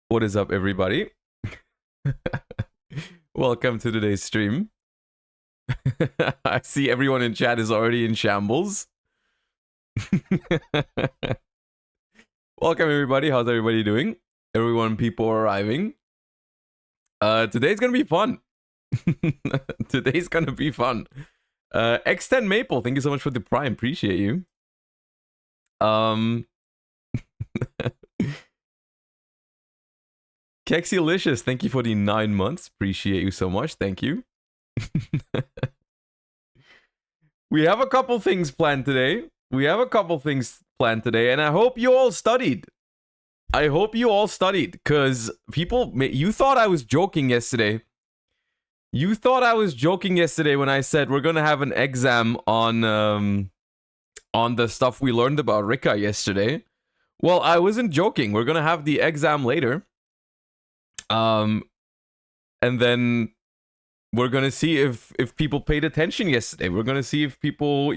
What is up, everybody? Welcome to today's stream. I see everyone in chat is already in shambles. Welcome, everybody. How's everybody doing? People arriving. Today's gonna be fun. Today's gonna be fun. X10 Maple, thank you so much for the prime. Appreciate you. Kexilicious, thank you for the 9 months. Appreciate you so much. Thank you. We have a couple things planned today. And I hope you all studied. Because you thought I was joking yesterday. You thought I was joking yesterday when I said we're gonna have an exam on the stuff we learned about Rikka yesterday. Well, I wasn't joking. We're gonna have the exam later. And then we're gonna see if people paid attention yesterday. We're gonna see if people,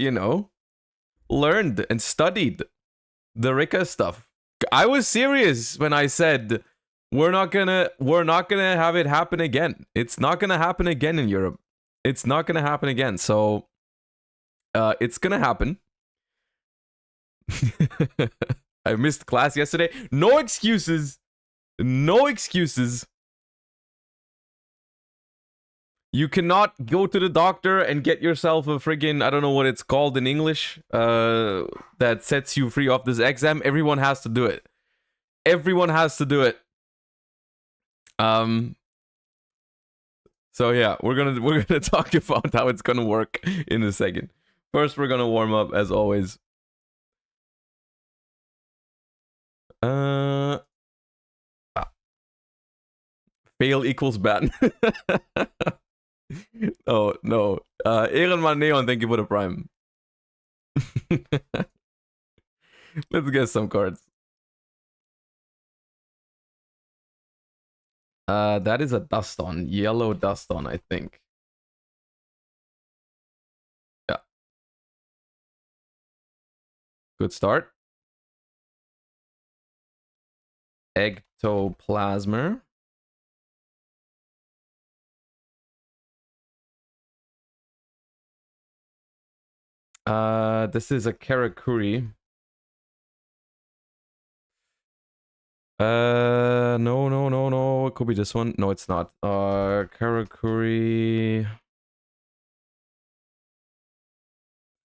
learned and studied the Rikka stuff. I was serious when I said we're not gonna have it happen again. It's not gonna happen again in Europe. It's not gonna happen again. So it's gonna happen. I missed class yesterday. No excuses. No excuses. You cannot go to the doctor and get yourself a friggin', I don't know what it's called in English, that sets you free of this exam. Everyone has to do it. Everyone has to do it. So yeah, we're gonna talk about how it's gonna work in a second. First, we're gonna warm up as always. Fail equals ban. Oh no. Ehrenmann Neon, thank you for the prime. Let's get some cards. That is a dust on. Yellow dust on, I think. Yeah. Good start. Ectoplasmer. This is a Karakuri. No. It could be this one. No, it's not. Karakuri.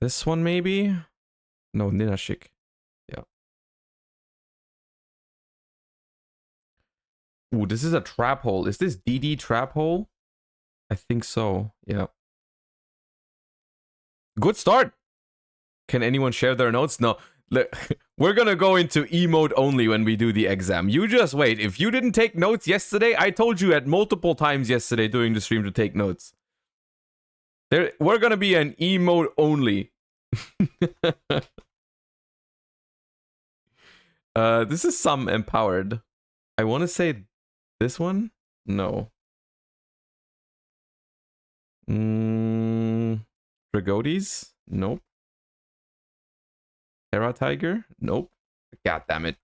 This one, maybe? No, Ninashik. Yeah. Ooh, this is a trap hole. Is this DD trap hole? I think so. Yeah. Good start. Can anyone share their notes? No. We're gonna go into emote only when we do the exam. You just wait. If you didn't take notes yesterday, I told you at multiple times yesterday during the stream to take notes. We're gonna be an emote only. This is some empowered. I want to say this one? No. Dragodes? Nope. Terra Tiger? Nope. God damn it.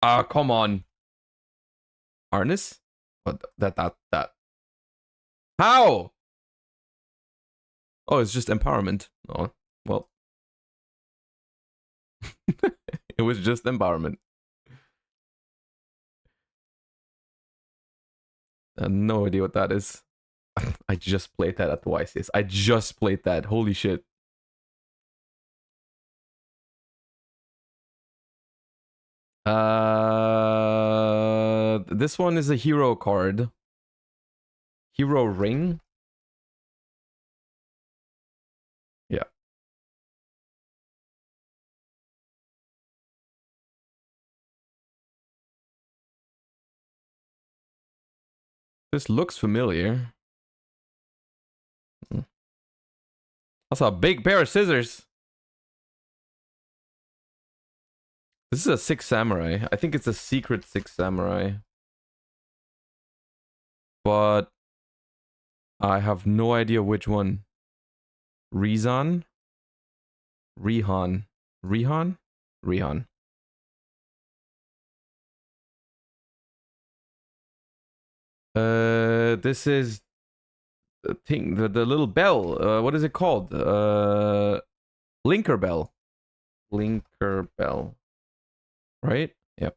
Come on. Arnis? What? That. How? Oh, it's just empowerment. Oh, well. It was just empowerment. No idea what that is. I just played that at the YCS. I just played that. Holy shit. This one is a hero card. Hero ring. Yeah. This looks familiar. That's a big pair of scissors. This is a 6 samurai. I think it's a secret 6 samurai. But I have no idea which one. Rihan? This is the thing, the little bell. What is it called? Linker bell. Linker bell. Right? Yep.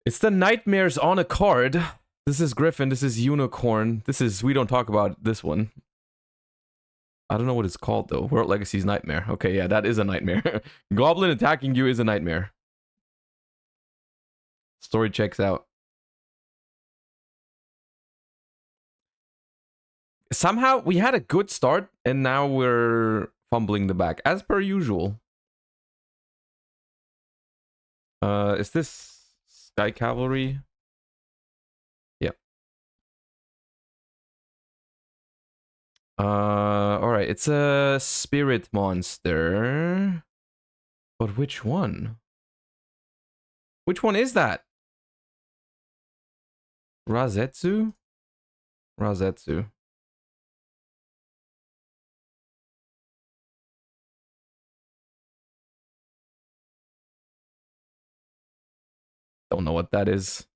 It's the nightmares on a card. This is Griffin. This is Unicorn. This is, we don't talk about this one. I don't know what it's called though. World Legacy's Nightmare. Okay, yeah, that is a nightmare. Goblin attacking you is a nightmare. Story checks out. Somehow we had a good start and now we're fumbling the back as per usual. Is this Sky Cavalry? Yep. All right. It's a spirit monster. But which one? Which one is that? Razetsu? Razetsu. Don't know what that is.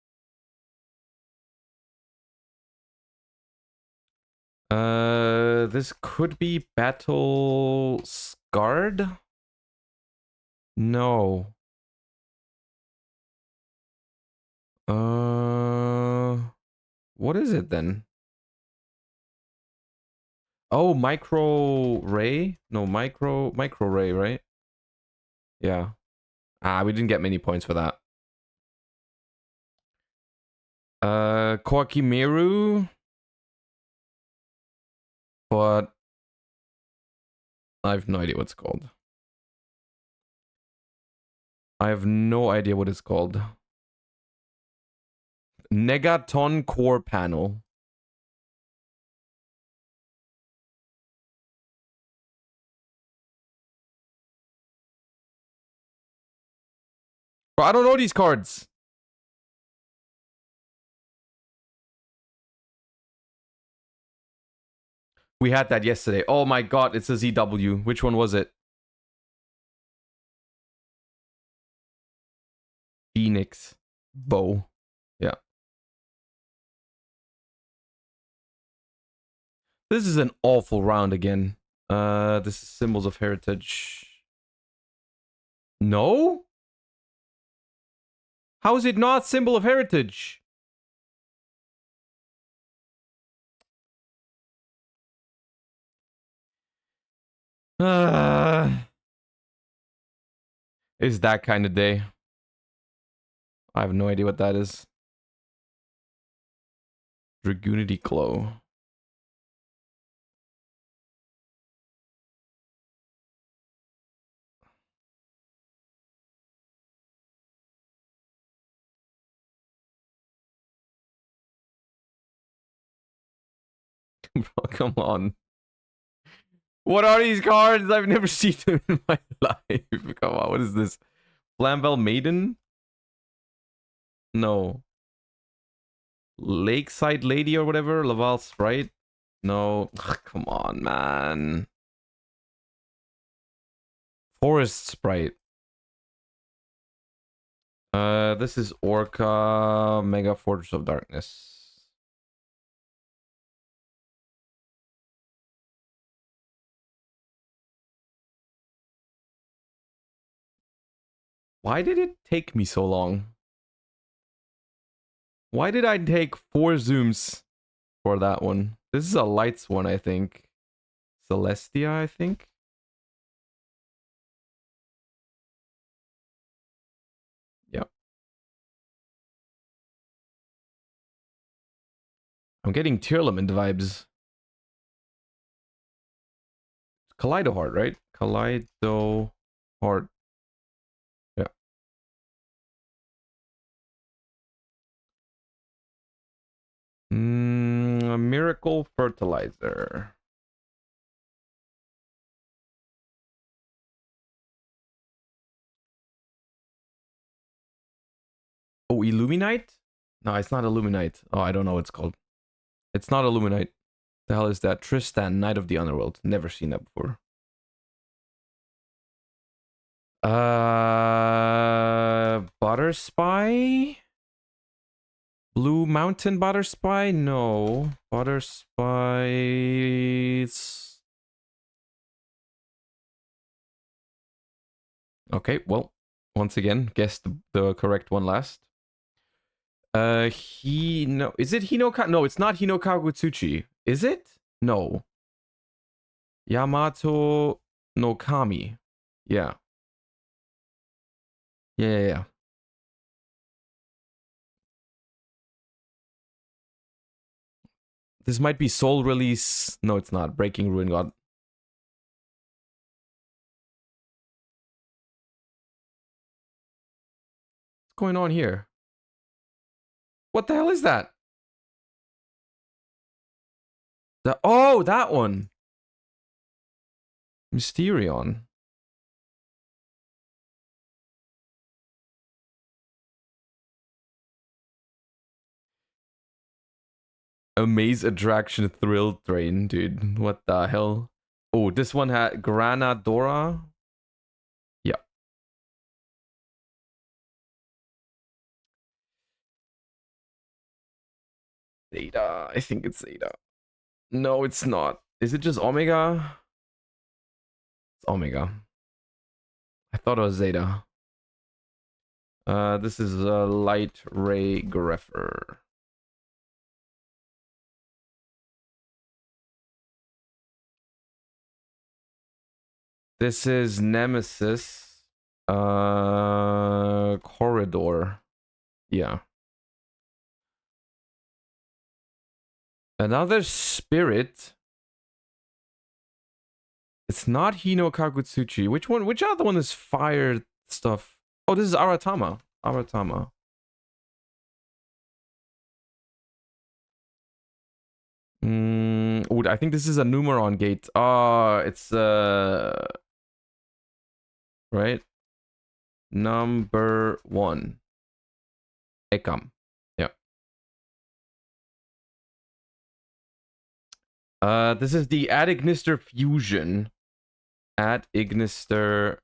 This could be Battle Scarred? No. What is it then? Oh, Micro Ray? No, Micro Ray, right? Yeah. We didn't get many points for that. Koakimeru. But I have no idea what it's called. I have no idea what it's called. Negaton Core Panel. Bro, I don't know these cards. We had that yesterday. Oh my god, it's a ZW. Which one was it? Phoenix. Bow. Yeah. This is an awful round again. This is Symbols of Heritage. No? How is it not Symbol of Heritage? It's that kind of day. I have no idea what that is. Dragoonity Glow. Bro, come on. What are these cards? I've never seen them in my life. Come on, what is this? Flamvel Maiden? No. Lakeside Lady or whatever? Laval Sprite? No. Ugh, come on, man. Forest Sprite. This is Orca Mega Fortress of Darkness. Why did it take me so long? Why did I take 4 zooms for that one? This is a lights one, I think. Celestia, I think. Yep. I'm getting Tearlament vibes. Kaleido Heart, right? Kaleido Heart. Yeah. A Miracle Fertilizer. Oh, Illuminite? No, it's not Illuminite. Oh, I don't know what it's called. It's not Illuminite. The hell is that? Tristan, Knight of the Underworld. Never seen that before. Butter Spy? Blue Mountain Butter Spy? No. Butter Spies. Okay, well, once again, guess the correct one last. Is it Hinoka? No, it's not Hinokagutsuchi. Is it? No. Yamato no Kami. Yeah. Yeah. This might be Soul Release. No, it's not. Breaking Ruin God. What's going on here? What the hell is that? Oh, that one. Mysterion. Amaze Attraction Thrill Train, dude. What the hell? Oh, this one had Granadora. Yeah. Zeta. I think it's Zeta. No, it's not. Is it just Omega? It's Omega. I thought it was Zeta. This is a Light Ray Greffer. This is Nemesis. Corridor. Yeah. Another spirit. It's not Hino Kagutsuchi. Which one? Which other one is fire stuff? Oh, this is Aratama. Aratama. Oh, I think this is a Numeron gate. It's right. Number 1. Ekam. Yeah. This is the Ad Ignister fusion. Ad Ignister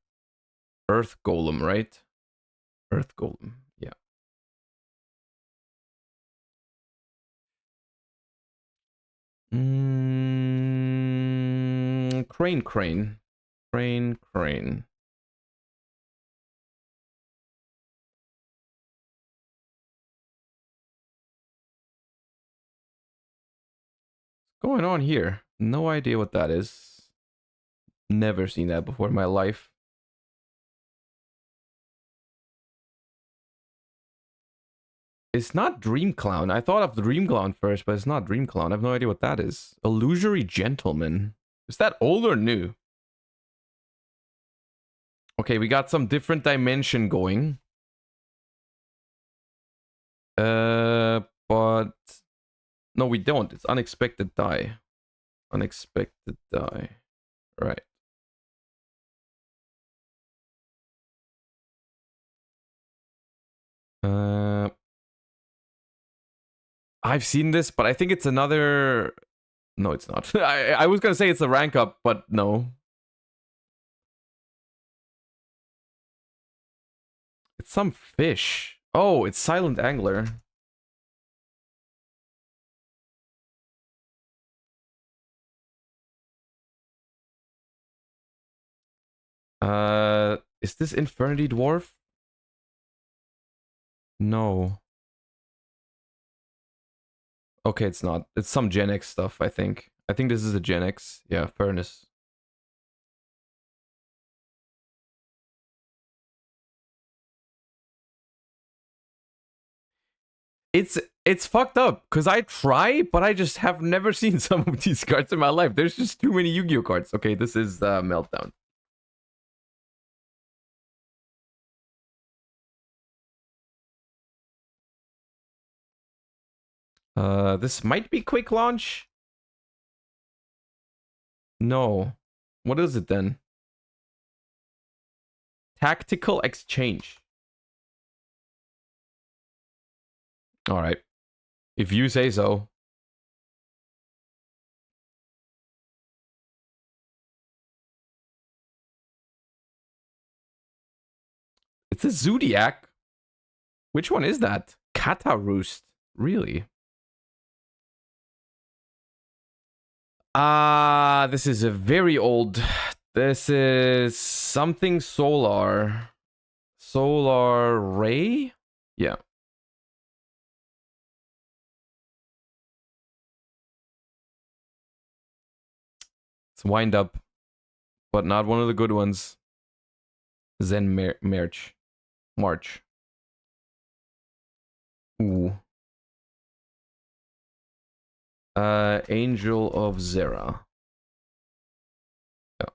Earth Golem, right? Earth Golem. Yeah. Crane. Crane. What's going on here? No idea what that is. Never seen that before in my life. It's not Dream Clown. I thought of Dream Clown first, but it's not Dream Clown. I have no idea what that is. Illusory Gentleman. Is that old or new? Okay, we got some different dimension going. But no, we don't. It's Unexpected Die. Unexpected Die. Right. I've seen this, but I think it's another. No, it's not. I was gonna say it's a rank up, but no. It's some fish. Oh, it's Silent Angler. Is this Infernity Dwarf? No. Okay, it's not. It's some Gen X stuff, I think. I think this is a Gen X. Yeah, Furnace. It's fucked up because I try, but I just have never seen some of these cards in my life. There's just too many Yu-Gi-Oh cards. Okay, this is Meltdown. This might be quick launch. No. What is it then? Tactical exchange. All right. If you say so. It's a Zodiac. Which one is that? Kata Roost. Really? This is a very old. This is something solar. Solar Ray? Yeah. It's Wind Up, but not one of the good ones. Zen March. Ooh. Angel of Zera. Yeah.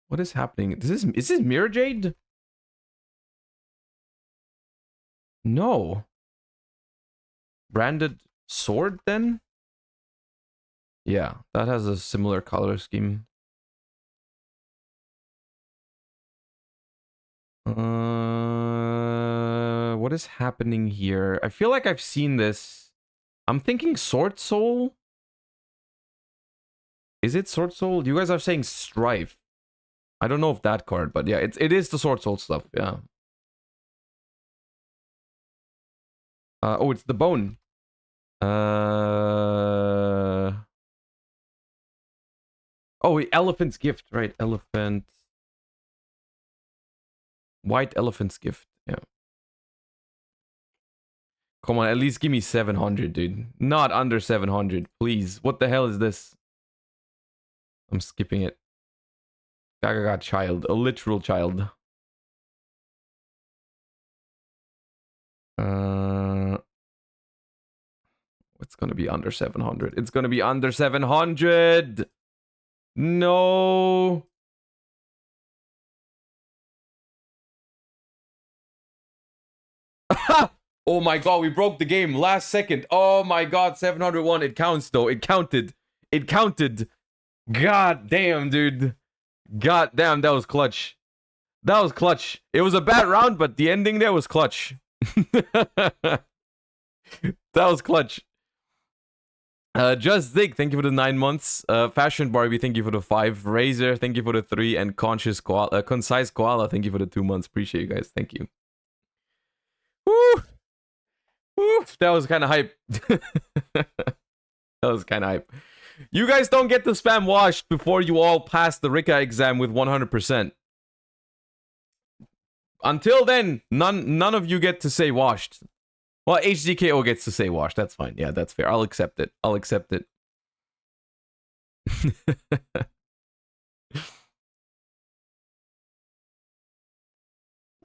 What is happening? Is this Mirror Jade? No. Branded sword then? Yeah, that has a similar color scheme. What is happening here? I feel like I've seen this. I'm thinking Sword Soul. Is it Sword Soul? You guys are saying Strife. I don't know if that card, but yeah, it is the Sword Soul stuff. Yeah. Oh, it's the bone. Oh, Elephant's Gift, right? Elephant. White Elephant's Gift. Yeah. Come on, at least give me 700, dude. Not under 700, please. What the hell is this? I'm skipping it. Gaga child, a literal child. It's gonna be under 700. It's gonna be under 700. No. Oh my god, we broke the game last second. Oh my god, 701. It counts though. It counted. It counted. God damn, dude. God damn, that was clutch. That was clutch. It was a bad round, but the ending there was clutch. That was clutch. Just Zig, thank you for the 9 months. Fashion Barbie, thank you for the 5. Razor, thank you for the 3. And Concise Koala, thank you for the 2 months. Appreciate you guys. Thank you. Woo! Woo! That was kind of hype. That was kind of hype. You guys don't get to spam washed before you all pass the Rikka exam with 100%. Until then, none of you get to say washed. Well, HDKO gets to say washed. That's fine. Yeah, that's fair. I'll accept it. I'll accept it.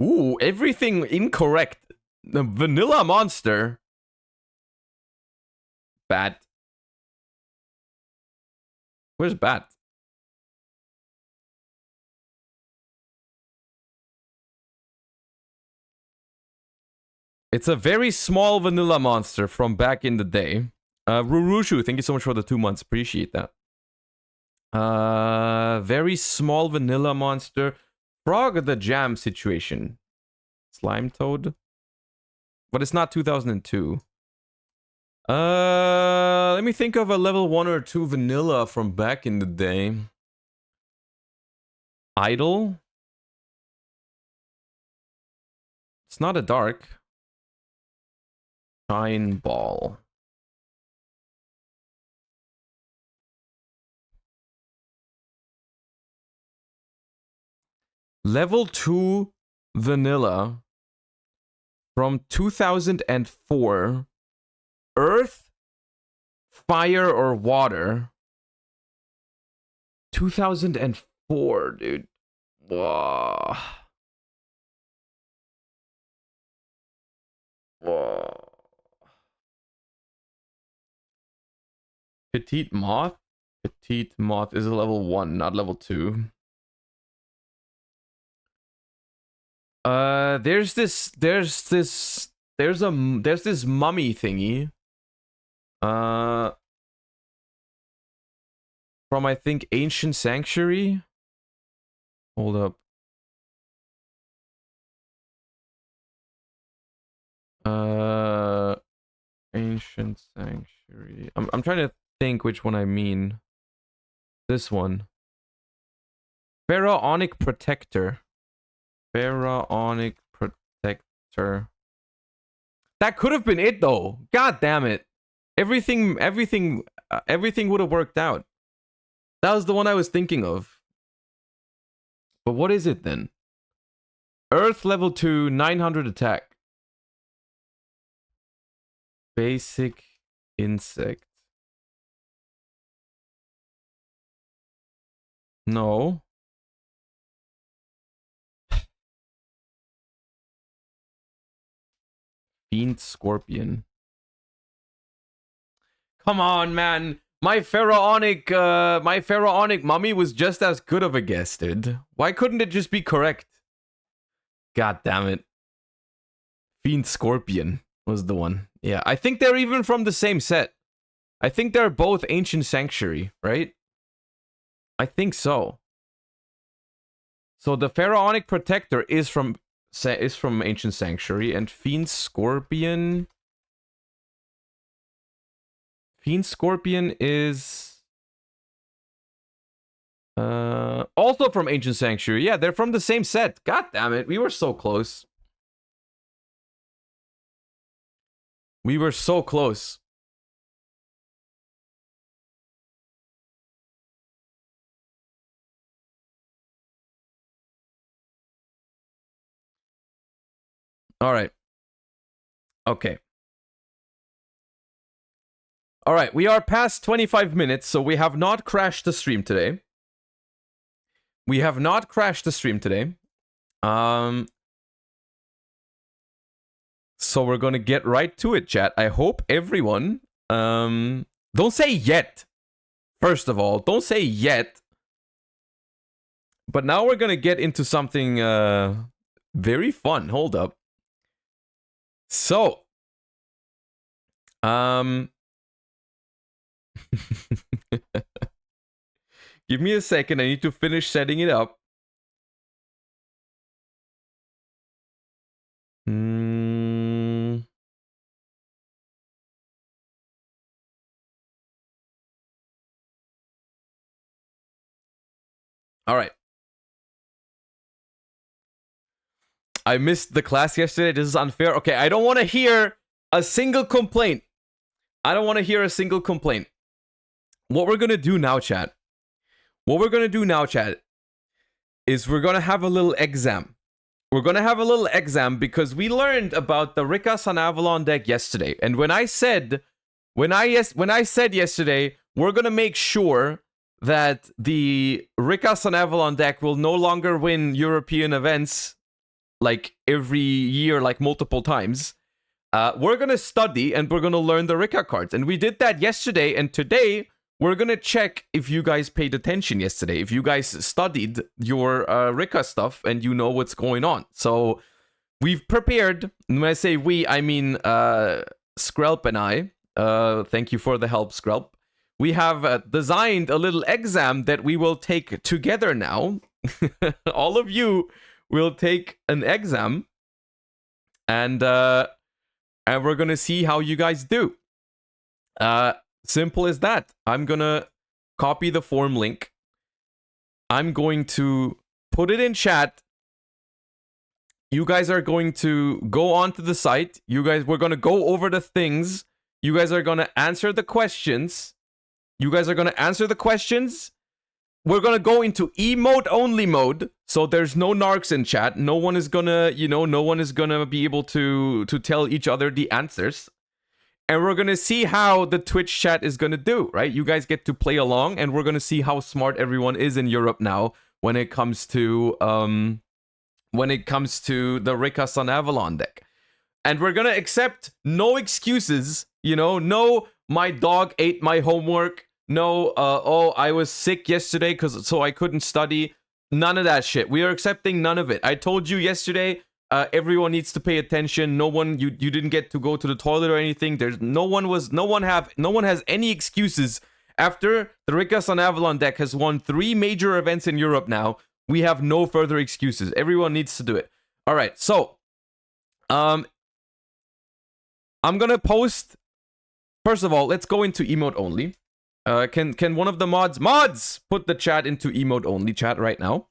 Ooh, everything incorrect. The Vanilla Monster. Bat. Where's Bat? It's a very small Vanilla Monster from back in the day. Rurushu, thank you so much for the 2 months. Appreciate that. Very small Vanilla Monster. Frog the Jam situation. Slime Toad. But it's not 2002. Let me think of a level 1 or 2 vanilla from back in the day. Idol? It's not a dark. Shine Ball. Level 2 vanilla from 2004. Earth, fire, or water. 2004, dude. Whoa. Whoa. Petite Moth? Petite Moth is a level 1, not level 2. There's this mummy thingy. From I think Ancient Sanctuary. Hold up. Ancient Sanctuary. I'm trying to think which one I mean. This one. Pharaonic Protector. Pharaonic Protector. That could have been it though. God damn it. Everything would have worked out. That was the one I was thinking of. But what is it then? Earth level 2, 900 attack. Basic insect. No. Fiend Scorpion. Come on, man. My pharaonic mummy was just as good of a guess, dude. Why couldn't it just be correct? God damn it. Fiend Scorpion was the one. Yeah, I think they're even from the same set. I think they're both Ancient Sanctuary, right? I think so. So the Pharaonic Protector is from Ancient Sanctuary, and Fiend Scorpion. Fiend Scorpion is also from Ancient Sanctuary. Yeah, they're from the same set. God damn it, we were so close. We were so close. All right. Okay. All right, we are past 25 minutes, so we have not crashed the stream today. We have not crashed the stream today. So we're going to get right to it, chat. I hope everyone... don't say yet. First of all, don't say yet. But now we're going to get into something very fun. Hold up. So... Give me a second. I need to finish setting it up. All right. I missed the class yesterday. This is unfair. Okay, I don't want to hear a single complaint. I don't want to hear a single complaint. What we're going to do now, chat. What we're going to do now, chat, is we're going to have a little exam. We're going to have a little exam because we learned about the Rikka Sunavalon deck yesterday. And when I said yesterday, we're going to make sure that the Rikka Sunavalon deck will no longer win European events like every year, like multiple times. We're going to study and we're going to learn the Rikka cards. And we did that yesterday, and today we're going to check if you guys paid attention yesterday, if you guys studied your Rikka stuff and you know what's going on. So we've prepared, and when I say we, I mean Skrelp and I. Thank you for the help, Skrelp. We have designed a little exam that we will take together now. All of you will take an exam, and we're gonna see how you guys do. Simple as that. I'm gonna copy the form link. I'm going to put it in chat. You guys are going to go onto the site. We're gonna go over the things. You guys are gonna answer the questions. We're gonna go into emote only mode, so there's no narcs in chat. No one is gonna, no one is gonna be able to tell each other the answers. And we're gonna see how the Twitch chat is gonna do, right? You guys get to play along, and we're gonna see how smart everyone is in Europe now when it comes to the Rikka Sunavalon deck. And we're gonna accept no excuses, no, my dog ate my homework. No, oh, I was sick yesterday so I couldn't study. None of that shit. We are accepting none of it. I told you yesterday, everyone needs to pay attention. No one, you didn't get to go to the toilet or anything. No one has any excuses. After the Rikka Sunavalon deck has won 3 major events in Europe now, we have no further excuses. Everyone needs to do it. All right, so, I'm gonna post. First of all, let's go into emote only. Can one of the mods put the chat into emote only chat right now?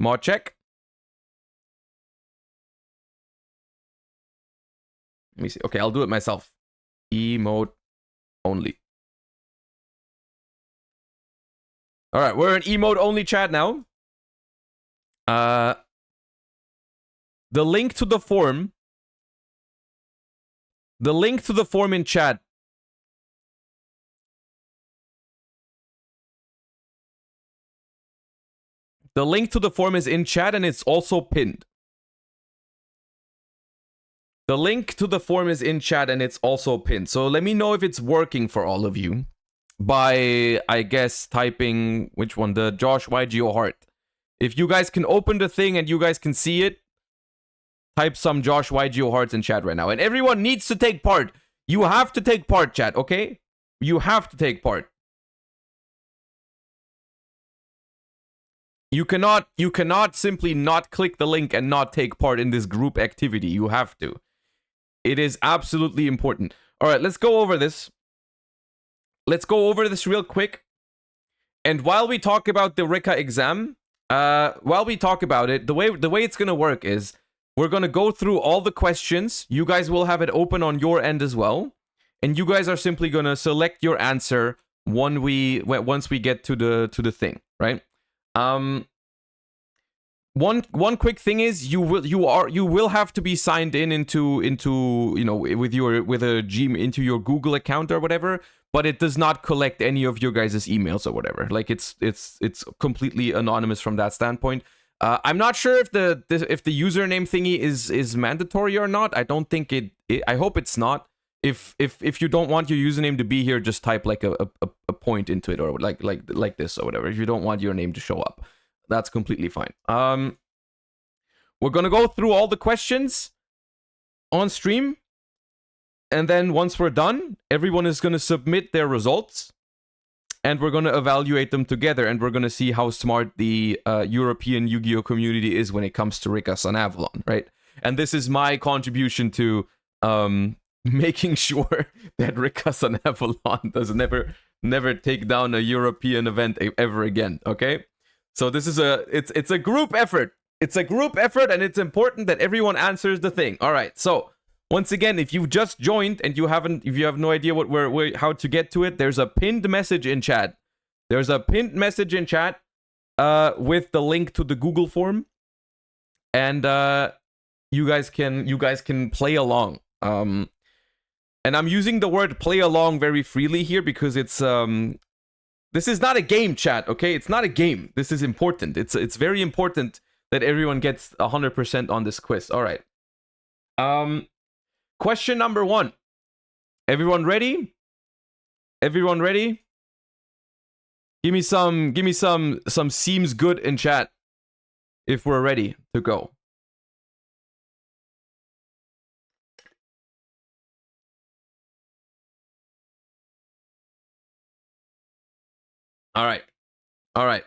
Mod check. Let me see. Okay, I'll do it myself. Emote only. All right, we're in emote only chat now. The link to the form. The link to the form in chat. The link to the form is in chat and it's also pinned. The link to the form is in chat and it's also pinned. So let me know if it's working for all of you by, I guess, typing, which one? The Josh YGO heart. If you guys can open the thing and you guys can see it, type some Josh YGO hearts in chat right now. And everyone needs to take part. You have to take part, chat, okay? You have to take part. You cannot simply not click the link and not take part in this group activity. You have to. It is absolutely important. All right, let's go over this. Let's go over this real quick. And while we talk about the Rikka exam, while we talk about it, the way it's gonna work is we're gonna go through all the questions. You guys will have it open on your end as well, and you guys are simply gonna select your answer once we get to the thing, right? One quick thing is you will have to be signed into you know with into your Google account or whatever, but it does not collect any of your guys' emails or whatever. Like it's completely anonymous from that standpoint. I'm not sure if the username thingy is mandatory or not. I don't think it I hope it's not. If you don't want your username to be here, just type like a point into it or like this or whatever. If you don't want your name to show up, that's completely fine. We're gonna go through all the questions on stream, and then once we're done, everyone is gonna submit their results, and we're gonna evaluate them together, and we're gonna see how smart the European Yu-Gi-Oh community is when it comes to Rikka Sunavalon, right? And this is my contribution to making sure that Rikka Sunavalon does never take down a European event ever again. Okay, so this is it's a group effort. It's a group effort, and it's important that everyone answers the thing. All right. So once again, if you've just joined and if you have no idea how to get to it, there's a pinned message in chat. There's a pinned message in chat with the link to the Google form, and you guys can play along. And I'm using the word play along very freely here because it's this is not a game, chat, okay? It's not a game. This is important. It's very important that everyone gets 100% on this quiz. All right. Question number 1. Everyone ready? Everyone ready? Give me some seems good in chat if we're ready to go. All right. All right.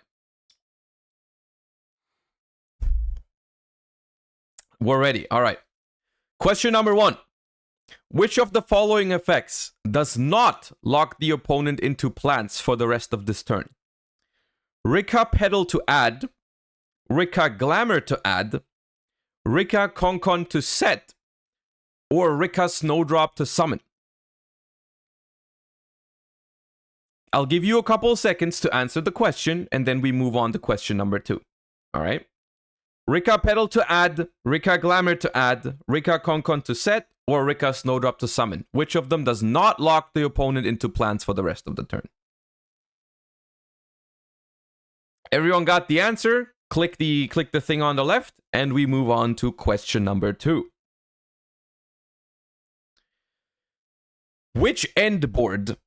We're ready. All right. Question number 1. Which of the following effects does not lock the opponent into plants for the rest of this turn? Rikka Pedal to add, Rikka Glamour to add, Rikka Konkon to set, or Rikka Snowdrop to summon? I'll give you a couple seconds to answer the question, and then we move on to question number 2. All right? Rikka Pedal to add, Rikka Glamour to add, Rikka Konkon to set, or Rikka Snowdrop to summon? Which of them does not lock the opponent into plants for the rest of the turn? Everyone got the answer? Click the thing on the left, and we move on to question number 2. Which end board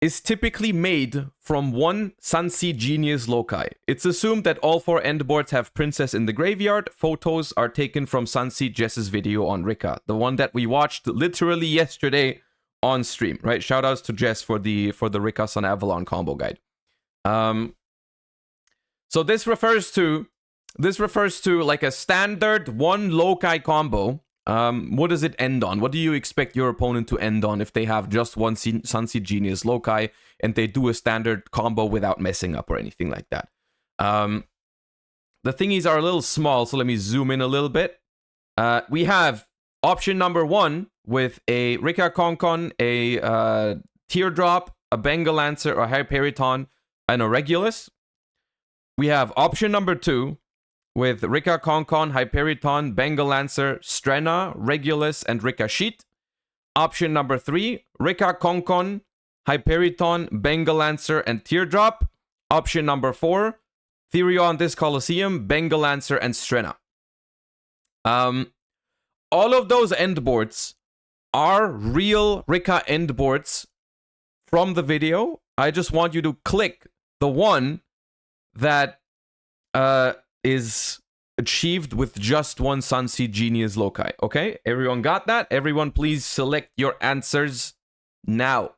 is typically made from one Sansi Genius loci? It's assumed that all 4 end boards have Princess in the graveyard. Photos are taken from Sansi Jess's video on Rikka, the one that we watched literally yesterday on stream, right? Shoutouts to Jess for the Rikka Sunavalon combo guide. So this refers to This refers to like a standard one loci combo. What does it end on? What do you expect your opponent to end on if they have just one Sunseed Genius loci and they do a standard combo without messing up or anything like that? The thingies are a little small, so let me zoom in a little bit. We have option number 1 with a Rikka Konkon, a Teardrop, a Bengal Lancer, a Hyperiton, and a Regulus. We have option number 2 with Rikka Konkon, Hyperiton, Bengal Lancer, Strenna, Regulus, and Rikka Sheet. Option number 3, Rikka Konkon, Hyperiton, Bengal Lancer, and Teardrop. Option number 4, Therion this Colosseum, Bengal Lancer, and Strenna. All of those endboards are real Rikka endboards from the video. I just want you to click the one that is achieved with just one Sunseed Genius loci. Okay, everyone got that? Everyone please select your answers now.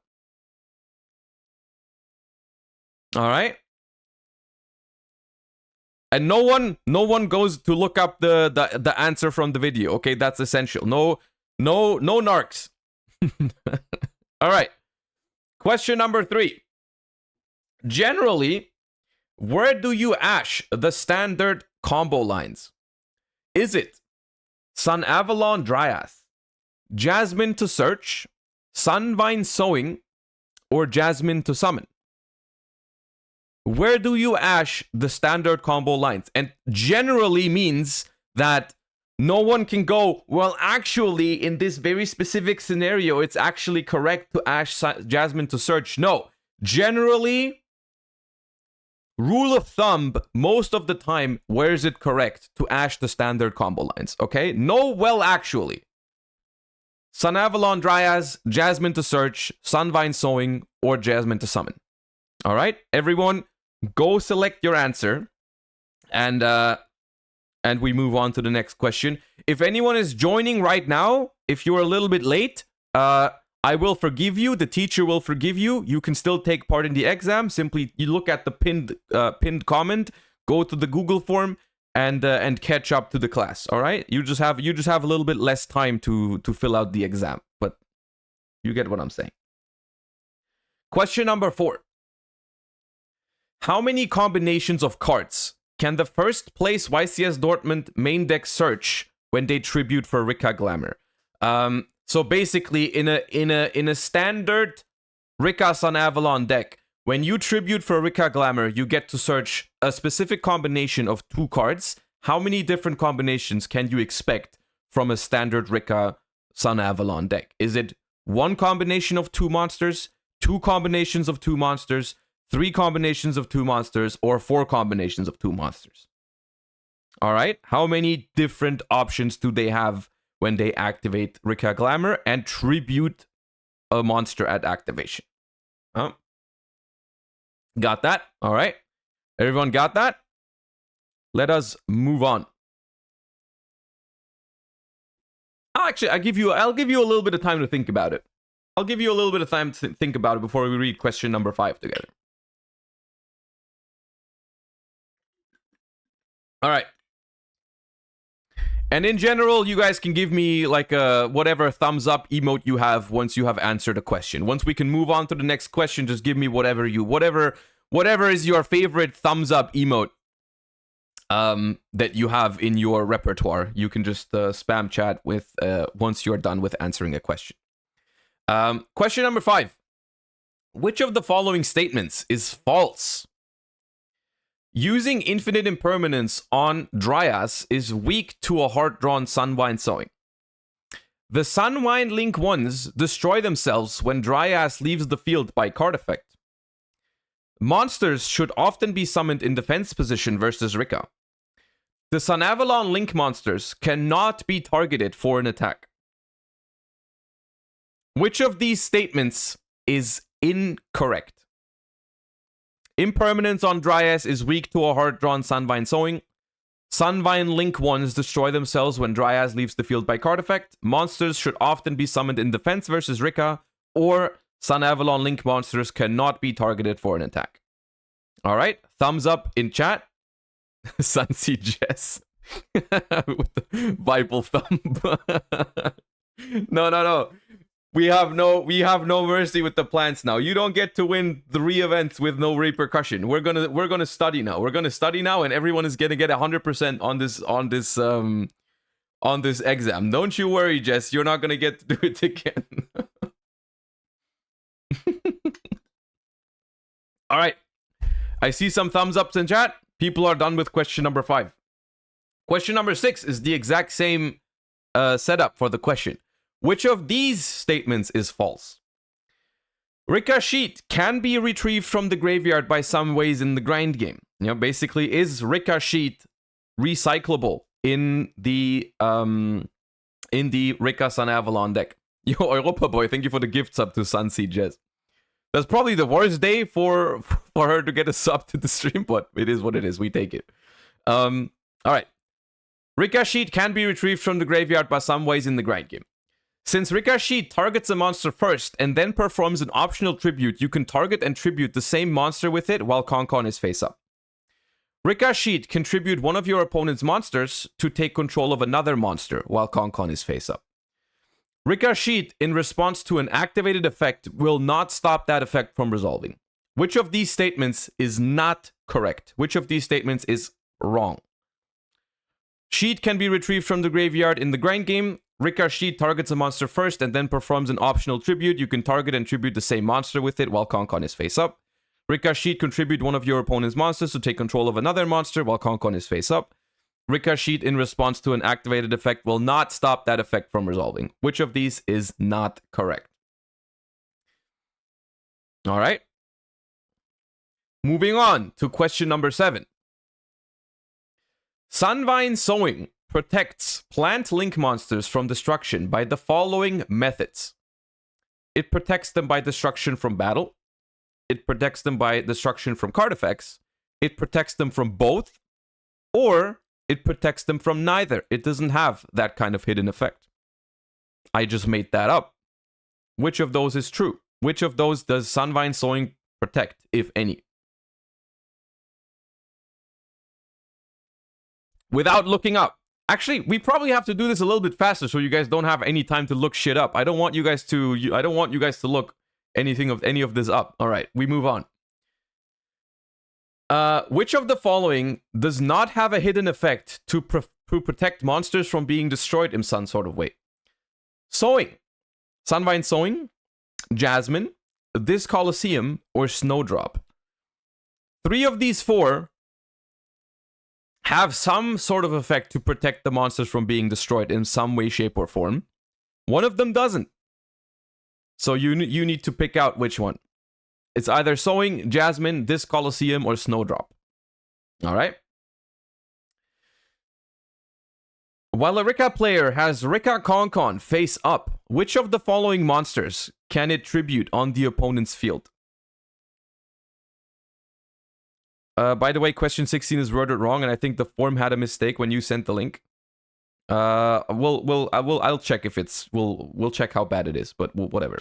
All right. And no one goes to look up the answer from the video. Okay, that's essential. No narcs. All right. Question number 3. Generally, where do you ash the standard combo lines? Is it Sun Avalon Dryas, Jasmine to Search, Sunvine Sowing, or Jasmine to Summon? Where do you ash the standard combo lines? And generally means that no one can go, well, actually, in this very specific scenario, it's actually correct to ash Jasmine to Search. No, generally, rule of thumb, most of the time, where is it correct to ash the standard combo lines? Okay? No, well, actually. Sun Avalon Dryas, Jasmine to Search, Sunvine Sowing, or Jasmine to Summon. All right? Everyone, go select your answer. And we move on to the next question. If anyone is joining right now, if you're a little bit late, I will forgive you. The teacher will forgive you. You can still take part in the exam. Simply, you look at the pinned comment, go to the Google form, and catch up to the class. All right. You just have a little bit less time to fill out the exam, but you get what I'm saying. Question number 4. How many combinations of cards can the first place YCS Dortmund main deck search when they tribute for Rikka Glamour? So basically, in a standard Rikka Sun Avalon deck, when you tribute for Rikka Glamour, you get to search a specific combination of 2 cards. How many different combinations can you expect from a standard Rikka Sun Avalon deck? Is it 1 combination of 2 monsters, 2 combinations of 2 monsters, 3 combinations of 2 monsters, or 4 combinations of 2 monsters? All right. How many different options do they have when they activate Rikka Glamour and tribute a monster at activation? Got that? All right. Everyone got that? Let us move on. I'll give you a little bit of time to think about it. I'll give you a little bit of time to think about it before we read question number 5 together. All right. And in general, you guys can give me like a whatever thumbs up emote you have once you have answered a question. Once we can move on to the next question, just give me whatever is your favorite thumbs up emote that you have in your repertoire. You can just spam chat with once you're done with answering a question. Question number 5. Which of the following statements is false? Using infinite impermanence on Dryas is weak to a heart-drawn Sunvine Sowing. The Sunvine Link 1s destroy themselves when Dryas leaves the field by card effect. Monsters should often be summoned in defense position versus Rikka. The Sun Avalon Link monsters cannot be targeted for an attack. Which of these statements is incorrect? Impermanence on Dryas is weak to a hard-drawn Sunvine Sowing. Sunvine Link 1s destroy themselves when Dryas leaves the field by card effect. Monsters should often be summoned in defense versus Rikka. Or Sun Avalon Link monsters cannot be targeted for an attack. Alright, thumbs up in chat. Sunseed Jess. With the Bible thumb. No. We have no mercy with the plants now. You don't get to win 3 events with no repercussion. We're gonna study now. We're gonna study now, and everyone is gonna get 100% on this exam. Don't you worry, Jess. You're not gonna get to do it again. All right. I see some thumbs ups in chat. People are done with question number 5. Question number 6 is the exact same setup for the question. Which of these statements is false? Rikka Sheet can be retrieved from the graveyard by some ways in the grind game. You know, basically, is Rikka Sheet recyclable in the Rikka Sunavalon deck? Yo, Europa Boy, thank you for the gift sub to Sunseed Jez. That's probably the worst day for her to get a sub to the stream, but it is what it is. We take it. All right. Rikka Sheet can be retrieved from the graveyard by some ways in the grind game. Since Rikka Sheet targets a monster first and then performs an optional tribute, you can target and tribute the same monster with it while Konkon is face up. Rikka Sheet can tribute one of your opponent's monsters to take control of another monster while Konkon is face up. Rikka Sheet, in response to an activated effect, will not stop that effect from resolving. Which of these statements is not correct? Which of these statements is wrong? Sheet can be retrieved from the graveyard in the grind game. Rikka Sheet targets a monster first and then performs an optional tribute. You can target and tribute the same monster with it while Konkon is face up. Rikka Sheet contribute one of your opponent's monsters to take control of another monster while Konkon is face up. Rikka Sheet, in response to an activated effect, will not stop that effect from resolving. Which of these is not correct? All right. Moving on to question number 7. Sunvine Sowing protects plant link monsters from destruction by the following methods. It protects them by destruction from battle. It protects them by destruction from card effects. It protects them from both. Or it protects them from neither. It doesn't have that kind of hidden effect. I just made that up. Which of those is true? Which of those does Sunvine Sowing protect, if any? Without looking up. Actually, we probably have to do this a little bit faster so you guys don't have any time to look shit up. I don't want you guys to look any of this up. All right, we move on. Which of the following does not have a hidden effect to protect monsters from being destroyed in some sort of way? Sowing. Sunvine Sowing, Jasmine, this Colosseum, or Snowdrop. 3 of these 4 have some sort of effect to protect the monsters from being destroyed in some way, shape, or form. One of them doesn't. So you need to pick out which one. It's either Sowing, Jasmine, this Colosseum, or Snowdrop. All right. While a Rikka player has Rikka Konkon face up, which of the following monsters can it tribute on the opponent's field? By the way, question 16 is worded wrong, and I think the form had a mistake when you sent the link. I'll check if it's we'll check how bad it is, but whatever.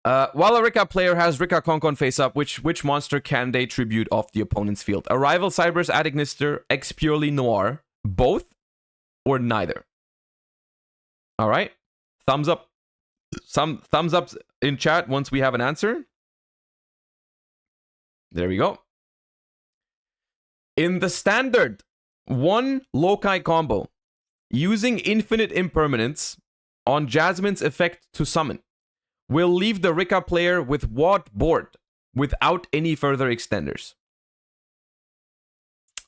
While a Rikka player has Rikka Konkon face up, which monster can they tribute off the opponent's field? Arrival, Cybers, Adignister, X Purely Noir, both, or neither? All right, thumbs up. Some thumbs ups in chat once we have an answer. There we go. In the standard 1 Loci combo, using Infinite Impermanence on Jasmine's effect to summon will leave the Rikka player with what board without any further extenders?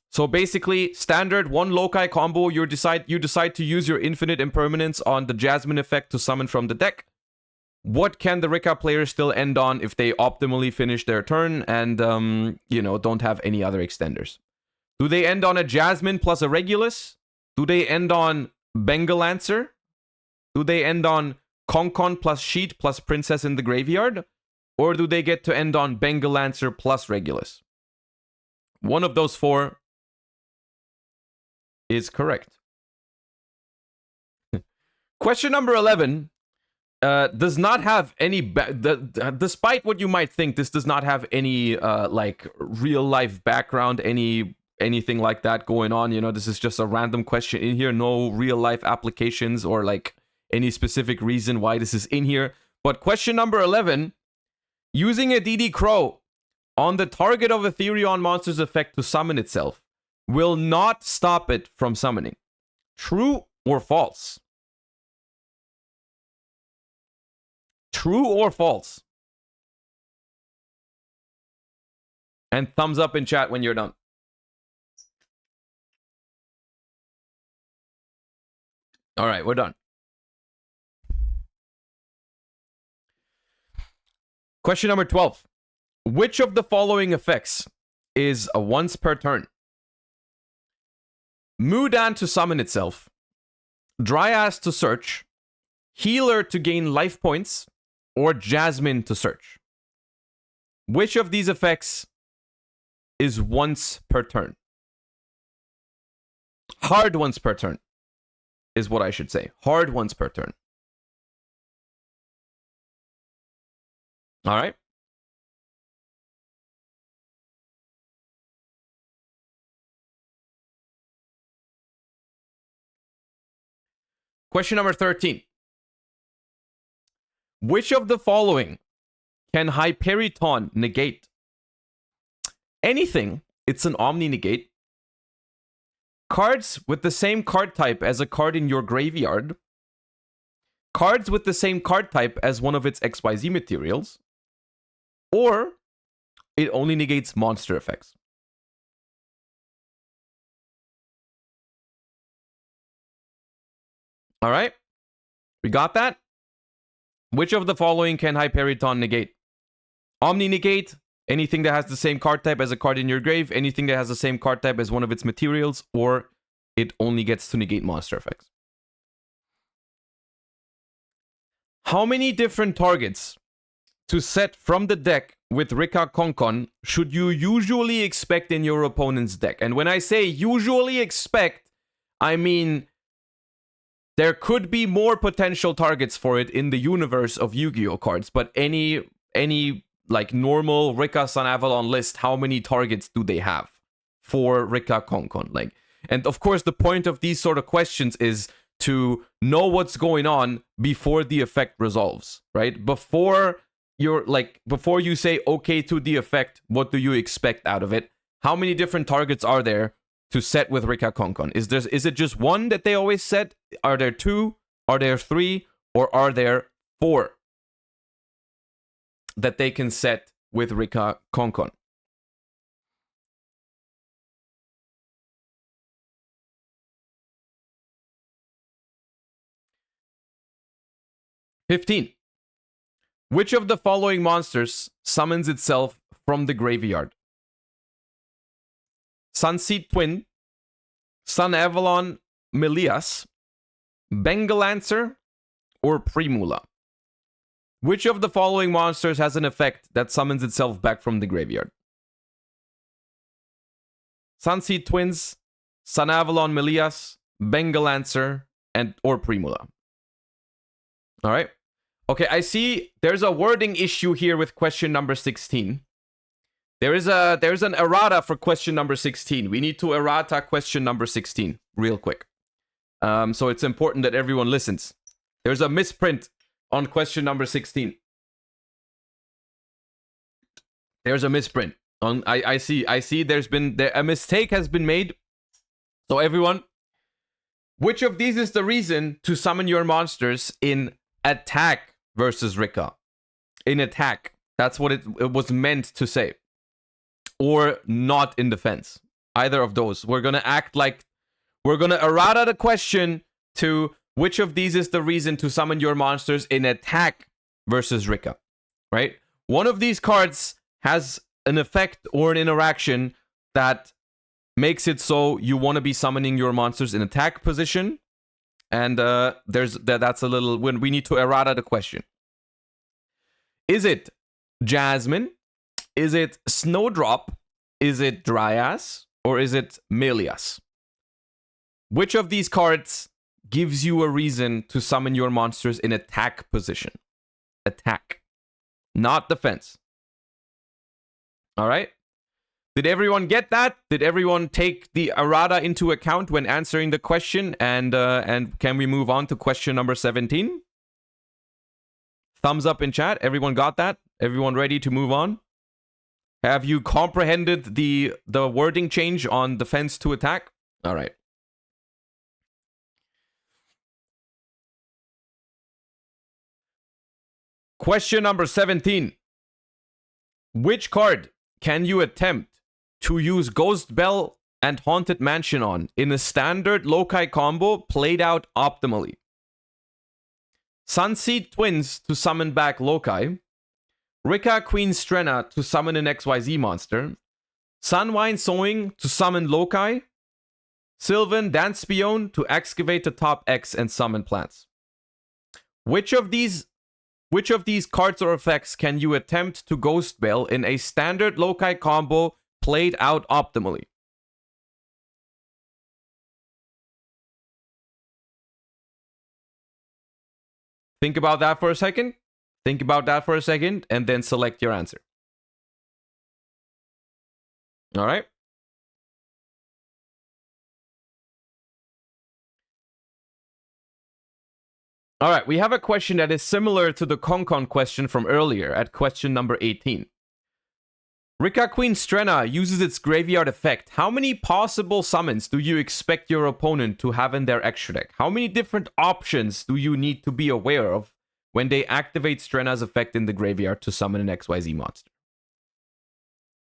So basically, standard 1 Loci combo, you decide to use your Infinite Impermanence on the Jasmine effect to summon from the deck. What can the Rikka player still end on if they optimally finish their turn and, don't have any other extenders? Do they end on a Jasmine plus a Regulus? Do they end on Bengalancer? Do they end on Konkon plus Sheet plus Princess in the Graveyard? Or do they get to end on Bengalancer plus Regulus? One of those 4 is correct. Question number 11 does not have any... despite what you might think, this does not have any real-life background, any anything like that going on. You know, this is just a random question in here. No real life applications or like any specific reason why this is in here. But question number 11, using a DD Crow on the target of a Therion monster's effect to summon itself will not stop it from summoning. True or false? True or false? And thumbs up in chat when you're done. All right, we're done. Question number 12. Which of the following effects is a once per turn? Mudan to summon itself, Dryas to search, Healer to gain life points, or Jasmine to search? Which of these effects is once per turn? Hard once per turn is what I should say. Hard once per turn. All right. Question number 13. Which of the following can Hyperiton negate? Anything, it's an Omni negate. Cards with the same card type as a card in your graveyard. Cards with the same card type as one of its XYZ materials. Or it only negates monster effects. All right. We got that? Which of the following can Hyperiton negate? Omni negate, anything that has the same card type as a card in your grave, anything that has the same card type as one of its materials, or it only gets to negate monster effects. How many different targets to set from the deck with Rikka Konkon should you usually expect in your opponent's deck? And when I say usually expect, I mean there could be more potential targets for it in the universe of Yu-Gi-Oh cards, but any like normal Rikka Sunavalon list, how many targets do they have for Rikka Konkon? Like, and of course, the point of these sort of questions is to know what's going on before the effect resolves, right? Before you say okay to the effect, what do you expect out of it? How many different targets are there to set with Rikka Konkon? Is it just one that they always set? Are there two? Are there three? Or are there four that they can set with Rikka Konkon? $15. Which of the following monsters summons itself from the graveyard? Sunseed Twin, Sunavalon Melias, Bengalancer, or Primula? Which of the following monsters has an effect that summons itself back from the graveyard? Sunseed Twins, Sunavalon Melias, Bengalancer, or Primula. All right. Okay, I see there's a wording issue here with question number 16. There's an errata for question number 16. We need to errata question number 16 real quick. So it's important that everyone listens. There's a misprint on question number 16. There's a misprint. I see there's been a mistake has been made. So everyone, which of these is the reason to summon your monsters in attack versus Rikka? In attack. That's what it was meant to say. Or not in defense. Either of those. We're going to errata the question to which of these is the reason to summon your monsters in attack versus Rikka. Right? One of these cards has an effect or an interaction that makes it so you want to be summoning your monsters in attack position. And that's a little when we need to errata the question. Is it Jasmine? Is it Snowdrop? Is it Dryas? Or is it Melias? Which of these cards gives you a reason to summon your monsters in attack position? Attack. Not defense. Alright? Did everyone get that? Did everyone take the errata into account when answering the question? And can we move on to question number 17? Thumbs up in chat. Everyone got that? Everyone ready to move on? Have you comprehended the wording change on defense to attack? All right. Question number 17. Which card can you attempt to use Ghost Bell and Haunted Mansion on in a standard Loci combo played out optimally? Sunseed Twins to summon back Loci. Rikka Queen Strenna to summon an XYZ monster. Sunwine Sowing to summon Loci. Sylvan Dance Spion to excavate the top X and summon plants. Which of these cards or effects can you attempt to Ghost Bell in a standard Loci combo played out optimally? Think about that for a second. Think about that for a second, and then select your answer. All right. All right, we have a question that is similar to the Concon question from earlier at question number 18. Rikka Queen Strenna uses its graveyard effect. How many possible summons do you expect your opponent to have in their extra deck? How many different options do you need to be aware of when they activate Strenna's effect in the graveyard to summon an XYZ monster?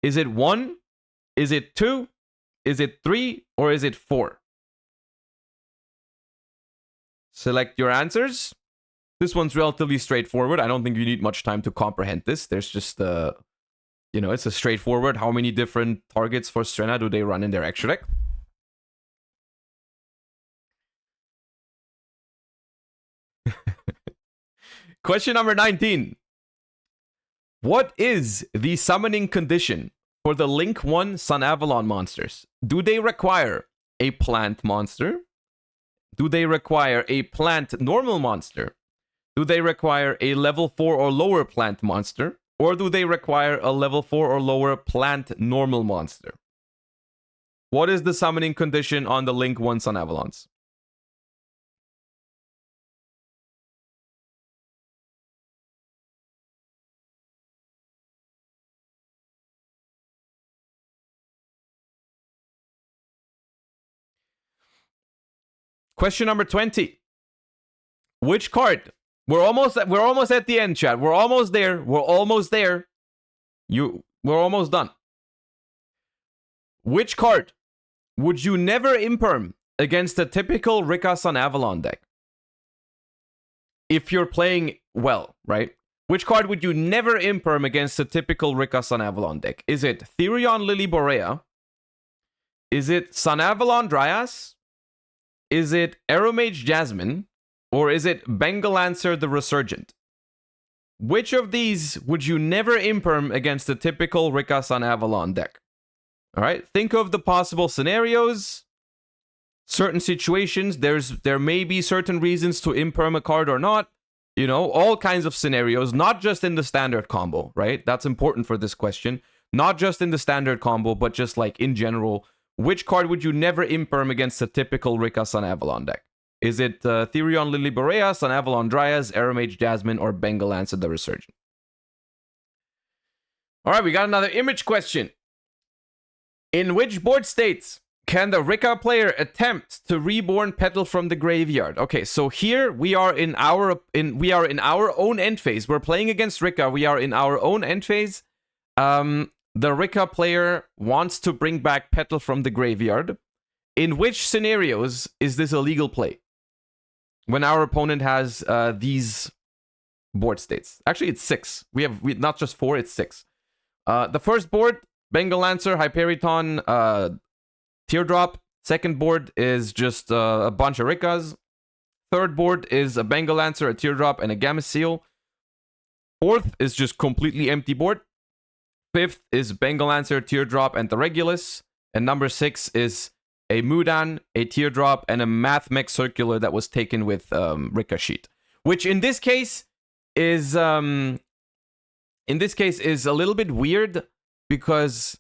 Is it 1? Is it 2? Is it 3? Or is it 4? Select your answers. This one's relatively straightforward. I don't think you need much time to comprehend this. There's just, it's a straightforward. How many different targets for Strenna do they run in their extra deck? Question number 19. What is the summoning condition for the Link 1 Sun Avalon monsters? Do they require a plant monster? Do they require a plant normal monster? Do they require a level 4 or lower plant monster? Or do they require a level 4 or lower plant normal monster? What is the summoning condition on the Link 1 Sun Avalons? Question number 20. Which card? We're almost at the end, chat. We're almost there. We're almost there. We're almost done. Which card would you never imperm against a typical Rikka Sunavalon deck? If you're playing well, right? Which card would you never imperm against a typical Rikka Sunavalon deck? Is it Therion Lily Borea? Is it Sunavalon Dryas? Is it Aromage Jasmine? Or is it Bengalancer the Resurgent? Which of these would you never imperm against a typical Rikka Sunavalon deck? All right, think of the possible scenarios. Certain situations, there may be certain reasons to imperm a card or not. You know, all kinds of scenarios, not just in the standard combo, right? That's important for this question. Not just in the standard combo, but just like in general. Which card would you never imperm against a typical Rikka Sunavalon deck? Is it Therion Lily Borea, Sunavalon Dryas, Aromage Jasmine, or Bengalancer the Resurgent? All right, we got another image question. In which board states can the Rikka player attempt to reborn Petal from the graveyard? Okay, so here we are in our own end phase. We're playing against Rikka. We are in our own end phase. The Rikka player wants to bring back Petal from the graveyard. In which scenarios is this a legal play? When our opponent has these board states. Actually, it's 6. We have not just 4, it's 6. The first board, Bengalancer, Hyperiton, Teardrop. Second board is just a bunch of Rikkas. Third board is a Bengalancer, a Teardrop, and a Gamma Seal. Fourth is just completely empty board. Fifth is Bengalancer, Teardrop, and the Regulus. And number 6 is a Mudan, a Teardrop, and a Mathmech Circular that was taken with Rikka Sheet. Which in this case is a little bit weird because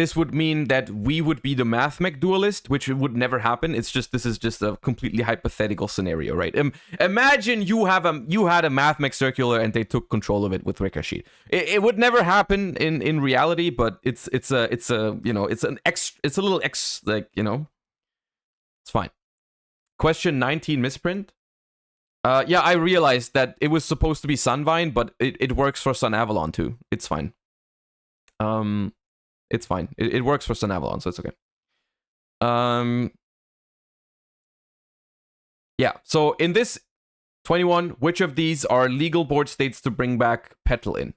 this would mean that we would be the math mech duelist, which would never happen. It's just, this is just a completely hypothetical scenario, right? Imagine you had a math mech circular and they took control of it with Ricochet. It would never happen in reality, but it's a you know, it's a little it's fine. Question 19 misprint. Yeah, I realized that it was supposed to be Sunvine, but it works for Sun Avalon too. It's fine. It's fine. It works for Sun Avalon, so it's okay. Yeah, so in this 21, which of these are legal board states to bring back Petal in?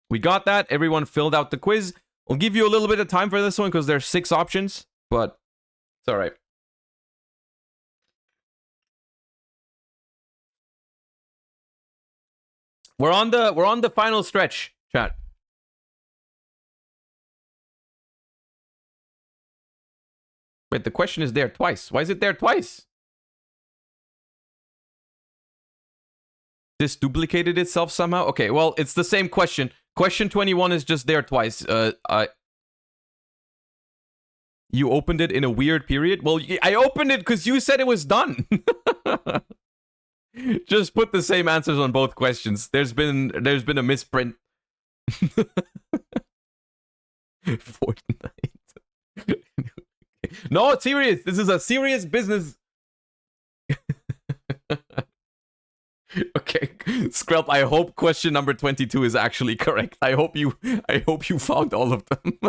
We got that. Everyone filled out the quiz. We'll give you a little bit of time for this one because there's 6 options, but it's all right. We're on the final stretch, chat. Wait, the question is there twice. Why is it there twice? This duplicated itself somehow? Okay, well, it's the same question. Question 21 is just there twice. You opened it in a weird period? Well, I opened it because you said it was done. Just put the same answers on both questions. There's been a misprint. Fortnite. No, it's serious. This is a serious business. Okay, Skrelp, I hope question number 22 is actually correct. I hope you found all of them.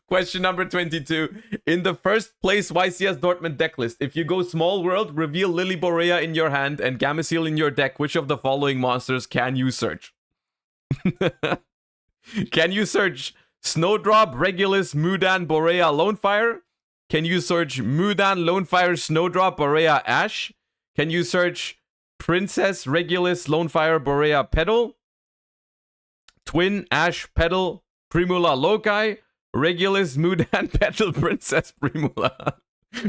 Question number 22. In the first place YCS Dortmund deck list, if you go small world, reveal Lily Borea in your hand and Gameciel in your deck, which of the following monsters can you search? Can you search Snowdrop, Regulus, Mudan, Borea, Lonefire? Can you search Mudan, Lonefire, Snowdrop, Borea, Ash? Can you search Princess, Regulus, Lonefire, Borea, Petal? Twin, Ash, Petal, Primula, Lokai? Regulus, Mudan, Petal, Princess, Primula?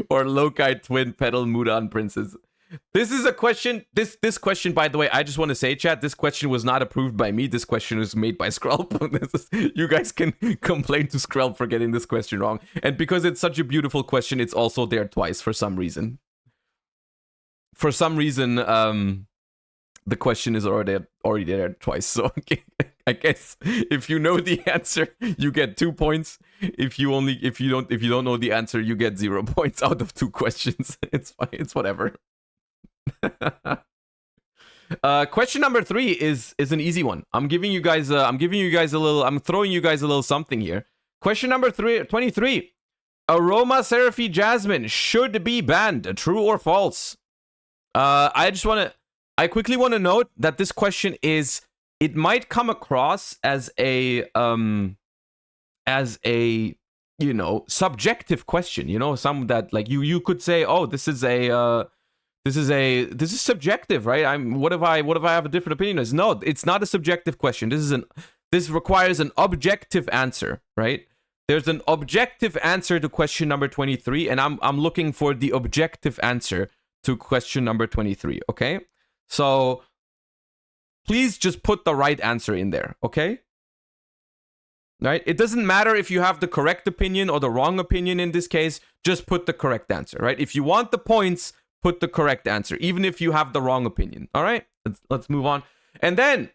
Or Lokai, Twin, Petal, Mudan, Princess? This is a question. This question, by the way, I just want to say, chat, this question was not approved by me. This question was made by Skrelp. You guys can complain to Skrelp for getting this question wrong. And because it's such a beautiful question, it's also there twice for some reason. For some reason, the question is already there twice. So okay, I guess if you know the answer, you get 2 points. If you don't know the answer, you get 0 points out of 2 questions. It's fine. It's whatever. Question number 3 is an easy one. I'm throwing you guys a little something here. Question number 23. Aroma Seraphie Jasmine should be banned. True or false? I quickly want to note that this question it might come across as a subjective question, some that like you could say, oh, this is subjective, right? What if I have a different opinion? No, it's not a subjective question. This requires an objective answer, right? There's an objective answer to question number 23, and I'm looking for the objective answer to question number 23, okay? So please just put the right answer in there, okay? Right? It doesn't matter if you have the correct opinion or the wrong opinion in this case, just put the correct answer, right? If you want the points, put the correct answer, even if you have the wrong opinion, all right? Let's move on. And then,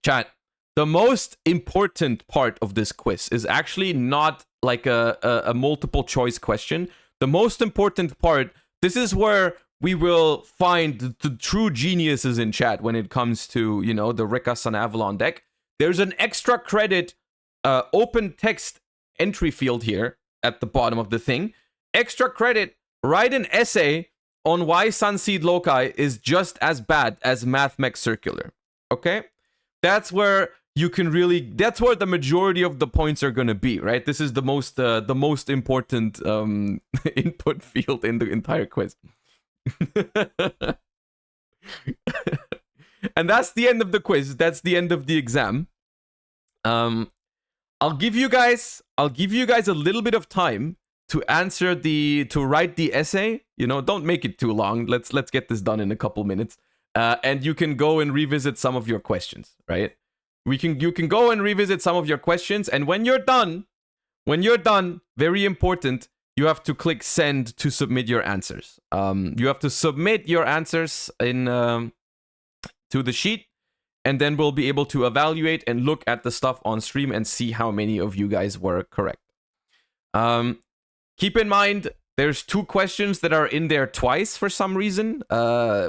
chat, the most important part of this quiz is actually not like a multiple choice question. The most important part, this is where we will find the true geniuses in chat when it comes to, the Rikka Sunavalon deck. There's an extra credit open text entry field here at the bottom of the thing. Extra credit, write an essay on why Sunseed Lokai is just as bad as Math Mech Circular. Okay? That's where that's where the majority of the points are going to be, right? This is the most important input field in the entire quiz. And that's the end of the quiz. That's the end of the exam. I'll give you guys a little bit of time to write the essay. Don't make it too long. Let's get this done in a couple minutes. And you can go and revisit some of your questions, right? You can go and revisit some of your questions, and when you're done, very important, you have to click send to submit your answers. You have to submit your answers in to the sheet, and then we'll be able to evaluate and look at the stuff on stream and see how many of you guys were correct. Keep in mind, there's 2 questions that are in there twice for some reason,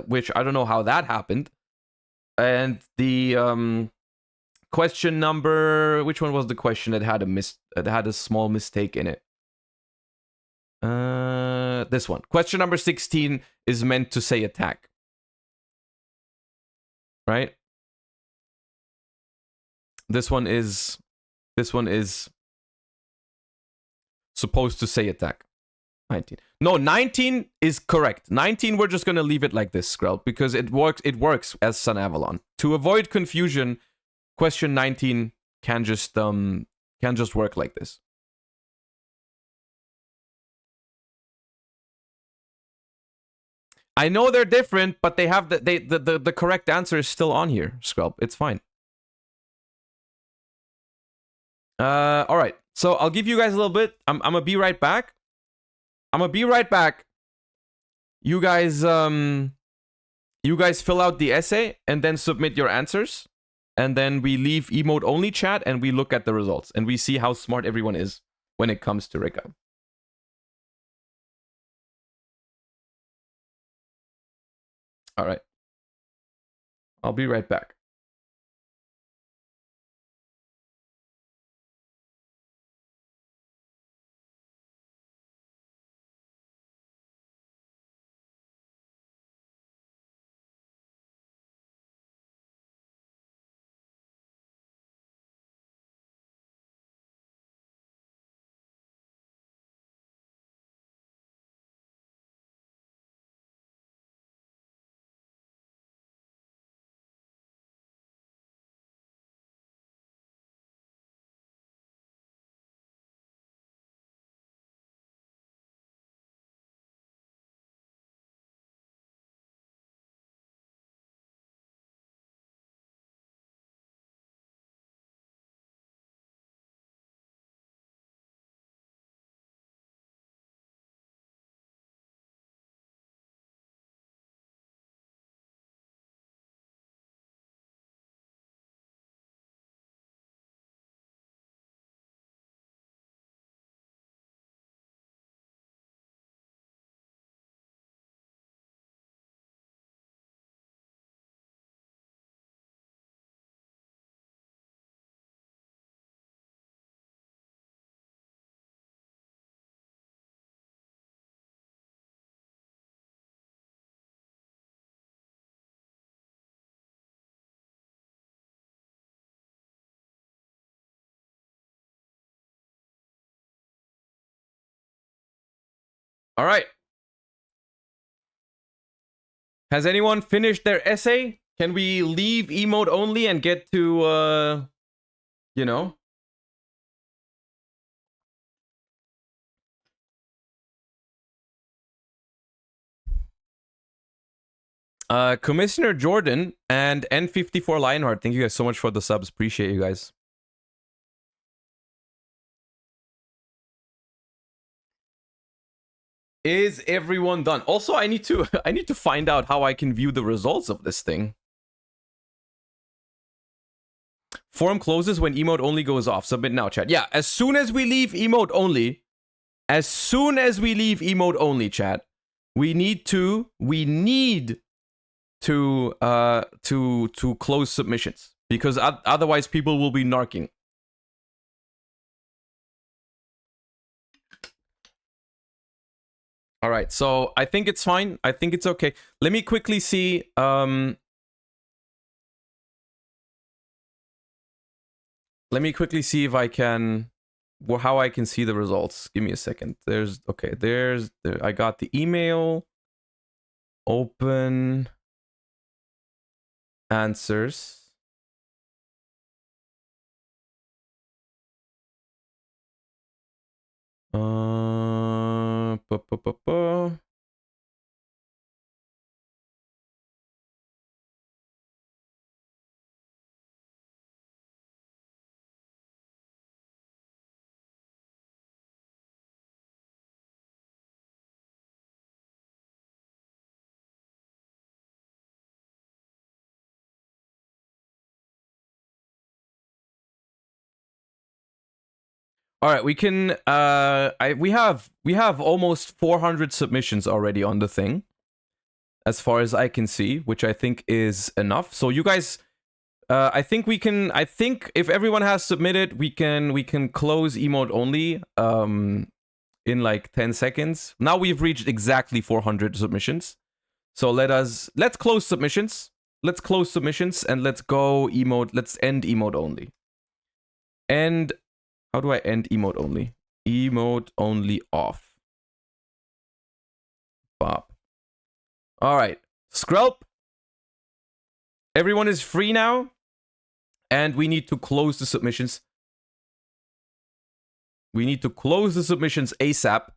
which I don't know how that happened. And the question number, which one was the question that had a small mistake in it? This one. Question number 16 is meant to say attack. Right? This one is supposed to say attack. 19. No, 19 is correct. 19, we're just gonna leave it like this, Skrell, because it works as Sunavalon. To avoid confusion, question 19 can just work like this. I know they're different, but they have the correct answer is still on here, Skrell. It's fine. All right. So I'll give you guys a little bit. I'm gonna be right back. You guys fill out the essay and then submit your answers, and then we leave emote only chat and we look at the results and we see how smart everyone is when it comes to Rikka. All right. I'll be right back. All right. Has anyone finished their essay? Can we leave emote only and get to, you know? Commissioner Jordan and N54 Lionheart, thank you guys so much for the subs. Appreciate you guys. Is everyone done? Also, I need to find out how I can view the results of this thing. Forum closes when emote only goes off. Submit now, chat. Yeah, as soon as we leave emote only, chat, we need to close submissions, because otherwise people will be narking. All right, so I think it's fine. I think it's okay. Let me quickly see. Let me quickly see if I can, how I can see the results. Give me a second. I got the email. Open answers. All right, we can we have almost 400 submissions already on the thing, as far as I can see, which I think is enough. So you guys, I think if everyone has submitted, we can close emote only in like 10 seconds. Now we've reached exactly 400 submissions. So let's close submissions. Let's close submissions and let's go emote. Let's end emote only. And how do I end emote only? Emote only off. Bop. All right. Skrelp. Everyone is free now. And we need to close the submissions. We need to close the submissions ASAP.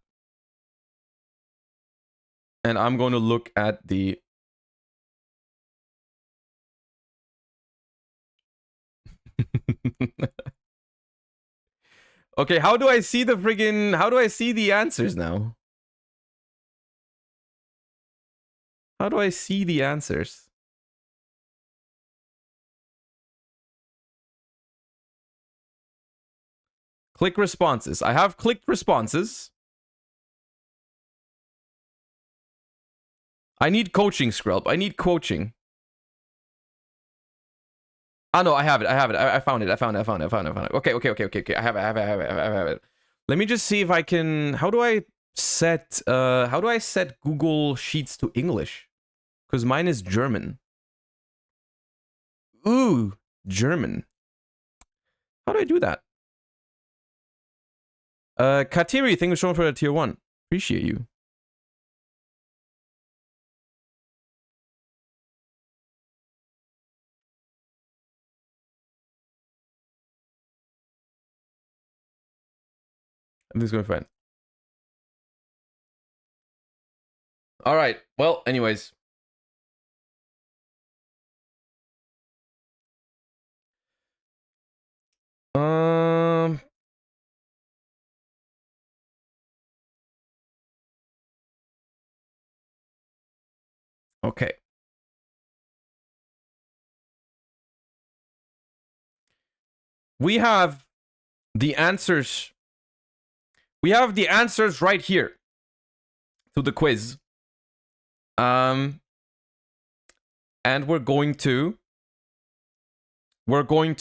And I'm going to look at the... Okay, how do I see the friggin... How do I see the answers now? How do I see the answers? Click responses. I have clicked responses. I need coaching, Skrelp. I need coaching. Oh no, I have it. I found it. I found it. Okay. I have it. Let me just see if I can... How do I set Google Sheets to English? Because mine is German. Ooh, German. How do I do that? Katiri, thank you so much for the tier 1. Appreciate you. Everything's going fine. All right. Well, anyways. Okay. We have the answers. We have the answers right here to the quiz. And we're going to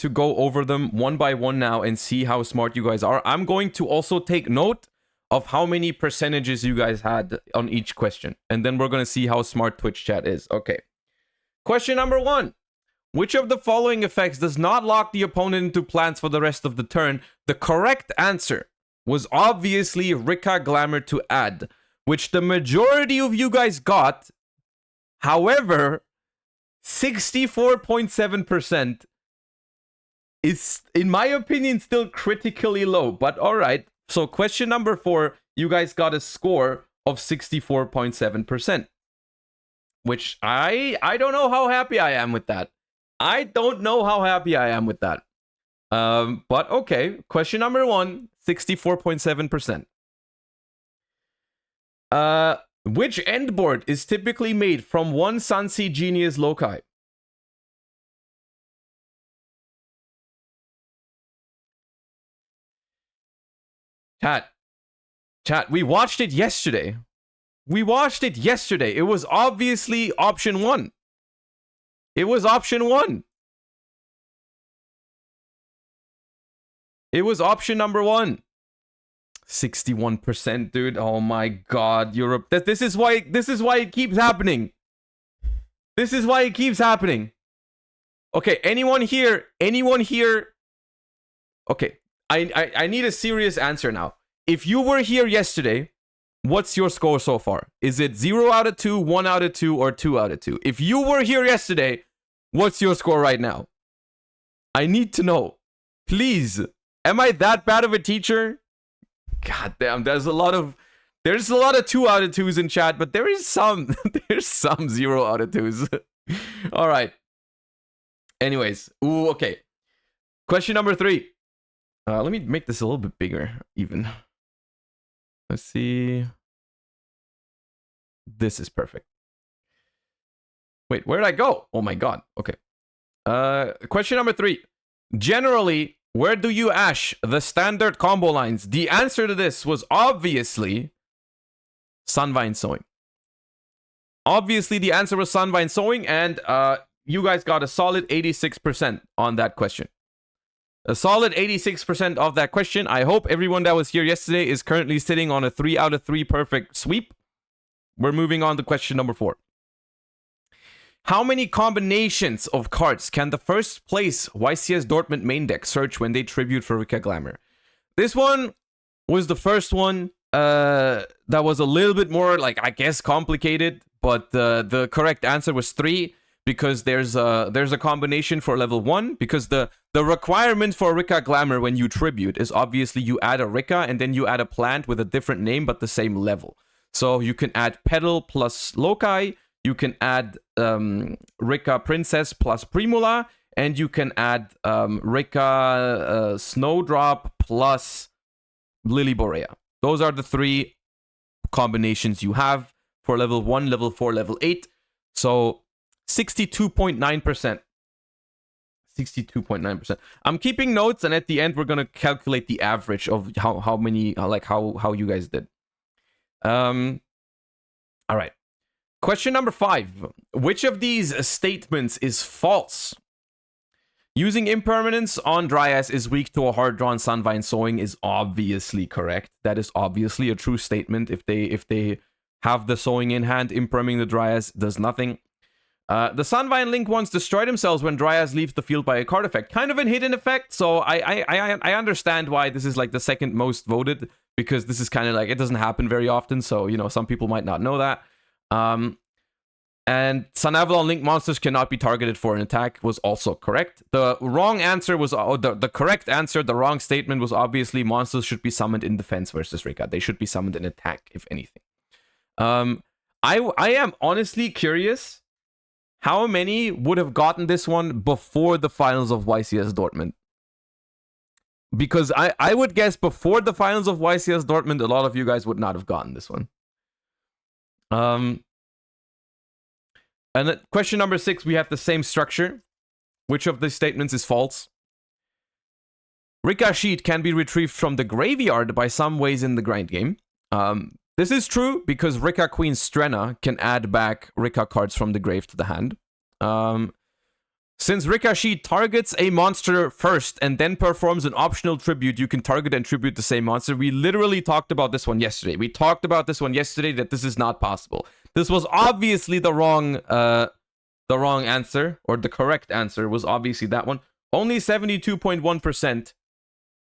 go over them one by one now and see how smart you guys are. I'm going to also take note of how many percentages you guys had on each question. And then we're going to see how smart Twitch chat is. Okay. Question number 1. Which of the following effects does not lock the opponent into plants for the rest of the turn? The correct answer was obviously Rikka Glamour to add, which the majority of you guys got. However, 64.7% is, in my opinion, still critically low. But all right. So question number 4, you guys got a score of 64.7%. Which I don't know how happy I am with that. I don't know how happy I am with that. But okay. Question number 1, 64.7%. Which endboard is typically made from one Sansi Genius loci? Chat, we watched it yesterday. It was obviously option 1. It was option 1. It was option number 1. 61%, dude. Oh my god, Europe. This is why it keeps happening. This is why it keeps happening. Okay, anyone here? Okay, I need a serious answer now. If you were here yesterday, what's your score so far? Is it 0 out of 2, 1 out of 2, or 2 out of 2? If you were here yesterday, what's your score right now? I need to know. Please. Am I that bad of a teacher? God damn, there's a lot of 2 out of 2s in chat, but there is some 0 out of 2s. All right. Anyways, ooh, okay. Question number 3. Let me make this a little bit bigger, even. Let's see. This is perfect. Wait, where did I go? Oh my god. Okay. Question number 3. Generally, Where do you ash the standard combo lines? The answer to this was obviously Sunvine Sowing. Obviously, the answer was Sunvine Sowing, and you guys got a solid 86% on that question. A solid 86% of that question. I hope everyone that was here yesterday is currently sitting on a 3 out of 3 perfect sweep. We're moving on to question number 4. How many combinations of cards can the first place YCS Dortmund main deck search when they tribute for Rikka Glamour? This one was the first one that was a little bit more, like, I guess, complicated, but the correct answer was 3, because there's a combination for level 1, because the requirement for Rikka Glamour when you tribute is obviously you add a Rikka and then you add a plant with a different name but the same level. So you can add Petal plus Lokai, you can add Rikka Princess plus Primula, and you can add Rikka Snowdrop plus Lily Borea. Those are the 3 combinations you have for level 1, level 4, level 8. So 62.9%. 62.9%. I'm keeping notes, and at the end we're gonna calculate the average of how many, like how you guys did. All right. Question number 5. Which of these statements is false? Using impermanence on Dryas is weak to a hard drawn Sunvine Sowing is obviously correct. That is obviously a true statement. If they have the Sowing in hand, imperming the Dryas does nothing. The Sunvine Link ones destroy themselves when Dryas leaves the field by a card effect. Kind of an hidden effect, so I understand why this is like the second most voted, because this is kind of like, it doesn't happen very often, so, you know, some people might not know that. And Sunavalon Link monsters cannot be targeted for an attack was also correct. The wrong answer was, the correct answer, the wrong statement was obviously monsters should be summoned in defense versus Rikka. They should be summoned in attack, if anything. I am honestly curious how many would have gotten this one before the finals of YCS Dortmund. Because I would guess before the finals of YCS Dortmund, a lot of you guys would not have gotten this one. And question number 6, we have the same structure. Which of these statements is false? Rikka Sheet can be retrieved from the graveyard by some ways in the grind game. This is true because Rikka Queen Strenna can add back Rikka cards from the grave to the hand. Since Rikka Sheet targets a monster first and then performs an optional tribute, you can target and tribute the same monster. We literally talked about this one yesterday. We talked about this one yesterday, that this is not possible. This was obviously the wrong answer, or the correct answer was obviously that one. Only 72.1%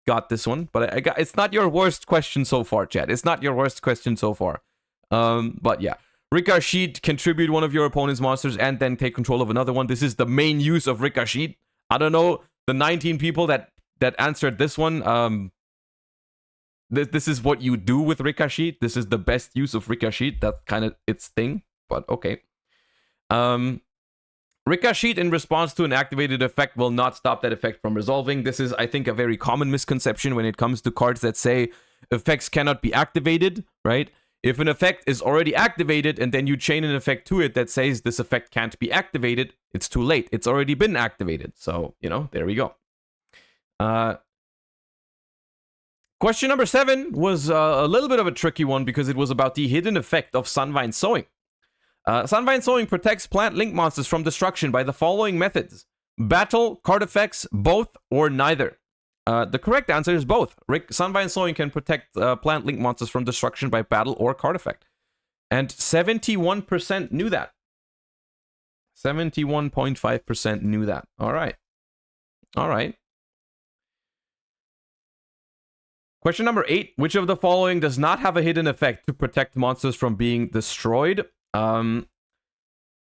got this one, but it's not your worst question so far, chat. It's not your worst question so far. But yeah. Rikka Sheet, contribute one of your opponent's monsters and then take control of another one. This is the main use of Rikka Sheet. I don't know, the 19 people that answered this one, this is what you do with Rikka Sheet. This is the best use of Rikka Sheet. That's kind of its thing, but okay. Rikka Sheet in response to an activated effect will not stop that effect from resolving. This is, I think, a very common misconception when it comes to cards that say effects cannot be activated, right? If an effect is already activated and then you chain an effect to it that says this effect can't be activated, it's too late. It's already been activated. So, you know, there we go. Question number 7 was a little bit of a tricky one because it was about the hidden effect of Sunvine Sowing. Sunvine Sowing protects plant link monsters from destruction by the following methods: battle, card effects, both, or neither. The correct answer is both. Sunvine Sowing can protect plant link monsters from destruction by battle or card effect. And 71% knew that. 71.5% knew that. All right. All right. Question number 8. Which of the following does not have a hidden effect to protect monsters from being destroyed?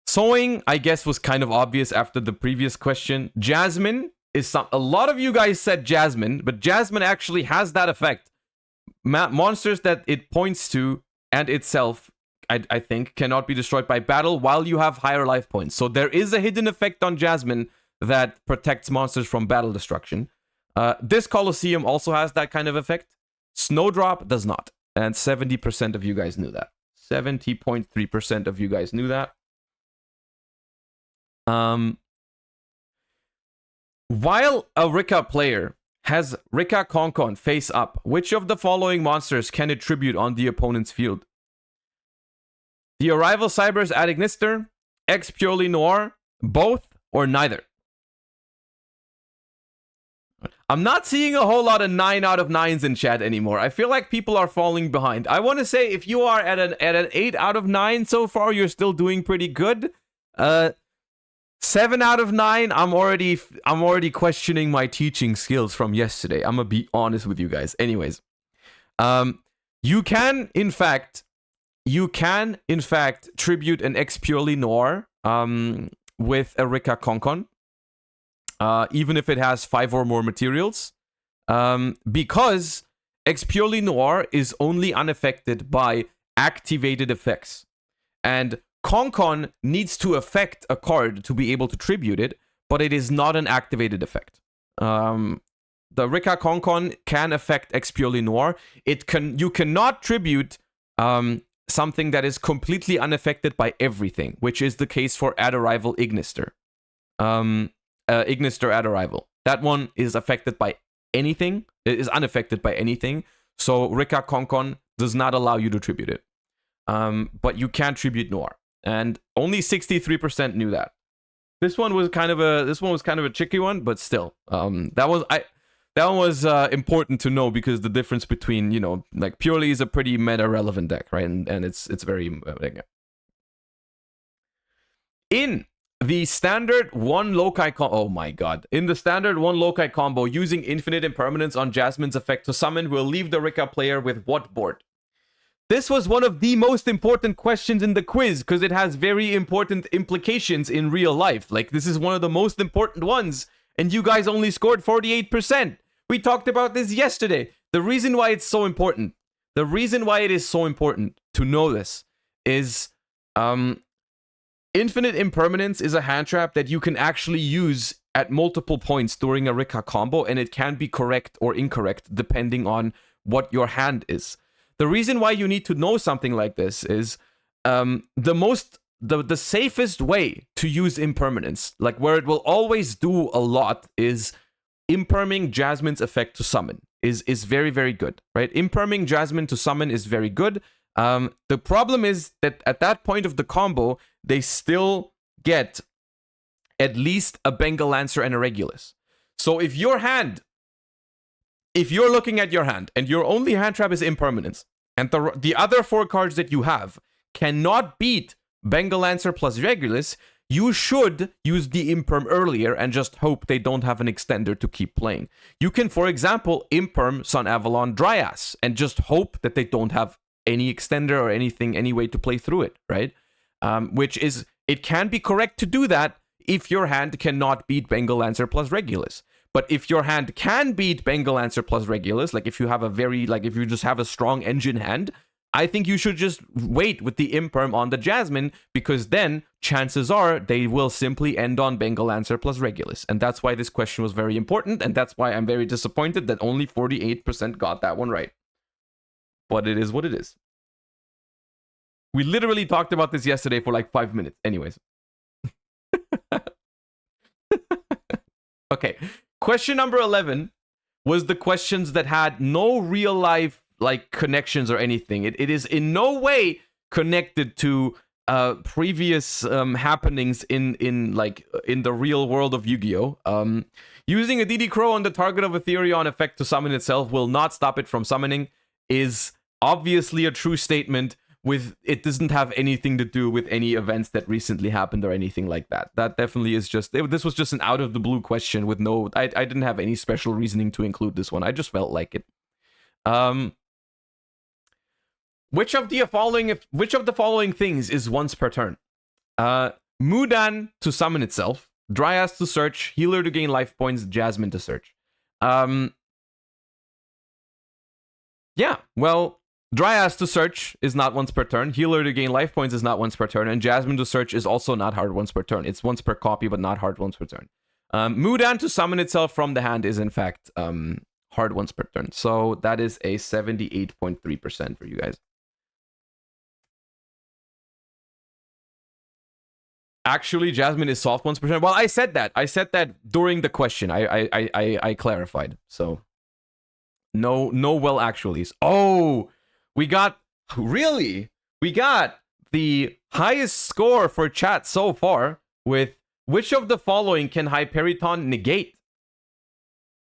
Sowing, I guess, was kind of obvious after the previous question. Jasmine is a lot of you guys said Jasmine, but Jasmine actually has that effect. Monsters that it points to and itself, I think, cannot be destroyed by battle while you have higher life points. So there is a hidden effect on Jasmine that protects monsters from battle destruction. This Colosseum also has that kind of effect. Snowdrop does not. And 70% of you guys knew that. 70.3% of you guys knew that. While a Rikka player has Rikka Konkon face up. Which of the following monsters can it tribute on the opponent's field? The Arrival Cybers ad Ignister, X Purely Noir, both, or neither? I'm not seeing a whole lot of 9 out of 9s in chat anymore. I feel like people are falling behind. I want to say if you are at an 8 out of 9 so far, you're still doing pretty good. 7 out of 9, I'm already questioning my teaching skills from yesterday. I'm gonna be honest with you guys. Anyways, you can in fact tribute an X Purely Noir with a Rikka Konkon. Even if it has 5 or more materials, because X Purely Noir is only unaffected by activated effects. And Konkon needs to affect a card to be able to tribute it, but it is not an activated effect. The Rikka Konkon can affect X Purely Noir. You cannot tribute something that is completely unaffected by everything, which is the case for Ad Arrival Ignister. Ignister at Arrival. That one is affected by anything. It is unaffected by anything. So Rikka Konkon does not allow you to tribute it. But you can tribute Noir. And only 63% knew that. This one was kind of a tricky one, but still. That one was important to know because the difference between, you know, like Purely is a pretty meta relevant deck, right? And it's very in the standard one loci oh my god. In the standard one loci combo, using infinite impermanence on Jasmine's effect to summon will leave the Rikka player with what board? This was one of the most important questions in the quiz because it has very important implications in real life. Like, this is one of the most important ones, and you guys only scored 48%. We talked about this yesterday. The reason why it's so important, the reason why it is so important to know this is infinite impermanence is a hand trap that you can actually use at multiple points during a Rikka combo, and it can be correct or incorrect depending on what your hand is. The reason why you need to know something like this is the safest way to use impermanence, like where it will always do a lot, is imperming Jasmine's effect to summon is very, very good, right? Imperming Jasmine to summon is very good. The problem is that at that point of the combo, they still get at least a Bengal Lancer and a Regulus. So if you're looking at your hand and your only hand trap is impermanence, and the other 4 cards that you have cannot beat Bengal Lancer plus Regulus, you should use the imperm earlier and just hope they don't have an extender to keep playing. You can, for example, imperm Sun Avalon Dryas and just hope that they don't have any extender or anything, any way to play through it, right? It can be correct to do that if your hand cannot beat Bengal Lancer plus Regulus. But if your hand can beat Bengal Lancer plus Regulus, like if you have if you just have a strong engine hand, I think you should just wait with the imperm on the Jasmine, because then chances are they will simply end on Bengal Lancer plus Regulus. And that's why this question was very important, and that's why I'm very disappointed that only 48% got that one right. But it is what it is. We literally talked about this yesterday for like 5 minutes. Anyways. Okay. Question number 11 was the questions that had no real life like connections or anything. It is in no way connected to previous happenings in the real world of Yu-Gi-Oh! Using a DD Crow on the target of a Therion effect to summon itself will not stop it from summoning is obviously a true statement. It doesn't have anything to do with any events that recently happened or anything like that. That definitely is this was just an out of the blue question with no, I didn't have any special reasoning to include this one. I just felt like it. Which of the following things is once per turn? Mudan to summon itself, Dryas to search, Healer to gain life points, Jasmine to search. Yeah, well, Dryas to search is not once per turn, Healer to gain life points is not once per turn, and Jasmine to search is also not hard once per turn. It's once per copy, but not hard once per turn. Mudan to summon itself from the hand is in fact hard once per turn. So that is a 78.3% for you guys. Actually, Jasmine is soft 1%. Well, I said that. I said that during the question. I clarified. So no well actuallys. Oh, we got really? We got the highest score for chat so far with which of the following can Hyperiton negate?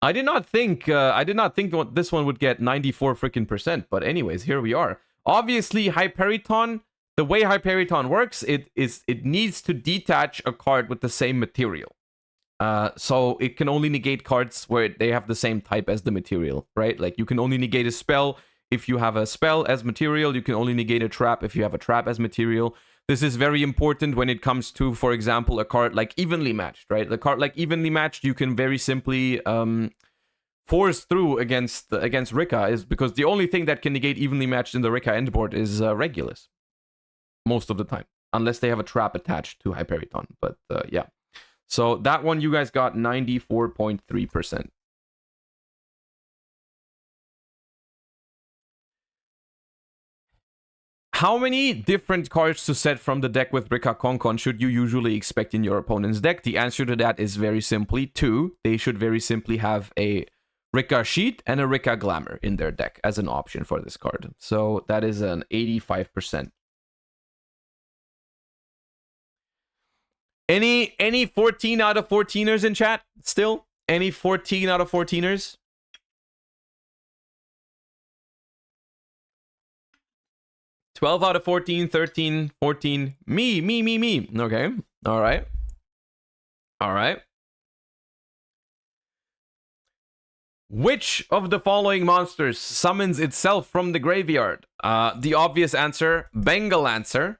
I did not think this one would get 94 freaking percent, but anyways, here we are. Obviously, Hyperiton, the way Hyperiton works, it needs to detach a card with the same material. So it can only negate cards where they have the same type as the material, right? Like you can only negate a spell if you have a spell as material. You can only negate a trap if you have a trap as material. This is very important when it comes to, for example, a card like Evenly Matched, right? The card like Evenly Matched, you can very simply force through against Rikka, is because the only thing that can negate Evenly Matched in the Rikka endboard is Regulus. Most of the time. Unless they have a trap attached to Hyperiton. But yeah. So that one you guys got 94.3%. How many different cards to set from the deck with Rikka Konkon should you usually expect in your opponent's deck? The answer to that is very simply 2. They should very simply have a Rikka Sheet and a Rikka Glamour in their deck as an option for this card. So that is an 85%. Any 14 out of 14ers in chat still? Any 14 out of 14ers? $12 out of 14, 13, 14. Me. Okay. All right. Which of the following monsters summons itself from the graveyard? The obvious answer, Bengal answer.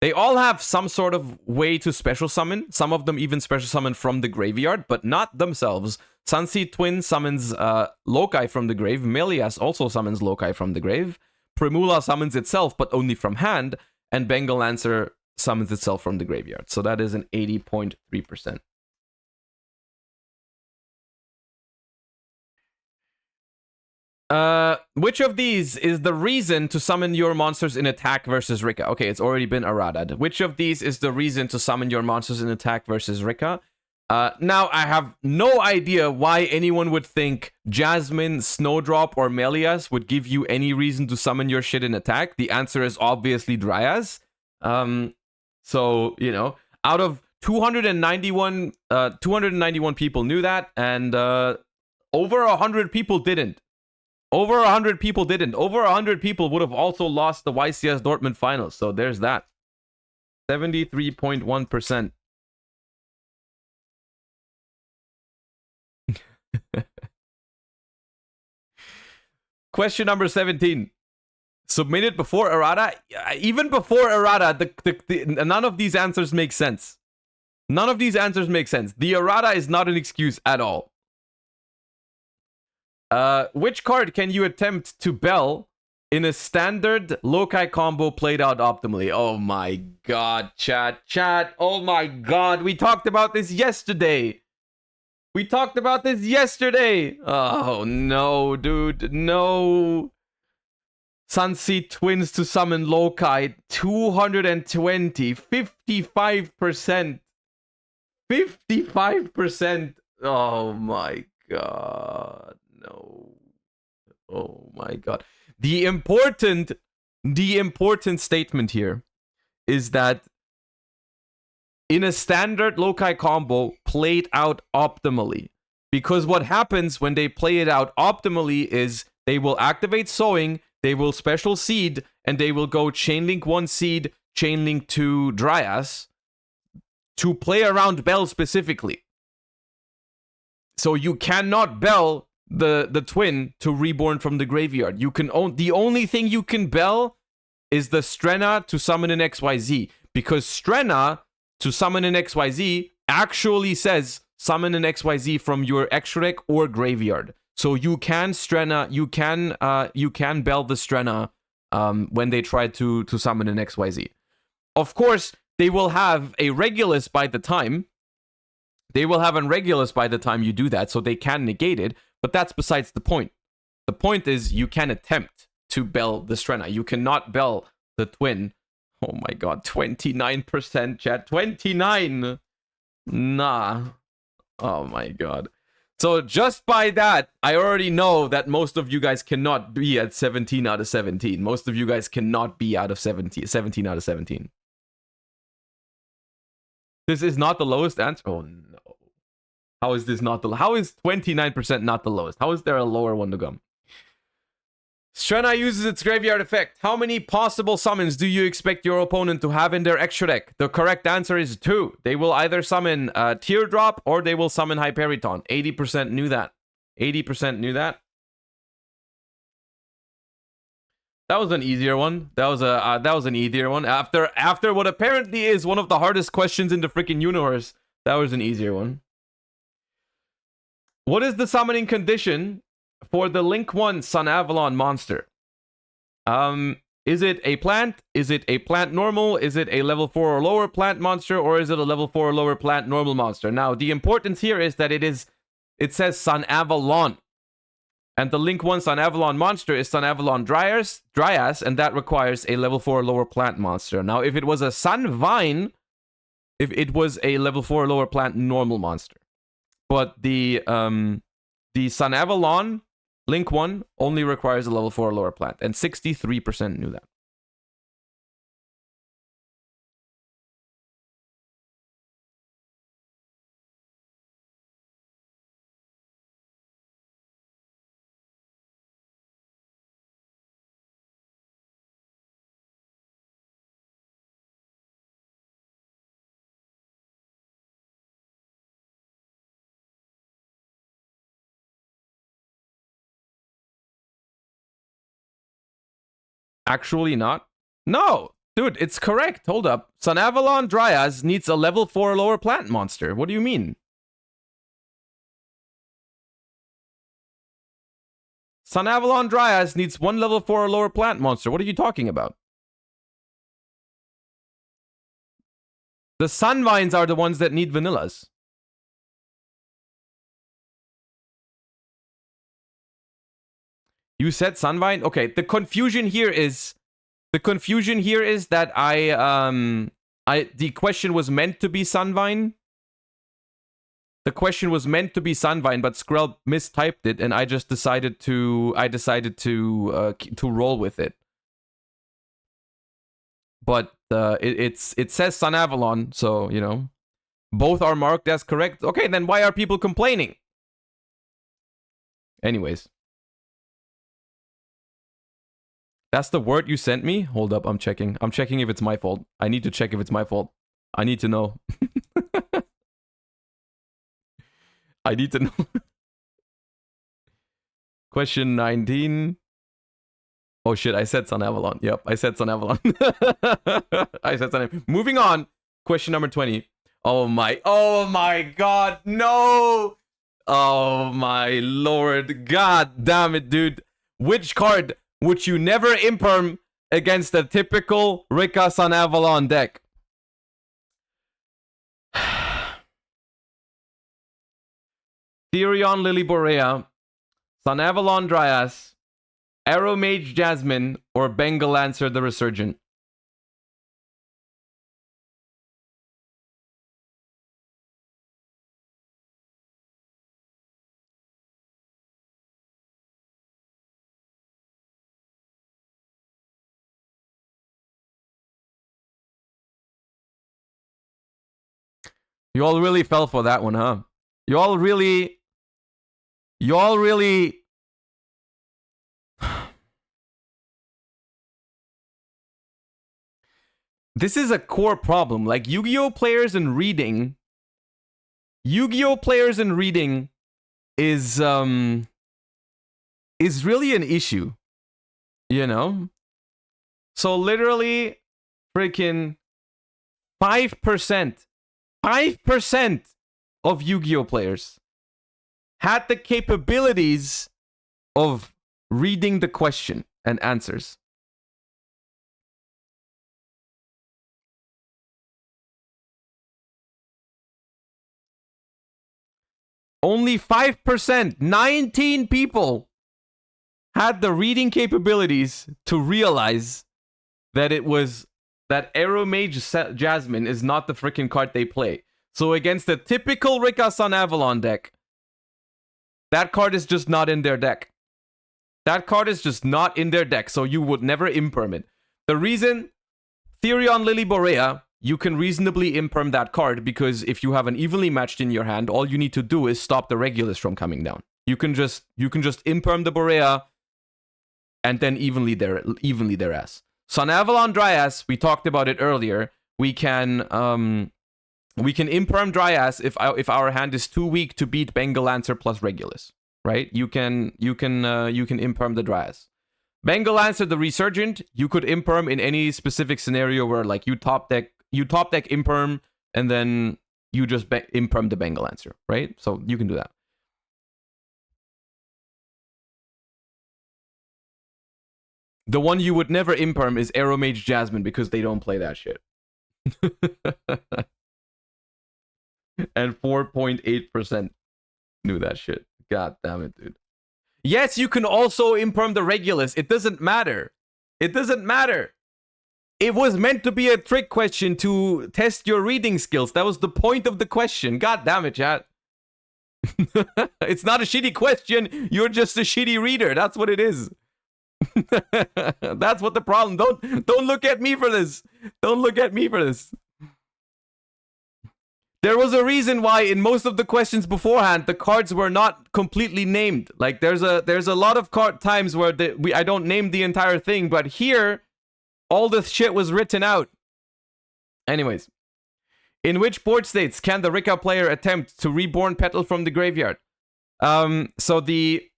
They all have some sort of way to special summon. Some of them even special summon from the graveyard, but not themselves. Sunseed Twin summons Lokai from the grave. Melias also summons Lokai from the grave. Primula summons itself, but only from hand. And Bengal Lancer summons itself from the graveyard. So that is an 80.3%. Which of these is the reason to summon your monsters in attack versus Rikka? Okay, it's already been errated. Which of these is the reason to summon your monsters in attack versus Rikka? Now, I have no idea why anyone would think Jasmine, Snowdrop, or Melias would give you any reason to summon your shit in attack. The answer is obviously Dryas. So, you know, out of 291 people knew that, and over 100 people didn't. Over 100 people didn't. Over 100 people would have also lost the YCS Dortmund finals. So there's that. 73.1%. Question number 17. Submitted before errata. Even before errata, none of these answers make sense. None of these answers make sense. The errata is not an excuse at all. Which card can you attempt to bell in a standard Lokai combo played out optimally? Oh my god, chat. Oh my god, we talked about this yesterday. Oh no, dude, no. Sunseed Twins to summon Lokai, 220, 55%. 55%. Oh my god. No. Oh my god. The important statement here is that in a standard Lokai combo played out optimally, because what happens when they play it out optimally is they will activate Sowing, they will special seed, and they will go Chainlink 1 seed, Chainlink 2 Dryas to play around Bell specifically. So you cannot Bell the twin to Reborn from the graveyard. You can the only thing you can Bell is the Strenna to summon an XYZ, because Strenna to summon an XYZ actually says summon an XYZ from your extra deck or graveyard. So you can Strenna, you can Bell the Strenna when they try to summon an XYZ. Of course, they will have a Regulus by the time. They will have a Regulus by the time you do that, so they can negate it, but that's besides the point. The point is you can attempt to Bell the Strenna. You cannot Bell the twin. Oh my god, 29% chat. 29! Nah. Oh my god. So just by that, I already know that most of you guys cannot be at 17 out of 17. Most of you guys cannot be out of 17 out of 17. This is not the lowest answer. Oh no. How is this not the... How is 29% not the lowest? How is there a lower one to come? Strenna uses its graveyard effect. How many possible summons do you expect your opponent to have in their extra deck? The correct answer is 2. They will either summon Teardrop or they will summon Hyperiton. 80% knew that. 80% knew that. That was an easier one. That was an easier one. After what apparently is one of the hardest questions in the freaking universe, that was an easier one. What is the summoning condition for the Link 1 Sun Avalon monster? Is it a plant? Is it a plant normal? Is it a level 4 or lower plant monster? Or is it a level 4 or lower plant normal monster? Now, the importance here is that it says Sun Avalon. And the Link 1 Sun Avalon monster is Sun Avalon Dryas, and that requires a level 4 or lower plant monster. Now, if it was a Sun Vine, if it was a level 4 or lower plant normal monster. But the Sun Avalon Link 1 only requires a level 4 or lower plant, and 63% knew that. Actually not. No! Dude, it's correct. Hold up. Sun Avalon Dryas needs a level 4 or lower plant monster. What do you mean? Sun Avalon Dryas needs 1 level 4 or lower plant monster. What are you talking about? The Sunvines are the ones that need vanillas. You said Sunvine? Okay, the confusion here is that the question was meant to be Sunvine. The question was meant to be Sunvine, but Skrell mistyped it, and I just decided to roll with it. But it says Sun Avalon, so you know, both are marked as correct. Okay, then why are people complaining? Anyways. That's the word you sent me? Hold up, I'm checking. I'm checking if it's my fault. I need to check if it's my fault. I need to know. I need to know. Question 19. Oh shit, I said Sun Avalon. Yep, I said Sun Avalon. I said Sun Avalon. Moving on. Question number 20. Oh my god, no! Oh my lord. God damn it, dude. Which card would you never imperm against a typical Rikka Sun Avalon deck? Therion Lily Borea, Sun Avalon Dryas, Arrow Mage Jasmine, or Bengal Lancer the Resurgent? You all really fell for that one, huh? You all really... This is a core problem. Like, Yu-Gi-Oh players and reading... Yu-Gi-Oh players and reading is really an issue. You know? So literally, freaking 5% of Yu-Gi-Oh players had the capabilities of reading the question and answers. Only 5%, 19 people, had the reading capabilities to realize that it was that Aromage Jasmine is not the freaking card they play. So against the typical Rikka Sunavalon deck, that card is just not in their deck. That card is just not in their deck, so you would never imperm it. The reason, Therion Lily Borea, you can reasonably imperm that card because if you have an evenly matched in your hand, all you need to do is stop the Regulus from coming down. You can just imperm the Borea and then evenly their ass. Sunavalon Dryas, we talked about it earlier. We can imperm Dryas if our hand is too weak to beat Bengal Lancer plus Regulus, right? You can imperm the Dryas. Bengal Lancer, the Resurgent, you could imperm in any specific scenario where like you top deck imperm and then you just imperm the Bengal Lancer, right? So you can do that. The one you would never imperm is Aromage Jasmine because they don't play that shit. And 4.8% knew that shit. God damn it, dude. Yes, you can also imperm the Regulus. It doesn't matter. It doesn't matter. It was meant to be a trick question to test your reading skills. That was the point of the question. God damn it, chat. It's not a shitty question. You're just a shitty reader. That's what it is. That's what the problem. Don't look at me for this. Don't look at me for this. There was a reason why in most of the questions beforehand the cards were not completely named. Like there's a lot of times where I don't name the entire thing, but here all the shit was written out. Anyways, in which board states can the Rikka player attempt to reborn Petal from the graveyard? So the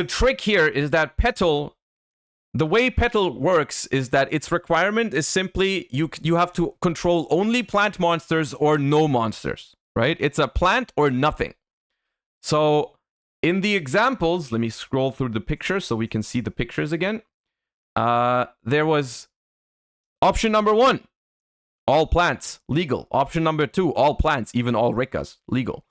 trick here is that Petal, the way Petal works is that its requirement is simply you have to control only plant monsters or no monsters, right? It's a plant or nothing. So in the examples, let me scroll through the pictures so we can see the pictures again. There was option number 1, all plants, legal. Option number 2, all plants, even all Rikkas, legal.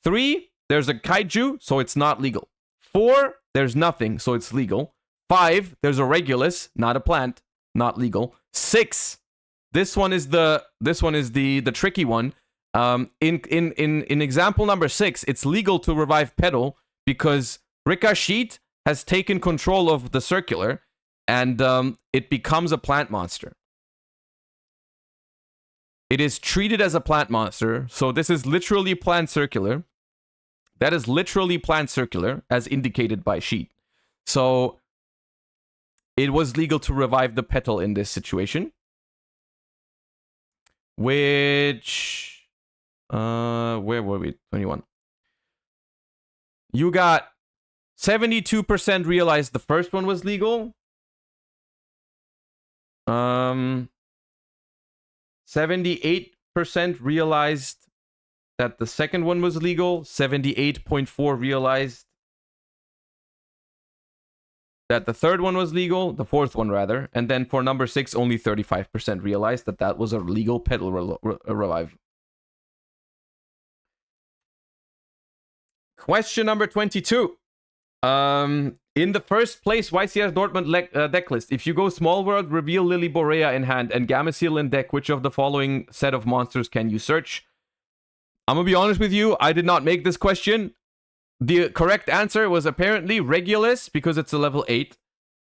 3, there's a kaiju, so it's not legal. 4, there's nothing, so it's legal. 5, there's a Regulus, not a plant, not legal. 6, this one is the tricky one. In example number 6, it's legal to revive Petal because Rikka Sheet has taken control of the circular and it becomes a plant monster. It is treated as a plant monster, so this is literally plant circular. That is literally plant circular as indicated by Sheet. So it was legal to revive the Petal in this situation. Which, where were we? 21. You got 72% realized the first one was legal. 78% realized that the second one was legal. 78.4% realized that the third one was legal, the fourth one rather, and then for number 6, only 35% realized that that was a legal Petal revive. Question number 22. In the first place YCS Dortmund deck list, if you go Small World, Reveal Lily Borea in hand, and Gameciel in deck, which of the following set of monsters can you search? I'm gonna be honest with you, I did not make this question. The correct answer was apparently Regulus because it's a level 8,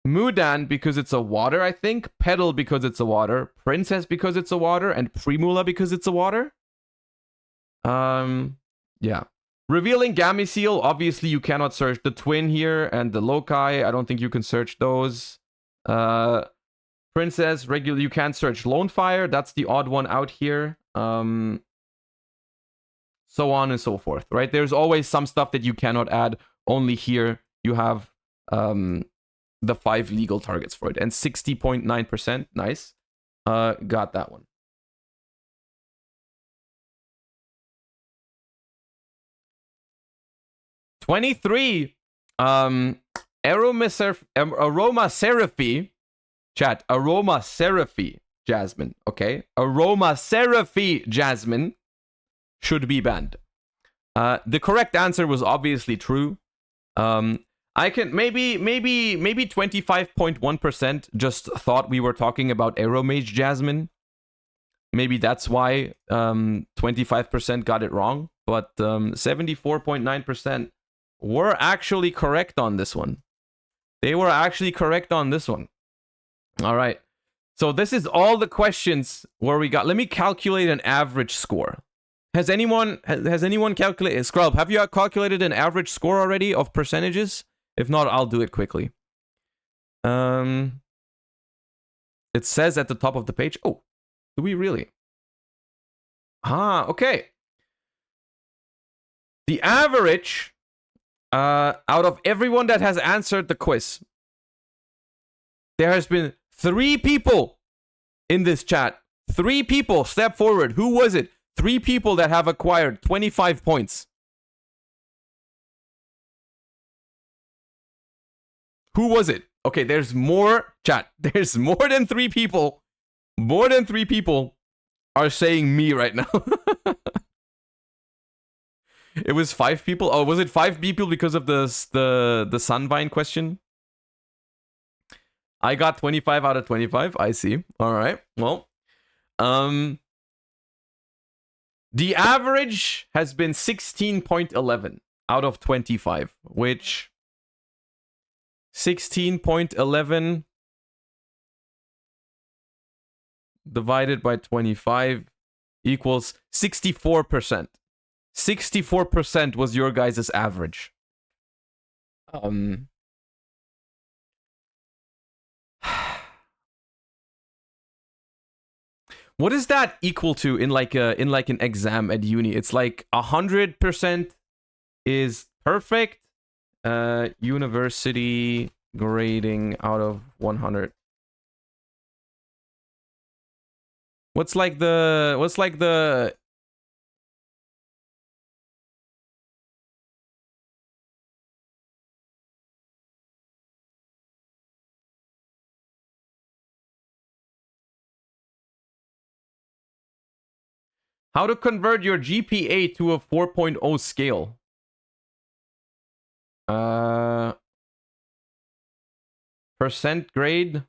Mudan because it's a water, I think, Petal because it's a water, Princess because it's a water, and Primula because it's a water. Yeah. Revealing Gameciel, obviously you cannot search the Twin here, and the Loci, I don't think you can search those. Princess, regular, you can't search Lonefire, that's the odd one out here. So on and so forth, right? There's always some stuff that you cannot add. Only here you have the 5 legal targets for it. And 60.9%, nice. Got that one. '23. Aromaseraphy. Chat. Aromaseraphy Jasmine. Okay. Aromaseraphy Jasmine should be banned. The correct answer was obviously true. I can maybe 25.1% just thought we were talking about Aeromage Jasmine. Maybe that's why 25% got it wrong, but 74.9% were actually correct on this one. They were actually correct on this one. All right. So this is all the questions where we got. Let me calculate an average score. Has anyone calculated? Scrub, have you calculated an average score already of percentages? If not, I'll do it quickly. It says at the top of the page. Oh, do we really? Okay. The average out of everyone that has answered the quiz, there has been 3 people in this chat. 3 people, step forward. Who was it? 3 people that have acquired 25 points. Who was it? Okay, there's more, chat. There's more than 3 people. More than 3 people are saying me right now. It was 5 people. Oh, was it 5 people because of the Sunvine question? I got 25 out of 25. I see. All right. Well, the average has been 16.11 out of 25, which 16.11 divided by 25 equals 64%. 64% was your guys' average. What is that equal to in like an exam at uni? It's like 100% is perfect. University grading out of 100. What's like the how to convert your GPA to a 4.0 scale? Percent grade.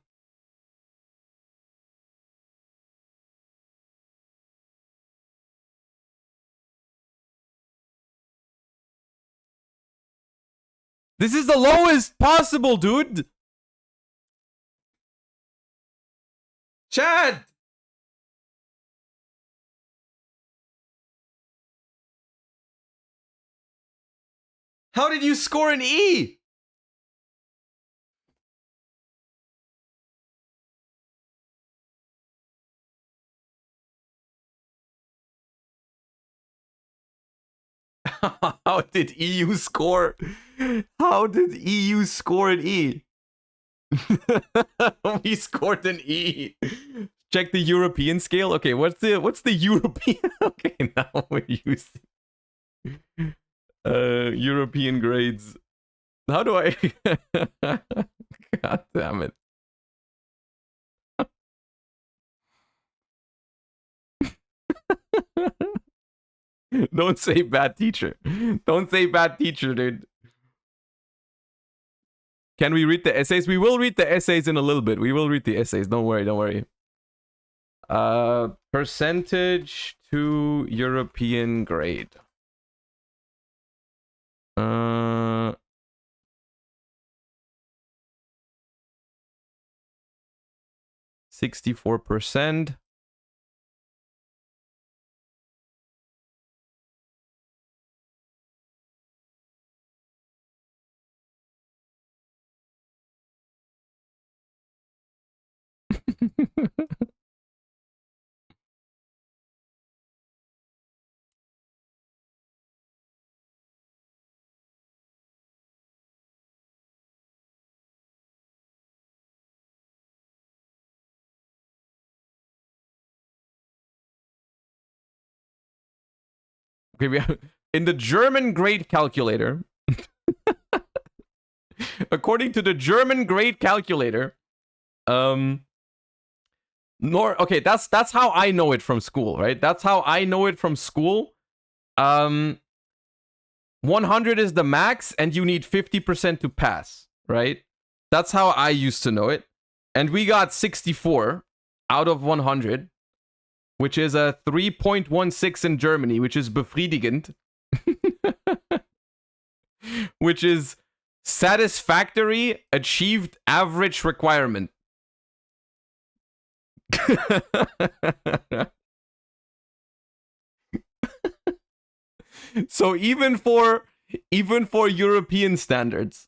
This is the lowest possible, dude. Chad. How did you score an E? How did EU score? How did EU score an E? We scored an E. Check the European scale. Okay, what's the European? Okay, now we're using European grades. How do I? God damn it. Don't say bad teacher. Don't say bad teacher, dude. Can we read the essays? We will read the essays in a little bit. We will read the essays. Don't worry, don't worry. Percentage to European grade. 64%. Okay, we have, in the German grade calculator, according to the German grade calculator, okay, that's how I know it from school, right? That's how I know it from school. 100 is the max, and you need 50% to pass, right? That's how I used to know it. And we got 64 out of 100, which is a 3.16 in Germany, which is befriedigend. Which is satisfactory, achieved average requirement. So even for European standards,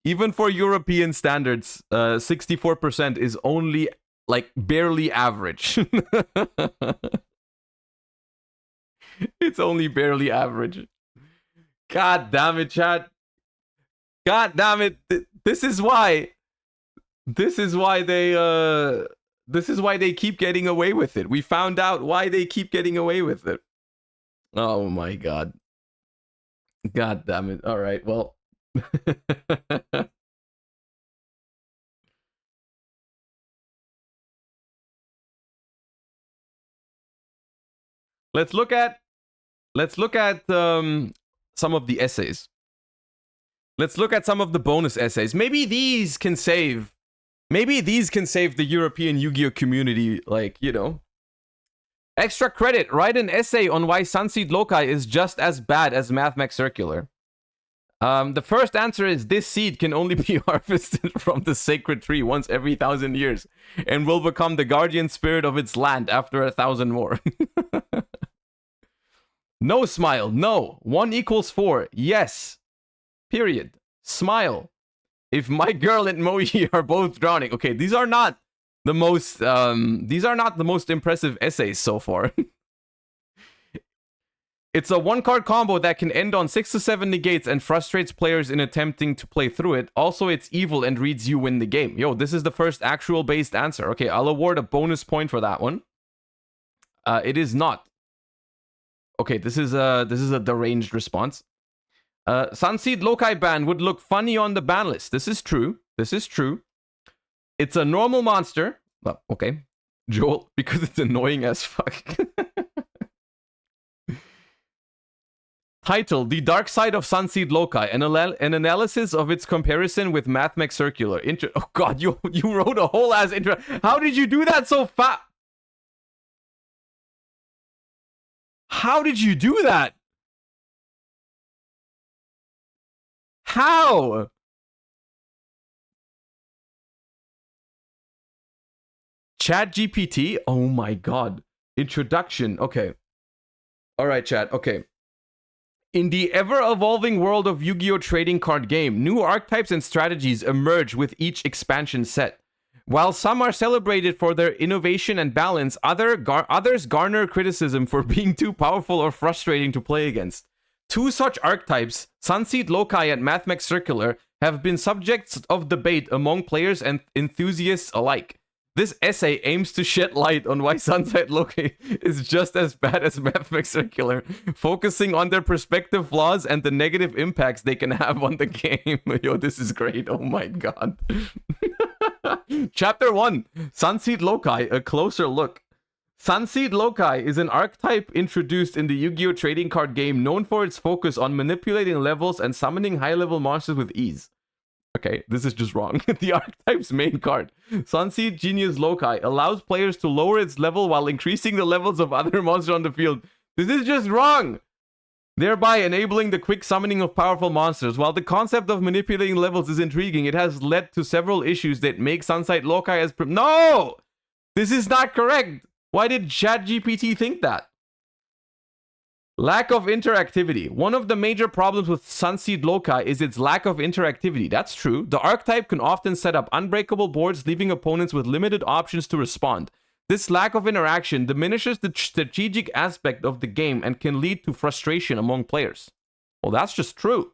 64% is only like barely average. It's only barely average. God damn it, chat. God damn it. This is why they keep getting away with it. We found out why they keep getting away with it. Oh my god. God damn it. All right. Well, let's look at some of the essays. Let's look at some of the bonus essays. Maybe these can save the European Yu-Gi-Oh community, like, you know. Extra credit. Write an essay on why Sunseed Loci is just as bad as Mathmech Circular. The first answer is this seed can only be harvested from the sacred tree once every 1,000 years and will become the guardian spirit of its land after 1,000 more. No smile. No. 1 equals 4. Yes. Period. Smile. If my girl and Moe are both drowning. Okay, these are not the most impressive essays so far. It's a 1-card combo that can end on 6 to 7 negates and frustrates players in attempting to play through it. Also, it's evil and reads you win the game. Yo, this is the first actual based answer. Okay, I'll award a bonus point for that one. It is not. Okay, this is a deranged response. Sunseed Loci ban would look funny on the ban list. This is true. This is true. It's a normal monster. Well, okay. Joel, because it's annoying as fuck. Title, The Dark Side of Sunseed Loci, an analysis of its comparison with Mathmech Circular. Oh god, you wrote a whole ass intro. How did you do that so fast? How did you do that? How? ChatGPT? Oh my god. Introduction. Okay. Alright, chat. Okay. In the ever-evolving world of Yu-Gi-Oh! Trading card game, new archetypes and strategies emerge with each expansion set. While some are celebrated for their innovation and balance, others garner criticism for being too powerful or frustrating to play against. Two such archetypes, Sunseed Loci and Mathmech Circular, have been subjects of debate among players and enthusiasts alike. This essay aims to shed light on why Sunseed Loci is just as bad as Mathmech Circular, focusing on their perspective flaws and the negative impacts they can have on the game. Yo, this is great. Oh my god. Chapter 1, Sunseed Loci, a closer look. Sunseed Loci is an archetype introduced in the Yu-Gi-Oh! Trading card game known for its focus on manipulating levels and summoning high-level monsters with ease. Okay, this is just wrong. The archetype's main card, Sunseed Genius Loci, allows players to lower its level while increasing the levels of other monsters on the field. This is just wrong! Thereby enabling the quick summoning of powerful monsters. While the concept of manipulating levels is intriguing, it has led to several issues that make Sunseed Loci as... No! This is not correct! Why did ChatGPT think that? Lack of interactivity. One of the major problems with Sunseed Loci is its lack of interactivity. That's true. The archetype can often set up unbreakable boards, leaving opponents with limited options to respond. This lack of interaction diminishes the strategic aspect of the game and can lead to frustration among players. Well, that's just true.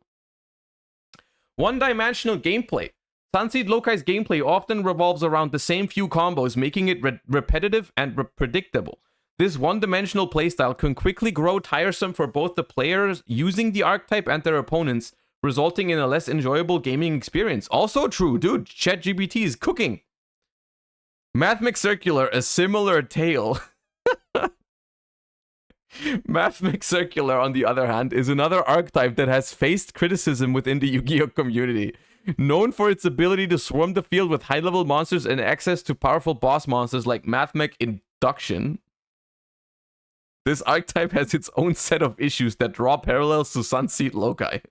One-dimensional gameplay. Sunseed Loci's gameplay often revolves around the same few combos, making it repetitive and predictable. This one-dimensional playstyle can quickly grow tiresome for both the players using the archetype and their opponents, resulting in a less enjoyable gaming experience. Also true, dude. ChatGPT is cooking. Mathmech Circular, a similar tale. Mathmech Circular, on the other hand, is another archetype that has faced criticism within the Yu-Gi-Oh community. Known for its ability to swarm the field with high-level monsters and access to powerful boss monsters like Mathmech Induction, this archetype has its own set of issues that draw parallels to Sunseed Loci.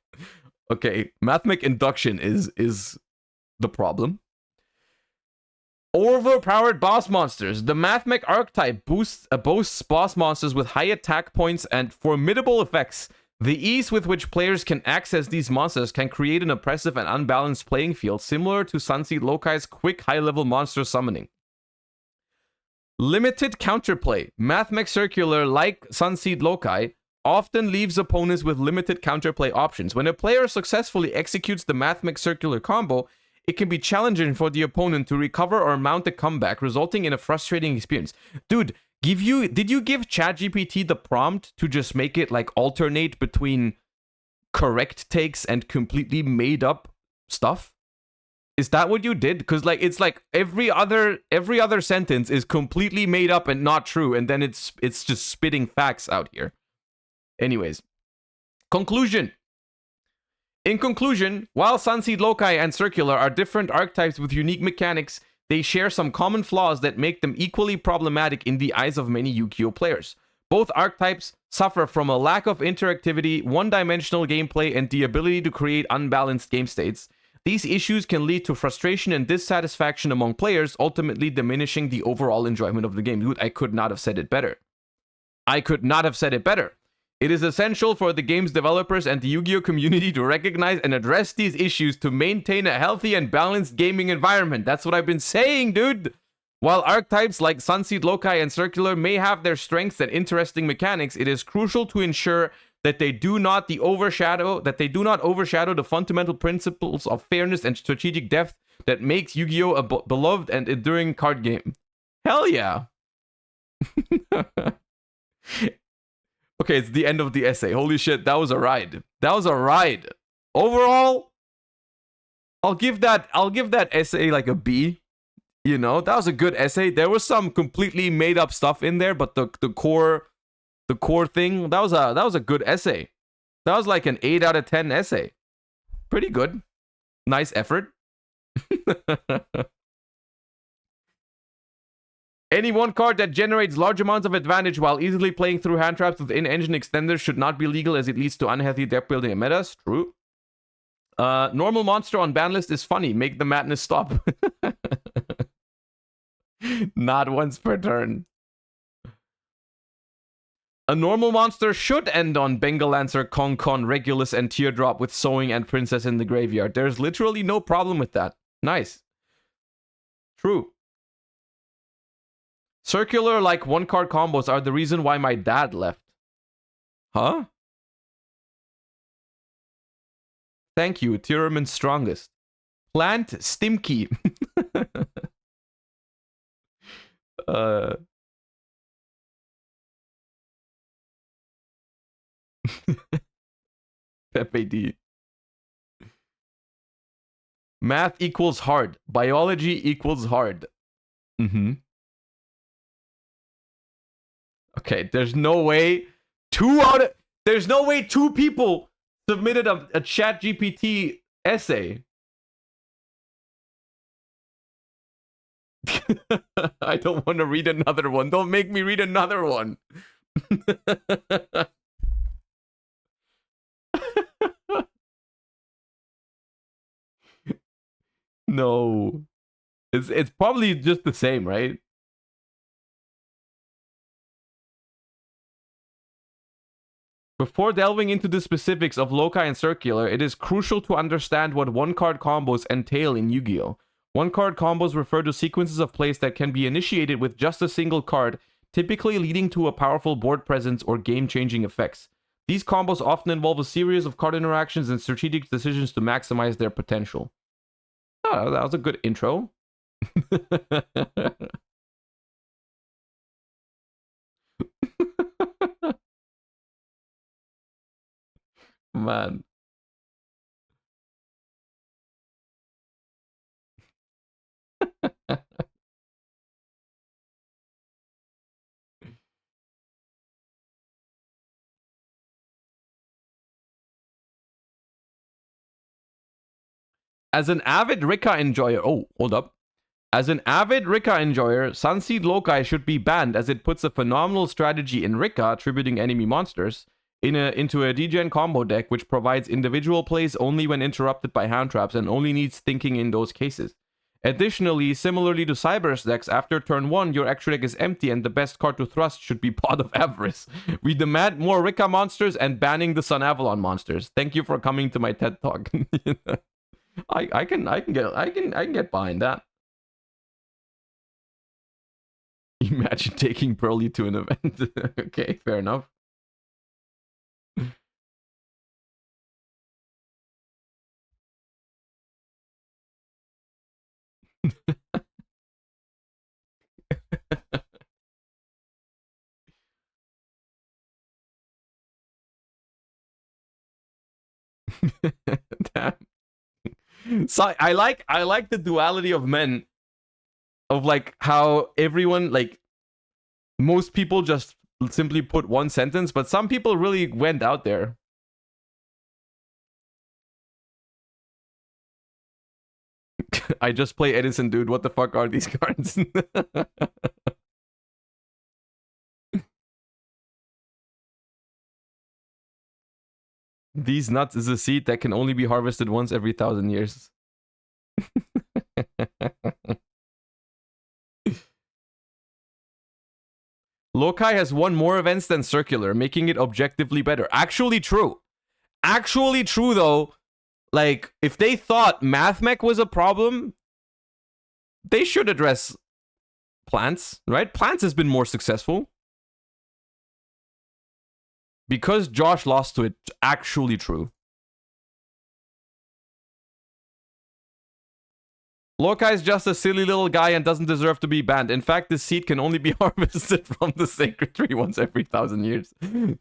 Okay, Mathmech Induction is the problem. Overpowered boss monsters. The Mathmech archetype boasts boss monsters with high attack points and formidable effects. The ease with which players can access these monsters can create an oppressive and unbalanced playing field, similar to Sunseed Loci's quick high-level monster summoning. Limited counterplay. Mathmech Circular, like Sunseed Loci, often leaves opponents with limited counterplay options. When a player successfully executes the Mathmech Circular combo, it can be challenging for the opponent to recover or mount a comeback, resulting in a frustrating experience. Dude, did you give ChatGPT the prompt to just make it like alternate between correct takes and completely made up stuff? Is that what you did? Because like it's like every other sentence is completely made up and not true, and then it's just spitting facts out here. Anyways, conclusion. In conclusion, while Sunseed Loci and Circular are different archetypes with unique mechanics, they share some common flaws that make them equally problematic in the eyes of many Yu-Gi-Oh players. Both archetypes suffer from a lack of interactivity, one-dimensional gameplay, and the ability to create unbalanced game states. These issues can lead to frustration and dissatisfaction among players, ultimately diminishing the overall enjoyment of the game. Dude, I could not have said it better. I could not have said it better. It is essential for the game's developers and the Yu-Gi-Oh community to recognize and address these issues to maintain a healthy and balanced gaming environment. That's what I've been saying, dude. While archetypes like Sunseed Loci and Circular may have their strengths and interesting mechanics, it is crucial to ensure that they do not overshadow the fundamental principles of fairness and strategic depth that makes Yu-Gi-Oh a beloved and enduring card game. Hell yeah. Okay, it's the end of the essay. Holy shit, that was a ride. That was a ride. Overall, I'll give that essay like a B. You know, that was a good essay. There was some completely made up stuff in there, but the core thing, that was a good essay. That was like an 8 out of 10 essay. Pretty good. Nice effort. Any one card that generates large amounts of advantage while easily playing through hand traps with in-engine extenders should not be legal, as it leads to unhealthy deck building and metas. True. Normal monster on Banlist is funny. Make the madness stop. Not once per turn. A normal monster should end on Bengal Lancer, Con, Regulus, and Teardrop with Sowing and Princess in the graveyard. There's literally no problem with that. Nice. True. Circular, like one-card combos, are the reason why my dad left. Huh? Thank you, Tiraman's strongest. Plant Stimkey. Pepe D. Math equals hard. Biology equals hard. Okay, there's no way there's no way two people submitted a chat GPT essay. I don't want to read another one. Don't make me read another one. No. It's probably just the same, right? Before delving into the specifics of Loci and Circular, it is crucial to understand what one-card combos entail in Yu-Gi-Oh! One-card combos refer to sequences of plays that can be initiated with just a single card, typically leading to a powerful board presence or game-changing effects. These combos often involve a series of card interactions and strategic decisions to maximize their potential. Oh, that was a good intro. Man. As an avid Rikka enjoyer, oh, hold up. As an avid Rikka enjoyer, Sunseed Lokai should be banned as it puts a phenomenal strategy in Rikka, attributing enemy monsters, into a degen combo deck, which provides individual plays only when interrupted by hand traps and only needs thinking in those cases. Additionally, similarly to Cyber's decks, after turn 1, your extra deck is empty and the best card to thrust should be Pot of Avarice. We demand more Rikka monsters and banning the Sunavalon monsters. Thank you for coming to my TED Talk. I can get behind that. Imagine taking Pearly to an event. Okay, fair enough. Damn. So I like the duality of men, of like how everyone, like most people just simply put one sentence, but some people really went out there. I just play Edison, dude. What the fuck are these cards? These nuts is a seed that can only be harvested once every 1,000 years. Lokai has won more events than Circular, making it objectively better. Actually true. Actually true, though. Like, if they thought MathMech was a problem, they should address Plants, right? Plants has been more successful. Because Josh lost to it, actually true. Lokai is just a silly little guy and doesn't deserve to be banned. In fact, this seed can only be harvested from the sacred tree once every 1,000 years.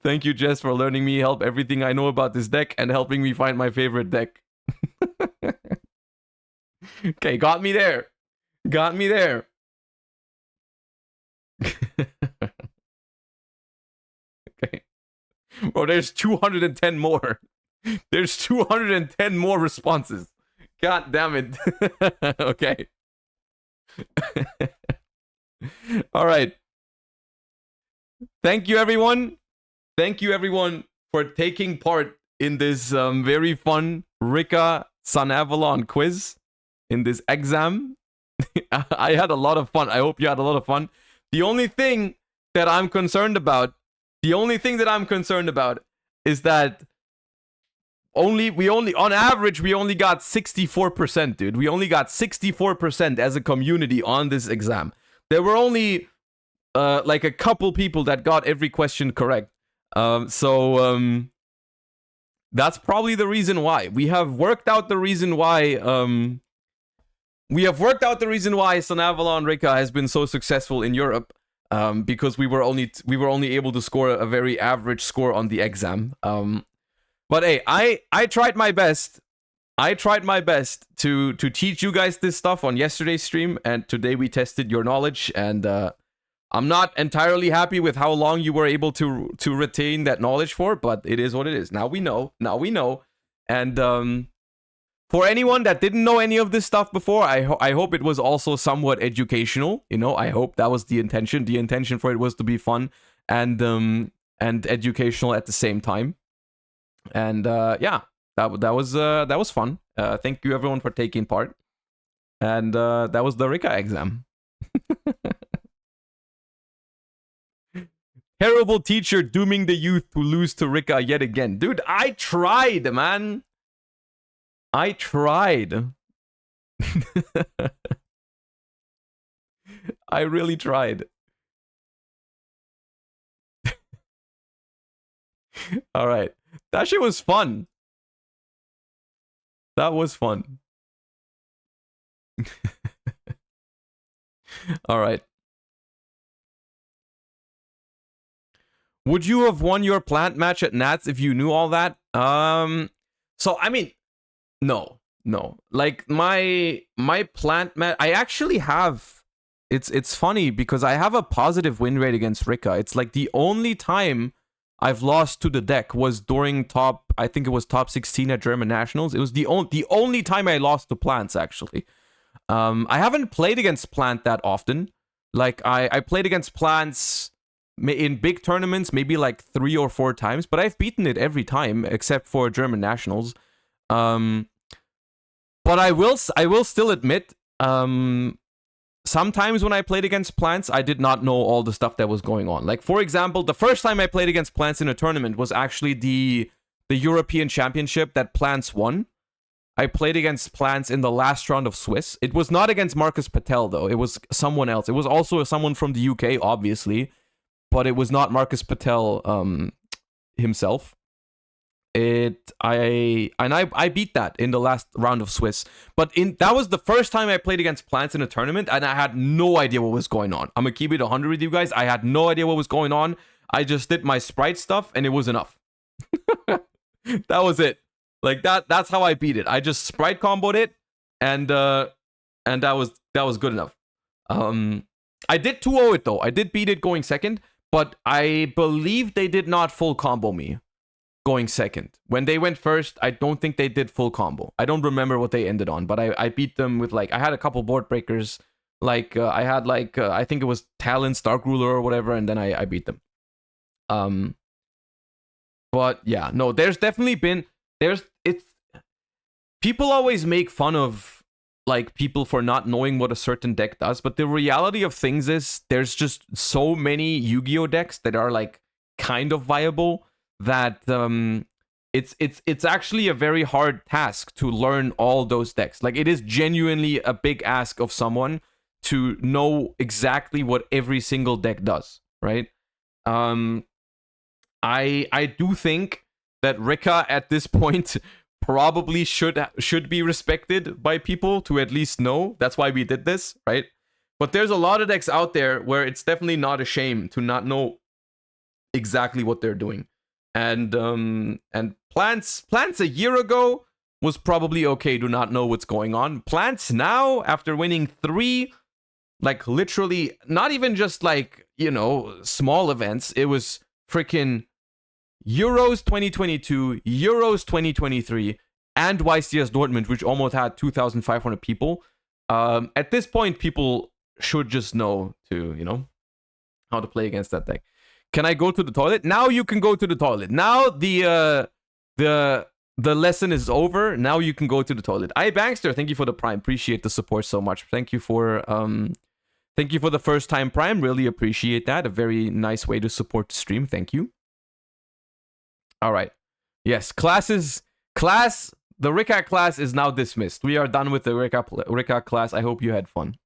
Thank you, Jess, for letting me help everything I know about this deck and helping me find my favorite deck. Okay, got me there. Got me there. Okay. Bro, there's 210 more. There's 210 more responses. God damn it. Okay. All right. Thank you, everyone. Thank you, everyone, for taking part in this very fun Rikka Sunavalon quiz, in this exam. I had a lot of fun. I hope you had a lot of fun. The only thing that I'm concerned about, is that on average, we only got 64%, dude. We only got 64% as a community on this exam. There were only like a couple people that got every question correct. So that's probably the reason why. We have worked out the reason why Sunavalon Rikka has been so successful in Europe. Because we were only able to score a very average score on the exam. But hey, I tried my best. I tried my best to teach you guys this stuff on yesterday's stream, and today we tested your knowledge. And I'm not entirely happy with how long you were able to retain that knowledge for, but it is what it is. Now we know. And for anyone that didn't know any of this stuff before, I hope it was also somewhat educational. You know, I hope that was the intention. The intention for it was to be fun and educational at the same time. And yeah, that was fun. Thank you everyone for taking part. And that was the Rikka exam. Terrible teacher dooming the youth to lose to Rikka yet again. Dude, I tried, man. I tried. I really tried. All right. That shit was fun. That was fun. All right. Would you have won your plant match at Nats if you knew all that? So I mean, no. Like my plant match, I actually have. It's funny because I have a positive win rate against Rikka. It's like the only time I've lost to the deck was during I think it was top 16 at German Nationals. It was the only time I lost to Plants, actually. I haven't played against Plant that often. Like, I played against Plants in big tournaments maybe like 3 or 4 times, but I've beaten it every time except for German Nationals. But I will still admit, sometimes when I played against Plants, I did not know all the stuff that was going on. Like, for example, the first time I played against Plants in a tournament was actually the European Championship that Plants won. I played against Plants in the last round of Swiss. It was not against Marcus Patel, though. It was someone else. It was also someone from the UK, obviously, but it was not Marcus Patel himself. I beat that in the last round of Swiss. But that was the first time I played against Plants in a tournament, and I had no idea what was going on. I'm gonna keep it 100 with you guys. I had no idea what was going on. I just did my sprite stuff, and it was enough. That was it. Like, that's how I beat it. I just sprite comboed it, and that was good enough. I did 2-0 it though. I did beat it going second, but I believe they did not full combo me going second. When they went first, I don't think they did full combo. I don't remember what they ended on, but I beat them with, like, I had a couple board breakers. Like, I had, like, I think it was Talon, Stark Ruler or whatever, and then I beat them. But yeah, no, there's definitely been, people always make fun of, like, people for not knowing what a certain deck does, but the reality of things is there's just so many Yu-Gi-Oh decks that are, like, kind of viable that it's actually a very hard task to learn all those decks. Like, it is genuinely a big ask of someone to know exactly what every single deck does, right? I do think that Rikka at this point probably should be respected by people to at least know. That's why we did this, right? But there's a lot of decks out there where it's definitely not a shame to not know exactly what they're doing. And Plants a year ago was probably okay to not know what's going on. Plants now, after winning 3, like, literally, not even just, like, you know, small events, it was freaking Euros 2022, Euros 2023, and YCS Dortmund, which almost had 2,500 people. At this point, people should just know to, you know, how to play against that deck. Can I go to the toilet? Now you can go to the toilet. Now the lesson is over. Now you can go to the toilet. Bankster, thank you for the Prime. Appreciate the support so much. Thank you for the first time Prime. Really appreciate that. A very nice way to support the stream. Thank you. All right. Yes, the Rikka class is now dismissed. We are done with the Rikka class. I hope you had fun.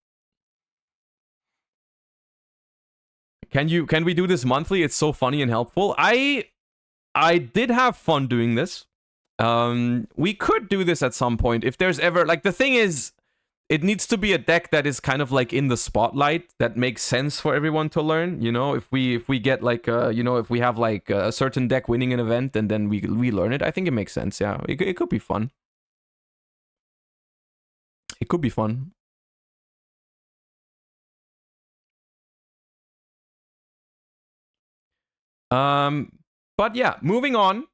Can we do this monthly? It's so funny and helpful. I did have fun doing this. We could do this at some point if there's ever, like, the thing is, it needs to be a deck that is kind of like in the spotlight that makes sense for everyone to learn. You know, if we get, like, you know, if we have, like, a certain deck winning an event and then we learn it, I think it makes sense. Yeah, it could be fun. It could be fun. But yeah, moving on.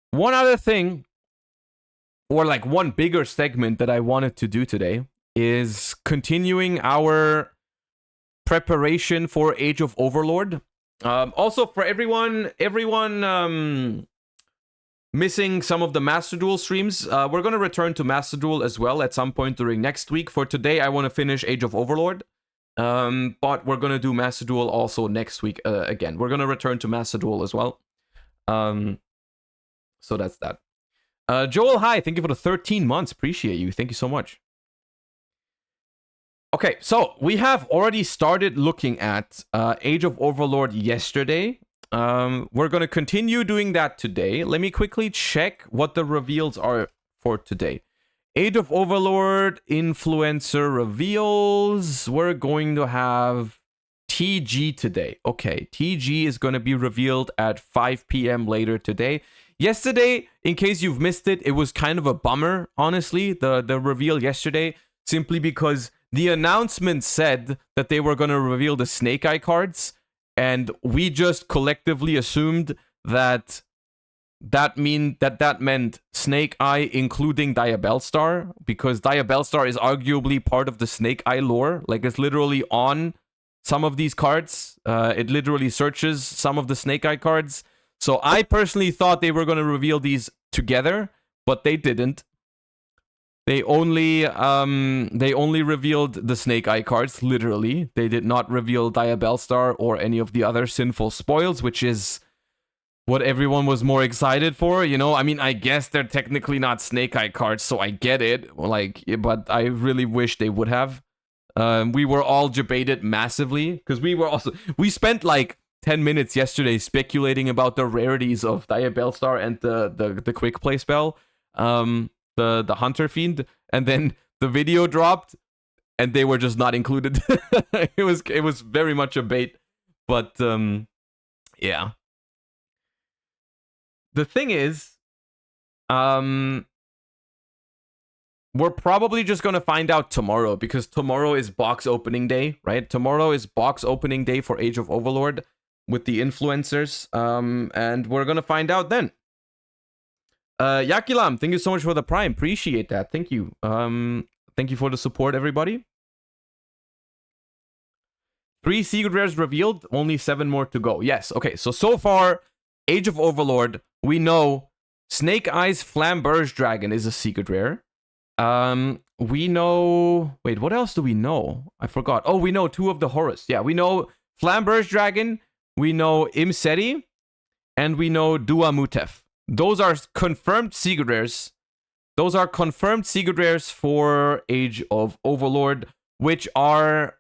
One other thing, or like one bigger segment that I wanted to do today, is continuing our preparation for Age of Overlord. Also, for everyone missing some of the Master Duel streams, we're going to return to Master Duel as well at some point during next week. For today, I want to finish Age of Overlord. But we're going to do Master Duel also next week again. We're going to return to Master Duel as well. So that's that. Joel, hi. Thank you for the 13 months. Appreciate you. Thank you so much. Okay, so we have already started looking at Age of Overlord yesterday. We're going to continue doing that today. Let me quickly check what the reveals are for today. Age of Overlord influencer reveals. We're going to have TG today. Okay, TG is going to be revealed at 5 p.m. later today. Yesterday, in case you've missed it, it was kind of a bummer, honestly, the reveal yesterday, simply because the announcement said that they were going to reveal the Snake Eye cards, and we just collectively assumed that that meant Snake Eye including Diabellstar, because Diabellstar is arguably part of the Snake Eye lore. Like, it's literally on some of these cards. It literally searches some of the Snake Eye cards. So I personally thought they were going to reveal these together, but they didn't. They only revealed the Snake Eye cards, literally. They did not reveal Diabellstar or any of the other Sinful Spoils, which is what everyone was more excited for, you know? I mean, I guess they're technically not Snake Eye cards, so I get it. Like, but I really wish they would have. We were all debated massively, because we spent like 10 minutes yesterday speculating about the rarities of Diabellstar and the quick play spell, the Hunter Fiend, and then the video dropped and they were just not included. It was very much a bait, but yeah. The thing is, we're probably just going to find out tomorrow, because tomorrow is box opening day, right? Tomorrow is box opening day for Age of Overlord with the influencers, and we're going to find out then. Yakilam, thank you so much for the Prime. Appreciate that. Thank you. Thank you for the support, everybody. 3 secret rares revealed, only 7 more to go. Yes, okay, so far, Age of Overlord, we know Snake Eyes Flamberge Dragon is a secret rare. We know... Wait, what else do we know? I forgot. Oh, we know 2 of the Horus. Yeah, we know Flamberge Dragon, we know Imseti, and we know Dua Mutef. Those are confirmed secret rares. Those are confirmed secret rares for Age of Overlord, which are...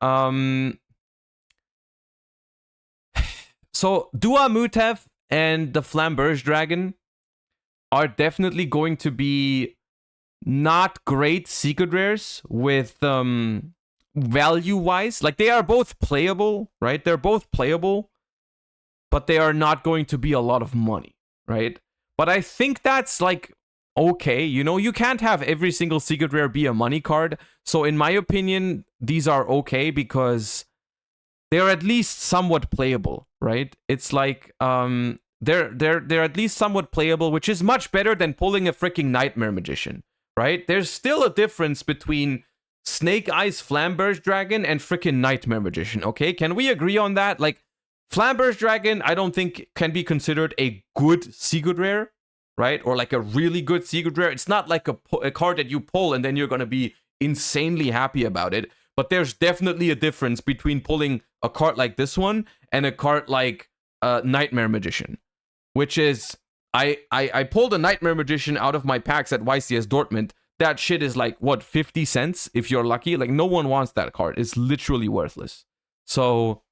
So, Dua Mutef and the Flamberge Dragon are definitely going to be not great secret rares with value-wise. Like, they are both playable, right? They're both playable, but they are not going to be a lot of money, right? But I think that's, like, okay. You know, you can't have every single secret rare be a money card. So, in my opinion, these are okay because they're at least somewhat playable, right? It's like, they're at least somewhat playable, which is much better than pulling a freaking Nightmare Magician, right? There's still a difference between Snake Eyes Flamberge Dragon and freaking Nightmare Magician, okay? Can we agree on that? Like, Flamberge Dragon, I don't think can be considered a good secret rare, right? Or like a really good secret rare. It's not like a card that you pull and then you're going to be insanely happy about it. But there's definitely a difference between pulling a card like this one and a card like Nightmare Magician, which is, I pulled a Nightmare Magician out of my packs at YCS Dortmund. That shit is like, what, 50 cents if you're lucky? Like, no one wants that card. It's literally worthless. So...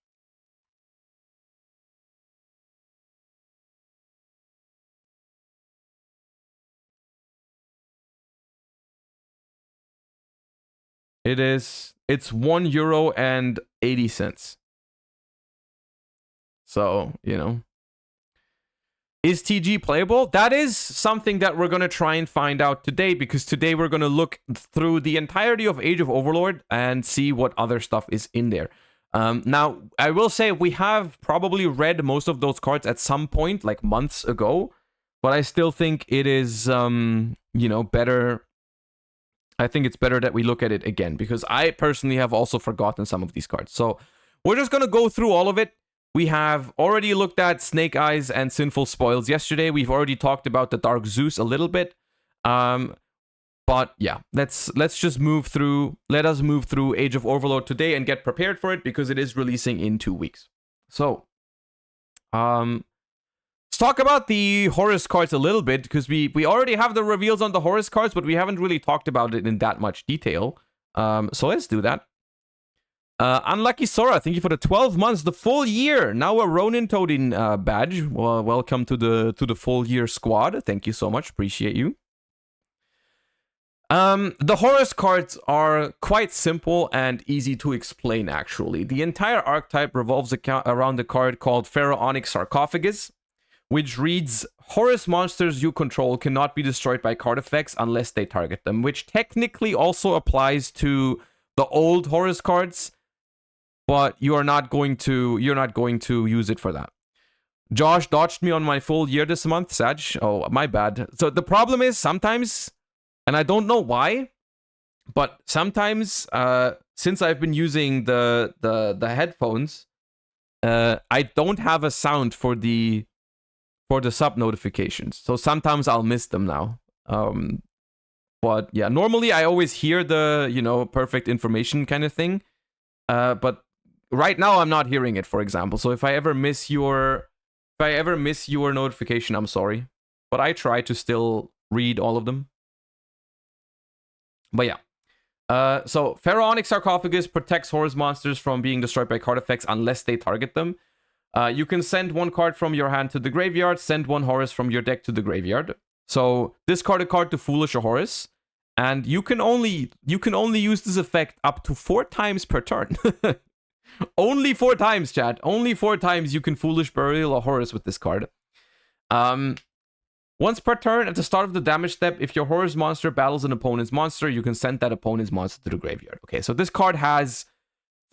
It's €1.80. So, you know. Is TG playable? That is something that we're going to try and find out today, because today we're going to look through the entirety of Age of Overlord and see what other stuff is in there. Now, I will say we have probably read most of those cards at some point, like months ago, but I still think it is, you know, better... I think it's better that we look at it again, because I personally have also forgotten some of these cards. So we're just going to go through all of it. We have already looked at Snake Eyes and Sinful Spoils yesterday. We've already talked about the Dark Zeus a little bit. But yeah, let's just move through. Let us move through Age of Overlord today and get prepared for it, because it is releasing in 2 weeks. So, let's talk about the Horus cards a little bit, because we already have the reveals on the Horus cards, but we haven't really talked about it in that much detail. So let's do that. Unlucky Sora, thank you for the 12 months, the full year. Now a Ronin Toadin badge. Well, welcome to the full year squad. Thank you so much. Appreciate you. The Horus cards are quite simple and easy to explain, actually. The entire archetype revolves around a card called Pharaonic Sarcophagus, which reads, Horus monsters you control cannot be destroyed by card effects unless they target them, which technically also applies to the old Horus cards. but you're not going to use it for that. Josh dodged me on my full year this month, Sag. Oh, my bad. So the problem is sometimes, and I don't know why, but sometimes since I've been using the headphones, I don't have a sound for the sub notifications. So sometimes I'll miss them now. But yeah, normally I always hear the, you know, perfect information kind of thing. But right now I'm not hearing it, for example. So if I ever miss your notification, I'm sorry. But I try to still read all of them. But yeah. So Pharaonic Sarcophagus protects Horus monsters from being destroyed by card effects unless they target them. You can send one card from your hand to the graveyard, send one Horus from your deck to the graveyard. So discard a card to foolish a Horus, and you can only use this effect up to 4 times per turn. Only 4 times, chat. Only 4 times you can foolish burial a Horus with this card. Once per turn, at the start of the damage step, if your Horus monster battles an opponent's monster, you can send that opponent's monster to the graveyard. Okay, so this card has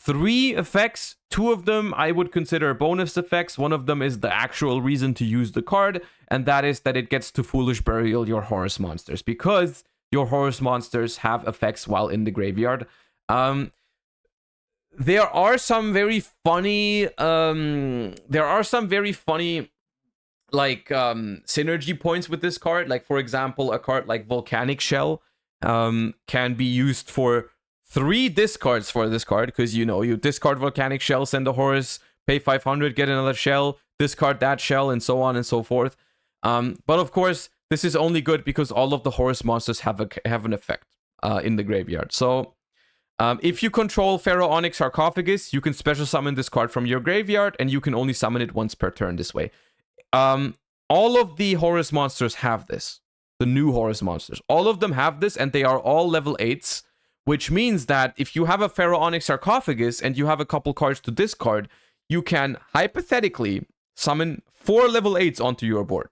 3 effects. 2 of them I would consider bonus effects. One of them is the actual reason to use the card, and that is that it gets to foolish burial your Horus monsters, because your Horus monsters have effects while in the graveyard. There are some very funny like synergy points with this card. Like, for example, a card like Volcanic Shell can be used for 3 discards for this card, because, you know, you discard Volcanic Shell, send a Horus, pay 500, get another shell, discard that shell, and so on and so forth. But of course, this is only good because all of the Horus monsters have an effect in the graveyard. So if you control Pharaonic Sarcophagus, you can special summon this card from your graveyard, and you can only summon it once per turn this way. All of the Horus monsters have this. The new Horus monsters. All of them have this, and they are all level 8s, which means that if you have a Pharaonic Sarcophagus and you have a couple cards to discard, you can hypothetically summon 4 level 8s onto your board.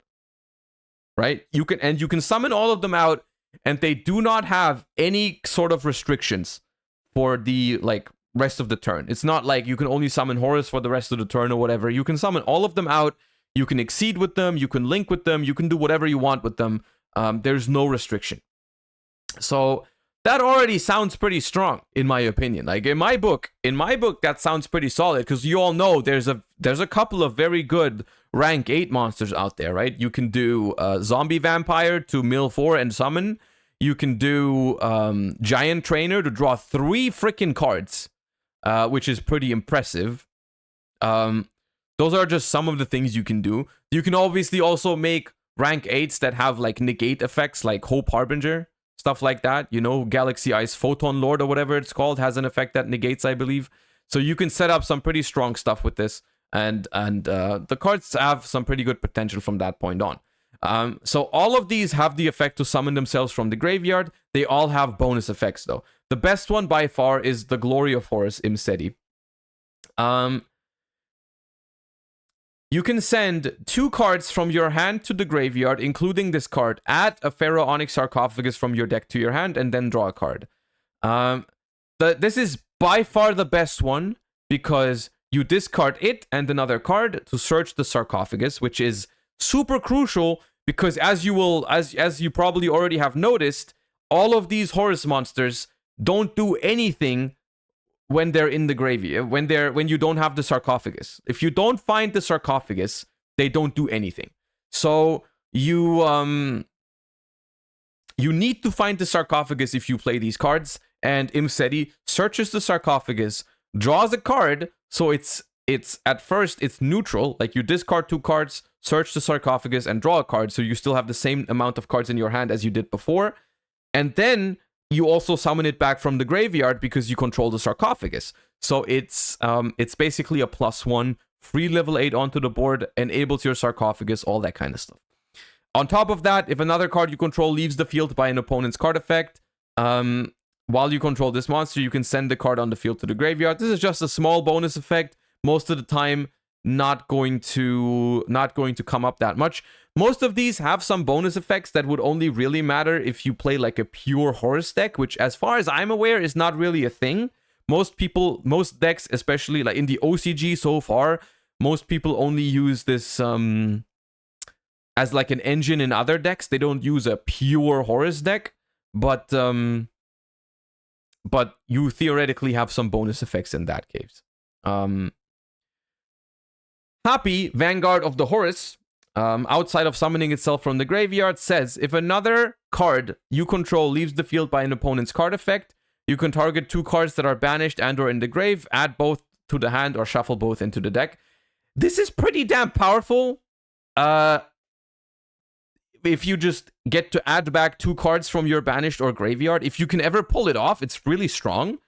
Right? You can summon all of them out, and they do not have any sort of restrictions for the rest of the turn. It's not like you can only summon Horus for the rest of the turn or whatever. You can summon all of them out. You can exceed with them. You can link with them. You can do whatever you want with them. There's no restriction. So that already sounds pretty strong, in my opinion. Like, in my book, that sounds pretty solid, because you all know there's a couple of very good rank 8 monsters out there, right? You can do Zombie Vampire to mill 4 and summon. You can do Giant Trainer to draw 3 freaking cards, which is pretty impressive. Those are just some of the things you can do. You can obviously also make rank 8s that have like negate effects, like Hope Harbinger, stuff like that. You know, Galaxy Ice Photon Lord or whatever it's called has an effect that negates, I believe. So you can set up some pretty strong stuff with this, and the cards have some pretty good potential from that point on. So all of these have the effect to summon themselves from the graveyard. They all have bonus effects, though. The best one by far is the Glory of Horus Imseti. You can send 2 cards from your hand to the graveyard, including this card. Add a Pharaonic Sarcophagus from your deck to your hand, and then draw a card. This is by far the best one, because you discard it and another card to search the sarcophagus, which is super crucial, because as you probably already have noticed, all of these Horus monsters don't do anything when they're in the graveyard, when you don't have the sarcophagus. If you don't find the sarcophagus, they don't do anything. So you need to find the sarcophagus if you play these cards, and Imseti searches the sarcophagus, draws a card, so it's at first it's neutral, like you discard 2 cards, search the sarcophagus, and draw a card, so you still have the same amount of cards in your hand as you did before, and then you also summon it back from the graveyard because you control the sarcophagus. So it's basically a +1, free level 8 onto the board, enables your sarcophagus, all that kind of stuff. On top of that, if another card you control leaves the field by an opponent's card effect, while you control this monster, you can send the card on the field to the graveyard. This is just a small bonus effect. Most of the time, not going to come up that much. Most of these have some bonus effects that would only really matter if you play like a pure Horus deck, which, as far as I'm aware, is not really a thing. most decks, especially like in the OCG so far, most people only use this as like an engine in other decks. They don't use a pure Horus deck, but you theoretically have some bonus effects in that case. Happy, Vanguard of the Horus, outside of summoning itself from the graveyard, says if another card you control leaves the field by an opponent's card effect, you can target 2 cards that are banished and or in the grave, add both to the hand or shuffle both into the deck. This is pretty damn powerful. If you just get to add back 2 cards from your banished or graveyard, if you can ever pull it off, it's really strong.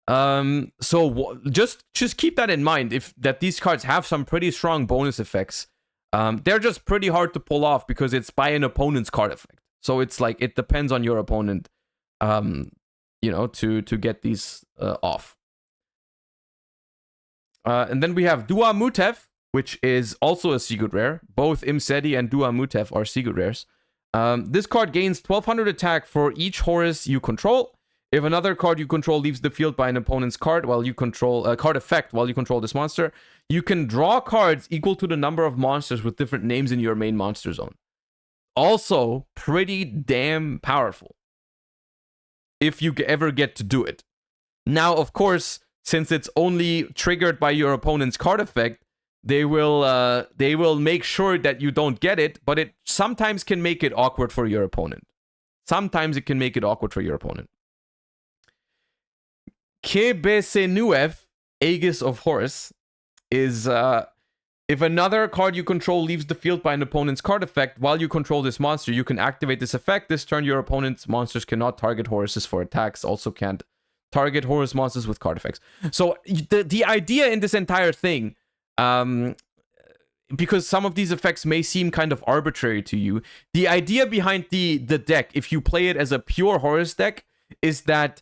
So just keep that in mind, that these cards have some pretty strong bonus effects. They're just pretty hard to pull off because it's by an opponent's card effect. So it's like, it depends on your opponent, to get these off. And then we have Dua Mutev, which is also a Sigurd rare. Both Imseti and Dua Mutev are Sigurd rares. This card gains 1200 attack for each Horus you control. If another card you control leaves the field by an opponent's card while you control card effect while you control this monster, you can draw cards equal to the number of monsters with different names in your main monster zone. Also, pretty damn powerful if you ever get to do it. Now, of course, since it's only triggered by your opponent's card effect, they will make sure that you don't get it, but it sometimes can make it awkward for your opponent. Sometimes it can make it awkward for your opponent. Kebesenuev, Aegis of Horus, is if another card you control leaves the field by an opponent's card effect while you control this monster, you can activate this effect. This turn, your opponent's monsters cannot target Horuses for attacks, also can't target Horus monsters with card effects. So the idea in this entire thing, because some of these effects may seem kind of arbitrary to you, the idea behind the deck, if you play it as a pure Horus deck, is that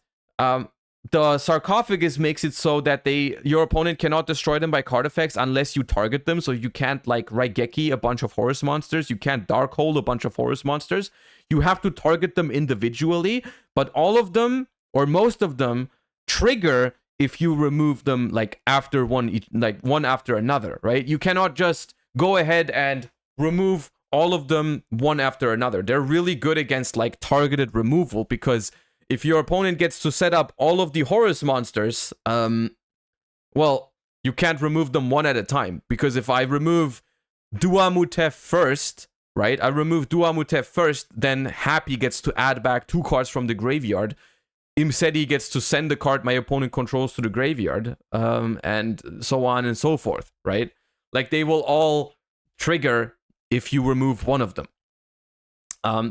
the sarcophagus makes it so that your opponent cannot destroy them by card effects unless you target them. So you can't like Raigeki a bunch of Horus monsters. You can't Darkhold a bunch of Horus monsters. You have to target them individually, but all of them or most of them trigger if you remove them like after one after another, right? You cannot just go ahead and remove all of them one after another. They're really good against like targeted removal because if your opponent gets to set up all of the Horus monsters, well, you can't remove them one at a time. Because if I remove Dua Mutev first, right? I remove Dua Mutev first, then Happy gets to add back 2 cards from the graveyard. Imseti gets to send the card my opponent controls to the graveyard, and so on and so forth, right? Like, they will all trigger if you remove one of them.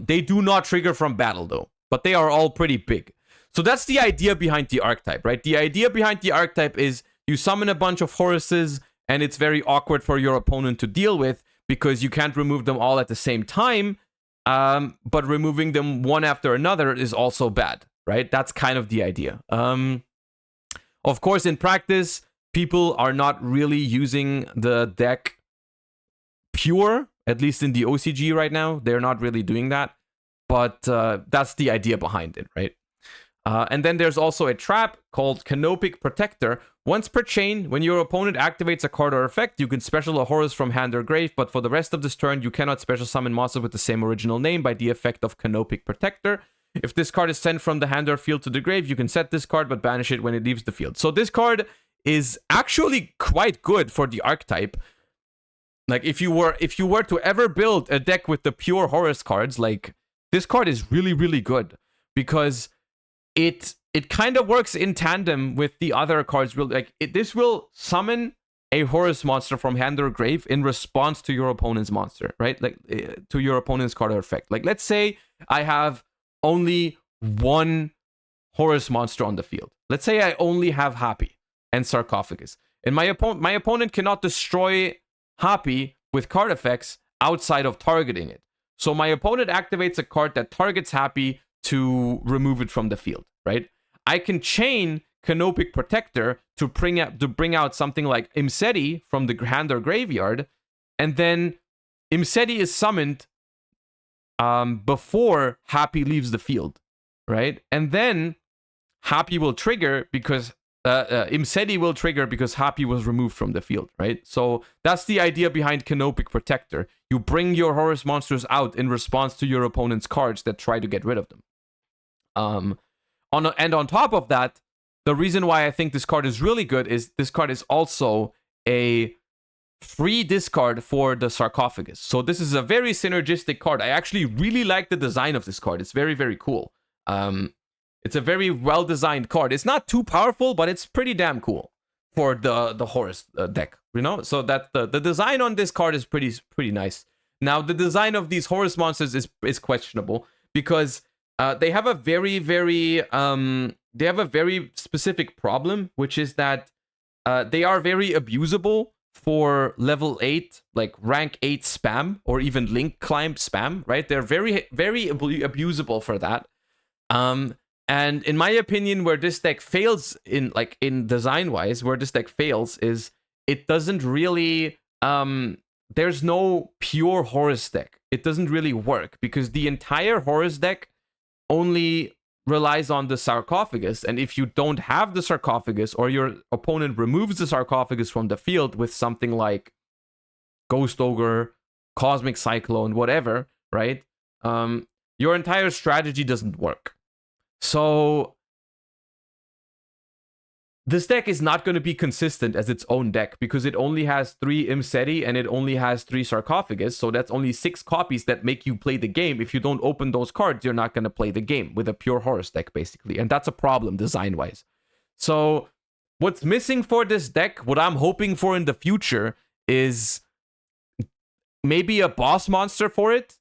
They do not trigger from battle, though. But they are all pretty big. So that's the idea behind the archetype, right? The idea behind the archetype is you summon a bunch of Horuses, and it's very awkward for your opponent to deal with because you can't remove them all at the same time, but removing them one after another is also bad, right? That's kind of the idea. Of course, in practice, people are not really using the deck pure, at least in the OCG right now. They're not really doing that. But that's the idea behind it, right? And then there's also a trap called Canopic Protector. Once per chain, when your opponent activates a card or effect, you can special a Horus from hand or grave, but for the rest of this turn, you cannot special summon monsters with the same original name by the effect of Canopic Protector. If this card is sent from the hand or field to the grave, you can set this card, but banish it when it leaves the field. So this card is actually quite good for the archetype. Like, if you were to ever build a deck with the pure Horus cards, like, this card is really, really good because it kind of works in tandem with the other cards. This will summon a Horus monster from hand or grave in response to your opponent's monster, right? Like, to your opponent's card or effect. Like, let's say I have only one Horus monster on the field. Let's say I only have Happy and Sarcophagus, and my opponent cannot destroy Happy with card effects outside of targeting it. So my opponent activates a card that targets Happy to remove it from the field, right? I can chain Canopic Protector to bring out something like Imseti from the hand or graveyard, and then Imseti is summoned before Happy leaves the field, right? And then Happy will trigger because Imseti will trigger because Happy was removed from the field, right? So that's the idea behind Canopic Protector. You bring your Horus monsters out in response to your opponent's cards that try to get rid of them. On top of that, the reason why I think this card is really good is this card is also a free discard for the Sarcophagus. So this is a very synergistic card. I actually really like the design of this card. It's very, very cool. It's a very well-designed card. It's not too powerful, but it's pretty damn cool for the Horus deck, you know? So that the design on this card is pretty nice. Now, the design of these Horus monsters is questionable because they have a very, very specific problem, which is that they are very abusable for level 8, like rank 8 spam, or even link climb spam, right? They're very, very abusable for that. And in my opinion, where this deck fails in design-wise, where this deck fails is it doesn't really, there's no pure Horus deck. It doesn't really work because the entire Horus deck only relies on the Sarcophagus, and if you don't have the Sarcophagus, or your opponent removes the Sarcophagus from the field with something like Ghost Ogre, Cosmic Cyclone, whatever, right? Your entire strategy doesn't work. So this deck is not going to be consistent as its own deck because it only has 3 Imseti and it only has 3 Sarcophagus. So that's only 6 copies that make you play the game. If you don't open those cards, you're not going to play the game with a pure Horus deck, basically. And that's a problem design-wise. So what's missing for this deck, what I'm hoping for in the future, is maybe a boss monster for it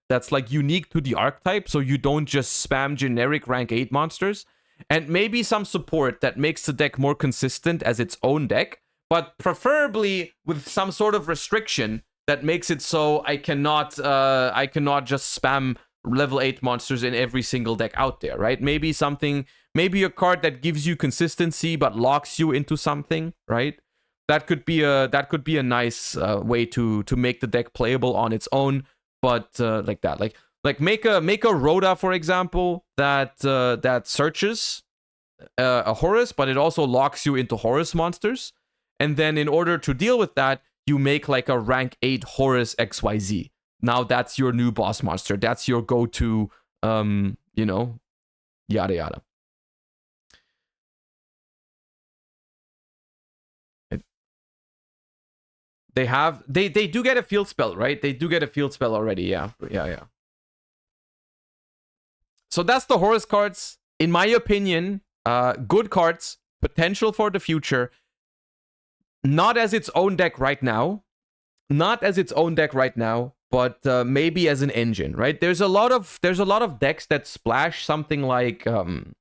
that's like unique to the archetype, so you don't just spam generic rank 8 monsters. And maybe some support that makes the deck more consistent as its own deck, but preferably with some sort of restriction that makes it so I cannot just spam level 8 monsters in every single deck out there, right? Maybe a card that gives you consistency but locks you into something, right? That could be a nice way to make the deck playable on its own, but like that, like make a Rhoda, for example, that searches a Horus, but it also locks you into Horus monsters. And then in order to deal with that, you make like a rank 8 Horus XYZ. Now that's your new boss monster. That's your go-to, yada yada. They do get a field spell, right? They do get a field spell already, yeah. So that's the Horus cards. In my opinion, good cards, potential for the future. Not as its own deck right now. But maybe as an engine, right? There's a lot of decks that splash something like in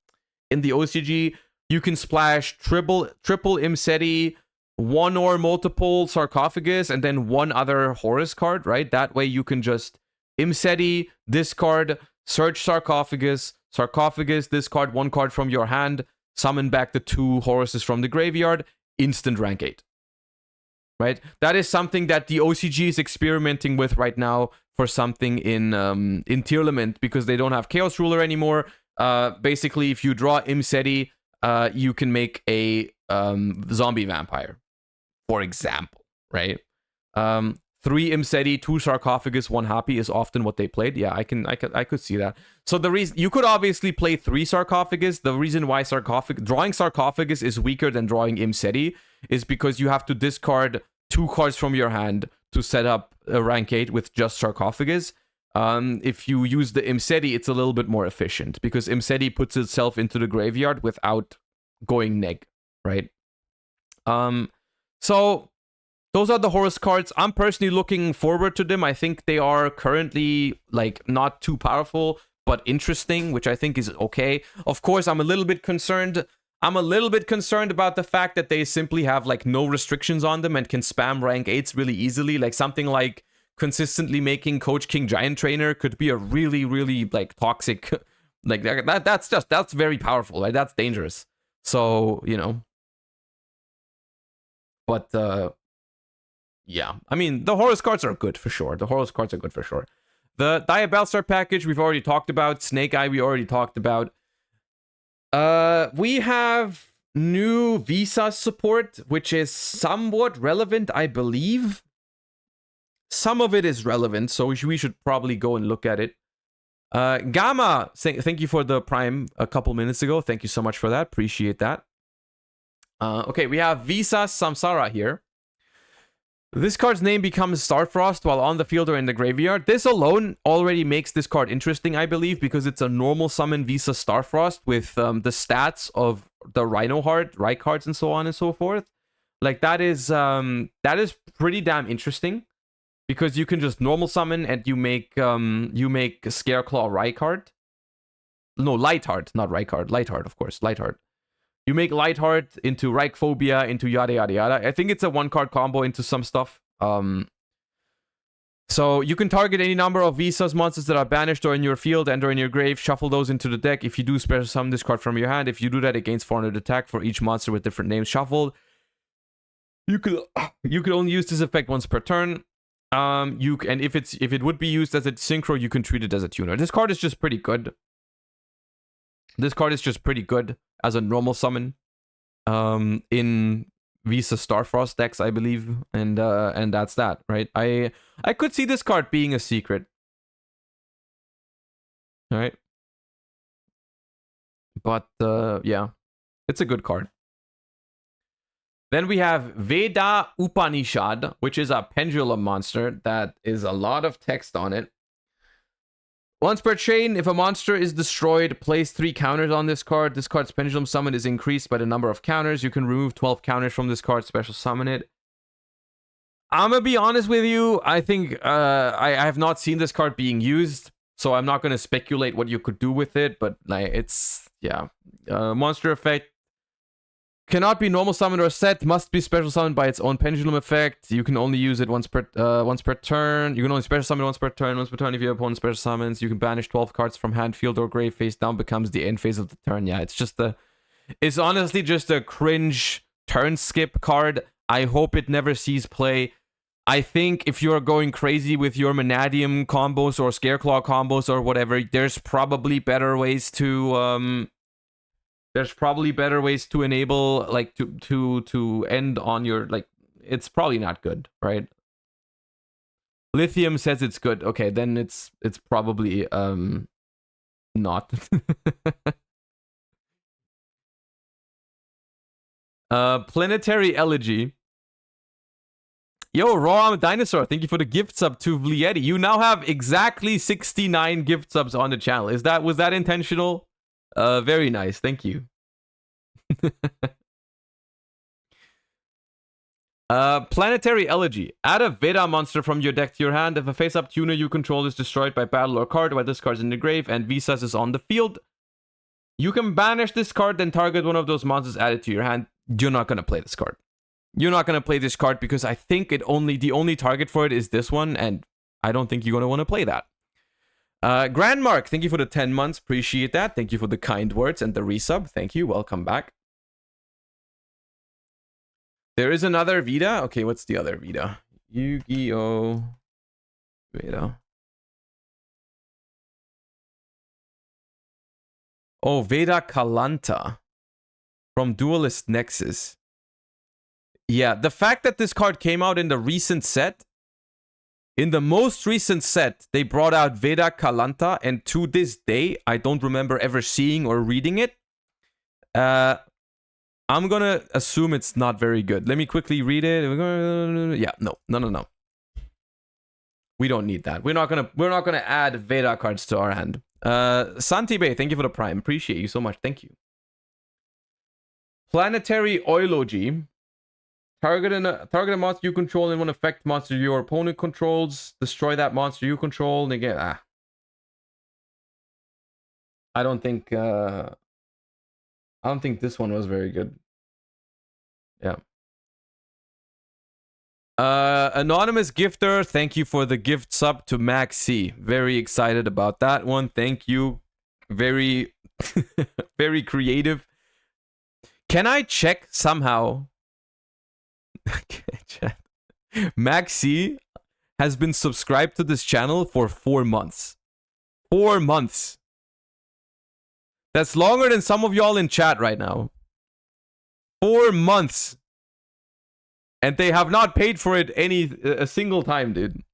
the OCG, you can splash triple Imseti, one or multiple Sarcophagus, and then one other Horus card, right? That way you can just Imseti, discard, search Sarcophagus, discard one card from your hand, summon back the 2 Horuses from the graveyard, instant rank 8. Right? That is something that the OCG is experimenting with right now for something in Tearlament, because they don't have Chaos Ruler anymore. Basically, if you draw Imseti, you can make a zombie vampire, for example, right? 3 Imseti, 2 Sarcophagus, 1 Happy is often what they played. Yeah, I could see that. So the reason you could obviously play 3 Sarcophagus. The reason why drawing Sarcophagus is weaker than drawing Imseti is because you have to discard 2 cards from your hand to set up a rank 8 with just Sarcophagus. If you use the Imseti, it's a little bit more efficient because Imseti puts itself into the graveyard without going neg, right? So those are the Horus cards. I'm personally looking forward to them. I think they are currently like not too powerful, but interesting, which I think is okay. Of course, I'm a little bit concerned about the fact that they simply have like no restrictions on them and can spam rank 8s really easily. Like something like consistently making Coach King Giant Trainer could be a really, really like toxic, like that's very powerful, right? That's dangerous. So, but yeah, I mean, the Horus cards are good for sure. The Diabellstar package we've already talked about. Snake Eye we already talked about. We have new visa support, which is somewhat relevant, I believe. Some of it is relevant, so we should probably go and look at it. Gamma, thank you for the Prime a couple minutes ago. Thank you so much for that. Appreciate that. Okay, we have Visa Samsara here. This card's name becomes Starfrost while on the field or in the graveyard. This alone already makes this card interesting, I believe, because it's a normal summon Visa Starfrost with the stats of the Rhino Heart, Rykhards, and so on and so forth. Like, that is pretty damn interesting, because you can just normal summon and you make Scareclaw Rykard. No, Lightheart, not Rykard. Lightheart, of course. Lightheart. You make Lightheart into Rykephobia, into yada yada yada. I think it's a one-card combo into some stuff. So you can target any number of Visa's monsters that are banished or in your field and or in your grave. Shuffle those into the deck. If you do, special summon this card from your hand. If you do that, it gains 400 attack for each monster with different names shuffled. You could only use this effect once per turn. And if it would be used as a synchro, you can treat it as a tuner. This card is just pretty good. This card is just pretty good as a normal summon in Visa Starfrost decks, I believe, and that's that, right? I could see this card being a secret. All right. But yeah, it's a good card. Then we have Veda Upanishad, which is a pendulum monster that is a lot of text on it. Once per chain, if a monster is destroyed, place 3 counters on this card. This card's pendulum summon is increased by the number of counters. You can remove 12 counters from this card, special summon it. I'm gonna be honest with you. I think I have not seen this card being used, so I'm not gonna speculate what you could do with it. But like, it's monster effect. Cannot be normal summoned or set. Must be special summoned by its own pendulum effect. You can only use it once per turn. You can only special summon once per turn. Once per turn, if your opponent special summons, you can banish 12 cards from hand, field, or grave. Face down becomes the end phase of the turn. Yeah, it's honestly just a cringe turn skip card. I hope it never sees play. I think if you're going crazy with your Manadium combos or Scareclaw combos or whatever, there's probably better ways to enable, like, to end on your, like, it's probably not good, right? Lithium says it's good. Okay, then it's probably not. Planetary Elegy. Yo, Raw Dinosaur, thank you for the gift sub to Vlieti. You now have exactly 69 gift subs on the channel. Was that intentional? Very nice, thank you. Planetary Elegy. Add a Veda monster from your deck to your hand. If a face-up tuner you control is destroyed by battle or card, while this card's in the grave and Visas is on the field, you can banish this card, then target one of those monsters added to your hand. You're not gonna play this card. You're not gonna play this card because I think the only target for it is this one, and I don't think you're gonna want to play that. Grandmark, thank you for the 10 months. Appreciate that. Thank you for the kind words and the resub. Thank you. Welcome back. There is another Veda. Okay, what's the other Veda? Yu-Gi-Oh! Veda. Oh, Veda Kalanta from Duelist Nexus. Yeah, the fact that this card came out in the recent set, in the most recent set, they brought out Veda Kalanta, and to this day, I don't remember ever seeing or reading it. I'm gonna assume it's not very good. Let me quickly read it. Yeah, no. We don't need that. We're not gonna add Veda cards to our hand. Santibe, thank you for the Prime. Appreciate you so much. Thank you. Planetary Oilogy. Target a monster you control and one effect monster your opponent controls. Destroy that monster you control. And again, I don't think this one was very good. Yeah. Anonymous Gifter, thank you for the gift sub to Max C. Very excited about that one. Thank you. Very, very creative. Can I check somehow? Max C has been subscribed to this channel for 4 months. 4 months. That's longer than some of y'all in chat right now. 4 months. And they have not paid for it a single time, dude.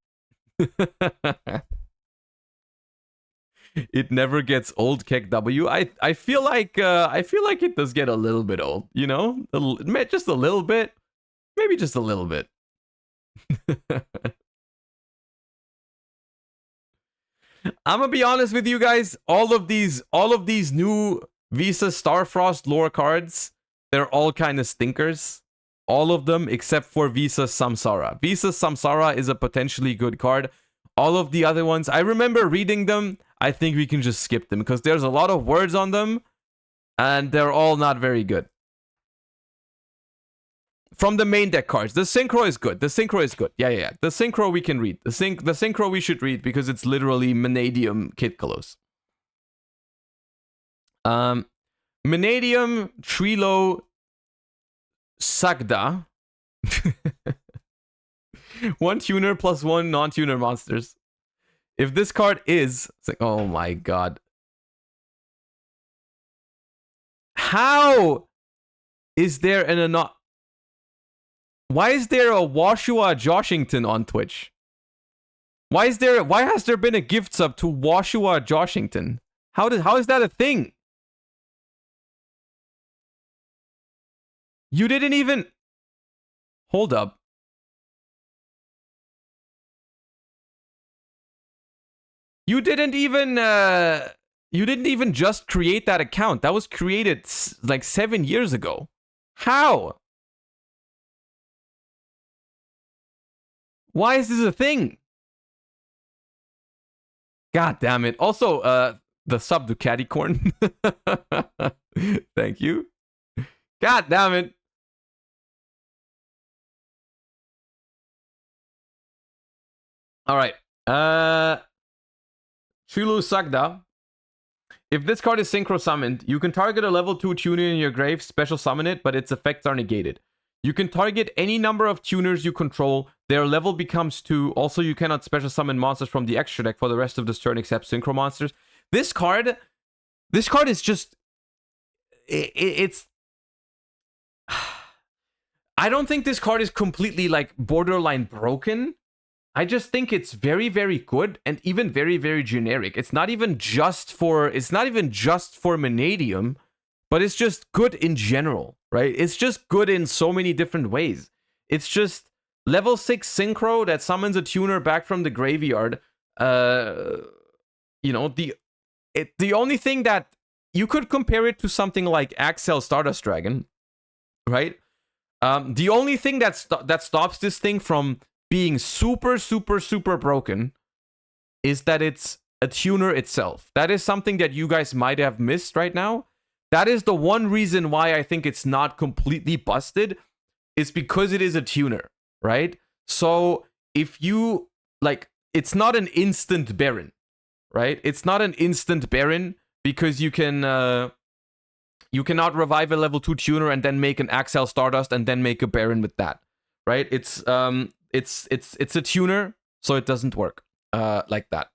It never gets old, Kek W. I feel like it does get a little bit old, you know? Just a little bit. Maybe just a little bit. I'm gonna be honest with you guys. All of these new Visa Starfrost lore cards, they're all kind of stinkers. All of them except for Visa Samsara. Visa Samsara is a potentially good card. All of the other ones, I remember reading them. I think we can just skip them because there's a lot of words on them and they're all not very good. From the main deck cards, the Synchro is good. The Synchro is good. Yeah. The Synchro we can read. The Synchro we should read because it's literally Manadium Kit Kalos. Manadium Trilo Sagda. 1 tuner plus 1 non-tuner monsters. If this card is... It's like, oh my god. How is there why is there a Washua Joshington on Twitch? Why has there been a gift sub to Washua Joshington? How is that a thing? You didn't even... Hold up. You didn't even just create that account. That was created like 7 years ago. How? Why is this a thing? God damn it. Also, the sub to Cattycorn. Thank you. God damn it. All right. Chulu Sagda. If this card is synchro summoned, you can target a level 2 tuner in your grave, special summon it, but its effects are negated. You can target any number of tuners you control, their level becomes 2. Also, you cannot special summon monsters from the extra deck for the rest of this turn except synchro monsters. This card is just... It's... I don't think this card is completely like borderline broken. I just think it's very, very good and even very, very generic. It's not even just for Manadium, but it's just good in general, right? It's just good in so many different ways. It's just level 6 synchro that summons a tuner back from the graveyard. You know, the only thing that you could compare it to something like Axel Stardust Dragon, right? The only thing that stops this thing from being super, super, super broken is that it's a tuner itself. That is something that you guys might have missed right now. That is the one reason why I think it's not completely busted, is because it is a tuner, right? So if you, like, it's not an instant Baron, right? It's not an instant Baron because you cannot revive a level 2 tuner and then make an Axel Stardust and then make a Baron with that, right? It's a tuner, so it doesn't work like that.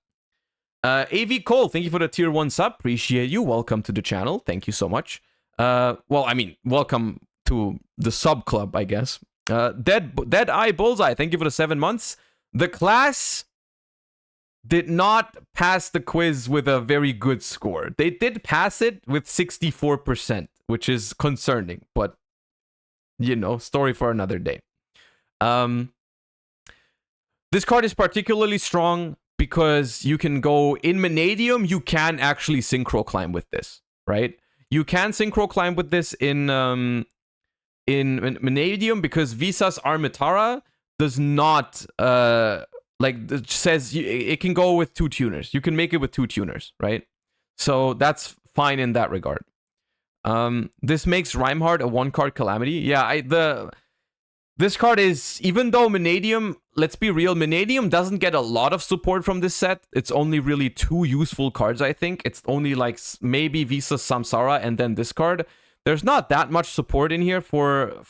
AV Cole, thank you for the tier 1 sub. Appreciate you. Welcome to the channel. Thank you so much. Well, I mean, welcome to the sub club, I guess. Dead Eye Bullseye, thank you for the 7 months. The class did not pass the quiz with a very good score. They did pass it with 64%, which is concerning, but you know, story for another day. This card is particularly strong because you can go in Manadium, you can actually synchro climb with this, right? You can synchro climb with this in Manadium because Visas Armitara does not like it says it can go with 2 tuners. You can make it with 2 tuners, right? So that's fine in that regard. This makes Rhymeheart a 1-card calamity. Yeah, this card is, even though Manadium, let's be real, Manadium doesn't get a lot of support from this set. It's only really 2 useful cards, I think. It's only like maybe Visa Samsara and then this card. There's not that much support in here for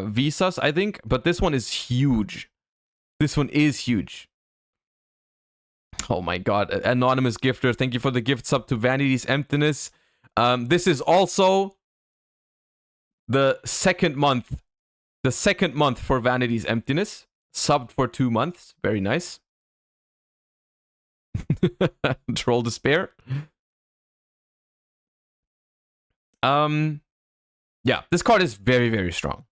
Visas, I think, but this one is huge. This one is huge. Oh my god, Anonymous Gifter, thank you for the gift sub to Vanity's Emptiness. This is also the second month. The second month for Vanity's Emptiness. Subbed for 2 months. Very nice. Troll Despair. Yeah, this card is very, very strong.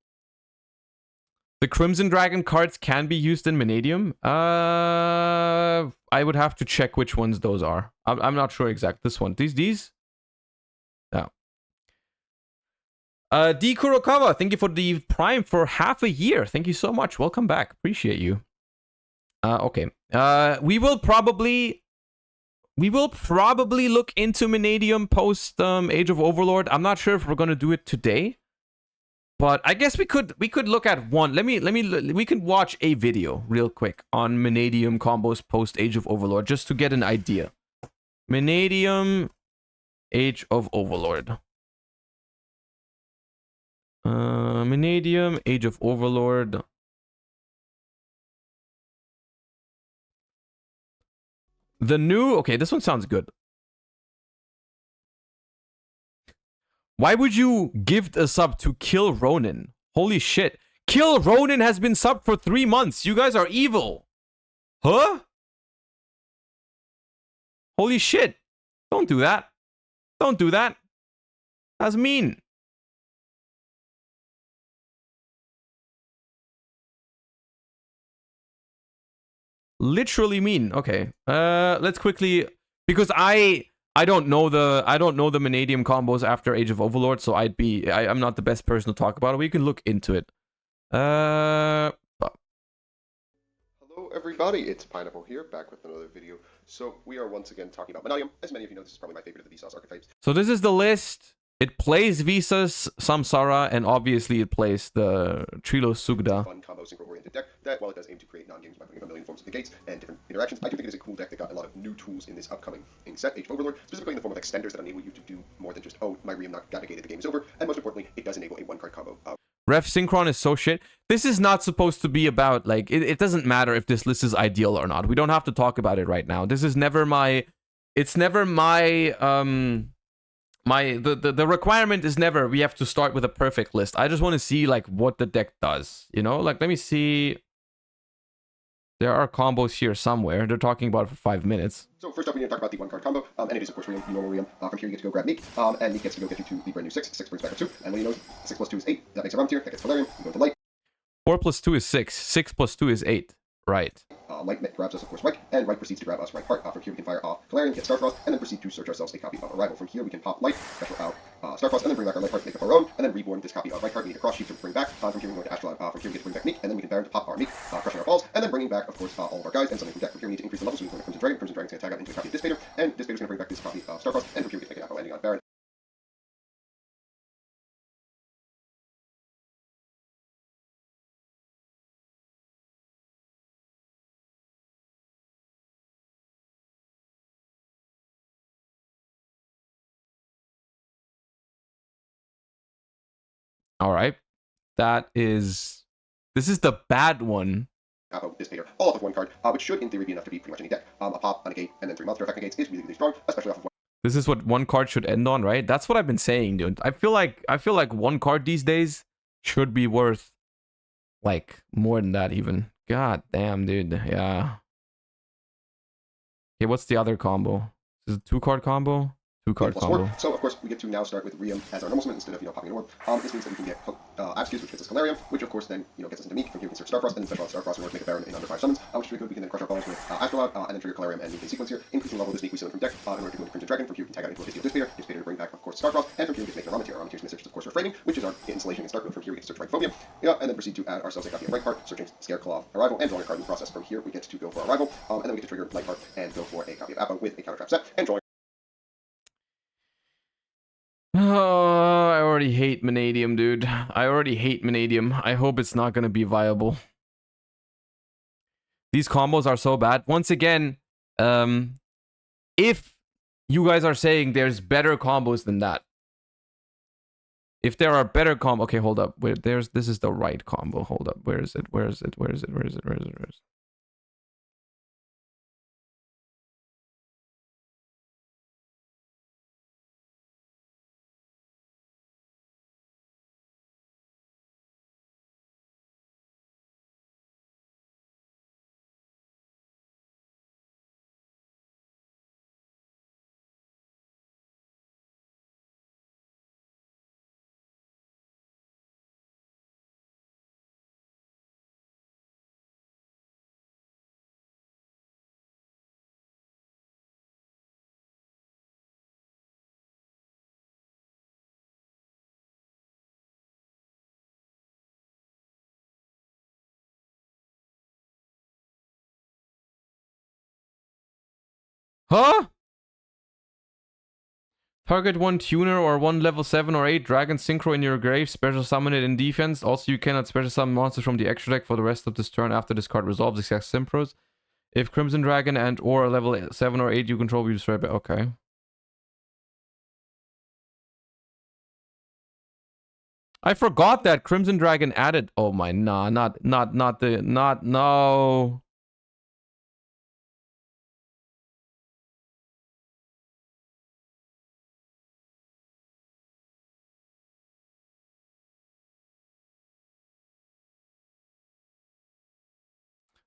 The Crimson Dragon cards can be used in Vanadium. I would have to check which ones those are. I'm not sure exact. This one. These? No. D Kurokawa, thank you for the Prime for half a year. Thank you so much. Welcome back. Appreciate you. Okay. We will probably look into Vanadium post Age of Overlord. I'm not sure if we're gonna do it today. But I guess we could look at one. We could watch a video real quick on Vanadium combos post Age of Overlord just to get an idea. Vanadium Age of Overlord. Vanadium Age of Overlord. The new, okay, this one sounds good. Why would you gift a sub to Kill Ronin? Holy shit. Kill Ronin has been subbed for 3 months. You guys are evil. Huh? Holy shit. Don't do that. Don't do that. That's mean. Literally mean. Okay. Let's quickly, because I don't know the Vanadium combos after Age of Overlord, so I'm not the best person to talk about it. We can look into it. Hello everybody, it's Pineapple here, back with another video. So we are once again talking about Vanadium. As many of you know, this is probably my favorite of the Vsauce archetypes. So this is the list. It plays Visas, Samsara, and obviously it plays the Trilo Sugda. Fun combo synchro-oriented deck that, while it does aim to create non-games by putting up a million forms of negates and different interactions, I do think it is a cool deck that got a lot of new tools in this upcoming set, Age of Overlord, specifically in the form of extenders that enable you to do more than just, oh, my Ream got negated, the game is over, and most importantly, it does enable a one-card combo. Ref Synchron is so shit. This is not supposed to be about, like, it doesn't matter if this list is ideal or not. We don't have to talk about it right now. This is never my, it's never my, the requirement is never we have to start with a perfect list. I just want to see, like, what the deck does, you know? Like, let me see. There are combos here somewhere. They're talking about it for 5 minutes. So first up, we need to talk about the one-card combo, and it is, of course, normal Ream. From here, you get to go grab Meek, and Meek gets to go get you to the brand new 6. 6 brings back up 2, and when you know 6 plus 2 is 8, that makes a round tier. That gets Valerian. You go to Light. 4 plus 2 is 6. 6 plus 2 is 8. Right. Light grabs us, of course, Reich, and Reich proceeds to grab us Right Heart. From here, we can fire Valerian, get Starfrost, and then proceed to search ourselves a copy of Arrival. From here, we can pop Light, special out Starfrost, and then bring back our Light Heart, make up our own, and then reborn this copy of Right Heart. We need a cross sheet to bring back. From here, we go to Astral. From here, we get to bring back Meek, and then we can Baron to pop our Meek, crushing our balls, and then bringing back, of course, all of our guys and something from deck. From here, we need to increase the level, so we go to Crimson Dragon. Crimson Dragon's going to tag out into a copy of Dissipator, and Dissipator's going to bring back this copy of Starfrost, and from here, we can take it out, landing on Baron. All right. This is the bad one. Dissipator, all off of one card, which should in theory be enough to beat pretty much any deck. A pop, a negate, and then 3 monster effect negates is really, really strong, especially off of one. This is what one card should end on, right? That's what I've been saying, dude. I feel like one card these days should be worth, like, more than that even. God damn, dude. Yeah. Okay, what's the other combo? Is it a 2-card combo? 2-card combo. So, of course, we get to now start with Ream as our normal summon instead of, popping an orb. This means that we can get Abscus, which gets us Calarium, which, of course, then, gets us into Meek. From here, we can search Starfrost, and then special out Starfrost in order to make a Baron in under 5 summons, which is really good. We can then crush our balls with Astral, and then trigger Calarium and Meek in sequence here, increasing the level of this Meek we summon from deck in order to go into Crimson Dragon. From here, we can tag out into a Dissipator to bring back, of course, Starfrost, and from here, we get to make an Armatier. Armatier's going to search, of course, Refraining, which is our installation and start build. From here, we get to search Phobia, and then proceed to add ourselves a copy of Right Heart, searching Scareclaw Arrival, and drawing a card in the process. From here, we get to go for Arrival, and then we get to trigger Light Heart and go for a copy of Appa with a counter trap set, and drawing. Oh, I already hate Vanadium, dude. I already hate Vanadium. I hope it's not going to be viable. These combos are so bad. Once again, if you guys are saying there's better combos than that, if there are better okay, hold up. This is the right combo. Hold up. Where is it? Where is it? Where is it? Where is it? Where is it? Where is it? Huh? Target one tuner or one level 7 or 8 dragon synchro in your grave, special summon it in defense. Also, you cannot special summon monsters from the extra deck for the rest of this turn after this card resolves exact synchros. If Crimson Dragon and or a level 7 or 8 you control, you destroy it. Okay. I forgot that Crimson Dragon added. Oh my, nah, no.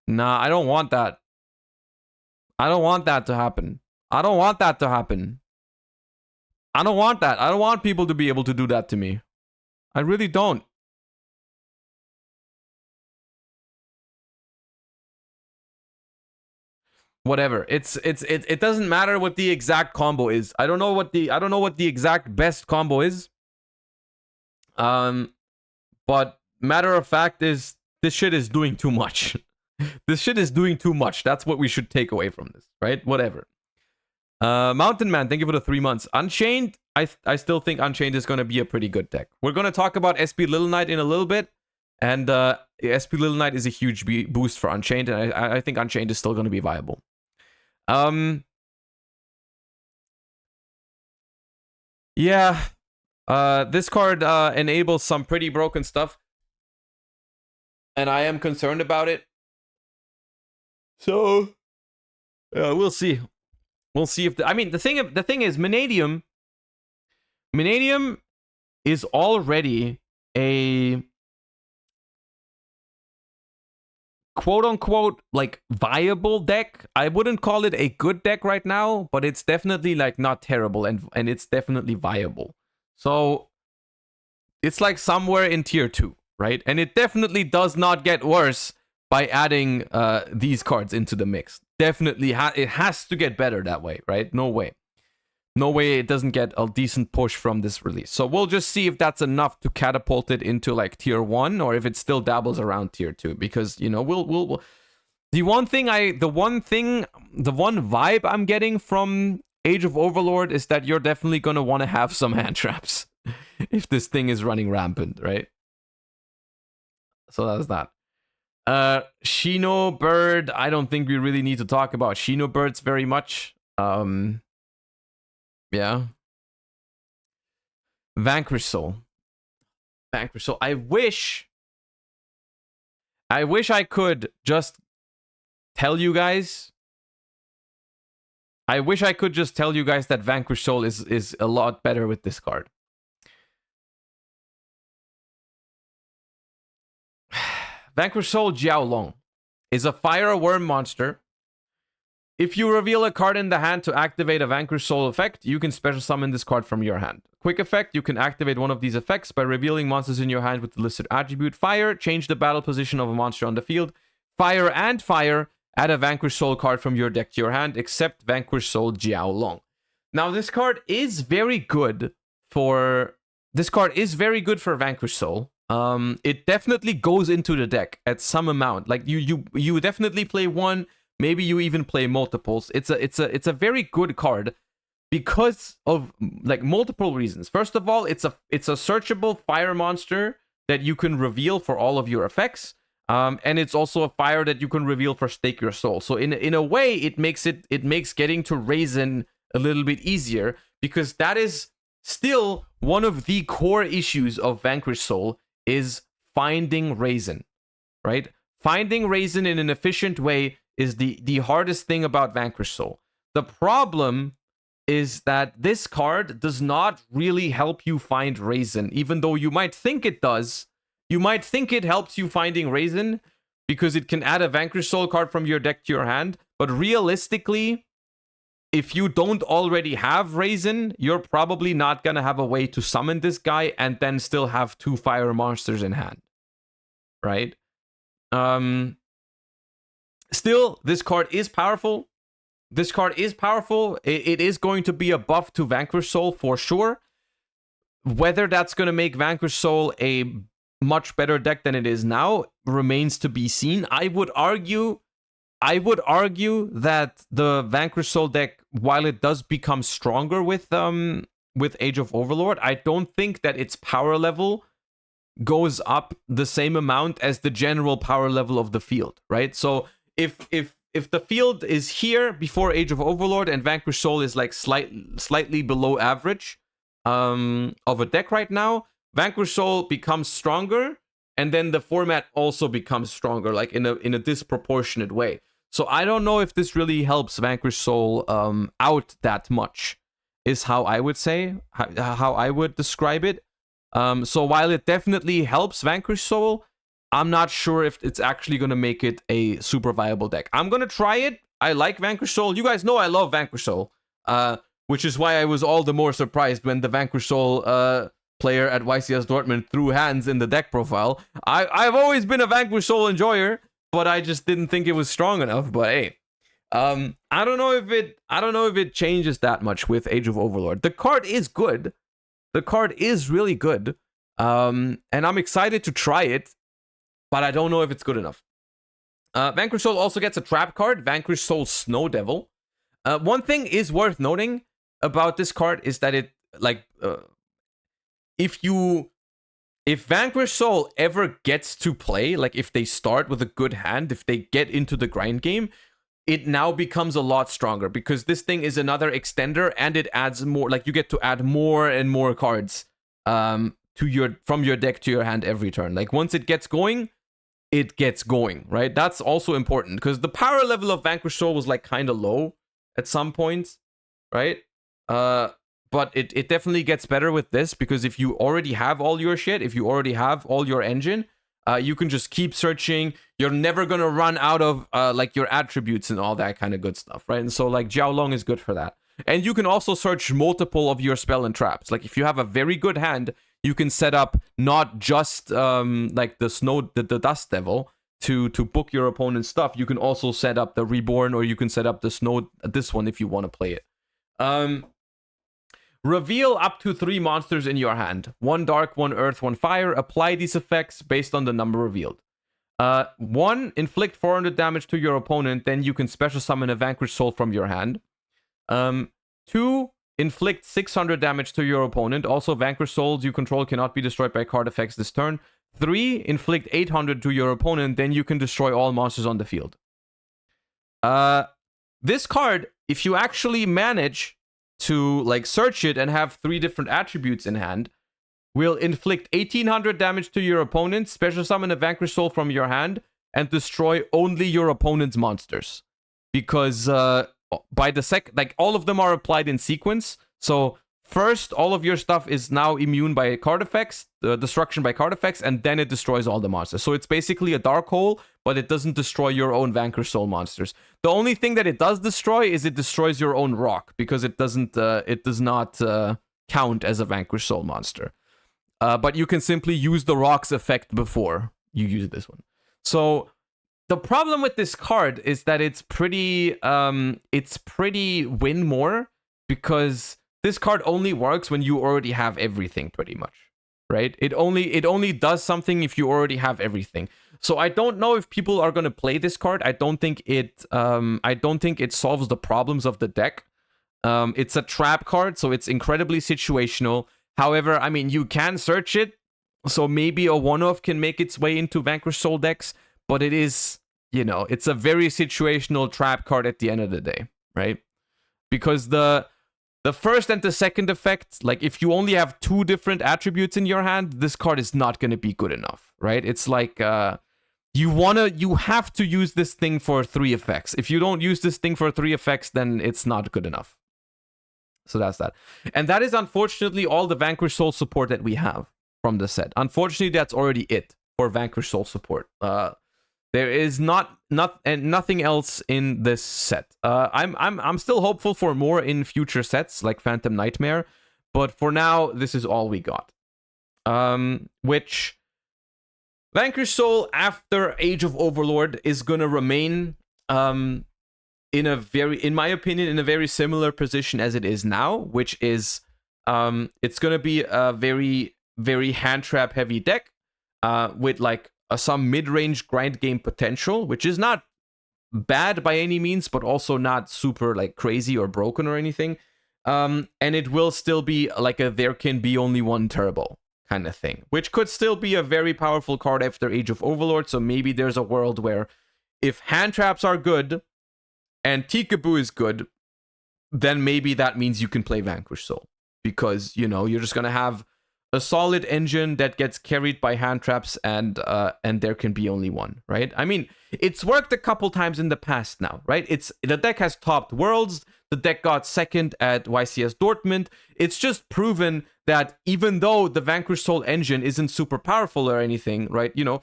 Nah, I don't want that. I don't want that to happen. I don't want that to happen. I don't want that. I don't want people to be able to do that to me. I really don't. Whatever. It doesn't matter what the exact combo is. I don't know what the exact best combo is. But matter of fact is this shit is doing too much. This shit is doing too much. That's what we should take away from this, right? Whatever. Mountain Man, thank you for the 3 months. Unchained, I still think Unchained is going to be a pretty good deck. We're going to talk about SP Little Knight in a little bit. And SP Little Knight is a huge boost for Unchained. And I think Unchained is still going to be viable. Yeah. This card enables some pretty broken stuff. And I am concerned about it. So, we'll see. We'll see if the thing is Mannadium is already a quote unquote like viable deck. I wouldn't call it a good deck right now, but it's definitely like not terrible and it's definitely viable. So it's like somewhere in tier 2, right? And it definitely does not get worse by adding these cards into the mix. Definitely, it has to get better that way, right? No way. No way it doesn't get a decent push from this release. So we'll just see if that's enough to catapult it into like tier 1 or if it still dabbles around tier 2. Because, you know, we'll the one vibe I'm getting from Age of Overlord is that you're definitely going to want to have some hand traps if this thing is running rampant, right? So that's that. Shino Bird, I don't think we really need to talk about Shino Birds very much. Yeah. Vanquish Soul. I wish I could just tell you guys. That Vanquish Soul is a lot better with this card. Vanquish Soul Jiaolong is a fire worm monster. If you reveal a card in the hand to activate a Vanquish Soul effect, you can special summon this card from your hand. Quick effect, you can activate one of these effects by revealing monsters in your hand with the listed attribute Fire, change the battle position of a monster on the field. Fire and Fire, add a Vanquish Soul card from your deck to your hand, except Vanquish Soul Jiaolong. Now, this card is very good for Vanquish Soul. It definitely goes into the deck at some amount. Like you definitely play one. Maybe you even play multiples. It's a very good card because of like multiple reasons. First of all, it's a searchable fire monster that you can reveal for all of your effects. And it's also a fire that you can reveal for Stake Your Soul. So in a way, it makes getting to Raisin a little bit easier because that is still one of the core issues of Vanquish Soul is finding Raisin, right? Finding Raisin in an efficient way is the hardest thing about Vanquish Soul. The problem is that this card does not really help you find Raisin, even though you might think it does. You might think it helps you finding Raisin because it can add a Vanquish Soul card from your deck to your hand, but realistically, if you don't already have Raisin, you're probably not gonna have a way to summon this guy and then still have 2 fire monsters in hand, right? Still, this card is powerful. It is going to be a buff to Vanquish Soul for sure. Whether that's going to make Vanquish Soul a much better deck than it is now remains to be seen. I would argue I would argue that the Vanquish Soul deck, while it does become stronger with Age of Overlord, I don't think that its power level goes up the same amount as the general power level of the field, right? So if the field is here before Age of Overlord and Vanquish Soul is like slightly below average of a deck right now, Vanquish Soul becomes stronger, and then the format also becomes stronger, like in a disproportionate way. So I don't know if this really helps Vanquish Soul out that much, is how I would say, how I would describe it. So while it definitely helps Vanquish Soul, I'm not sure if it's actually going to make it a super viable deck. I'm going to try it. I like Vanquish Soul. You guys know I love Vanquish Soul, which is why I was all the more surprised when the Vanquish Soul player at YCS Dortmund threw hands in the deck profile. I've always been a Vanquish Soul enjoyer, but I just didn't think it was strong enough. But hey, I don't know if it changes that much with Age of Overlord. The card is good. The card is really good. And I'm excited to try it, but I don't know if it's good enough. Vanquish Soul also gets a trap card, Vanquish Soul Snow Devil. One thing is worth noting about this card is that it, like, if Vanquish Soul ever gets to play, like if they start with a good hand, if they get into the grind game, it now becomes a lot stronger because this thing is another extender and it adds more, like you get to add more and more cards from your deck to your hand every turn. Like once it gets going, right? That's also important because the power level of Vanquish Soul was like kind of low at some points, right? But it definitely gets better with this because if you already have all your shit, if you already have all your engine, you can just keep searching. You're never gonna run out of like your attributes and all that kind of good stuff, right? And so like Jiaolong is good for that. And you can also search multiple of your spell and traps. Like if you have a very good hand, you can set up not just like the Dust Devil to book your opponent's stuff. You can also set up the Reborn, or you can set up this one if you want to play it. Reveal up to 3 monsters in your hand. 1 dark, 1 earth, 1 fire. Apply these effects based on the number revealed. 1, inflict 400 damage to your opponent, then you can special summon a Vanquish Soul from your hand. 2, inflict 600 damage to your opponent. Also, Vanquish Souls you control cannot be destroyed by card effects this turn. 3, inflict 800 to your opponent, then you can destroy all monsters on the field. This card, if you actually manage to like search it and have 3 different attributes in hand, will inflict 1800 damage to your opponent, special summon a Vanquish Soul from your hand, and destroy only your opponent's monsters. Because by the like all of them are applied in sequence. So first, all of your stuff is now immune by card effects, destruction by card effects, and then it destroys all the monsters. So it's basically a dark hole, but it doesn't destroy your own Vanquish Soul monsters. The only thing that it does destroy is it destroys your own rock, because it does not count as a Vanquish Soul monster. But you can simply use the rock's effect before you use this one. So the problem with this card is that it's pretty win more, because this card only works when you already have everything, pretty much, right? It only does something if you already have everything. So I don't know if people are gonna play this card. I don't think it solves the problems of the deck. It's a trap card, so it's incredibly situational. However, I mean, you can search it, so maybe a one-off can make its way into Vanquish Soul decks, but it is, it's a very situational trap card at the end of the day, right? Because the first and the second effect, like if you only have 2 different attributes in your hand, this card is not going to be good enough, right? It's like you have to use this thing for 3 effects. If you don't use this thing for 3 effects, then it's not good enough. So that's that. And that is unfortunately all the Vanquish Soul support that we have from the set. Unfortunately, that's already it for Vanquish Soul support. There is nothing else in this set. I'm still hopeful for more in future sets like Phantom Nightmare, but for now this is all we got. Which Vanquish Soul after Age of Overlord is gonna remain in my opinion, in a very similar position as it is now, which is it's gonna be a very, very hand trap heavy deck with like some mid-range grind game potential, which is not bad by any means, but also not super like crazy or broken or anything. And it will still be like a there can be only one turbo kind of thing, which could still be a very powerful card after Age of Overlord. So maybe there's a world where if hand traps are good and Tikaboo is good, then maybe that means you can play Vanquish Soul, because, you know, you're just going to have a solid engine that gets carried by hand traps, and there can be only one, right? I mean, it's worked a couple times in the past now, right? The deck has topped Worlds. The deck got second at YCS Dortmund. It's just proven that even though the Vanquish Soul engine isn't super powerful or anything, right? You know,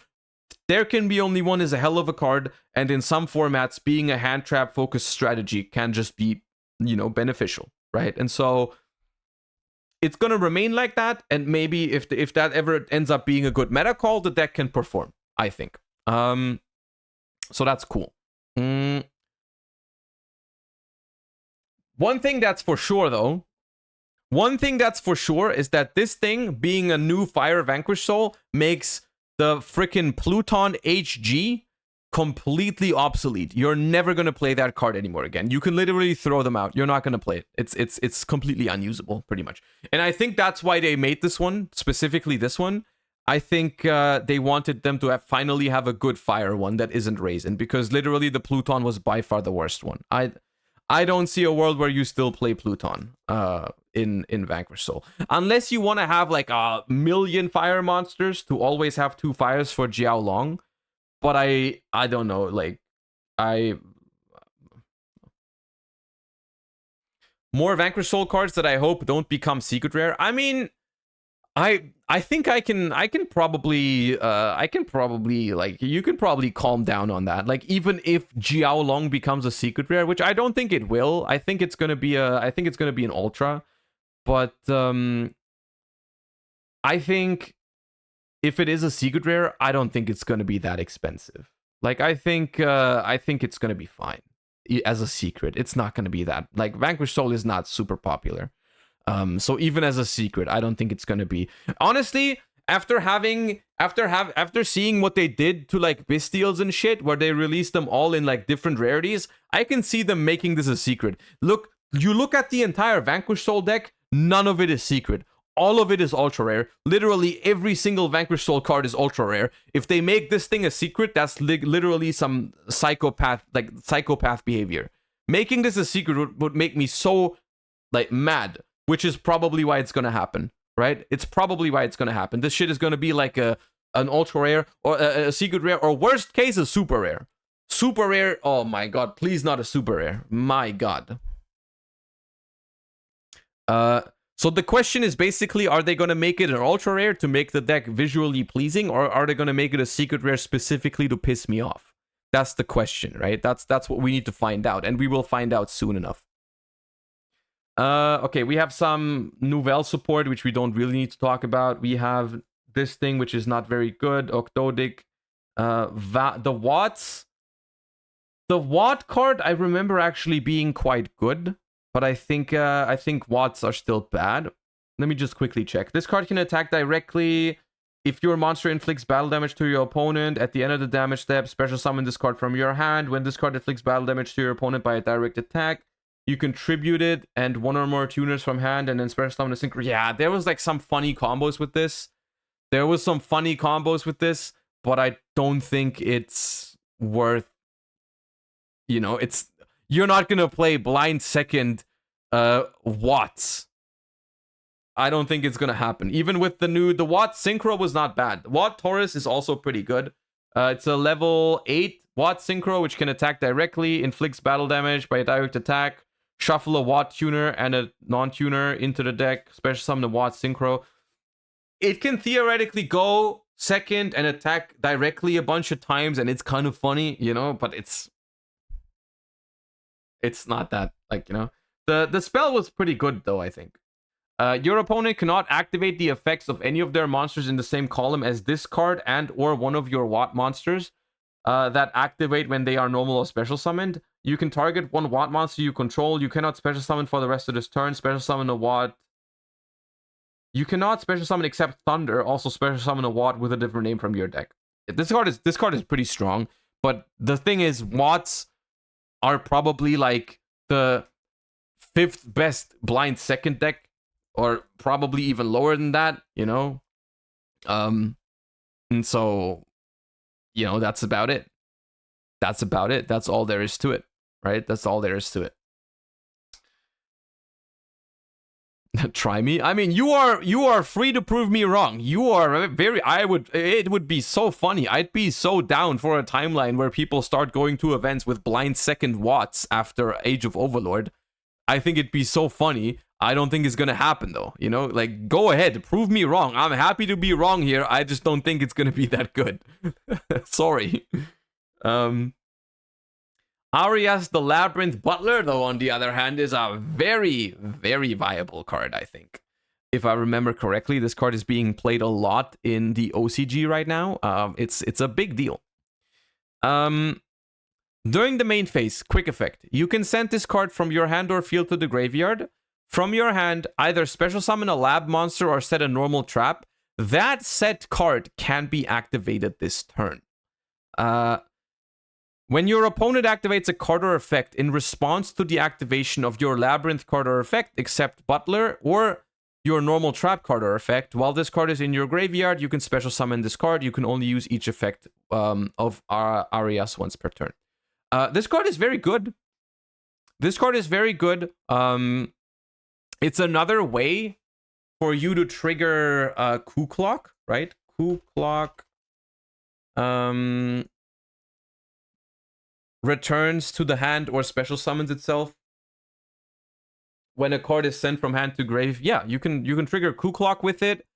there can be only one is a hell of a card, and in some formats, being a hand trap focused strategy can just be, you know, beneficial, right? And so it's going to remain like that, and maybe if that ever ends up being a good meta call, the deck can perform, I think. So that's cool. One thing that's for sure, though, is that this thing, being a new Fire Vanquish Soul, makes the freaking Pluton HG completely obsolete. You're never going to play that card anymore again. You can literally throw them out. You're not going to play it. It's completely unusable, pretty much. And I think that's why they made this one, specifically this one. I think they wanted them to finally have a good fire one that isn't Raisin, because literally the Pluton was by far the worst one. I don't see a world where you still play Pluton in Vanquish Soul. Unless you want to have like a million fire monsters to always have 2 fires for Jiao Long. But I don't know, like, more Vanquish Soul cards that I hope don't become secret rare. I mean, I think I can probably like, you can probably calm down on that. Like, even if Jiao Long becomes a secret rare, which I don't think it will. I think it's gonna be an ultra. But I think if it is a secret rare, I don't think it's going to be that expensive. Like, I think it's going to be fine as a secret. It's not going to be that, like, Vanquish Soul is not super popular. So even as a secret, I don't think it's going to be. Honestly, after seeing what they did to like Bestials and shit, where they released them all in like different rarities, I can see them making this a secret. You look at the entire Vanquish Soul deck, none of it is secret. All of it is ultra rare. Literally every single Vanquish Soul card is ultra rare. If they make this thing a secret, that's literally some psychopath behavior. Making this a secret would make me so like mad, which is probably why it's gonna happen, right? It's probably why it's gonna happen. This shit is gonna be like an ultra rare or a secret rare, or worst case a super rare. Super rare. Oh my god! Please not a super rare. My god. So the question is basically, are they going to make it an ultra rare to make the deck visually pleasing, or are they going to make it a secret rare specifically to piss me off? That's the question, right? That's what we need to find out, and we will find out soon enough. Okay, we have some Nouvelle support, which we don't really need to talk about. We have this thing, which is not very good. Octodic. The Watts. The Watt card, I remember actually being quite good. But I think Watts are still bad. Let me just quickly check. This card can attack directly if your monster inflicts battle damage to your opponent. At the end of the damage step, special summon this card from your hand. When this card inflicts battle damage to your opponent by a direct attack, you can tribute it and 1 or more tuners from hand, and then special summon a synchro. Yeah, there was like some funny combos with this. But I don't think it's worth, you know, you're not going to play blind second Watts. I don't think it's going to happen. Even with the Watt Synchro was not bad. Watt Taurus is also pretty good. It's a level 8 Watt Synchro, which can attack directly, inflicts battle damage by a direct attack, shuffle a Watt Tuner and a non-tuner into the deck, special summon a Watt Synchro. It can theoretically go second and attack directly a bunch of times, and it's kind of funny, you know, but it's not that, like, you know. The spell was pretty good, though, I think. Your opponent cannot activate the effects of any of their monsters in the same column as this card and or one of your Watt monsters that activate when they are normal or special summoned. You can target one Watt monster you control. You cannot special summon for the rest of this turn. Special summon a Watt. You cannot special summon except Thunder. Also special summon a Watt with a different name from your deck. This card is pretty strong, but the thing is, Watts are probably like the 5th best blind second deck, or probably even lower than that, you know? And so, you know, that's about it. That's about it. That's all there is to it, right? That's all there is to it. Try me. I mean, you are free to prove me wrong. You are very. It would be so funny. I'd be so down for a timeline where people start going to events with blind second Watts after Age of Overlord. I think it'd be so funny. I don't think it's gonna happen though. You know, like, go ahead, prove me wrong. I'm happy to be wrong here. I just don't think it's gonna be that good. Sorry. Arias the Labyrinth Butler, though, on the other hand, is a very, very viable card, I think. If I remember correctly, this card is being played a lot in the OCG right now. It's a big deal. During the main phase, quick effect. You can send this card from your hand or field to the graveyard. From your hand, either special summon a lab monster or set a normal trap. That set card can be activated this turn. When your opponent activates a card or effect in response to the activation of your Labyrinth card or effect, except Butler, or your normal trap card or effect, while this card is in your graveyard, you can special summon this card. You can only use each effect of Arias once per turn. This card is very good. This card is very good. It's another way for you to trigger Coup Clock, right? Coup Clock. Returns to the hand or special summons itself when a card is sent from hand to grave. Yeah, you can trigger Coup Clock with it.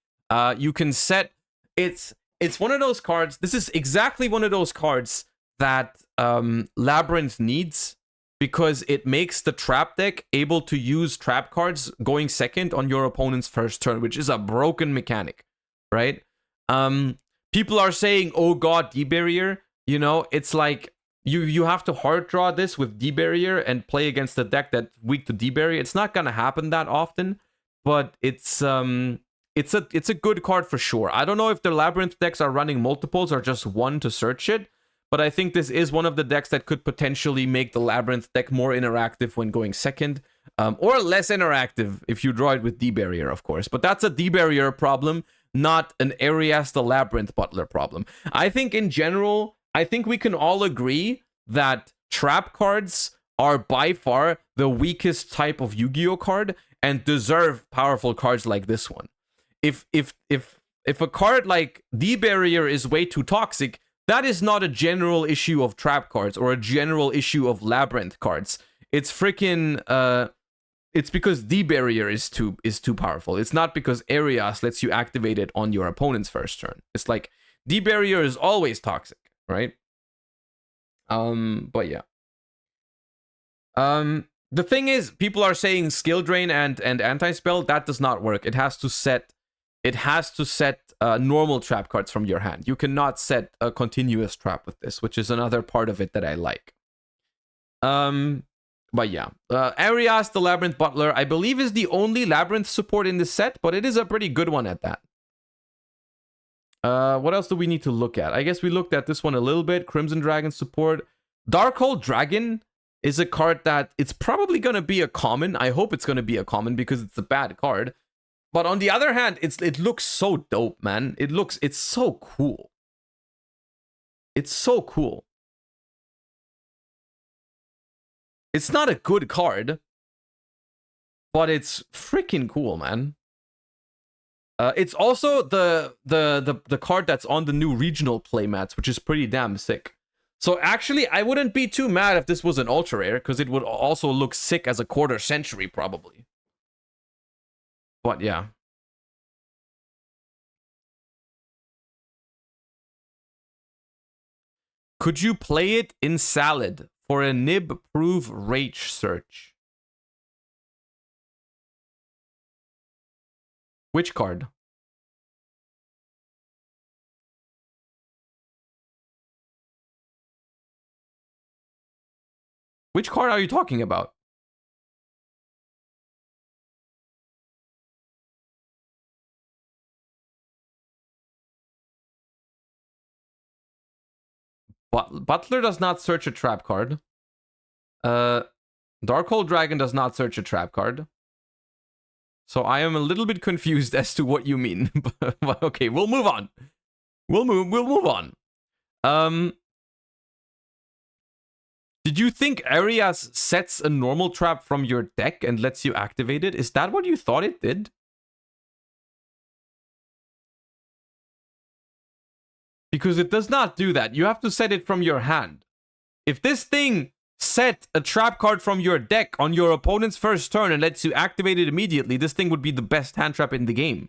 You can set it's one of those cards. This is exactly one of those cards that Labyrinth needs, because it makes the trap deck able to use trap cards going second on your opponent's first turn, which is a broken mechanic, right? People are saying, "Oh god, D-barrier." You know, it's like you have to hard draw this with D-barrier and play against a deck that's weak to D-barrier. It's not gonna happen that often, but it's a good card for sure. I don't know if the Labyrinth decks are running multiples or just one to search it, but I think this is one of the decks that could potentially make the Labyrinth deck more interactive when going second, or less interactive if you draw it with D-barrier, of course. But that's a D-barrier problem, not an Arias the Labyrinth Butler problem. I think in general, I think we can all agree that trap cards are by far the weakest type of Yu-Gi-Oh card and deserve powerful cards like this one. If a card like D-barrier is way too toxic, that is not a general issue of trap cards or a general issue of Labyrinth cards. It's freaking it's because D-barrier is too powerful. It's not because Arias lets you activate it on your opponent's first turn. It's like D-barrier is always toxic, right? But yeah. The thing is, people are saying skill drain and anti-spell. That does not work. It has to set normal trap cards from your hand. You cannot set a continuous trap with this, which is another part of it that I like. But yeah, Arias the Labyrinth Butler, I believe, is the only Labyrinth support in this set, but it is a pretty good one at that. What else do we need to look at? I guess we looked at this one a little bit. Crimson Dragon support. Darkhold Dragon is a card that it's probably going to be a common. I hope it's going to be a common because it's a bad card. But on the other hand, it looks so dope, man. It's so cool. It's so cool. It's not a good card, but it's freaking cool, man. It's also the card that's on the new regional playmats, which is pretty damn sick. So actually, I wouldn't be too mad if this was an ultra rare, because it would also look sick as a quarter century, probably. But yeah. Could you play it in Salad for a nib-proof Rage search? Which card? Which card are you talking about? Butler does not search a trap card. Darkhold Dragon does not search a trap card. So I am a little bit confused as to what you mean. But okay, we'll move on. We'll move on. Did you think Arias sets a normal trap from your deck and lets you activate it? Is that what you thought it did? Because it does not do that. You have to set it from your hand. If this thing set a trap card from your deck on your opponent's first turn and lets you activate it immediately, this thing would be the best hand trap in the game.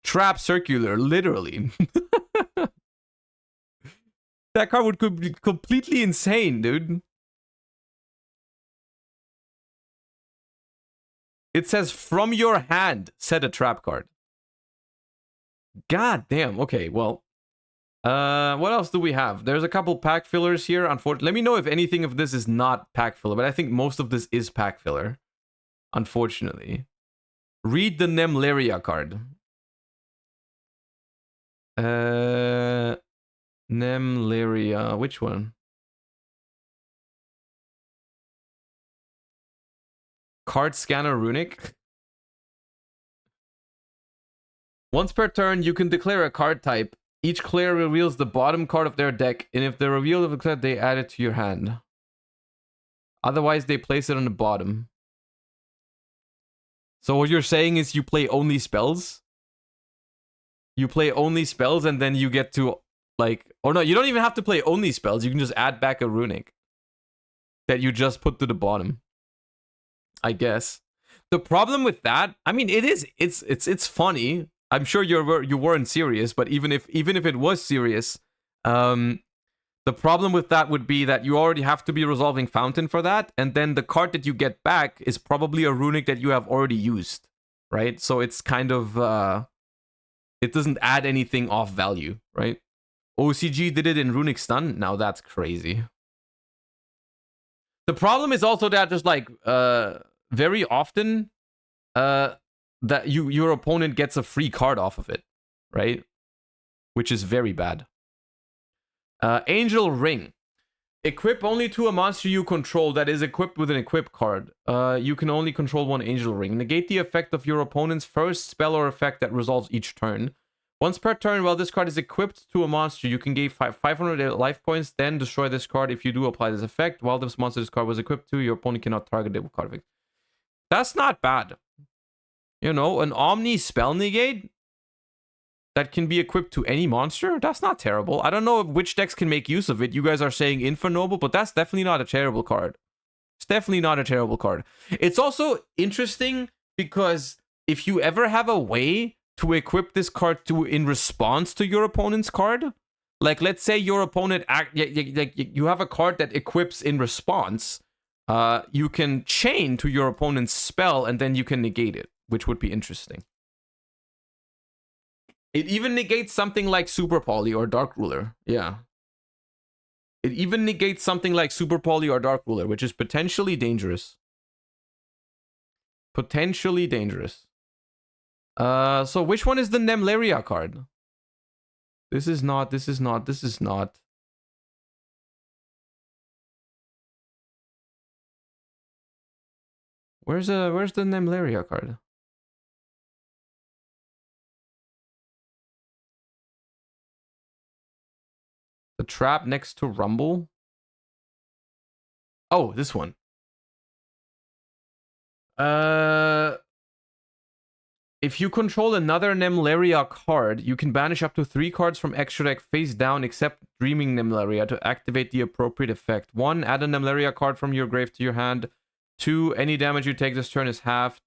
Trap circular, literally. That card would be completely insane, dude. It says from your hand, set a trap card. God damn. Okay, well. What else do we have? There's a couple pack fillers here. Unfortunately, let me know if anything of this is not pack filler, but I think most of this is pack filler. Unfortunately. Read the Nemleria card. Nemleria, which one? Card Scanner Runic. Once per turn, you can declare a card type. Each player reveals the bottom card of their deck, and if they reveal the card, they add it to your hand. Otherwise, they place it on the bottom. So what you're saying is you play only spells? You play only spells, and then you get to, like... Or no, you don't even have to play only spells. You can just add back a runic that you just put to the bottom, I guess. The problem with that, I mean, it's funny. I'm sure you weren't serious, but even if it was serious, the problem with that would be that you already have to be resolving Fountain for that, and then the card that you get back is probably a runic that you have already used, right? So it's kind of it doesn't add anything off value, right? OCG did it in Runic Stun. Now that's crazy. The problem is also that just like very often that your opponent gets a free card off of it, right? Which is very bad. Angel Ring. Equip only to a monster you control that is equipped with an equip card. You can only control one Angel Ring. Negate the effect of your opponent's first spell or effect that resolves each turn. Once per turn, while this card is equipped to a monster, you can gain 500 life points, then destroy this card if you do apply this effect. While this monster's card was equipped to, your opponent cannot target it with card effect. That's not bad. You know, an Omni Spell Negate that can be equipped to any monster? That's not terrible. I don't know which decks can make use of it. You guys are saying Infernoble, but that's definitely not a terrible card. It's definitely not a terrible card. It's also interesting because if you ever have a way to equip this card to in response to your opponent's card, like let's say your opponent you have a card that equips in response, you can chain to your opponent's spell and then you can negate it, which would be interesting. It even negates something like Super Poly or Dark Ruler. Yeah. It even negates something like Super Poly or Dark Ruler, which is potentially dangerous. Potentially dangerous. So which one is the Nemleria card? This is not. Where's the Nemleria card? The trap next to Rumble. Oh, this one. If you control another Nemleria card, you can banish up to 3 cards from extra deck face down except Dreaming Nemleria to activate the appropriate effect. 1, add a Nemleria card from your grave to your hand. 2, any damage you take this turn is halved.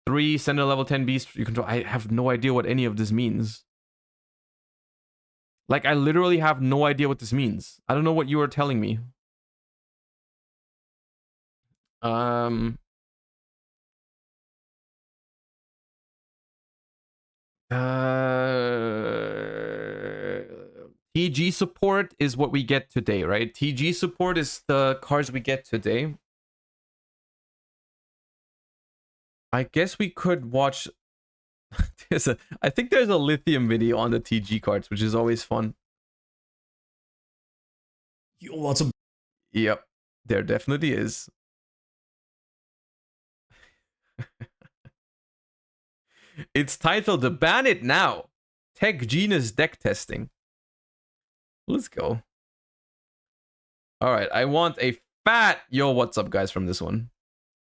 3, send a level 10 beast you control. I have no idea what any of this means. Like, I literally have no idea what this means. I don't know what you are telling me. TG support is what we get today, right? TG support is the cards we get today. I guess we could watch... I think there's a Lithium video on the TG cards, which is always fun. Yo, what's up? Yep, there definitely is. It's titled Ban It Now. Tech Genius Deck Testing. Let's go. Alright, I want a fat yo, what's up, guys, from this one.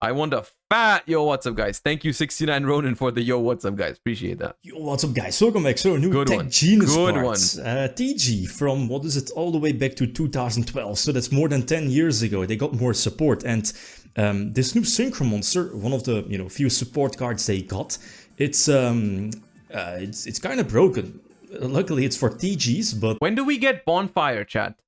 I want a fat yo, what's up, guys. Thank you, 69 Ronin, for the yo, what's up, guys. Appreciate that. Yo, what's up, guys? Welcome back. So, new Good Tech one. Genius Good parts. TG from, what is it, all the way back to 2012. So that's more than 10 years ago. They got more support. And this new Synchro Monster, one of the few support cards they got, it's kind of broken. Luckily, it's for TGs, but... When do we get Bonfire, chat?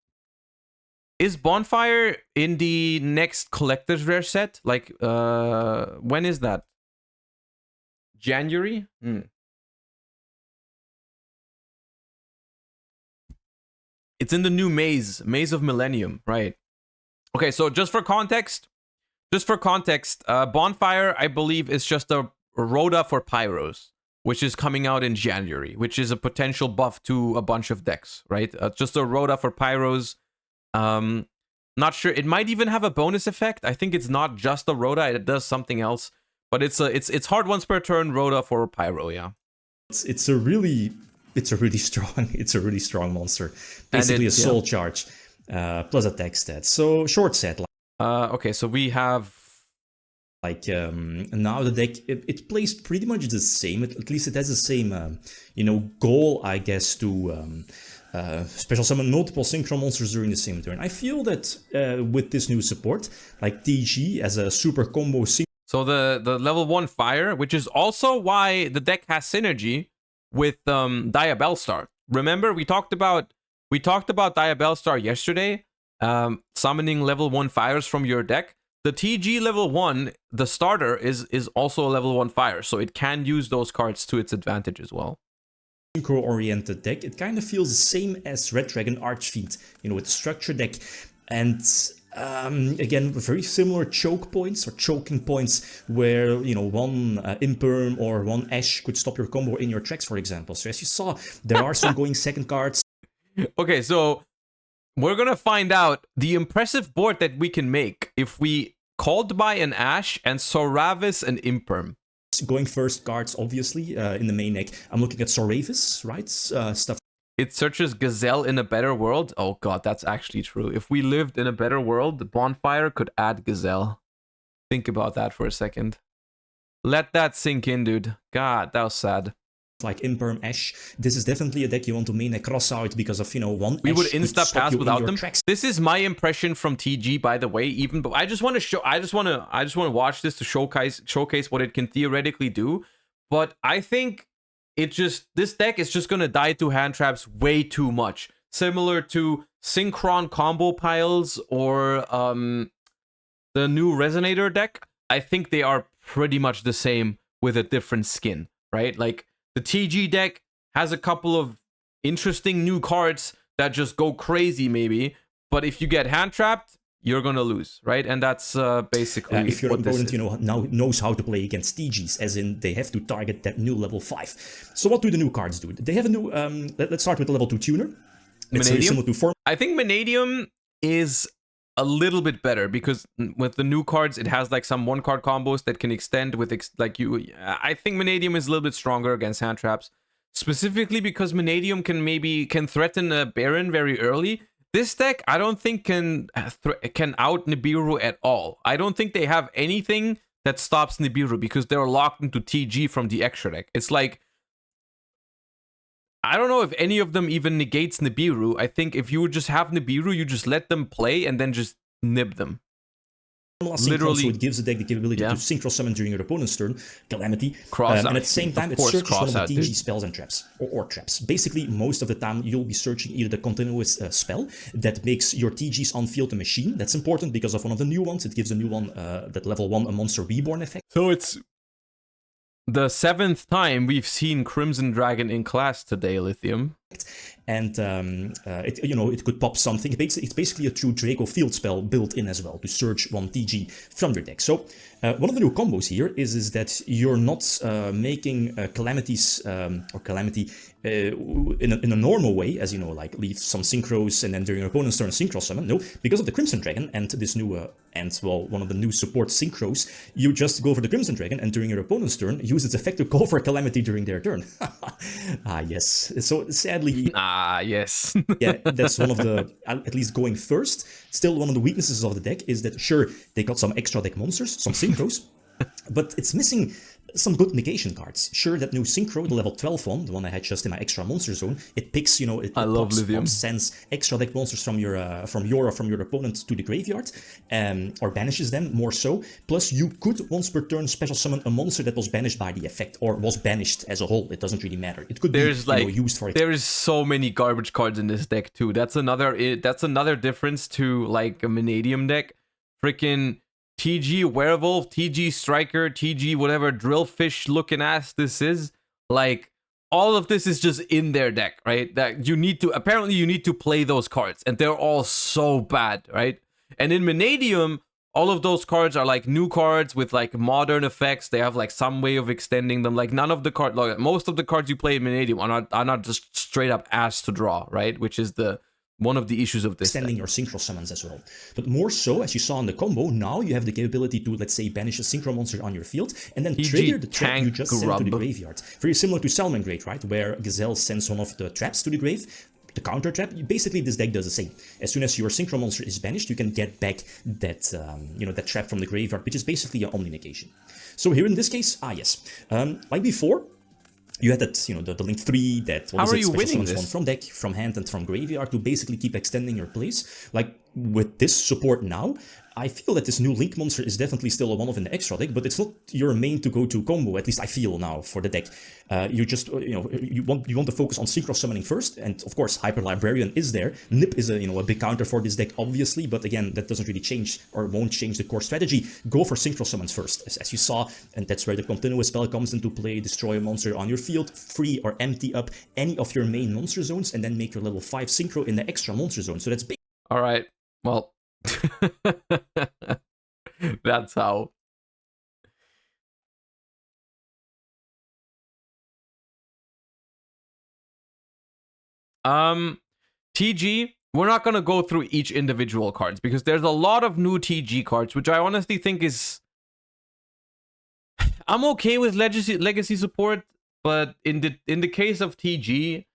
Is Bonfire in the next Collector's Rare set? Like, when is that? January? It's in the new Maze of Millennium, right? Okay, so just for context, Bonfire, I believe, is just a Rhoda for Pyros, which is coming out in January, which is a potential buff to a bunch of decks, right? Just a Rhoda for Pyros. Not sure. It might even have a bonus effect. I think it's not just a Rhoda. It does something else. But it's hard once per turn Rhoda for Pyro, yeah. It's a really strong monster. Basically a soul charge plus attack stat. So short set. Okay, so we have now the deck it plays pretty much the same. At least it has the same goal, I guess, to special summon multiple synchro monsters during the same turn. I feel that with this new support, like TG as a super combo synchro. So the level 1 fire, which is also why the deck has synergy with Diabellstar. Remember, we talked about Diabellstar yesterday, summoning level 1 fires from your deck. The TG level 1, the starter, is also a level 1 fire, so it can use those cards to its advantage as well. Synchro-oriented deck, it kind of feels the same as Red Dragon Archfiend, with the structure deck. And again, very similar choke points or choking points where, one Imperm or one Ash could stop your combo in your tracks, for example. So as you saw, there are some going second cards. Okay, so we're gonna find out the impressive board that we can make if we called by an Ash and Soravis and Imperm. Going first cards, obviously, in the main deck. I'm looking at Soravis, right? Stuff. It searches Gazelle in a better world. Oh god, that's actually true. If we lived in a better world, the Bonfire could add Gazelle. Think about that for a second. Let that sink in, dude. God, that was sad. Like Imperm, Ash. This is definitely a deck you want to main deck cross out because of, one we Ash would insta-pass without them. Tracks. This is my impression from TG, by the way, but I just want to show, I just want to watch this to showcase what it can theoretically do. But I think this deck is just going to die to hand traps way too much. Similar to Synchron combo piles or the new Resonator deck. I think they are pretty much the same with a different skin, right? Like, the TG deck has a couple of interesting new cards that just go crazy, maybe. But if you get hand trapped, you're gonna lose, right? And that's basically if your what opponent, this is. now knows how to play against TGs, as in they have to target that new level 5. So what do the new cards do? They have a new. Let's start with the level 2 tuner. It's very similar to Form. I think Vanadium is a little bit better because with the new cards, it has like some 1-card combos that can extend with I think Vanadium is a little bit stronger against hand traps, specifically because Vanadium can threaten a Baron very early. This deck, I don't think can out Nibiru at all. I don't think they have anything that stops Nibiru because they're locked into TG from the extra deck. It's like, I don't know if any of them even negates Nibiru. I think if you would just have Nibiru, you just let them play and then just nib them. Literally, so it gives the deck the capability to synchro summon during your opponent's turn, Calamity, and at the same time it searches one of the TG spells and traps, or traps. Basically, most of the time you'll be searching either the continuous spell that makes your TGs on field a machine. That's important because of one of the new ones. It gives a new one, that level 1, a monster reborn effect. So it's the 7th time we've seen Crimson Dragon in class today, Lithium. and it could pop something. It's basically a true Draco field spell built in as well to search 1 TG from your deck. So one of the new combos here is that you're not making calamities or calamity in a normal way, as like leave some synchros and then during your opponent's turn synchro summon. No, because of the Crimson Dragon and this new one of the new support synchros, you just go for the Crimson Dragon and during your opponent's turn use its effect to call for a calamity during their turn. Yes. So sadly, yes. Yeah, that's one of the, at least going first, still one of the weaknesses of the deck is that, sure, they got some extra deck monsters, some synchros, but it's missing some good negation cards. Sure, that new synchro, the level 12 one, the one I had just in my extra monster zone, it picks, it sends extra deck monsters from your opponent to the graveyard, or banishes them, more so. Plus, you could once per turn special summon a monster that was banished by the effect, or was banished as a whole. It doesn't really matter. It could be used for it. There's so many garbage cards in this deck too. That's another difference to like a Vanadium deck. Freaking TG Werewolf, TG Striker, TG whatever drillfish looking ass this is, like all of this is just in their deck, right? That you need to play those cards, and they're all so bad, right? And in Vanadium, all of those cards are like new cards with like modern effects. They have like some way of extending them. Like none of the cards, like most of the cards you play in Vanadium are not just straight up ass to draw, right? Which is one of the issues of this extending your synchro summons as well. But more so, as you saw in the combo, now you have the capability to, let's say, banish a synchro monster on your field and then trigger the trap you just sent to the graveyard. Very similar to Salamangreat, right? Where Gazelle sends one of the traps to the grave, the counter trap. Basically, this deck does the same. As soon as your synchro monster is banished, you can get back that that trap from the graveyard, which is basically an omni negation. So here in this case, yes, like before, you had that, the link 3, that special summons one from deck, from hand, and from graveyard to basically keep extending your plays. Like with this support now, I feel that this new Link monster is definitely still a one-off in the extra deck, but it's not your main to go to combo, at least I feel now for the deck. You just, you want to focus on synchro summoning first, and of course Hyper Librarian is there. Nip is a big counter for this deck, obviously, but again, that doesn't really change or won't change the core strategy. Go for synchro summons first, as you saw, and that's where the continuous spell comes into play. Destroy a monster on your field, free or empty up any of your main monster zones, and then make your level 5 synchro in the extra monster zone. So that's big. All right, well. That's how. TG, we're not going to go through each individual cards because there's a lot of new TG cards, which I honestly think is... I'm okay with legacy support, but in the case of TG,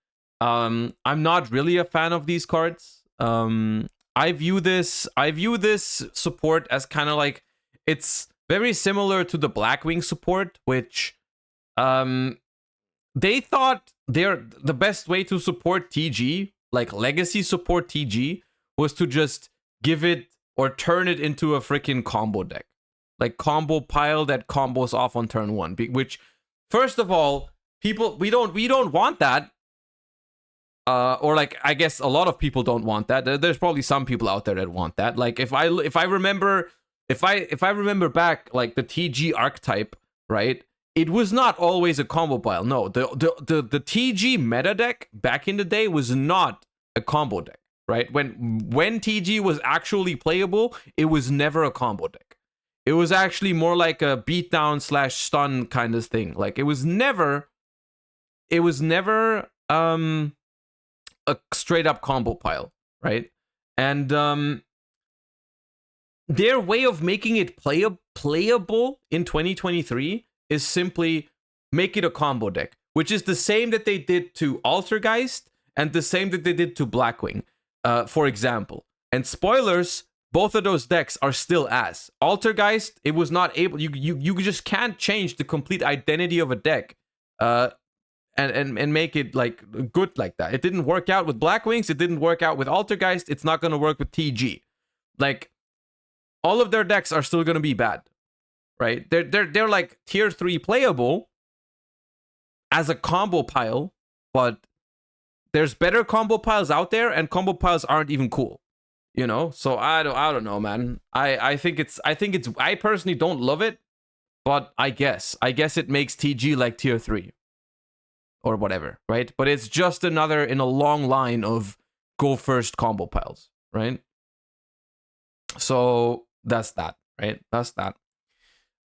I'm not really a fan of these cards. I view this support as kind of like, it's very similar to the Blackwing support, which they thought the best way to support TG, like legacy support TG, was to just give it or turn it into a freaking combo deck, like combo pile that combos off on turn 1. Which, first of all, we don't want that. Or like, I guess a lot of people don't want that. There's probably some people out there that want that. Like if I remember back, like the TG archetype, right? It was not always a combo pile. No, the TG meta deck back in the day was not a combo deck, right? When TG was actually playable, it was never a combo deck. It was actually more like a beatdown / stun kind of thing. Like it was never a straight up combo pile, right? And their way of making it playable in 2023 is simply make it a combo deck, which is the same that they did to Altergeist and the same that they did to Blackwing, for example. And spoilers, both of those decks are still ass. Altergeist, it was not able, you just can't change the complete identity of a deck. And make it like good like that. It didn't work out with Blackwings. It didn't work out with Altergeist. It's not going to work with TG. Like all of their decks are still going to be bad, right? They're like tier 3 playable as a combo pile, but there's better combo piles out there, and combo piles aren't even cool, So I don't know, man. I personally don't love it, but I guess it makes TG like tier 3. or whatever, right? But it's just another in a long line of go first combo piles, right? So that's that, right? That's that.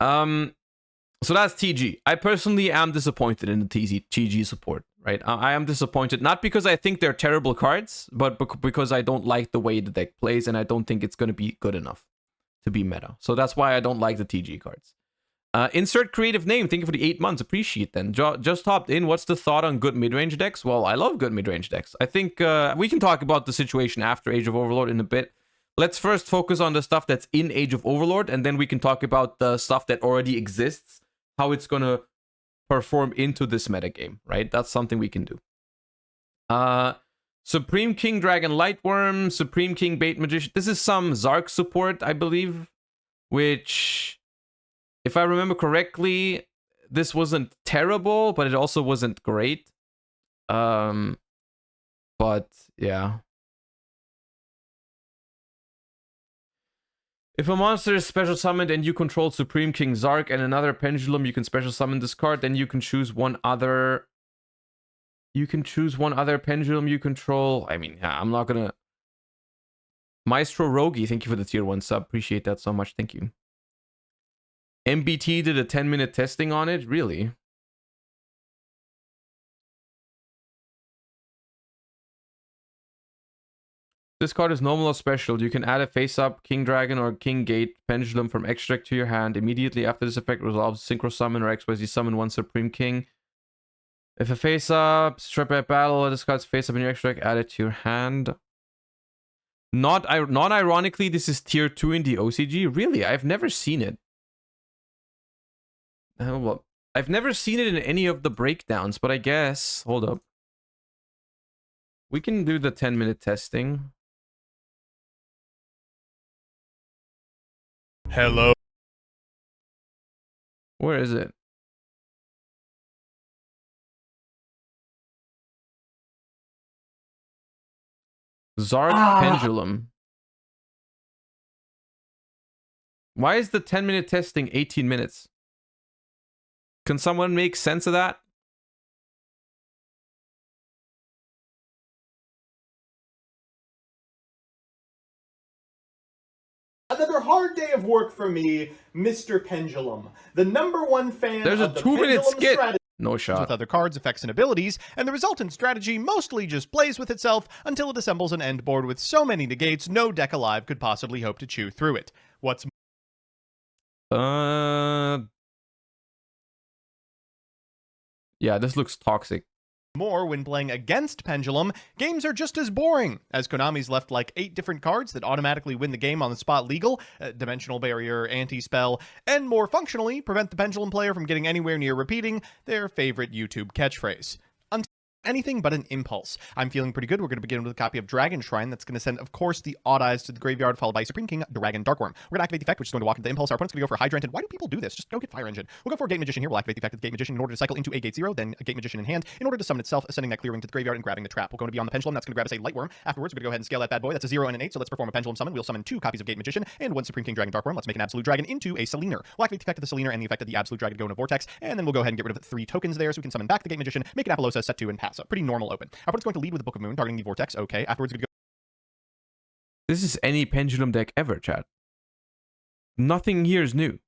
So that's TG. I personally am disappointed in the TG support, right? I am disappointed, not because I think they're terrible cards, but because I don't like the way the deck plays, and I don't think it's going to be good enough to be meta. So that's why I don't like the TG cards. Insert creative name. Thank you for the 8 months. Appreciate then. Just hopped in. What's the thought on good mid-range decks? Well, I love good mid-range decks. I think we can talk about the situation after Age of Overlord in a bit. Let's first focus on the stuff that's in Age of Overlord, and then we can talk about the stuff that already exists, how it's going to perform into this metagame, right? That's something we can do. Supreme King Dragon Lightworm, Supreme King Bait Magician. This is some Zark support, I believe, which, if I remember correctly, this wasn't terrible, but it also wasn't great. But yeah. If a monster is special summoned and you control Supreme King Zark and another Pendulum, you can special summon this card, then you can choose one other... You can choose one other Pendulum you control. I mean, yeah, I'm not gonna... Maestro Rogi, thank you for the tier 1 sub. Appreciate that so much. Thank you. MBT did a 10-minute testing on it? Really? This card is normal or special. You can add a face-up King Dragon or King Gate Pendulum from extract to your hand. Immediately after this effect resolves, Synchro Summon or XYZ Summon one Supreme King. If a face-up, strip at battle, this card's face-up in your extract, add it to your hand. Non-ironically, this is tier 2 in the OCG. Really? I've never seen it. Well, I've never seen it in any of the breakdowns, but I guess... Hold up. We can do the 10-minute testing. Hello. Where is it? Zark Pendulum. Why is the 10-minute testing 18 minutes? Can someone make sense of that? Another hard day of work for me, Mr. Pendulum. The #1 fan There's of a the 2-minute skit. strategy. No shot. With other cards, effects, and abilities, and the resultant strategy mostly just plays with itself until it assembles an end board with so many negates no deck alive could possibly hope to chew through it. What's yeah, this looks toxic. more, when playing against Pendulum, games are just as boring, as Konami's left like 8 different cards that automatically win the game on the spot legal, Dimensional Barrier, Anti-Spell, and more functionally prevent the Pendulum player from getting anywhere near repeating their favorite YouTube catchphrase. Anything but an impulse. I'm feeling pretty good. We're going to begin with a copy of Dragon Shrine that's going to send, of course, the Odd Eyes to the graveyard, followed by Supreme King Dragon Darkworm. We're going to activate the effect, which is going to walk into the impulse. Our opponent's going to go for Hydrant. And why do people do this? Just go get Fire Engine. We'll go for a Gate Magician here. We'll activate the effect of the Gate Magician in order to cycle into a Gate 0, then a Gate Magician in hand, in order to summon itself, sending that clearing to the graveyard and grabbing the trap. We're going to be on the Pendulum. That's going to grab us a Lightworm. Afterwards, we're going to go ahead and scale that bad boy. That's a 0 and an 8, so let's perform a Pendulum summon. We'll summon 2 copies of Gate Magician and 1 Supreme King Dragon Darkworm. Let's make an Absolute Dragon into a Seliner. We'll activate the effect of the Seliner and the effect of the Absolute Dragon to go in a Vortex, and then we'll go ahead and get rid of 3 tokens there, so we can summon back the Gate Magician, make an Apollosa, set 2, and pass. A pretty normal open. Our opponent's going to lead with the Book of Moon, targeting the Vortex. Okay. Afterwards, we're going to go. This is any Pendulum deck ever, chat. Nothing here is new.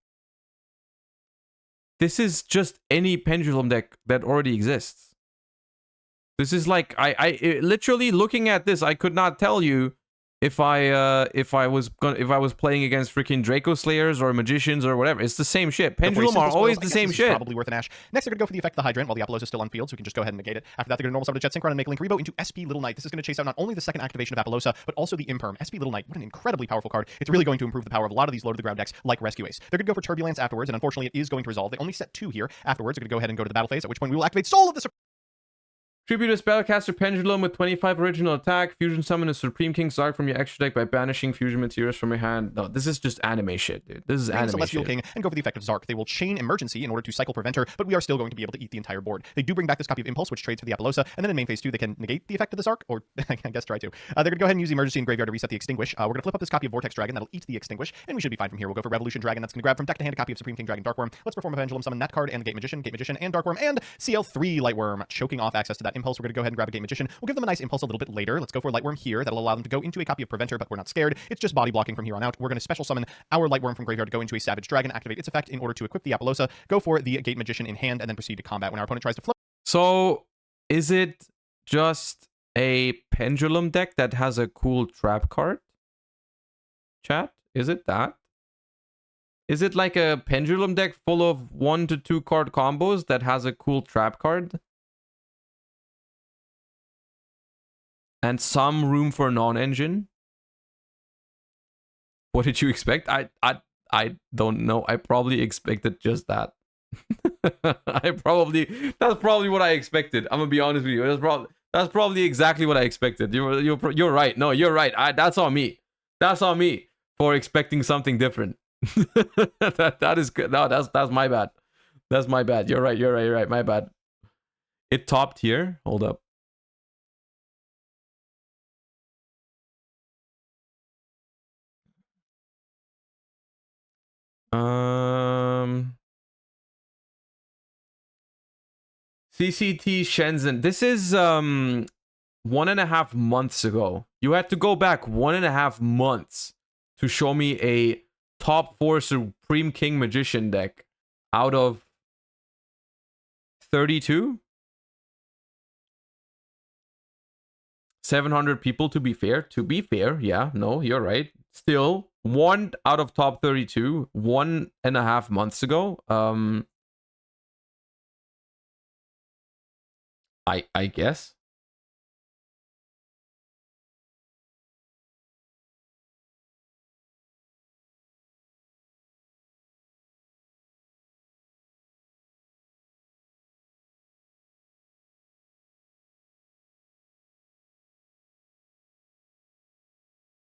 This is just any Pendulum deck that already exists. This is like literally looking at this, I could not tell you if I was playing against freaking Draco Slayers or Magicians or whatever. It's the same shit. Pendulum are always the same shit. Probably worth an Ash. Next, they're going to go for the effect of the Hydrant while the Apollosa is still on field, so we can just go ahead and negate it. After that, they're going to normal summon the Jet Synchron and make Link Rebo into SP Little Knight. This is going to chase out not only the second activation of Apollosa, but also the Imperm. SP Little Knight, what an incredibly powerful card. It's really going to improve the power of a lot of these low-to-the-ground decks like Rescue Ace. They're going to go for Turbulence afterwards, and unfortunately, it is going to resolve. They only set 2 here. Afterwards, they're going to go ahead and go to the battle phase, at which point we will activate Soul of the Tribute a spellcaster Pendulum with 25 original attack. Fusion summon a Supreme King Zark from your extra deck by banishing fusion materials from your hand. No, this is just anime shit, dude. This is anime Celestial shit. King and go for the effect of Zark. They will chain Emergency in order to cycle Preventer, but we are still going to be able to eat the entire board. They do bring back this copy of Impulse, which trades for the Apollosa, and then in main phase 2, they can negate the effect of the Zark, or I guess try to. They're going to go ahead and use the Emergency in Graveyard to reset the Extinguish. We're going to flip up this copy of Vortex Dragon. That'll eat the Extinguish, and we should be fine from here. We'll go for Revolution Dragon. That's going to grab from deck to hand a copy of Supreme King Dragon Darkworm. Let's perform a Pendulum Summon that card and the Gate Magician, and Darkworm, and CL3 Lightworm, choking off access to that Impulse. We're going to go ahead and grab a Gate Magician. We'll give them a nice Impulse a little bit later. Let's go for Lightworm here. That'll allow them to go into a copy of Preventer, but we're not scared. It's just body blocking from here on out. We're going to special summon our Lightworm from Graveyard to go into a Savage Dragon, activate its effect in order to equip the Apollosa, go for the Gate Magician in hand, and then proceed to combat when our opponent tries to flip. So, is it just a Pendulum deck that has a cool trap card? Chat? Is it that? Is it like a Pendulum deck full of 1 to 2 card combos that has a cool trap card? And some room for non-engine? What did you expect? I don't know. I probably expected just that. That's probably what I expected. I'm gonna be honest with you. That's probably exactly what I expected. You're right. No, you're right. That's on me. That's on me for expecting something different. that is good. No, that's my bad. That's my bad. You're right. My bad. It topped here. Hold up. CCT Shenzhen. This is 1.5 months ago. You had to go back 1.5 months to show me a top 4 Supreme King Magician deck out of 32? 700 people to be fair. To be fair, yeah, no, you're right. Still, 1 out of top 32, 1.5 months ago. I guess.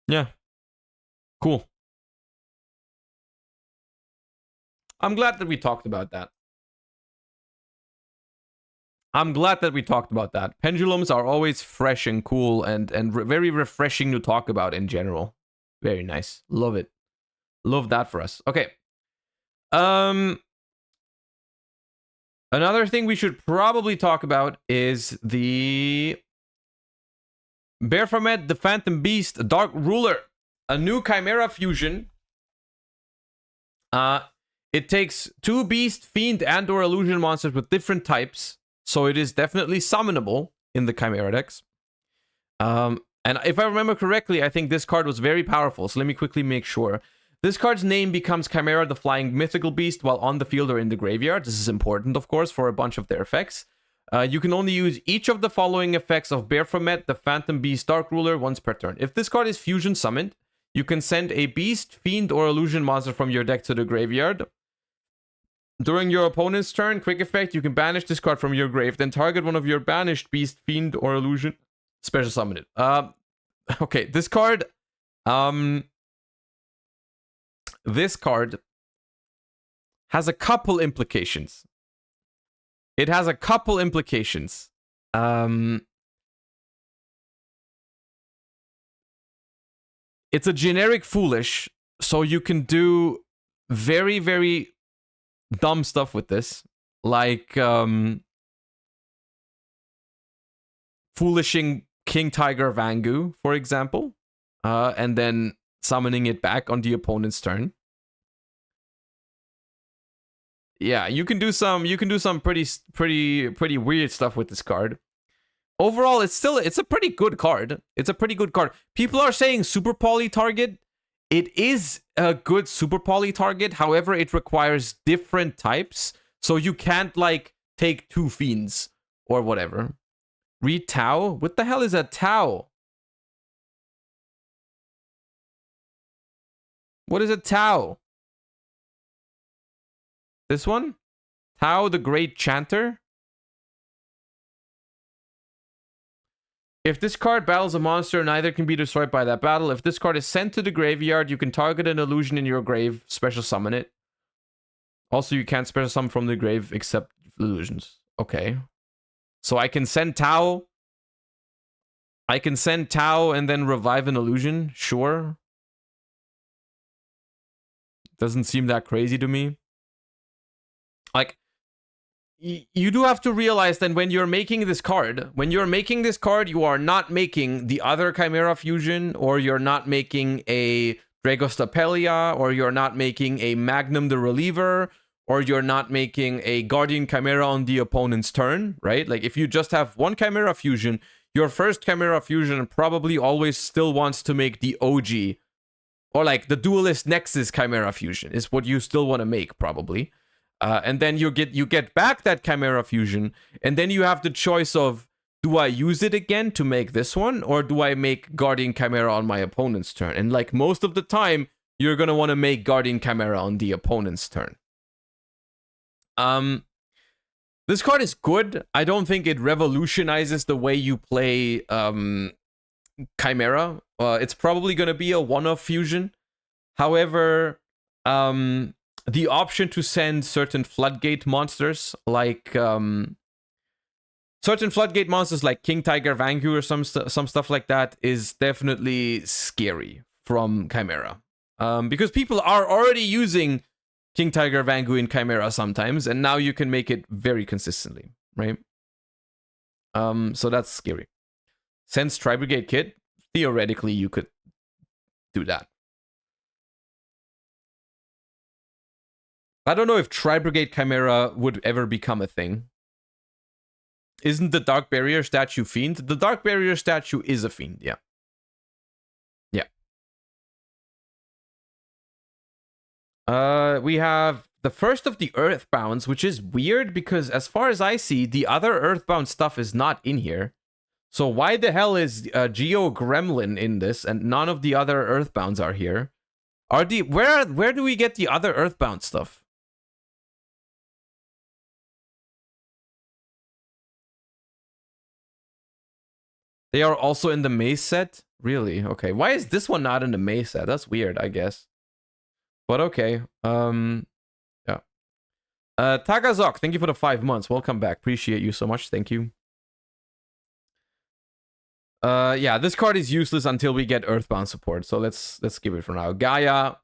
Yeah. Cool. I'm glad that we talked about that. Pendulums are always fresh and cool and very refreshing to talk about in general. Very nice. Love it. Love that for us. Okay. Another thing we should probably talk about is the Baphomet, the Phantom Beast, Dark Ruler. A new Chimera fusion. It takes 2 Beast, Fiend, and or Illusion monsters with different types. So it is definitely summonable in the Chimera decks. And if I remember correctly, I think this card was very powerful. So let me quickly make sure. This card's name becomes Chimera, the Flying Mythical Beast, while on the field or in the graveyard. This is important, of course, for a bunch of their effects. You can only use each of the following effects of Baphomet, the Phantom Beast, Dark Ruler once per turn. If this card is fusion summoned, you can send a Beast, Fiend, or Illusion monster from your deck to the graveyard. During your opponent's turn, quick effect, you can banish this card from your grave, then target one of your banished Beast, Fiend, or Illusion, special summon it. Okay, this card has a couple implications. It has a couple implications. It's a generic foolish, so you can do very, very dumb stuff with this. Like foolishing King Tiger Vangu, for example. And then summoning it back on the opponent's turn. Yeah, you can do some pretty weird stuff with this card. Overall, it's a pretty good card. People are saying super poly target. It is a good super poly target. However, it requires different types, so you can't like take 2 fiends or whatever. Read Tau? What the hell is a Tau? What is a Tau? This one? Tau the Great Chanter? If this card battles a monster, neither can be destroyed by that battle. If this card is sent to the graveyard, you can target an illusion in your grave, special summon it. Also, you can't special summon from the grave except illusions. Okay. So I can send Tau. I can send Tau and then revive an illusion? Sure. Doesn't seem that crazy to me. Like, you do have to realize that when you're making this card, you are not making the other Chimera Fusion, or you're not making a Dragostapelia, or you're not making a Magnum the Reliever, or you're not making a Guardian Chimera on the opponent's turn, right? Like, if you just have one Chimera Fusion, your first Chimera Fusion probably always still wants to make the OG, or like the Duelist Nexus Chimera Fusion is what you still want to make, probably. And then you get back that Chimera Fusion, and then you have the choice of, do I use it again to make this one, or do I make Guardian Chimera on my opponent's turn? And like most of the time, you're gonna want to make Guardian Chimera on the opponent's turn. This card is good. I don't think it revolutionizes the way you play Chimera. It's probably gonna be a one-off fusion. However, the option to send certain floodgate monsters like King Tiger Vangu or some stuff like that is definitely scary from Chimera, because people are already using King Tiger Vangu in Chimera sometimes, and now you can make it very consistently, right? So that's scary. Sends Tri-Brigade Kit, theoretically you could do that. I don't know if Tri-Brigade Chimera would ever become a thing. Isn't the Dark Barrier statue Fiend? The Dark Barrier statue is a Fiend, yeah. Yeah. We have the first of the Earthbounds, which is weird because as far as I see, the other Earthbound stuff is not in here. So why the hell is Geo Gremlin in this and none of the other Earthbounds are here? Where do we get the other Earthbound stuff? They are also in the Maze set? Really? Okay. Why is this one not in the Maze set? That's weird, I guess. But okay. Yeah. Tagazok, thank you for the 5 months. Welcome back. Appreciate you so much. Thank you. Yeah, this card is useless until we get Earthbound support. So let's skip it for now. Gaia.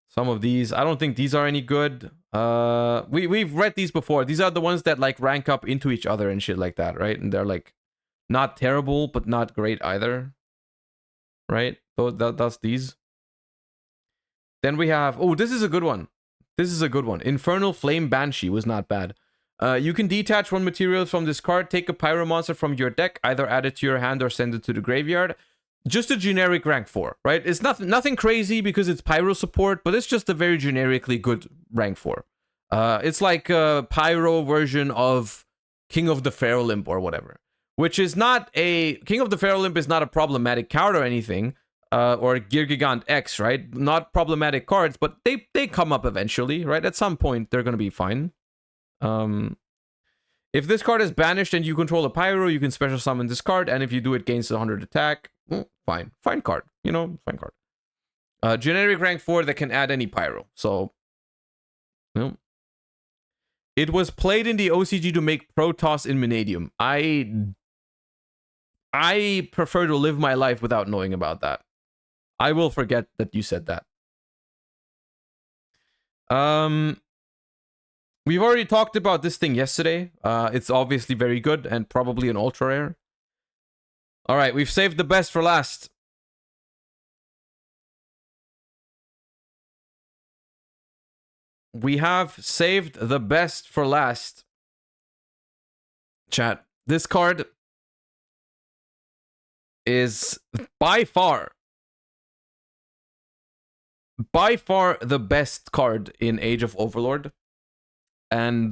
Some of these. I don't think these are any good. We've read these before. These are the ones that like rank up into each other and shit like that, right? And they're like not terrible, but not great either. Right? So that's these. Then we have... Oh, this is a good one. This is a good one. Infernal Flame Banshee was not bad. You can detach one material from this card, take a Pyro monster from your deck, either add it to your hand or send it to the graveyard. Just a generic rank 4, right? It's nothing crazy because it's Pyro support, but it's just a very generically good rank 4. It's like a Pyro version of King of the Feral Imp or whatever. Which is not a... King of the Feral Imp is not a problematic card or anything. Or Gear-Gigant X, right? Not problematic cards, but they come up eventually, right? At some point, they're going to be fine. If this card is banished and you control a Pyro, you can special summon this card, and if you do, it gains 100 attack. Fine. Fine card. You know, fine card. Generic rank 4 that can add any Pyro. So, well. It was played in the OCG to make Protoss in Vanadium. I prefer to live my life without knowing about that. I will forget that you said that. We've already talked about this thing yesterday. It's obviously very good and probably an ultra rare. All right, we've saved the best for last. We have saved the best for last. Chat. This card is by far the best card in Age of Overlord. And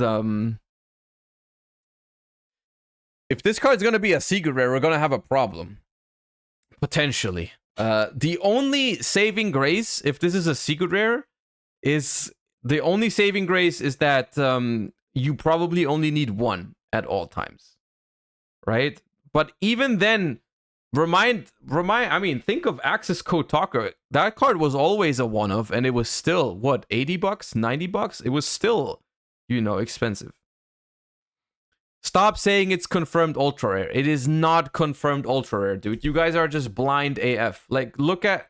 if this card's going to be a secret rare, we're going to have a problem. Potentially. The only saving grace, if this is a secret rare, is... The only saving grace is that you probably only need one at all times. Right? But even then, I mean, think of Access Code Talker. That card was always a one of, and it was still, what, $80, $90? It was still, you know, expensive. Stop saying it's confirmed ultra rare. It is not confirmed ultra rare, dude. You guys are just blind AF. Like, look at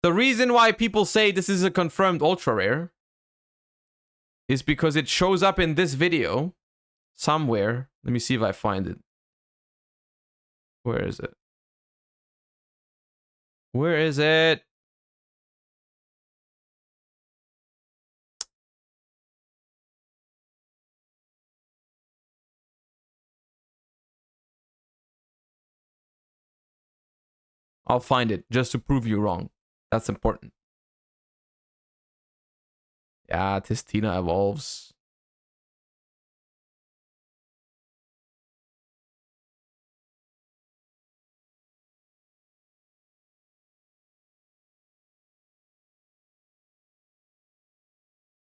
the reason why people say this is a confirmed ultra rare is because it shows up in this video somewhere. Let me see if I find it. Where is it? Where is it? I'll find it just to prove you wrong. That's important. Yeah, Tistina evolves.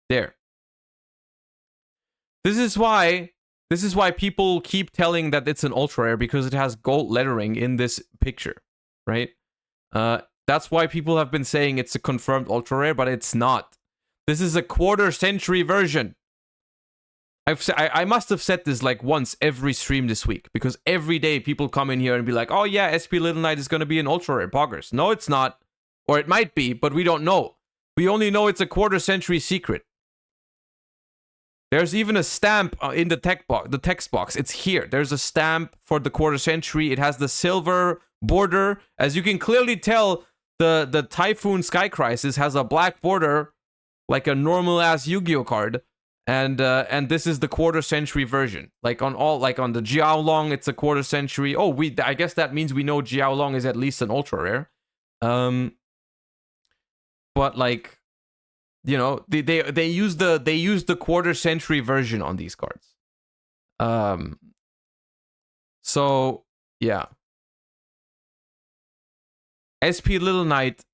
There. This is why people keep telling that it's an ultra rare, because it has gold lettering in this picture, right? That's why people have been saying it's a confirmed ultra rare, but it's not. This is a quarter century version. I must have said this like once every stream this week, because every day people come in here and be like, oh yeah, SP Little Knight is going to be an ultra rare poggers. No, it's not. Or it might be, but we don't know. We only know it's a quarter century secret. There's even a stamp in the text box. It's here. There's a stamp for the quarter century. It has the silver border. As you can clearly tell, the Typhoon Sky Crisis has a black border, like a normal ass Yu-Gi-Oh card, and this is the quarter century version. Like on the Jiao Long, it's a quarter century. Oh, I guess that means we know Jiao Long is at least an ultra rare. But like, you know, they use the quarter century version on these cards. So yeah. SP Little Knight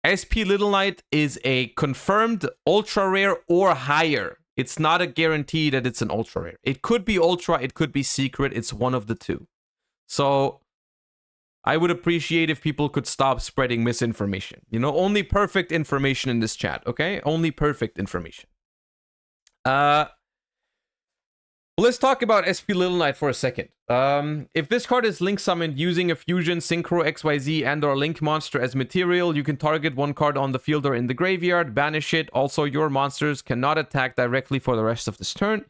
is a confirmed ultra rare or higher. It's not a guarantee that it's an ultra rare. It could be ultra, it could be secret. It's one of the two. So I would appreciate if people could stop spreading misinformation. You know, only perfect information in this chat, okay? Only perfect information. Let's talk about SP Little Knight for a second. If this card is link summoned using a fusion, synchro, XYZ, and or link monster as material, you can target one card on the field or in the graveyard, banish it. Also, your monsters cannot attack directly for the rest of this turn.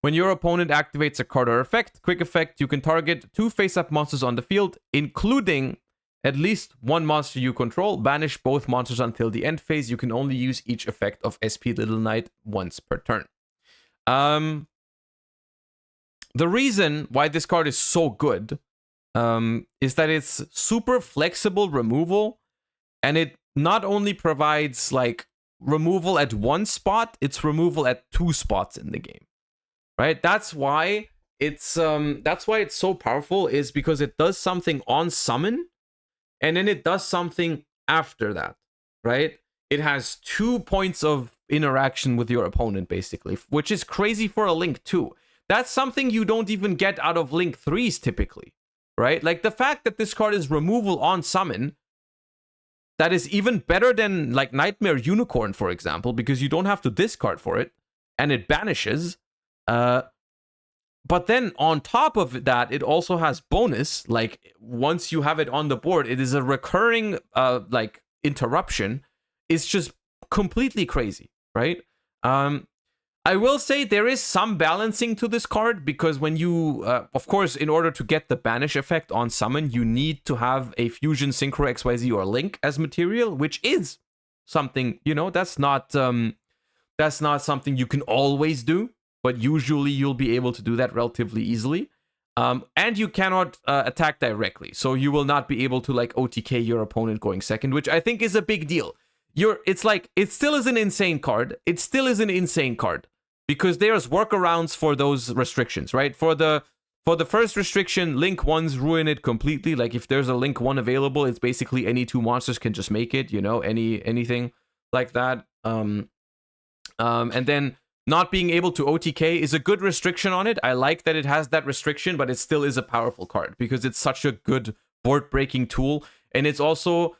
When your opponent activates a card or effect, quick effect, you can target 2 face-up monsters on the field, including at least one monster you control. Banish both monsters until the end phase. You can only use each effect of SP Little Knight once per turn. The reason why this card is so good is that it's super flexible removal, and it not only provides like removal at one spot, it's removal at 2 spots in the game. Right? That's why it's so powerful, is because it does something on summon, and then it does something after that, right? It has 2 points of interaction with your opponent, basically, which is crazy for a Link 2. That's something you don't even get out of Link 3s typically, right? Like the fact that this card is removal on summon, that is even better than like Nightmare Unicorn, for example, because you don't have to discard for it, and it banishes. But then on top of that, it also has bonus. Like once you have it on the board, it is a recurring like interruption. It's just completely crazy, right? I will say there is some balancing to this card, because when you, of course, in order to get the banish effect on summon, you need to have a fusion, synchro, XYZ, or link as material, which is something, you know, that's not something you can always do, but usually you'll be able to do that relatively easily. And you cannot attack directly, so you will not be able to like OTK your opponent going second, which I think is a big deal. It's like, it still is an insane card. It still is an insane card, because there's workarounds for those restrictions, right? For the first restriction, Link 1s ruin it completely. Like if there's a Link 1 available, it's basically any 2 monsters can just make it, you know, anything like that. And then not being able to OTK is a good restriction on it. I like that it has that restriction, but it still is a powerful card because it's such a good board breaking tool. And it's also,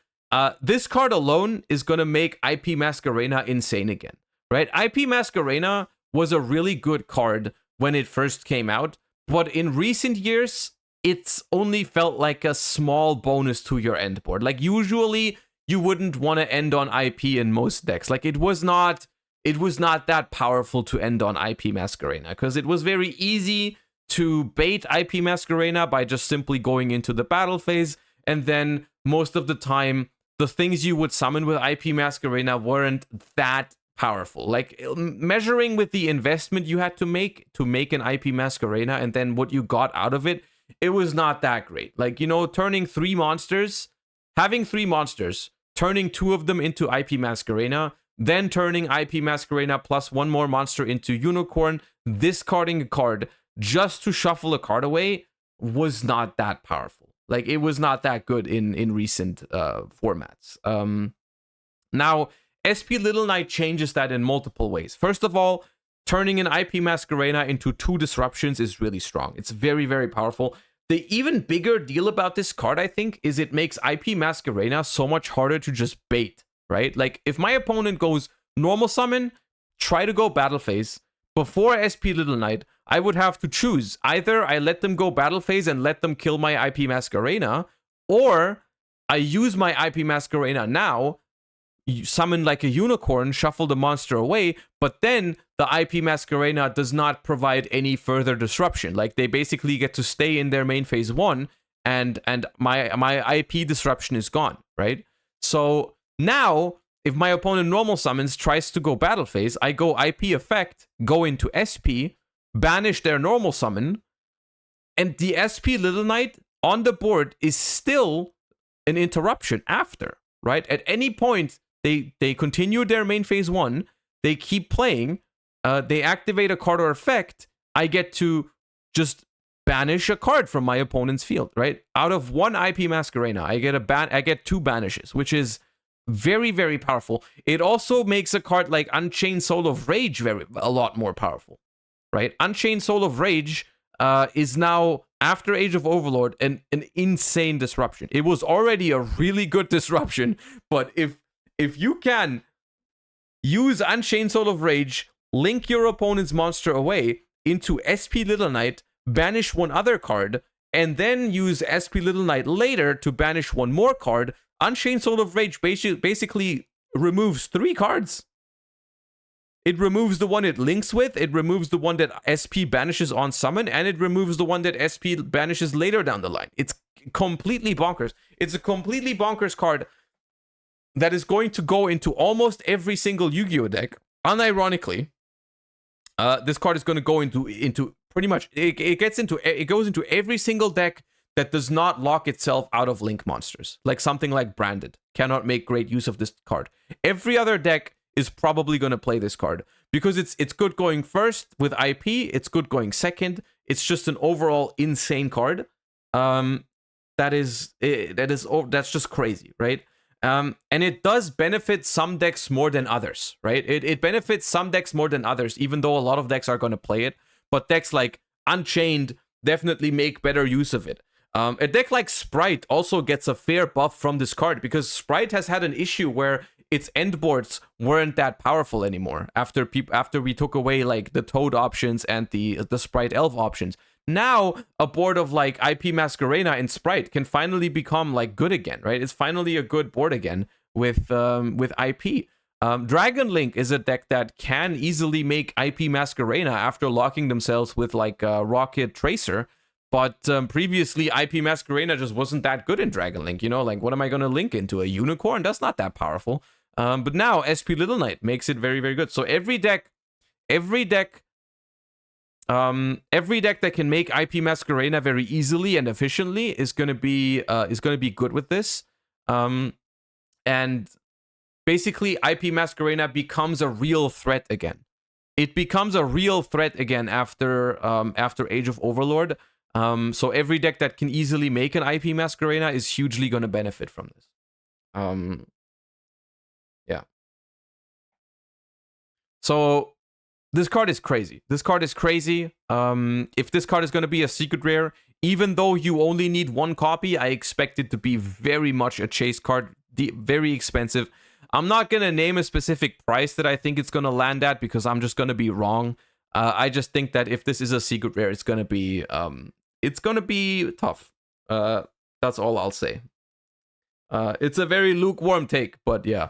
this card alone is going to make IP Masquerena insane again, right? IP Masquerena was a really good card when it first came out, but in recent years, it's only felt like a small bonus to your end board. Like usually you wouldn't want to end on IP in most decks. Like it was not that powerful to end on IP Masquerena because it was very easy to bait IP Masquerena by just simply going into the battle phase. And then most of the time, the things you would summon with IP Masquerena weren't that powerful. Like measuring with the investment you had to make an IP Masquerena and then what you got out of it, it was not that great. Like, you know, turning 3 monsters, having 3 monsters, turning 2 of them into IP Masquerena, then turning IP Masquerena plus 1 more monster into Unicorn, discarding a card just to shuffle a card away was not that powerful. Like, it was not that good in recent formats. Now, SP Little Knight changes that in multiple ways. First of all, turning an IP Masquerena into 2 disruptions is really strong. It's very, very powerful. The even bigger deal about this card, I think, is it makes IP Masquerena so much harder to just bait, right? Like, if my opponent goes normal summon, try to go battle phase, before SP Little Knight, I would have to choose. Either I let them go battle phase and let them kill my IP Masquerena, or I use my IP Masquerena now, summon like a unicorn, shuffle the monster away, but then the IP Masquerena does not provide any further disruption. Like, they basically get to stay in their main phase 1, and my IP disruption is gone, right? So now, if my opponent normal summons, tries to go battle phase, I go IP effect, go into SP, banish their normal summon, and the SP Little Knight on the board is still an interruption after, right? At any point, they continue their main phase 1, they keep playing, they activate a card or effect, I get to just banish a card from my opponent's field, right? Out of 1 IP Masquerena, I get 2 banishes, which is very, very powerful. It also makes a card like Unchained Soul of Rage a lot more powerful, right? Unchained Soul of Rage is now, after Age of Overlord, an insane disruption. It was already a really good disruption, but if you can use Unchained Soul of Rage, link your opponent's monster away into SP Little Knight, banish 1 other card, and then use SP Little Knight later to banish 1 more card, Unchained Soul of Rage basically removes 3 cards. It removes the one it links with, it removes the one that SP banishes on summon, and it removes the one that SP banishes later down the line. It's completely bonkers. It's a completely bonkers card that is going to go into almost every single Yu-Gi-Oh deck. Unironically, this card is going to go into pretty much, it goes into every single deck that does not lock itself out of link monsters. Like something like Branded cannot make great use of this card. Every other deck is probably going to play this card because it's good going first with IP, it's good going second. It's just an overall insane card. That's just crazy, right? And it does benefit some decks more than others, right? It benefits some decks more than others, even though a lot of decks are going to play it. But decks like Unchained definitely make better use of it. A deck like Sprite also gets a fair buff from this card because Sprite has had an issue where its end boards weren't that powerful anymore after we took away like the Toad options and the Sprite Elf options. Now a board of like IP Masquerena and Sprite can finally become like good again, right? It's finally a good board again with IP. Dragon Link is a deck that can easily make IP Masquerena after locking themselves with like Rocket Tracer. But previously, IP Masquerena just wasn't that good in Dragon Link. You know, like, what am I going to link into? A unicorn? That's not that powerful. But now, SP Little Knight makes it very, very good. So every deck that can make IP Masquerena very easily and efficiently is going to be good with this. And basically, IP Masquerena becomes a real threat again. It becomes a real threat again after Age of Overlord. So every deck that can easily make an IP Masquerena is hugely going to benefit from this. Yeah. So This card is crazy. This card is crazy. If this card is going to be a secret rare, even though you only need one copy, I expect it to be very much a chase card, very expensive. I'm not going to name a specific price that I think it's going to land at because I'm just going to be wrong. I just think that if this is a secret rare, it's going to be tough. That's all I'll say. It's a very lukewarm take, but yeah.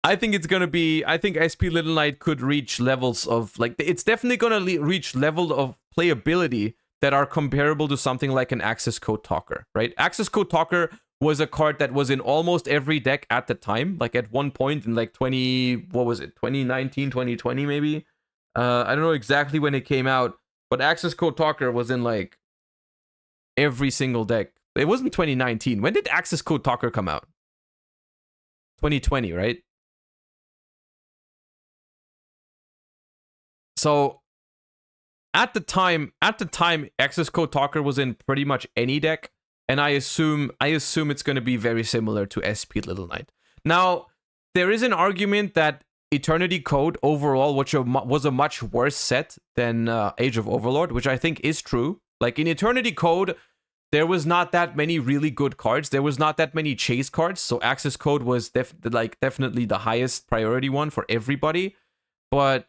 I think it's gonna be. I think SP Little Knight could reach levels of like. It's definitely gonna reach level of playability that are comparable to something like an Access Code Talker, right? Access Code Talker was a card that was in almost every deck at the time. Like at one point in like 2019, 2020 maybe. I don't know exactly when it came out, but Access Code Talker was in like every single deck. It wasn't 2019. When did Access Code Talker come out? 2020, right? So at the time, Access Code Talker was in pretty much any deck, and I assume it's going to be very similar to SP Little Knight. Now, there is an argument that Eternity Code overall, which was a much worse set than Age of Overlord, which I think is true. Like in Eternity Code, there was not that many really good cards. There was not that many chase cards, so Access Code was definitely the highest priority one for everybody. But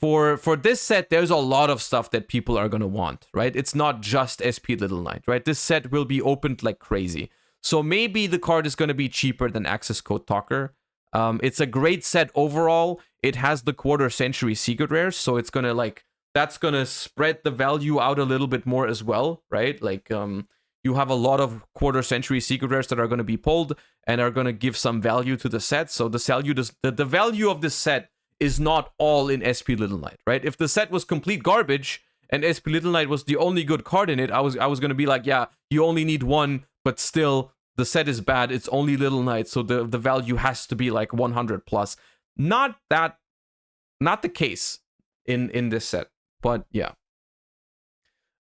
for this set, there's a lot of stuff that people are going to want, right? It's not just SP Little Knight, right? This set will be opened like crazy. So maybe the card is going to be cheaper than Access Code Talker. It's a great set overall. It has the quarter century secret rares, so it's going to like, that's going to spread the value out a little bit more as well, right? Like, you have a lot of quarter century secret rares that are going to be pulled and are going to give some value to the set. So the value of this set is not all in SP Little Knight, right? If the set was complete garbage and SP Little Knight was the only good card in it, I was going to be like, yeah, you only need one, but still the set is bad. It's only Little Knight, so the value has to be like 100 plus. Not the case in this set, but yeah.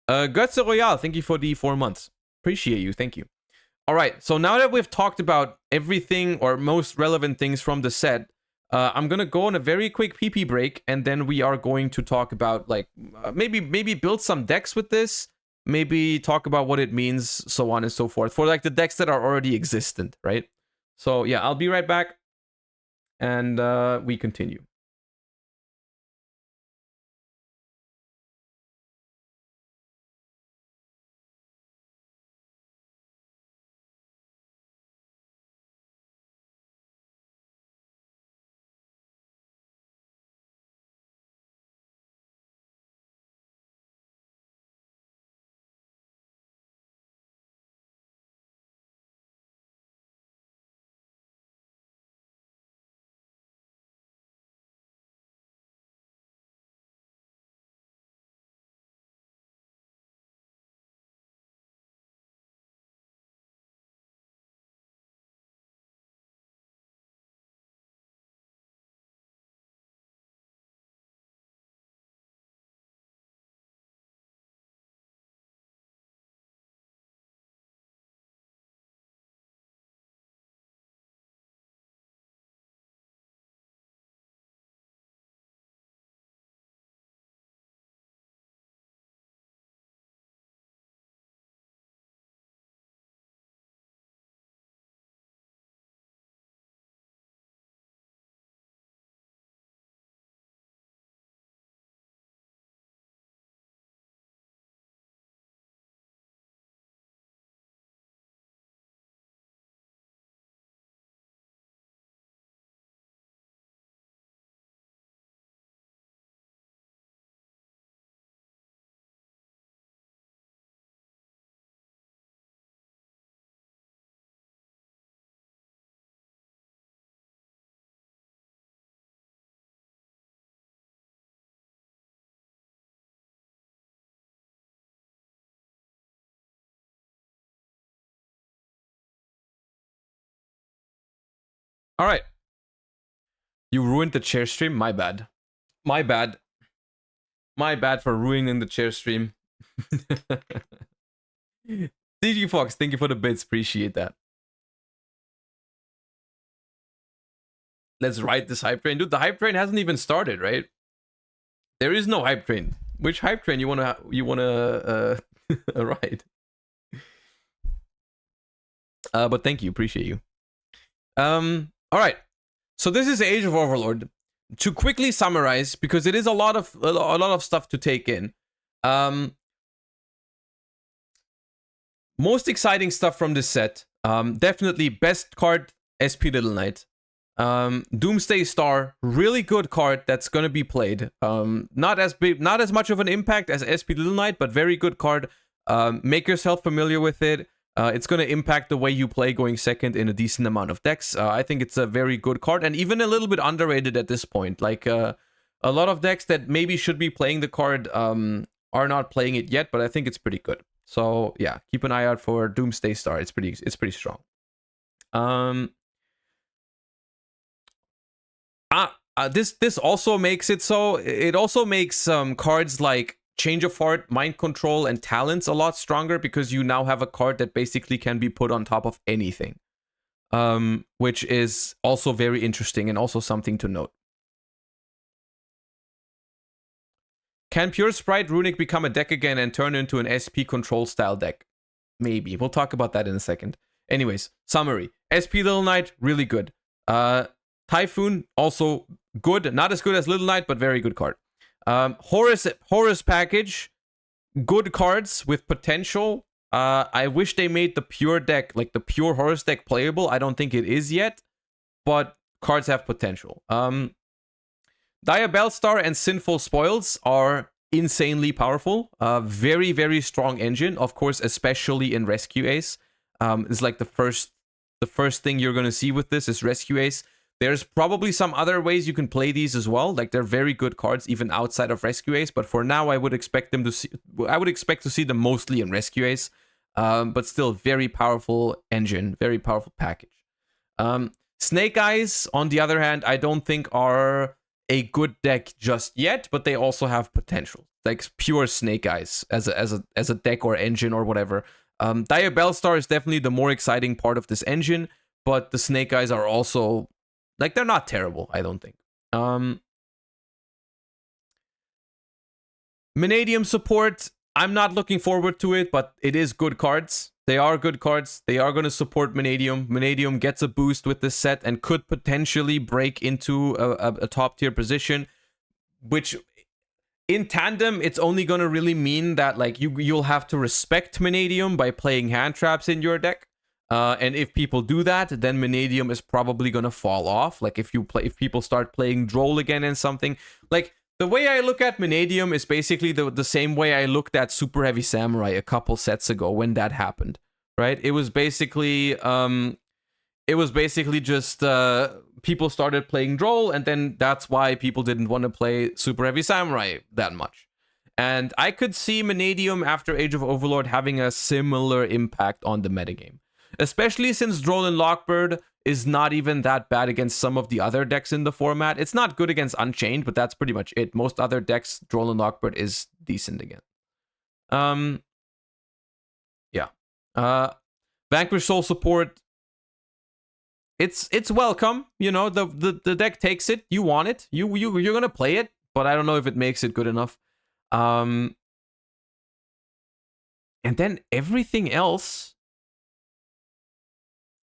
Guts Royale, thank you for the 4 months. Appreciate you, thank you. All right, so now that we've talked about everything or most relevant things from the set, I'm gonna go on a very quick PP break, and then we are going to talk about like maybe build some decks with this, maybe talk about what it means, so on and so forth, for like the decks that are already existent, right? So yeah, I'll be right back, and we continue. All right. You ruined the chair stream? My bad. My bad. My bad for ruining the chair stream. T.G Fox, thank you for the bits. Appreciate that. let's ride this hype train. Dude, the hype train hasn't even started, right? There is no hype train. Which hype train you wanna ride? But thank you, appreciate you. All right. So this is Age of Overlord. To quickly summarize, because it is a lot of stuff to take in. Most exciting stuff from this set. Definitely best card, SP Little Knight. Doomsday Star, really good card that's gonna be played. Not as much of an impact as SP Little Knight, but very good card. Make yourself familiar with it. It's gonna impact the way you play going second in a decent amount of decks. I think it's a very good card, and even a little bit underrated at this point. Like a lot of decks that maybe should be playing the card are not playing it yet, but I think it's pretty good. So yeah, keep an eye out for Doomsday Star. It's pretty strong. This also makes it so. It also makes cards like Change of Heart, Mind Control, and Talents a lot stronger, because you now have a card that basically can be put on top of anything, which is also very interesting and also something to note. Can Pure Sprite Runic become a deck again and turn into an SP control style deck? Maybe. We'll talk about that in a second. Anyways, summary. SP Little Knight, really good. Typhoon, also good. Not as good as Little Knight, but very good card. Horus package, good cards with potential. I wish they made the pure deck, like the pure Horus deck, playable. I don't think it is yet, but cards have potential. Diabellstar and Sinful Spoils are insanely powerful. Very, very strong engine, of course, especially in Rescue Ace. It's like the first thing you're gonna see with this is Rescue Ace. There's probably some other ways you can play these as well. Like, they're very good cards even outside of Rescue Ace, but for now I would expect to see them mostly in Rescue Ace. But still, very powerful engine, very powerful package. Snake Eyes, on the other hand, I don't think are a good deck just yet, but they also have potential. Like pure Snake Eyes as a deck or engine or whatever. Diabellstar is definitely the more exciting part of this engine, but the Snake Eyes are also, like, they're not terrible, I don't think. Vanadium support, I'm not looking forward to it, but it is good cards. They are good cards. They are going to support Vanadium. Vanadium gets a boost with this set and could potentially break into a top tier position, which in tandem, it's only going to really mean that, like, you'll have to respect Vanadium by playing hand traps in your deck. And if people do that, then Vanadium is probably going to fall off. Like, if people start playing Droll again and something. Like, the way I look at Vanadium is basically the same way I looked at Super Heavy Samurai a couple sets ago when that happened, right? It was basically just people started playing Droll, and then that's why people didn't want to play Super Heavy Samurai that much. And I could see Vanadium after Age of Overlord having a similar impact on the metagame. Especially since Droll and Lockbird is not even that bad against some of the other decks in the format. It's not good against Unchained, but that's pretty much it. Most other decks, Droll and Lockbird is decent again. Yeah. Vanquish Soul support. It's welcome. You know, the deck takes it. You want it. You're gonna play it, but I don't know if it makes it good enough. And then everything else,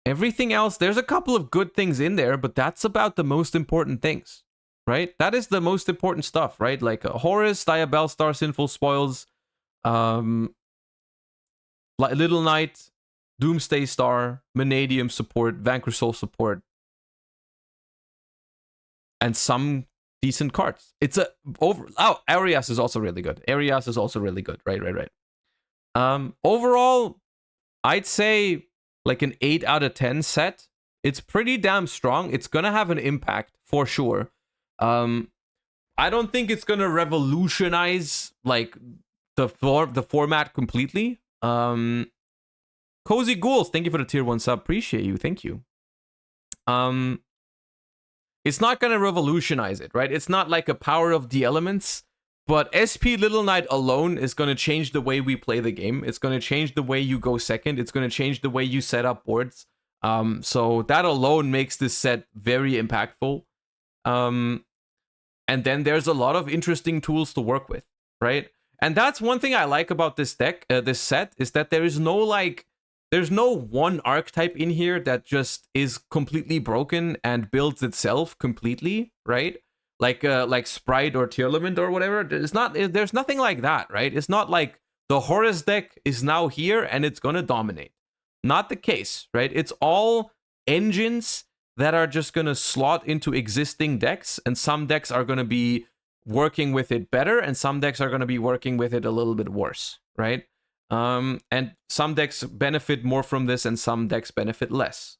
there's a couple of good things in there, but that's about the most important things, right? That is the most important stuff, right? Like Horus, Diabellstar, Sinful Spoils, Little Knight, Doomsday Star, Vanadium support, Vanquish Soul support, and some decent cards. Arias is also really good. Right. Overall, I'd say like an 8 out of 10 set. It's pretty damn strong. It's gonna have an impact for sure. I don't think it's gonna revolutionize like the format completely. Cozy Ghouls, thank you for the tier 1 sub. Appreciate you. Thank you. It's not gonna revolutionize it, right? It's not like a Power of the Elements. But SP Little Knight alone is going to change the way we play the game. It's going to change the way you go second. It's going to change the way you set up boards. So that alone makes this set very impactful. And then there's a lot of interesting tools to work with, right? And that's one thing I like about this deck, this set, is that there is no like, there's no one archetype in here that just is completely broken and builds itself completely, right? Like Sprite or Tearlament or whatever. There's nothing like that, right? It's not like the Horus deck is now here and it's gonna dominate. Not the case, right? It's all engines that are just gonna slot into existing decks, and some decks are gonna be working with it better, and some decks are gonna be working with it a little bit worse, right? And some decks benefit more from this, and some decks benefit less.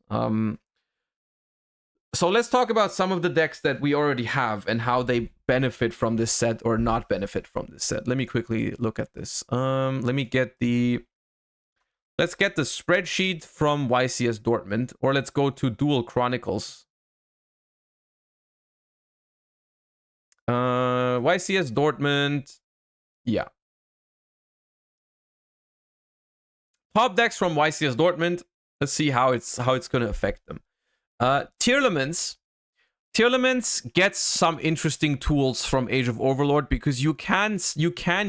So let's talk about some of the decks that we already have and how they benefit from this set or not benefit from this set. Let me quickly look at this. Let's get the spreadsheet from YCS Dortmund, or let's go to Dual Chronicles. YCS Dortmund, yeah. Top decks from YCS Dortmund. Let's see how it's going to affect them. Tearlaments gets some interesting tools from Age of Overlord, because you can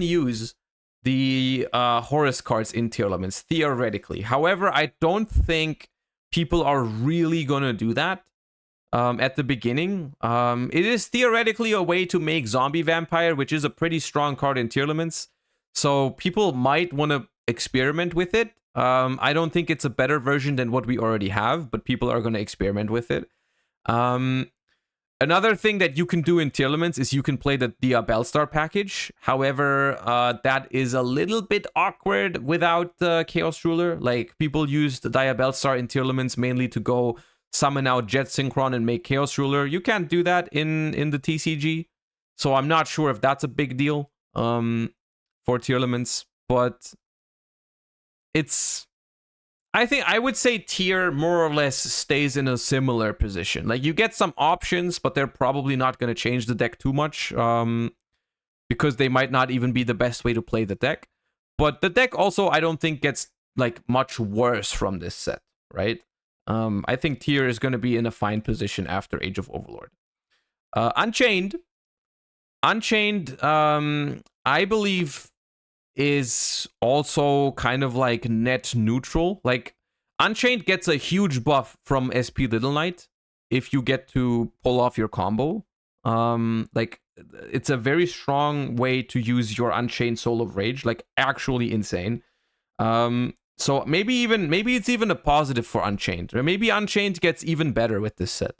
use the Horus cards in Tearlaments theoretically. However, I don't think people are really gonna do that at the beginning. It is theoretically a way to make Zombie Vampire, which is a pretty strong card in Tearlaments. So people might want to experiment with it. I don't think it's a better version than what we already have, but people are going to experiment with it. Another thing that you can do in Tearlaments is you can play the Diabellstar package. However, that is a little bit awkward without Chaos Ruler. Like, people use the Diabellstar in Tearlaments mainly to go summon out Jet Synchron and make Chaos Ruler. You can't do that in the TCG. So I'm not sure if that's a big deal for Tearlaments, but I would say Tier more or less stays in a similar position. Like, you get some options, but they're probably not going to change the deck too much, because they might not even be the best way to play the deck. But the deck also, I don't think, gets like much worse from this set, right? I think Tier is going to be in a fine position after Age of Overlord. Unchained, I believe, is also kind of like net neutral. Like, Unchained gets a huge buff from SP Little Knight if you get to pull off your combo. Like, it's a very strong way to use your Unchained Soul of Rage, like actually insane. So maybe it's even a positive for Unchained, or maybe Unchained gets even better with this set.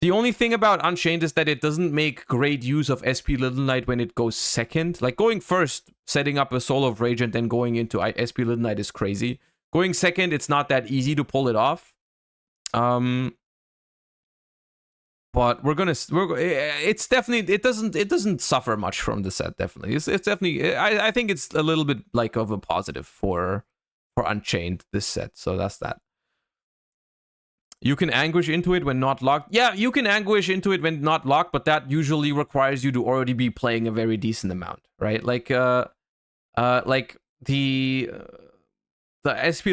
The only thing about Unchained is that it doesn't make great use of SP Little Knight when it goes second. Like, going first, setting up a Soul of Rage and then going into SP Little Knight is crazy. Going second, it's not that easy to pull it off. But it's definitely, it doesn't suffer much from the set. Definitely, it's definitely. I think it's a little bit like of a positive for Unchained, this set. So that's that. You can anguish into it when not locked. Yeah, you can anguish into it when not locked, but that usually requires you to already be playing a very decent amount, right? Like the SP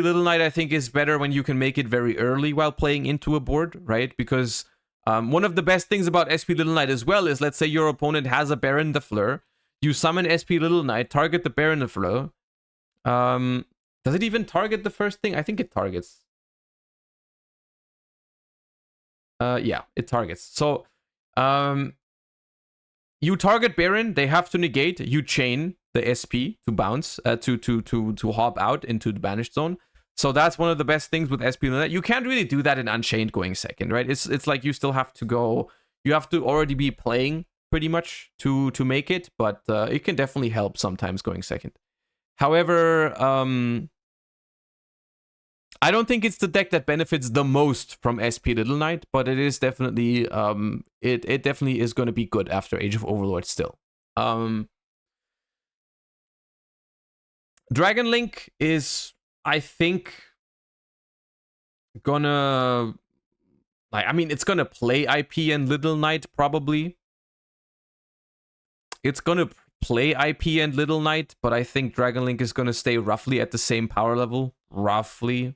Little Knight, I think, is better when you can make it very early while playing into a board, right? Because one of the best things about SP Little Knight as well is, let's say your opponent has a Baron de Fleur, you summon SP Little Knight, target the Baron de Fleur. Does it even target the first thing? I think it targets. Yeah, it targets. So, you target Baron, they have to negate. You chain the SP to bounce, to hop out into the banished zone. So that's one of the best things with SP. You can't really do that in Unchained going second, right? It's like you still have to go. You have to already be playing pretty much to make it, but it can definitely help sometimes going second. However, I don't think it's the deck that benefits the most from SP Little Knight, but it is definitely it definitely is going to be good after Age of Overlord still. Dragon Link is, I think, gonna, like, I mean, it's gonna play IP and Little Knight probably. It's gonna play IP and Little Knight, but I think Dragon Link is gonna stay roughly at the same power level, roughly.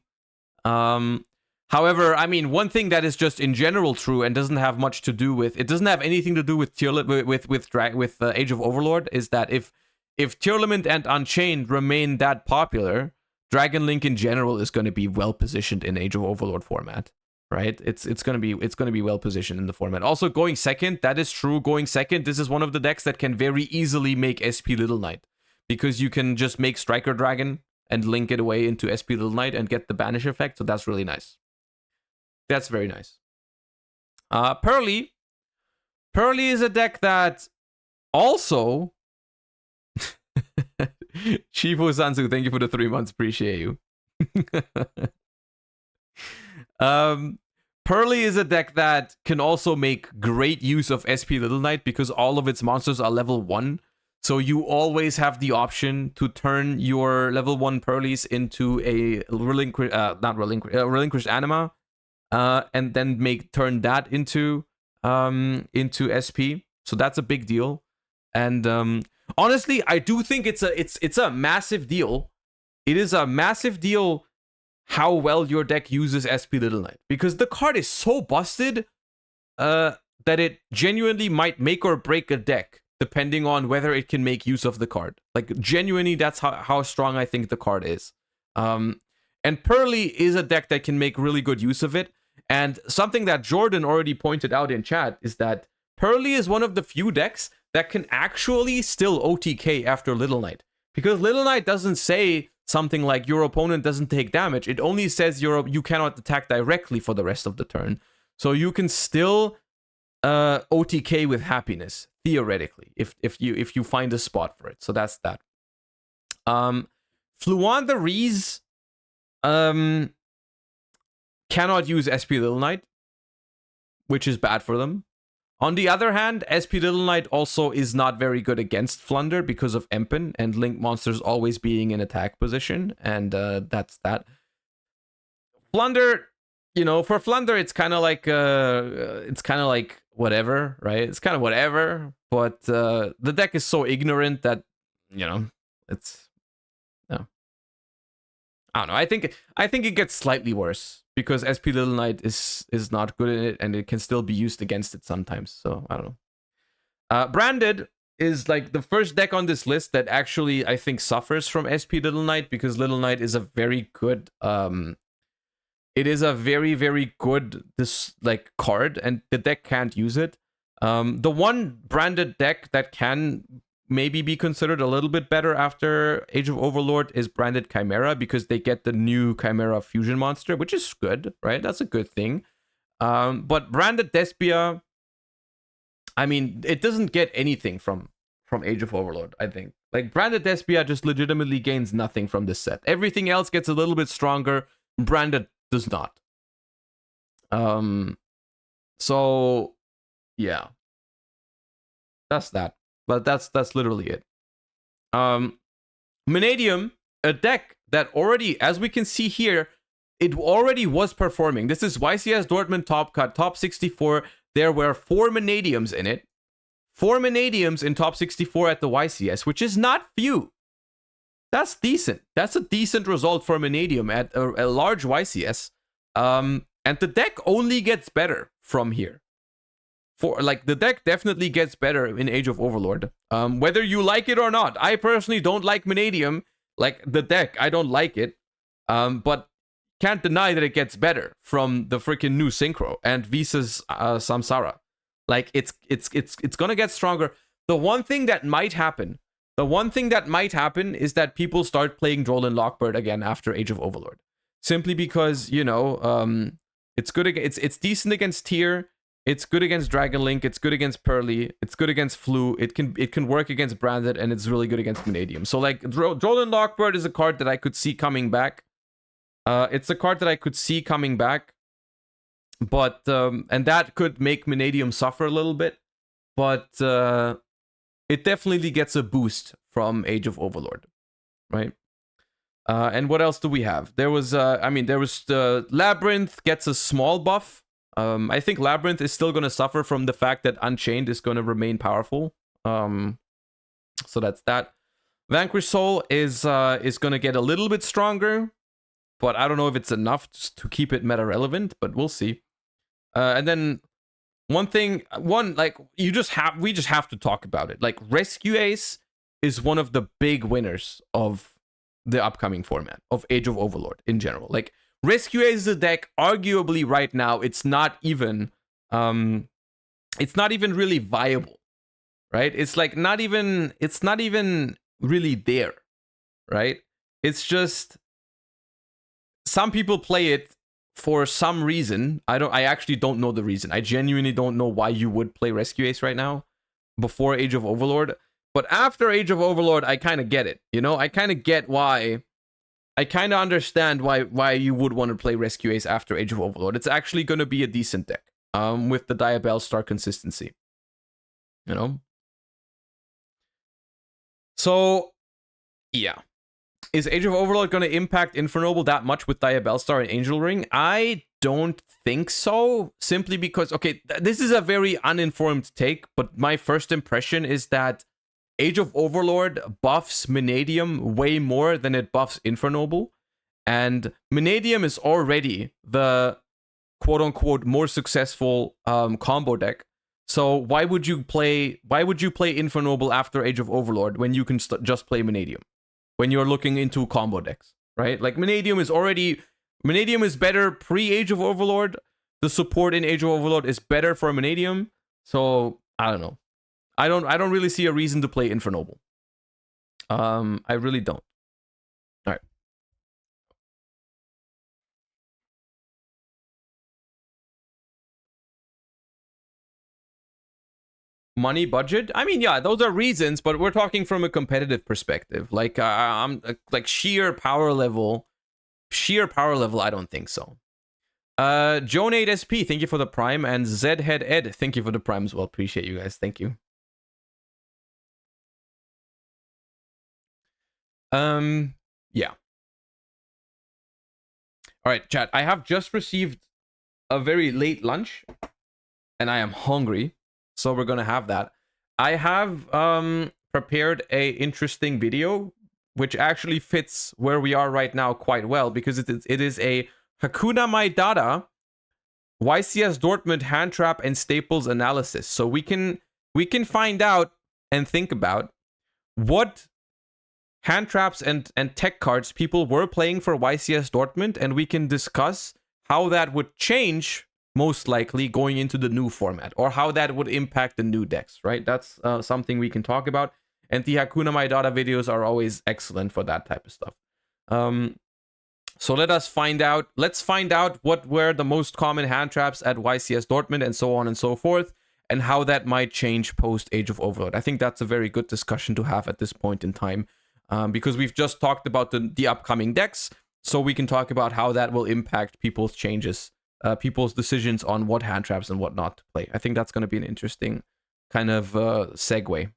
However, I mean, one thing that is just in general true and doesn't have much to do with, it doesn't have anything to do with Age of Overlord, is that if Tearlament and Unchained remain that popular, Dragon Link in general is going to be well positioned in Age of Overlord format, right? It's going to be well positioned in the format. Also, going second, that is true. Going second, this is one of the decks that can very easily make SP Little Knight, because you can just make Striker Dragon and link it away into SP Little Knight and get the banish effect. So that's really nice. That's very nice. Pearly is a deck that also Shifu Sansu, thank you for the 3 months. Appreciate you. Pearly is a deck that can also make great use of SP Little Knight because all of its monsters are level 1. So you always have the option to turn your level 1 Pearlies into a relinquished anima, and then turn that into SP. So that's a big deal. And honestly, I do think it's a massive deal. It is a massive deal how well your deck uses SP Little Knight, because the card is so busted that it genuinely might make or break a deck depending on whether it can make use of the card. Like, genuinely, that's how strong I think the card is. And Pearly is a deck that can make really good use of it. And something that Jordan already pointed out in chat is that Pearly is one of the few decks that can actually still OTK after Little Knight. Because Little Knight doesn't say something like your opponent doesn't take damage. It only says you cannot attack directly for the rest of the turn. So you can still OTK with happiness, theoretically, if you find a spot for it. So that's that. Fluon the Reese cannot use SP Little Knight, which is bad for them. On the other hand, SP Little Knight also is not very good against Flunder because of Empen and Link monsters always being in attack position, and that's that. Flunder, for Flunder, it's kind of like whatever, right? It's kind of whatever, but the deck is so ignorant that it's no. I don't know. I think it gets slightly worse because SP Little Knight is not good in it, and it can still be used against it sometimes. So I don't know. Branded is like the first deck on this list that actually I think suffers from SP Little Knight, because Little Knight is a very good it is a very, very good card, and the deck can't use it. The one branded deck that can maybe be considered a little bit better after Age of Overlord is branded Chimera, because they get the new Chimera fusion monster, which is good, right? That's a good thing. But branded Despia, I mean, it doesn't get anything from Age of Overlord, I think. Like, branded Despia just legitimately gains nothing from this set. Everything else gets a little bit stronger. Branded does not. So yeah, that's that. But that's literally it. Mannadium, a deck that already, as we can see here, it already was performing. This is YCS Dortmund top cut, top 64. There were 4 Mannadiums in it. 4 Mannadiums in top 64 at the YCS, which is not few. That's decent. That's a decent result for Mannadium at a large YCS. And the deck only gets better from here. The deck definitely gets better in Age of Overlord. Whether you like it or not. I personally don't like Mannadium. Like, the deck, I don't like it. But can't deny that it gets better from the freaking new Synchro and Visa's Samsara. Like, it's gonna get stronger. The one thing that might happen is that people start playing Droll and Lockbird again after Age of Overlord. Simply because, it's good. It's decent against Tier. It's good against Dragon Link. It's good against Pearly. It's good against Flu. It can work against Branded, and it's really good against Mannadium. So, like, Droll and Lockbird is a card that I could see coming back. It's a card that I could see coming back. But and that could make Mannadium suffer a little bit. But it definitely gets a boost from Age of Overlord, right? And what else do we have? There was Labyrinth gets a small buff. I think Labyrinth is still going to suffer from the fact that Unchained is going to remain powerful. So that's that. Vanquish Soul is going to get a little bit stronger, but I don't know if it's enough to keep it meta relevant, but we'll see. And then we just have to talk about it. Like, Rescue Ace is one of the big winners of the upcoming format of Age of Overlord in general. Like, Rescue Ace is a deck, arguably right now, it's not even really viable, right? It's like not even really there, right? It's just some people play it for some reason. I actually don't know the reason. I genuinely don't know why you would play Rescue Ace right now before Age of Overlord. But after Age of Overlord, I kind of get it. You know, I kind of get why. I kind of understand why you would want to play Rescue Ace after Age of Overlord. It's actually going to be a decent deck with the Diabellstar consistency. You know? So, yeah. Is Age of Overlord going to impact Infernoble that much with Diabellstar and Angel Ring? I don't think so. Simply because, okay, this is a very uninformed take, but my first impression is that Age of Overlord buffs Mannadium way more than it buffs Infernoble. And Mannadium is already the quote-unquote more successful combo deck. So why would you play Infernoble after Age of Overlord when you can just play Mannadium? When you're looking into combo decks, right? Like, Mannadium is better pre-Age of Overlord. The support in Age of Overlord is better for Mannadium. So I don't know. I don't really see a reason to play Infernoble. I really don't. All right. Money budget? I mean, yeah, those are reasons, but we're talking from a competitive perspective. Like, I'm like sheer power level. I don't think so. Jonate SP, thank you for the Prime, and Zhead Ed, thank you for the Prime as well. Appreciate you guys. Thank you. Yeah. All right, chat. I have just received a very late lunch, and I am hungry, so we're gonna have that. I have prepared a interesting video, which actually fits where we are right now quite well, because it is a Hakuna Matata YCS Dortmund hand trap and staples analysis. So we can find out and think about what hand traps and tech cards people were playing for YCS Dortmund, and we can discuss how that would change, most likely, going into the new format, or how that would impact the new decks, right? That's something we can talk about, and the Hakuna Matata videos are always excellent for that type of stuff. So let's find out what were the most common hand traps at YCS Dortmund, and so on and so forth, and how that might change post Age of Overlord. I think that's a very good discussion to have at this point in time. Because we've just talked about the upcoming decks, so we can talk about how that will impact people's changes, people's decisions on what hand traps and what not to play. I think that's going to be an interesting kind of segue.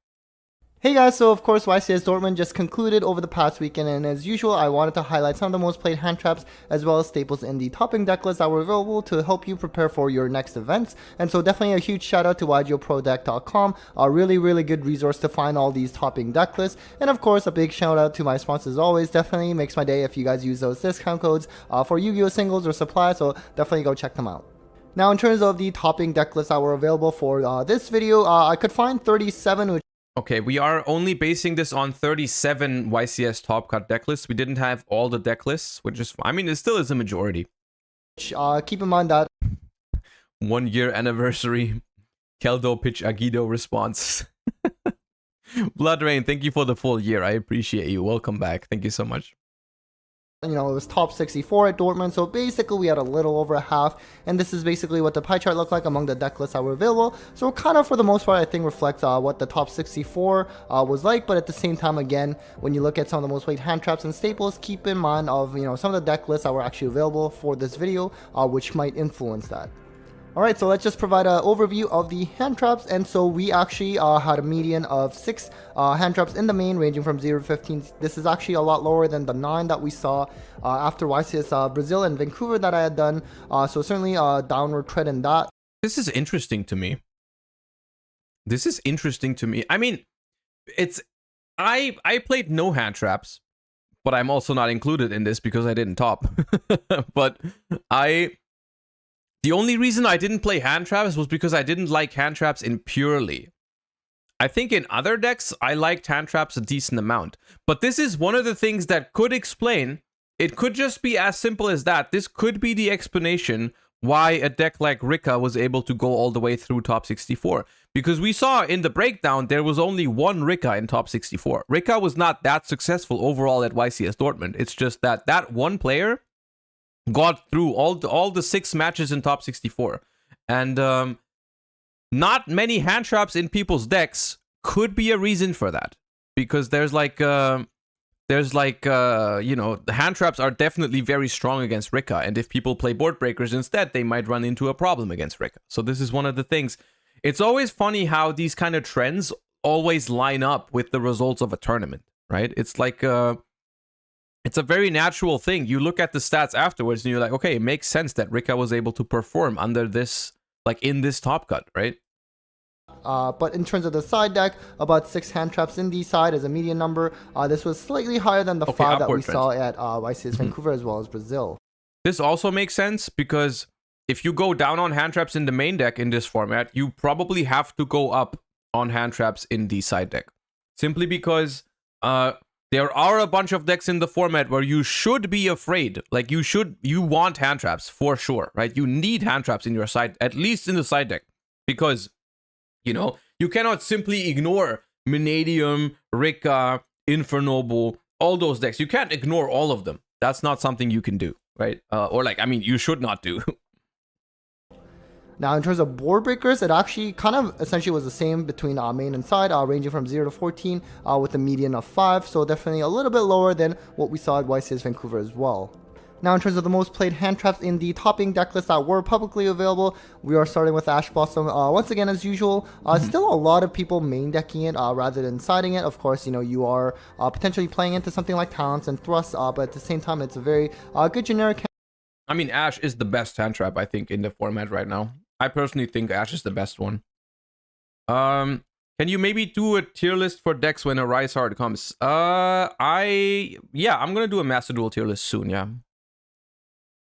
Hey guys, so of course YCS Dortmund just concluded over the past weekend, and as usual I wanted to highlight some of the most played hand traps as well as staples in the topping deck list that were available to help you prepare for your next events. And so definitely a huge shout out to yugiohprodeck.com, a really good resource to find all these topping deck lists. And of course a big shout out to my sponsors as always. Definitely makes my day if you guys use those discount codes for Yu-Gi-Oh singles or supplies, so definitely go check them out. Now in terms of the topping deck lists that were available for this video, I could find 37, which okay, we are only basing this on 37 YCS top cut deck lists. We didn't have all the deck lists, which is, I mean, it still is a majority. Keep in mind that 1 year anniversary, Keldo pitch Agido response. Blood Rain, thank you for the full year. I appreciate you. Welcome back. Thank you so much. You know, it was top 64 at Dortmund, so basically we had a little over a half, and this is basically what the pie chart looked like among the deck lists that were available. So it kind of, for the most part, I think reflects what the top 64 was like, but at the same time, again, when you look at some of the most played hand traps and staples, keep in mind of, you know, some of the deck lists that were actually available for this video, which might influence that. Alright, so let's just provide an overview of the hand traps. And so we actually had a median of 6 hand traps in the main, ranging from 0 to 15. This is actually a lot lower than the 9 that we saw after YCS Brazil and Vancouver that I had done. So certainly a downward trend in that. This is interesting to me. I mean, I played no hand traps, but I'm also not included in this because I didn't top. But the only reason I didn't play hand traps was because I didn't like hand traps in purely. I think in other decks, I liked hand traps a decent amount. But this is one of the things that could explain. It could just be as simple as that. This could be the explanation why a deck like Rikka was able to go all the way through top 64. Because we saw in the breakdown, there was only one Rikka in top 64. Rikka was not that successful overall at YCS Dortmund. It's just that that one player got through all the 6 matches in top 64. And not many hand traps in people's decks could be a reason for that. Because there's like, you know, the hand traps are definitely very strong against Rikka. And if people play board breakers instead, they might run into a problem against Rikka. So this is one of the things. It's always funny how these kind of trends always line up with the results of a tournament, right? It's like, it's a very natural thing. You look at the stats afterwards and you're like, okay, it makes sense that Rikka was able to perform under this, like in this top cut, right? But in terms of the side deck, about 6 hand traps in the side as a median number. This was slightly higher than the 5 that we saw at YCS Vancouver as well as Brazil. This also makes sense because if you go down on hand traps in the main deck in this format, you probably have to go up on hand traps in the side deck. Simply because there are a bunch of decks in the format where you should be afraid. Like you want hand traps for sure, right? You need hand traps in your side, at least in the side deck. Because, you know, you cannot simply ignore Mannadium, Rikka, Infernoble, all those decks. You can't ignore all of them. That's not something you can do, right? Or like, I mean, you should not do. Now, in terms of board breakers, it actually kind of essentially was the same between main and side, ranging from 0 to 14 with a median of 5. So definitely a little bit lower than what we saw at YCS Vancouver as well. Now, in terms of the most played hand traps in the topping deck list that were publicly available, we are starting with Ash Blossom. Once again, as usual, still a lot of people main decking it rather than siding it. Of course, you know, you are potentially playing into something like Talents and Thrusts, but at the same time, it's a very good generic. I mean, Ash is the best hand trap, I think, in the format right now. I personally think Ash is the best one. Can you maybe do a tier list for decks when a Rise Hard comes? Yeah, I'm gonna do a Master Duel tier list soon, yeah.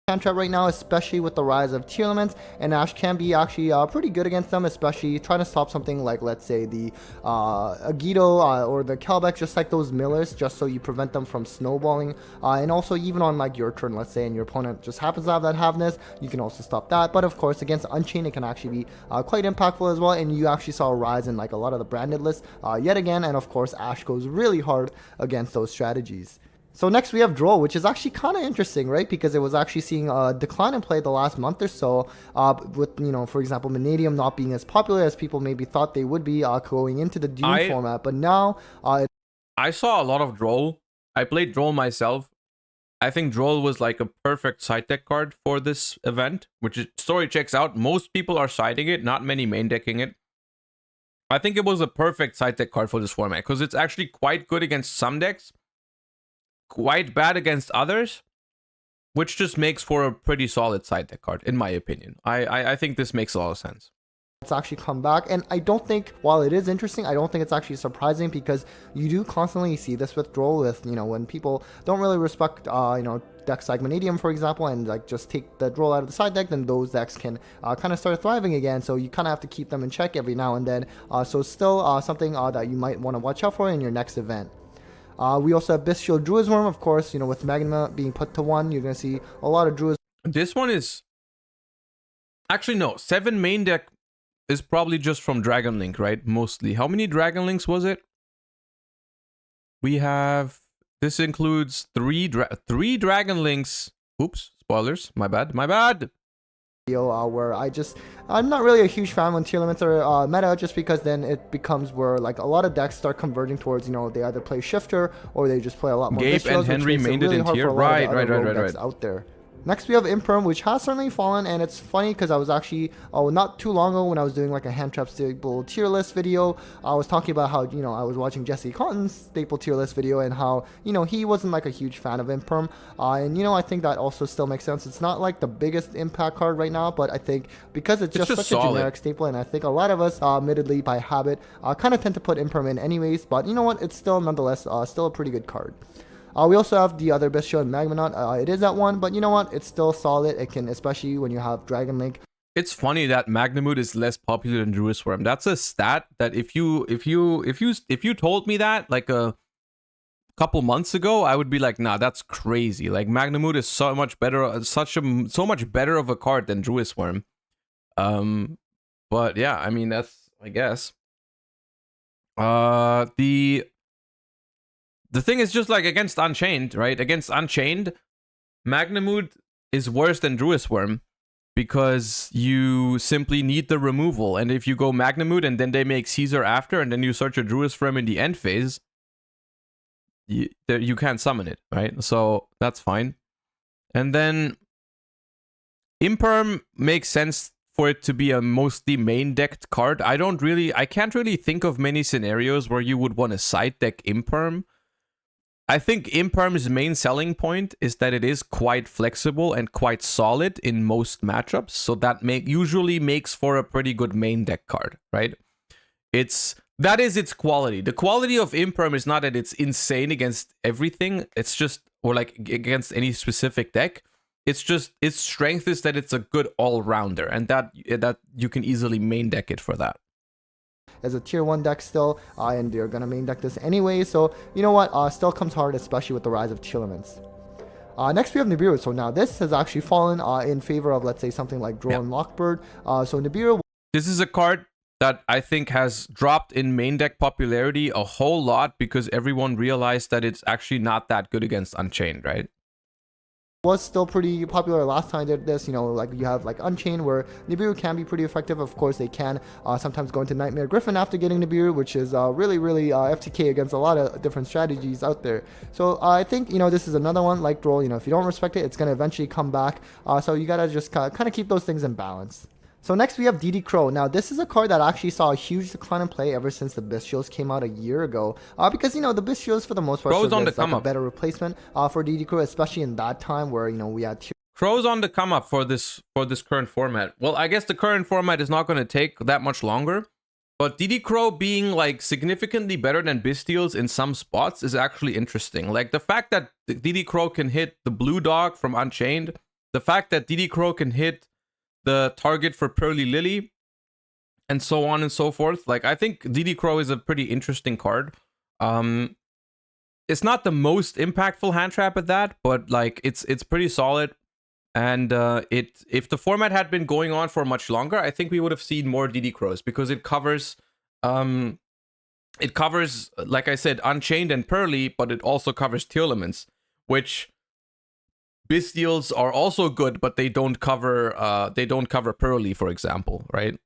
Hand trap right now, especially with the rise of tier elements, and Ash can be actually pretty good against them, especially trying to stop something like, let's say, the yugioh or the Kelbeck, just like those millers, just so you prevent them from snowballing. And also, even on like your turn, let's say, and your opponent just happens to have that Havness, you can also stop that. But of course, against Unchained, it can actually be quite impactful as well, and you actually saw a rise in like a lot of the branded lists yet again, and of course, Ash goes really hard against those strategies. So next we have Droll, which is actually kind of interesting, right? Because it was actually seeing a decline in play the last month or so, with, you know, for example, Mannadium not being as popular as people maybe thought they would be going into the Dune format. But now... I saw a lot of Droll. I played Droll myself. I think Droll was like a perfect side deck card for this event, which is, story checks out. Most people are siding it, not many main decking it. I think it was a perfect side deck card for this format, because it's actually quite good against some decks, quite bad against others, which just makes for a pretty solid side deck card, in my opinion. I think this makes a lot of sense. It's actually come back, and I don't think, while it is interesting, I don't think it's actually surprising, because you do constantly see this with Droll, with, you know, when people don't really respect, you know, decks like Mannadium, for example, and like just take the Droll out of the side deck, then those decks can kind of start thriving again. So you kind of have to keep them in check every now and then. So still something that you might want to watch out for in your next event. We also have Bestial Druisworm, of course. You know, with Magma being put to 1, you're going to see a lot of Druis. This one is... Actually, no. 7 main deck is probably just from Dragon Link, right? Mostly. How many Dragon Links was it? We have... This includes 3 Dragon Links. Oops. Spoilers. My bad. My bad. Where I'm not really a huge fan when tier limits are meta, just because then it becomes where like a lot of decks start converging towards, you know, they either play Shifter or they just play a lot more Gabe and Henry mained it in tier. Right. Out there. Next, we have Imperm, which has certainly fallen, and it's funny because I was actually, not too long ago when I was doing like a hand trap staple tier list video, I was talking about how, you know, I was watching Jesse Cotton's staple tier list video and how, you know, he wasn't like a huge fan of Imperm, and, you know, I think that also still makes sense. It's not like the biggest impact card right now, but I think because it's just such a generic staple, and I think a lot of us, admittedly by habit, kind of tend to put Imperm in anyways, but you know what, it's still nonetheless still a pretty good card. We also have the other best shield, Magmanaut. It is at 1, but you know what? It's still solid. It can, especially when you have Dragon Link. It's funny that Magnemute is less popular than Druid Worm. That's a stat that if you told me that like a couple months ago, I would be like, nah, that's crazy. Like Magnemute is so much better, so much better of a card than Druid Worm. But yeah, I mean that's, I guess. The thing is just like against Unchained, right? Against Unchained, Magnemute is worse than Druid Worm because you simply need the removal. And if you go Magnemute and then they make Caesar after, and then you search a Druid Worm in the end phase, you can't summon it, right? So that's fine. And then Imperm makes sense for it to be a mostly main decked card. I can't really think of many scenarios where you would want to side deck Imperm. I think Imperm's main selling point is that it is quite flexible and quite solid in most matchups, so that usually makes for a pretty good main deck card, right? That is its quality. The quality of Imperm is not that it's insane against everything, it's just, or like against any specific deck. It's just, its strength is that it's a good all-rounder, and that you can easily main deck it for that. As a tier 1 deck still, and they're gonna main deck this anyway, so you know what, still comes hard, especially with the rise of tier elements. Next we have Nibiru. So now this has actually fallen in favor of, let's say, something like Drone Lockbird. So Nibiru, this is a card that I think has dropped in main deck popularity a whole lot because everyone realized that it's actually not that good against Unchained, right? Was still pretty popular last time I did this. You know, like you have like Unchained, where Nibiru can be pretty effective. Of course, they can sometimes go into Nightmare Griffin after getting Nibiru, which is really FTK against a lot of different strategies out there. So I think, you know, this is another one like Droll. You know, if you don't respect it, it's going to eventually come back. So you got to just kind of keep those things in balance. So next we have DD Crow. Now this is a card that actually saw a huge decline in play ever since the Bystials came out a year ago. Because, you know, the Bystials for the most part is like a better replacement for DD Crow, especially in that time where, you know, we had Crow's on the come up for this current format. Well, I guess the current format is not going to take that much longer, but DD Crow being like significantly better than Bystials in some spots is actually interesting. Like the fact that DD Crow can hit the blue dog from Unchained, the fact that DD Crow can hit the target for Pearly Lily, and so on and so forth. Like, I think DD Crow is a pretty interesting card. It's not the most impactful hand trap at that, but like it's pretty solid. And if the format had been going on for much longer, I think we would have seen more DD Crows because it covers like I said, Unchained and Pearly, but it also covers Teal Elements, which Bystials are also good, but they don't cover Pearly, for example, right?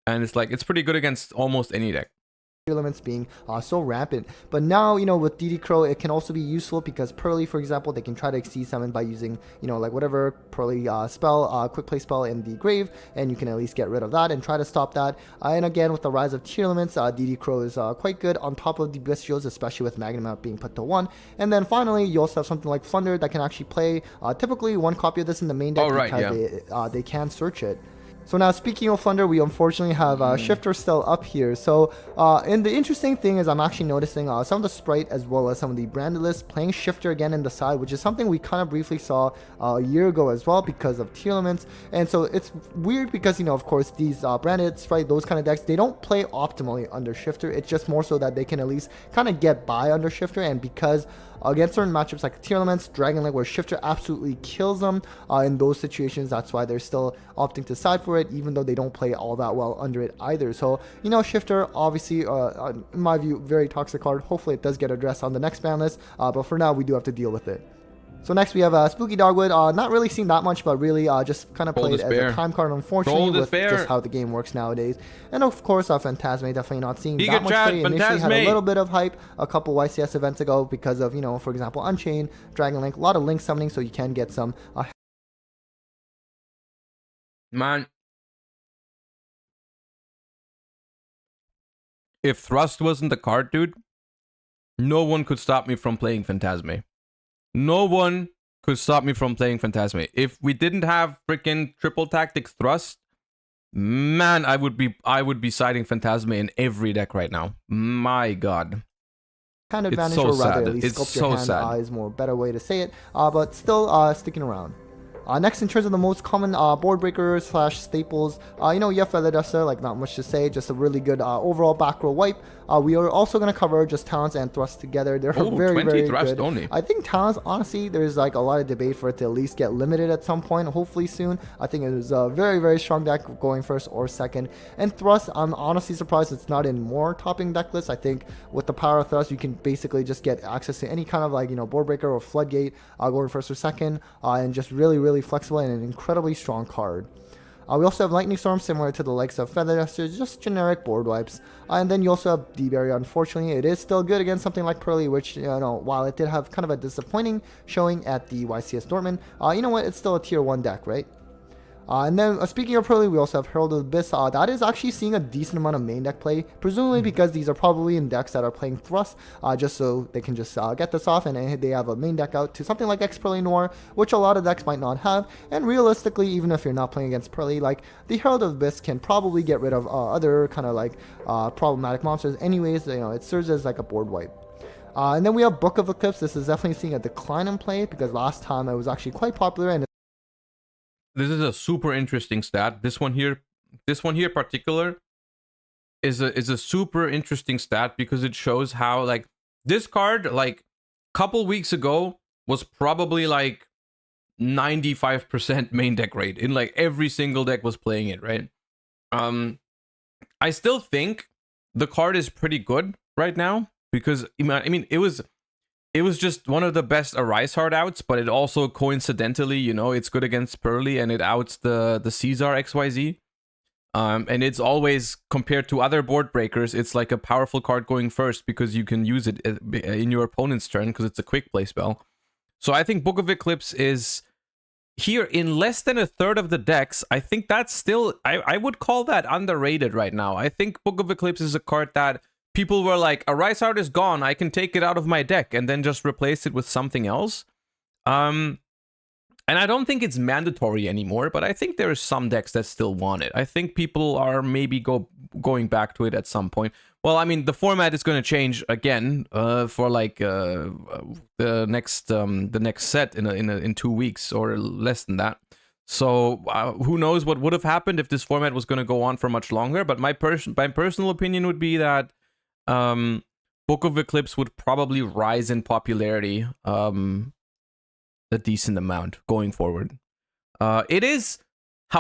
And it's like, it's pretty good against almost any deck. Elements being so rampant. But now, you know, with DD Crow, it can also be useful because Pearly, for example, they can try to exceed summon by using, you know, like whatever Pearly spell, quick play spell in the grave, and you can at least get rid of that and try to stop that. And again, with the rise of tier elements, DD Crow is quite good on top of the Bystials, especially with Magnemount being put to 1. And then finally, you also have something like Flunder that can actually play typically one copy of this in the main deck because they can search it. So now, speaking of Flunder, we unfortunately have Shifter still up here. So, and the interesting thing is I'm actually noticing some of the Sprite as well as some of the branded lists playing Shifter again in the side, which is something we kind of briefly saw a year ago as well because of tier elements. And so it's weird because, you know, of course, these branded Sprite, those kind of decks, they don't play optimally under Shifter. It's just more so that they can at least kind of get by under Shifter, and because against certain matchups like tier elements, Dragon Link, where Shifter absolutely kills them in those situations, that's why they're still opting to side for it, even though they don't play all that well under it either. So, you know, Shifter, obviously, in my view, very toxic card. Hopefully it does get addressed on the next ban list, but for now, we do have to deal with it. So next we have Spooky Dogwood. Not really seen that much, but really just kind of played as a time card, unfortunately, with just how the game works nowadays. And of course, Phantasme, definitely not seeing that much play. Initially had a little bit of hype a couple YCS events ago because of, you know, for example, Unchained, Dragon Link, a lot of Link summoning, so you can get some. Man, if Thrust wasn't the card, dude, no one could stop me from playing Phantasme. No one could stop me from playing Phantasme. If we didn't have freaking triple tactics Thrust, man, I would be siding Phantasme in every deck right now. My god. hand advantage, or rather at least sculpt your hand is more better way to say it, but still sticking around. Next, in terms of the most common board breakers slash staples, you know, you have Feather Duster, like not much to say, just a really good overall back row wipe. We are also going to cover just talents and thrusts together. They're very, very good. Only. I think talents, honestly, there's like a lot of debate for it to at least get limited at some point, hopefully soon. I think it is a very, very strong deck going first or second. And thrust, I'm honestly surprised it's not in more topping deck lists. I think with the power of thrust, you can basically just get access to any kind of like, you know, board breaker or floodgate going first or second, and just really, really flexible and an incredibly strong card. We also have Lightning Storm, similar to the likes of Feather Duster, just generic board wipes. And then you also have D-Barrier. Unfortunately, it is still good against something like Pearly, which, you know, while it did have kind of a disappointing showing at the YCS Dortmund, you know what, it's still a tier 1 deck, right? And then speaking of Pearly, we also have Herald of the Abyss. That is actually seeing a decent amount of main deck play, presumably because these are probably in decks that are playing Thrust, just so they can just get this off, and they have a main deck out to something like X-Pearly Noir, which a lot of decks might not have. And realistically, even if you're not playing against Pearly, like the Herald of the Abyss can probably get rid of other kind of like problematic monsters anyways. You know, it serves as like a board wipe. And then we have Book of Eclipse. This is definitely seeing a decline in play because last time it was actually quite popular, and this is a super interesting stat. This one here particular is a super interesting stat because it shows how like this card like couple weeks ago was probably like 95% main deck rate in like every single deck was playing it, right? I still think the card is pretty good right now because I mean it was just one of the best Arise hard outs, but it also coincidentally, you know, it's good against Pearly and it outs the Caesar XYZ. And it's always, compared to other board breakers, it's like a powerful card going first because you can use it in your opponent's turn because it's a quick play spell. So I think Book of Eclipse is here in less than a third of the decks. I think that's still, I would call that underrated right now. I think Book of Eclipse is a card that people were like, a Rise Art is gone, I can take it out of my deck and then just replace it with something else. And I don't think it's mandatory anymore, but I think there are some decks that still want it. I think people are maybe going back to it at some point. Well, I mean, the format is going to change again for like the next set in 2 weeks or less than that. So who knows what would have happened if this format was going to go on for much longer. But my personal opinion would be that Book of Eclipse would probably rise in popularity a decent amount going forward. It is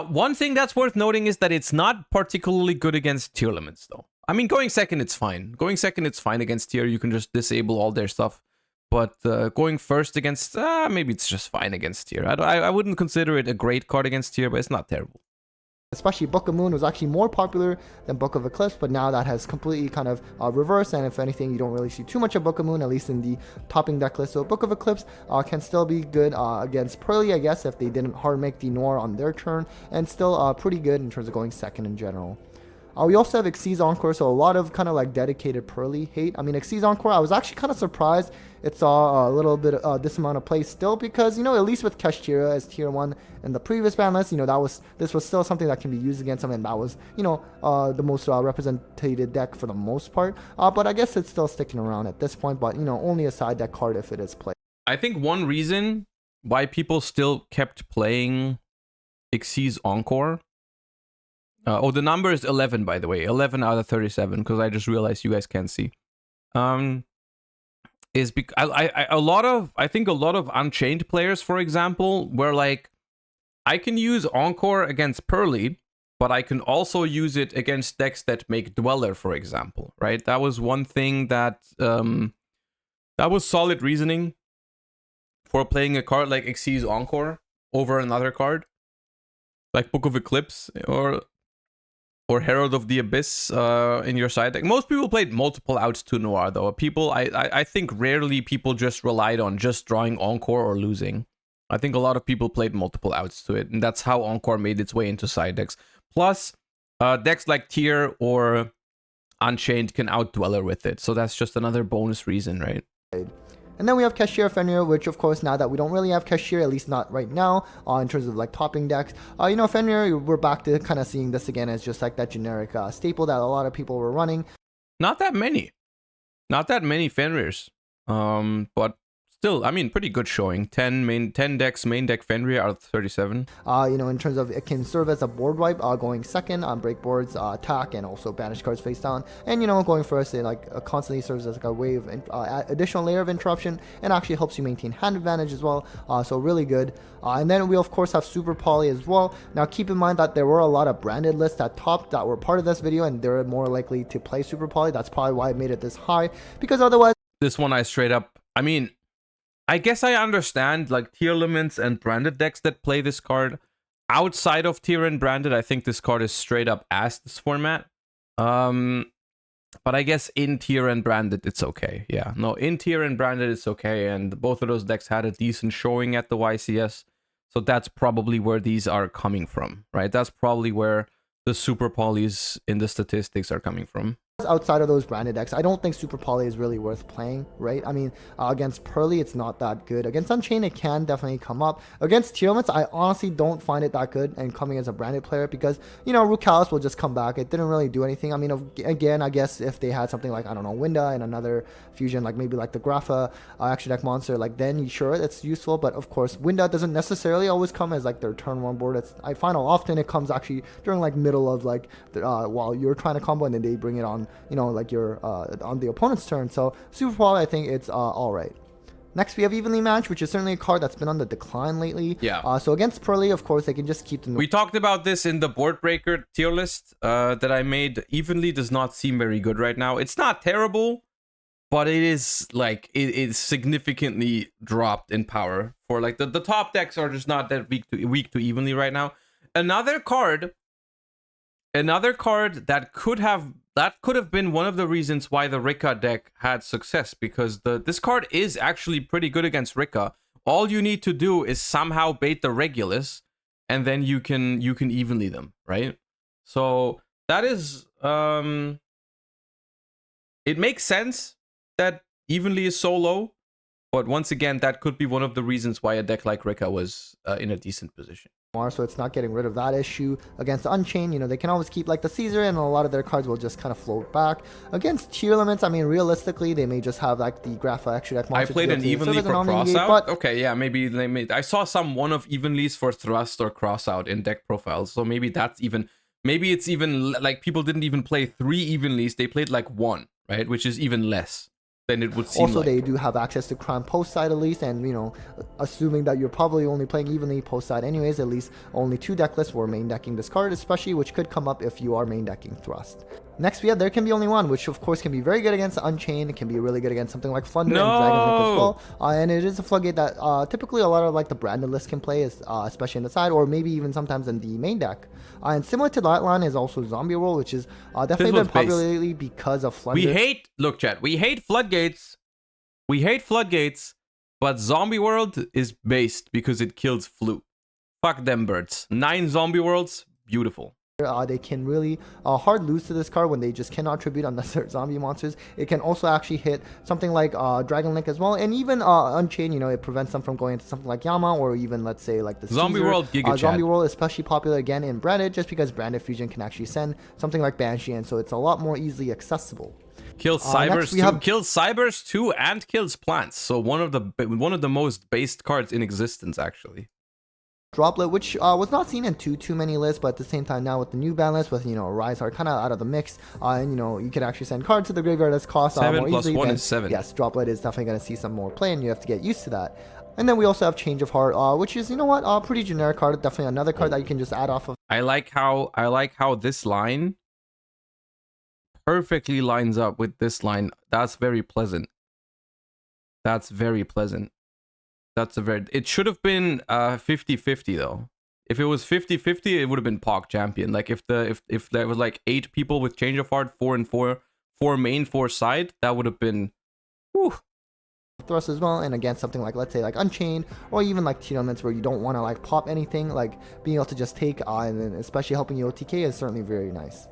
one thing that's worth noting is that it's not particularly good against tier limits though. I mean, going second it's fine. Going second it's fine against tier. You can just disable all their stuff. But going first against maybe it's just fine against tier. I wouldn't consider it a great card against tier, but it's not terrible. Especially Book of Moon was actually more popular than Book of Eclipse, but now that has completely kind of reversed, and if anything, you don't really see too much of Book of Moon, at least in the topping deck list. So Book of Eclipse can still be good against Pearly, I guess, if they didn't hard make the Noir on their turn, and still pretty good in terms of going second in general. We also have Xyz Encore, so a lot of kind of like dedicated Pearly hate. I mean, Xyz Encore, I was actually kind of surprised it saw a little bit this amount of play still because, you know, at least with Keshira as tier 1 in the previous ban list, you know, this was still something that can be used against him, and that was, you know, the most represented deck for the most part. But I guess it's still sticking around at this point, but, you know, only a side deck card if it is played. I think one reason why people still kept playing Xyz Encore. The number is 11, by the way. 11 out of 37, because I just realized you guys can't see. Is because I think a lot of Unchained players, for example, were like, I can use Encore against Pearly, but I can also use it against decks that make Dweller, for example, right? That was one thing that was solid reasoning for playing a card like Xyz Encore over another card, like Book of Eclipse or Herald of the Abyss in your side deck. Most people played multiple outs to Noir, though. I think rarely people just relied on just drawing Encore or losing. I think a lot of people played multiple outs to it, and that's how Encore made its way into side decks. Plus, decks like Tier or Unchained can out-Dweller with it, so that's just another bonus reason, right? And then we have Keshira Fenrir, which of course now that we don't really have Keshira, at least not right now, in terms of like topping decks, you know, Fenrir, we're back to kind of seeing this again as just like that generic staple that a lot of people were running. Not that many. Not that many Fenrirs. But still, I mean, pretty good showing. 10 decks, main deck Fenrir out of 37. You know, in terms of it can serve as a board wipe, going second on break boards, attack, and also banish cards face down. And you know, going first, it like constantly serves as like a way of additional layer of interruption, and actually helps you maintain hand advantage as well. So really good. And then we of course have Super Poly as well. Now keep in mind that there were a lot of branded lists at top that were part of this video, and they're more likely to play Super Poly. That's probably why I made it this high, because otherwise. This one I straight up, I mean, I guess I understand like tier limits and branded decks that play this card. Outside of tier and branded, I think this card is straight up ass this format. But I guess in tier and branded, it's okay. Yeah, no, in tier and branded, it's okay. And both of those decks had a decent showing at the YCS. So that's probably where these are coming from, right? That's probably where the Super Polys in the statistics are coming from. Outside of those branded decks, I don't think Super Poly is really worth playing, right? I mean, against Pearly, it's not that good. Against Unchained, it can definitely come up. Against tier limits, I honestly don't find it that good and coming as a branded player, because, you know, Rukalis will just come back. It didn't really do anything. I mean, again, I guess if they had something like, I don't know, Winda and another fusion, like maybe like the Grapha extra deck monster, like then sure, it's useful. But of course, Winda doesn't necessarily always come as like their turn one board. I find often it comes actually during like middle of like while you're trying to combo, and then they bring it on, you know, like you're on the opponent's turn. So Super Poly, I think it's all right. Next, we have Evenly Match, which is certainly a card that's been on the decline lately. Yeah. So against Pearly, of course, they can just keep the... We talked about this in the board breaker tier list that I made. Evenly does not seem very good right now. It's not terrible, but it is like it is significantly dropped in power. For like the top decks are just not that weak to Evenly right now. Another card that could have been one of the reasons why the Rikka deck had success, because this card is actually pretty good against Rikka. All you need to do is somehow bait the Regulus, and then you can evenly them, right? So that is it makes sense that evenly is so low, but once again, that could be one of the reasons why a deck like Rikka was in a decent position. So it's not getting rid of that issue. Against Unchained, you know, they can always keep like the Caesar, and a lot of their cards will just kind of float back. Against tier limits, I mean, realistically, they may just have like the Grapha extra deck monster. I played an Evenly for Crossout. But okay, yeah, maybe they made. I saw some one of Evenlies for Thrust or Crossout in deck profiles, so maybe that's even. Maybe it's even like people didn't even play 3 Evenlies; they played like 1, right? Which is even less than it would seem. Also, like. They do have access to Crown post side at least, and you know, assuming that you're probably only playing Evenly post side anyways, at least only 2 deck lists were main decking this card, especially, which could come up if you are main decking Thrust. Next, we have There Can Be Only One, which of course can be very good against Unchained. It can be really good against something like Flunder and Dragon Link as well. And it is a floodgate that typically a lot of like the branded list can play, especially in the side, or maybe even sometimes in the main deck. And similar to that line is also Zombie World, which is definitely been popular lately because of Flunder. Look chat, we hate floodgates. We hate floodgates, but Zombie World is based because it kills Flute. Fuck them birds. 9 Zombie Worlds, beautiful. They can really hard lose to this card when they just cannot tribute unless they're zombie monsters. It can also actually hit something like Dragon Link as well, and even Unchained, you know, it prevents them from going into something like Yama, or even, let's say, like the Zombie Caesar. World Giga Zombie World especially popular again in branded, just because branded fusion can actually send something like Banshee, and so it's a lot more easily accessible. Kills Cybers too. Kills Cybers too, and kills plants. So one of the most based cards in existence, actually. Droplet, which was not seen in too many lists, but at the same time now with the new ban list, with, you know, Rise are kind of out of the mix, and you know, you can actually send cards to the graveyard as cost 7 more plus easily. 1 is 7. Yes, Droplet is definitely going to see some more play, and you have to get used to that. And then we also have Change of Heart, which is, you know what, pretty generic card. Definitely another card that you can just add off of. I like how this line perfectly lines up with this line. That's very pleasant. That's very pleasant. It should have been 50-50 though. If it was 50-50, it would have been POC champion. Like if there was like 8 people with Change of Heart, 4 and 4, 4 main, 4 side, that would have been whew. Thrust as well, and against something like, let's say, like Unchained, or even like T-Elements where you don't want to like pop anything, like being able to just take and then especially helping you OTK is certainly very nice.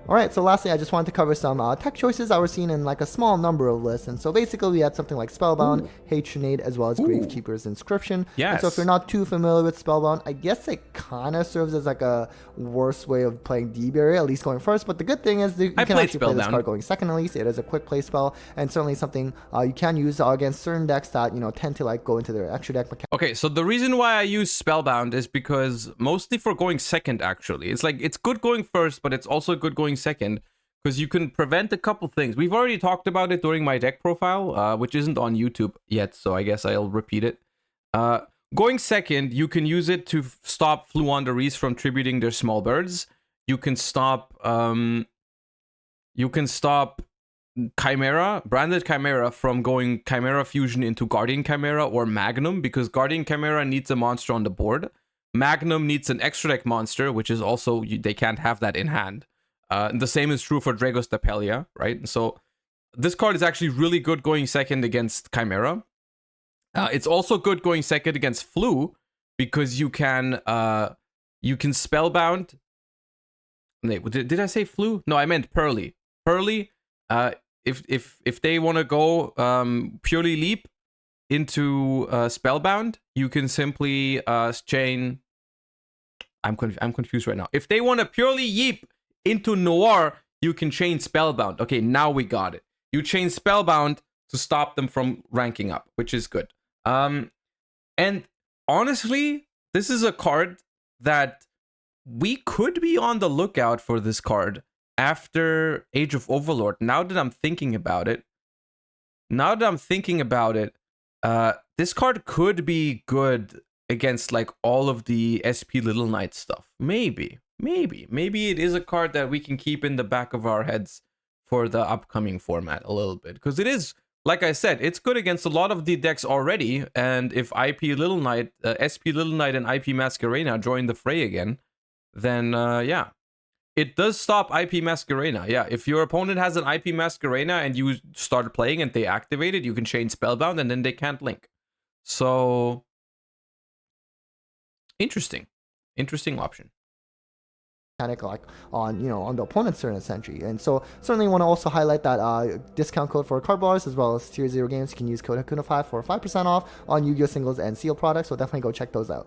Alright, so lastly, I just wanted to cover some tech choices that were seen in like a small number of lists. And so basically we had something like Spellbound, Hatred, as well as Gravekeeper's Inscription. Yes. And so if you're not too familiar with Spellbound, I guess it kind of serves as like a worse way of playing D-Barrier, at least going first. But the good thing is that you can actually play this card going second at least. It is a quick play spell, and certainly something you can use against certain decks that, you know, tend to like go into their extra deck mechanics. Okay, so the reason why I use Spellbound is because mostly for going second, actually. It's like, it's good going first, but it's also good going second, because you can prevent a couple things. We've already talked about it during my deck profile, which isn't on YouTube yet, so I guess I'll repeat it. Going second, you can use it to stop Fluanderees from tributing their small birds. You can stop Chimera, Branded Chimera, from going Chimera Fusion into Guardian Chimera or Magnum, because Guardian Chimera needs a monster on the board. Magnum needs an extra deck monster, which is also, they can't have that in hand. The same is true for Dragos Dapelia, right? So this card is actually really good going second against Chimera. It's also good going second against Flu, because you can Spellbound. Wait, did I say Flu? No, I meant Pearly. Pearly, if they want to go purely leap into Spellbound, you can simply chain. I'm confused right now. If they want to purely yeep into Noir, you can chain Spellbound. Okay, now we got it. You chain Spellbound to stop them from ranking up, which is good. And honestly, this is a card that we could be on the lookout for this card after Age of Overlord. Now that I'm thinking about it, this card could be good against like all of the SP Little Knight stuff. Maybe it is a card that we can keep in the back of our heads for the upcoming format a little bit, because it is, like I said, it's good against a lot of the decks already. And if SP Little Knight and IP Masquerena join the fray again, then yeah, it does stop IP Masquerena. Yeah, if your opponent has an IP Masquerena and you start playing and they activate it, you can chain Spellbound and then they can't link. So interesting option. Like on, you know, on the opponent's turn essentially. And so certainly want to also highlight that discount code for card bars as well as tier 0 games. You can use code Hakuna5 for 5% off on Yu-Gi-Oh singles and seal products, so definitely go check those out.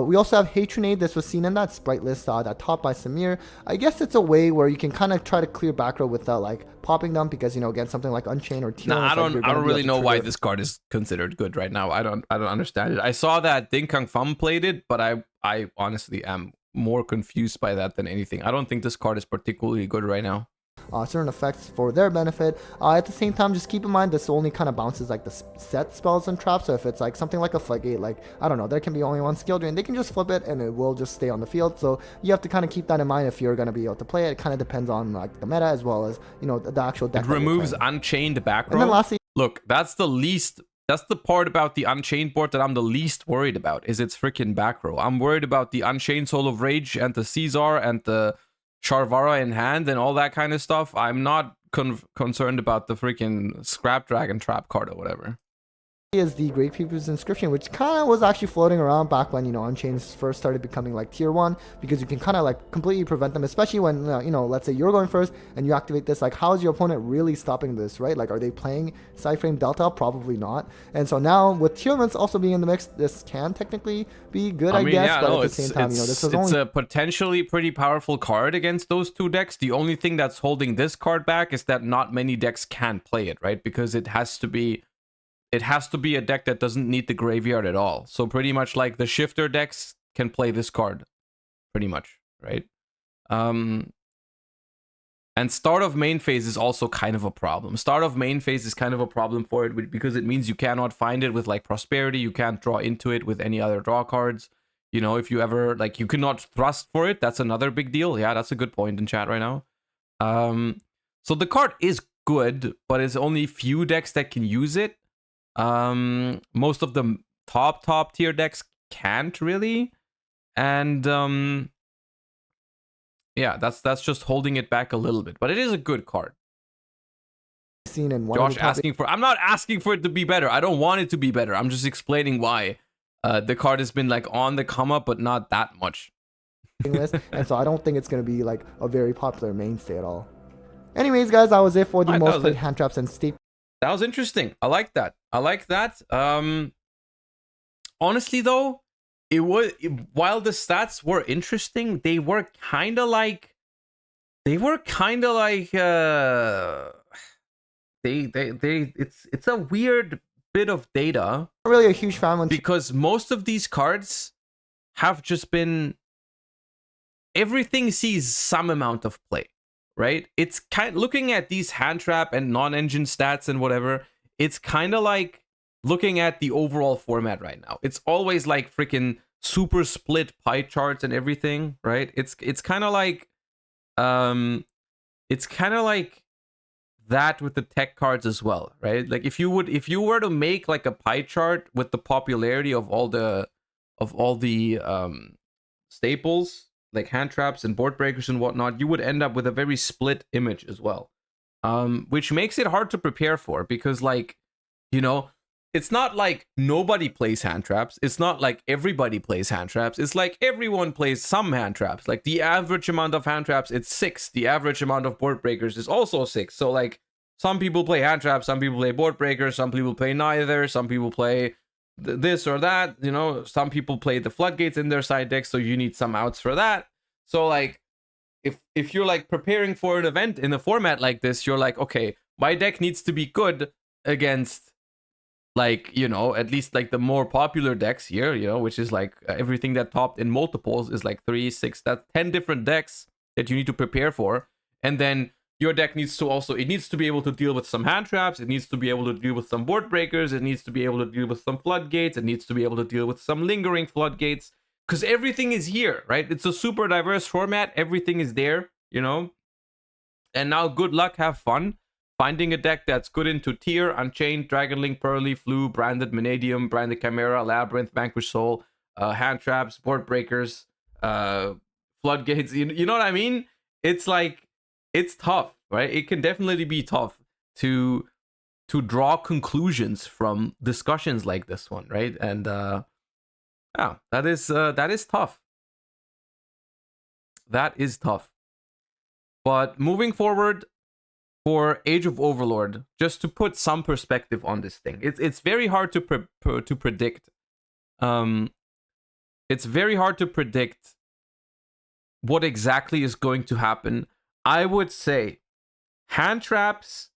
We also have Hatred. This was seen in that sprite list that top by Samir. I guess it's a way where you can kind of try to clear back row without like popping them, because, you know, again, something like Unchained or Tier. I don't really know why this card is considered good right now. I don't understand it. I saw that Ding Kang Fum played it, but I honestly am more confused by that than anything. I don't think this card is particularly good right now. Certain effects for their benefit. At the same time, just keep in mind this only kind of bounces like the set spells and traps. So if it's like something like a Floodgate, like, I don't know, there can be only one skill drain, they can just flip it and it will just stay on the field. So you have to kind of keep that in mind if you're going to be able to play it. It kind of depends on like the meta as well as, you know, the actual deck. It removes Unchained back row. And then lastly, look, that's the part about the Unchained board that I'm the least worried about, is its freaking back row. I'm worried about the Unchained Soul of Rage and the Caesar and the Sharvara in hand and all that kind of stuff. I'm not concerned about the freaking Scrap Dragon Trap card or whatever. Is the Gravekeeper's Inscription, which kind of was actually floating around back when, you know, Unchained first started becoming like tier 1, because you can kind of like completely prevent them, especially when, you know, let's say you're going first and you activate this. Like, how is your opponent really stopping this, right? Like, are they playing side frame Delta? Probably not. And so now with Tiermans also being in the mix, this can technically be good, I guess. Yeah, but at the same time, you know, this is it's a potentially pretty powerful card against those two decks. The only thing that's holding this card back is that not many decks can play it, right? Because it has to be a deck that doesn't need the graveyard at all. So pretty much like the shifter decks can play this card, pretty much, right? And start of main phase is also kind of a problem. Start of main phase is kind of a problem for it because it means you cannot find it with like Prosperity. You can't draw into it with any other draw cards. You know, if you ever, like, you cannot thrust for it. That's another big deal. Yeah, that's a good point in chat right now. So the card is good, but it's only few decks that can use it. Most of the top tier decks can't really, and yeah, that's just holding it back a little bit, but it is a good card. Seen in one Josh asking for, I'm not asking for it to be better. I don't want it to be better. I'm just explaining why the card has been like on the come up, but not that much. list, and so I don't think it's going to be like a very popular mainstay at all. Anyways, guys, that was it for the most played hand traps and staples. That was interesting. I like that. I like that. Honestly, though, while the stats were interesting, they were kind of like it's a weird bit of data. Not really a huge fan because most of these cards have just been, everything sees some amount of play, right? It's kind looking at these hand trap and non-engine stats and whatever. It's kind of like looking at the overall format right now. It's always like freaking super split pie charts and everything, right? It's kind of like that with the tech cards as well, right? Like if you were to make like a pie chart with the popularity of all the staples like hand traps and board breakers and whatnot, you would end up with a very split image as well, which makes it hard to prepare for, because like, you know, it's not like nobody plays hand traps. It's not like everybody plays hand traps. It's like everyone plays some hand traps. Like the average amount of hand traps, it's 6. The average amount of board breakers is also 6. So like some people play hand traps, some people play board breakers, some people play neither, some people play this or that, you know, some people play the floodgates in their side deck, so you need some outs for that. So like if you're like preparing for an event in a format like this, you're like, okay, my deck needs to be good against, like, you know, at least like the more popular decks here, you know, which is like everything that topped in multiples is like 3, 6, that's 10 different decks that you need to prepare for. And then your deck needs to also, it needs to be able to deal with some hand traps, it needs to be able to deal with some board breakers, it needs to be able to deal with some floodgates, it needs to be able to deal with some lingering floodgates, because everything is here, right? It's a super diverse format, everything is there, you know? And now good luck, have fun finding a deck that's good into Tier, Unchained, Dragonlink, Pearly, Flu, Branded Mannadium, Branded Chimera, Labyrinth, Vanquish Soul, hand traps, board breakers, floodgates. You know what I mean? It's like, it's tough, right? It can definitely be tough to draw conclusions from discussions like this one, right? And yeah, that is tough. That is tough. But moving forward, for Age of Overlord, just to put some perspective on this thing, it's very hard to predict. It's very hard to predict what exactly is going to happen. I would say hand traps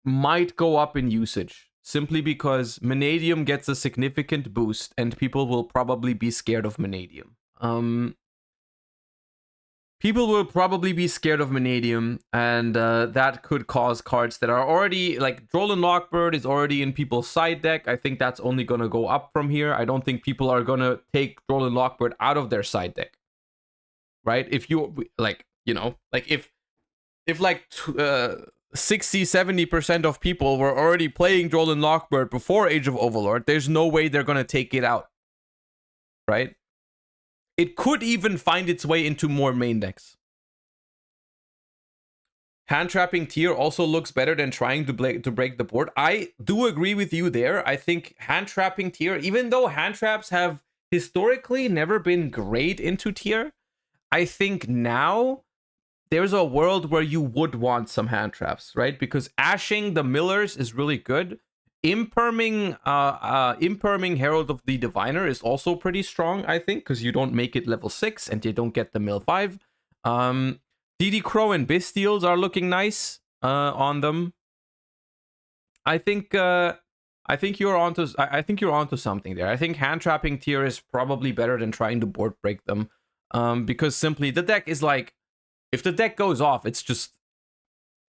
might go up in usage simply because Mannadium gets a significant boost, and people will probably be scared of Mannadium. People will probably be scared of Mannadium, and that could cause cards that are already, like Droll Lockbird is already in people's side deck. I think that's only going to go up from here. I don't think people are going to take Droll Lockbird out of their side deck. Right? If you, like, you know, like if like 60-70% of people were already playing Droll Lockbird before Age of Overlord, there's no way they're going to take it out. Right? It could even find its way into more main decks. Hand trapping Tier also looks better than trying to break the board. I do agree with you there. I think hand trapping Tier, even though hand traps have historically never been great into Tier, I think now there's a world where you would want some hand traps, right? Because ashing the millers is really good. Imperming Herald of the Diviner is also pretty strong, I think, because you don't make it level 6 and you don't get the mill 5. DD Crow and Bestials are looking nice on them. I think you're onto something there. I think hand trapping Tier is probably better than trying to board break them, because simply the deck is like, if the deck goes off, it's just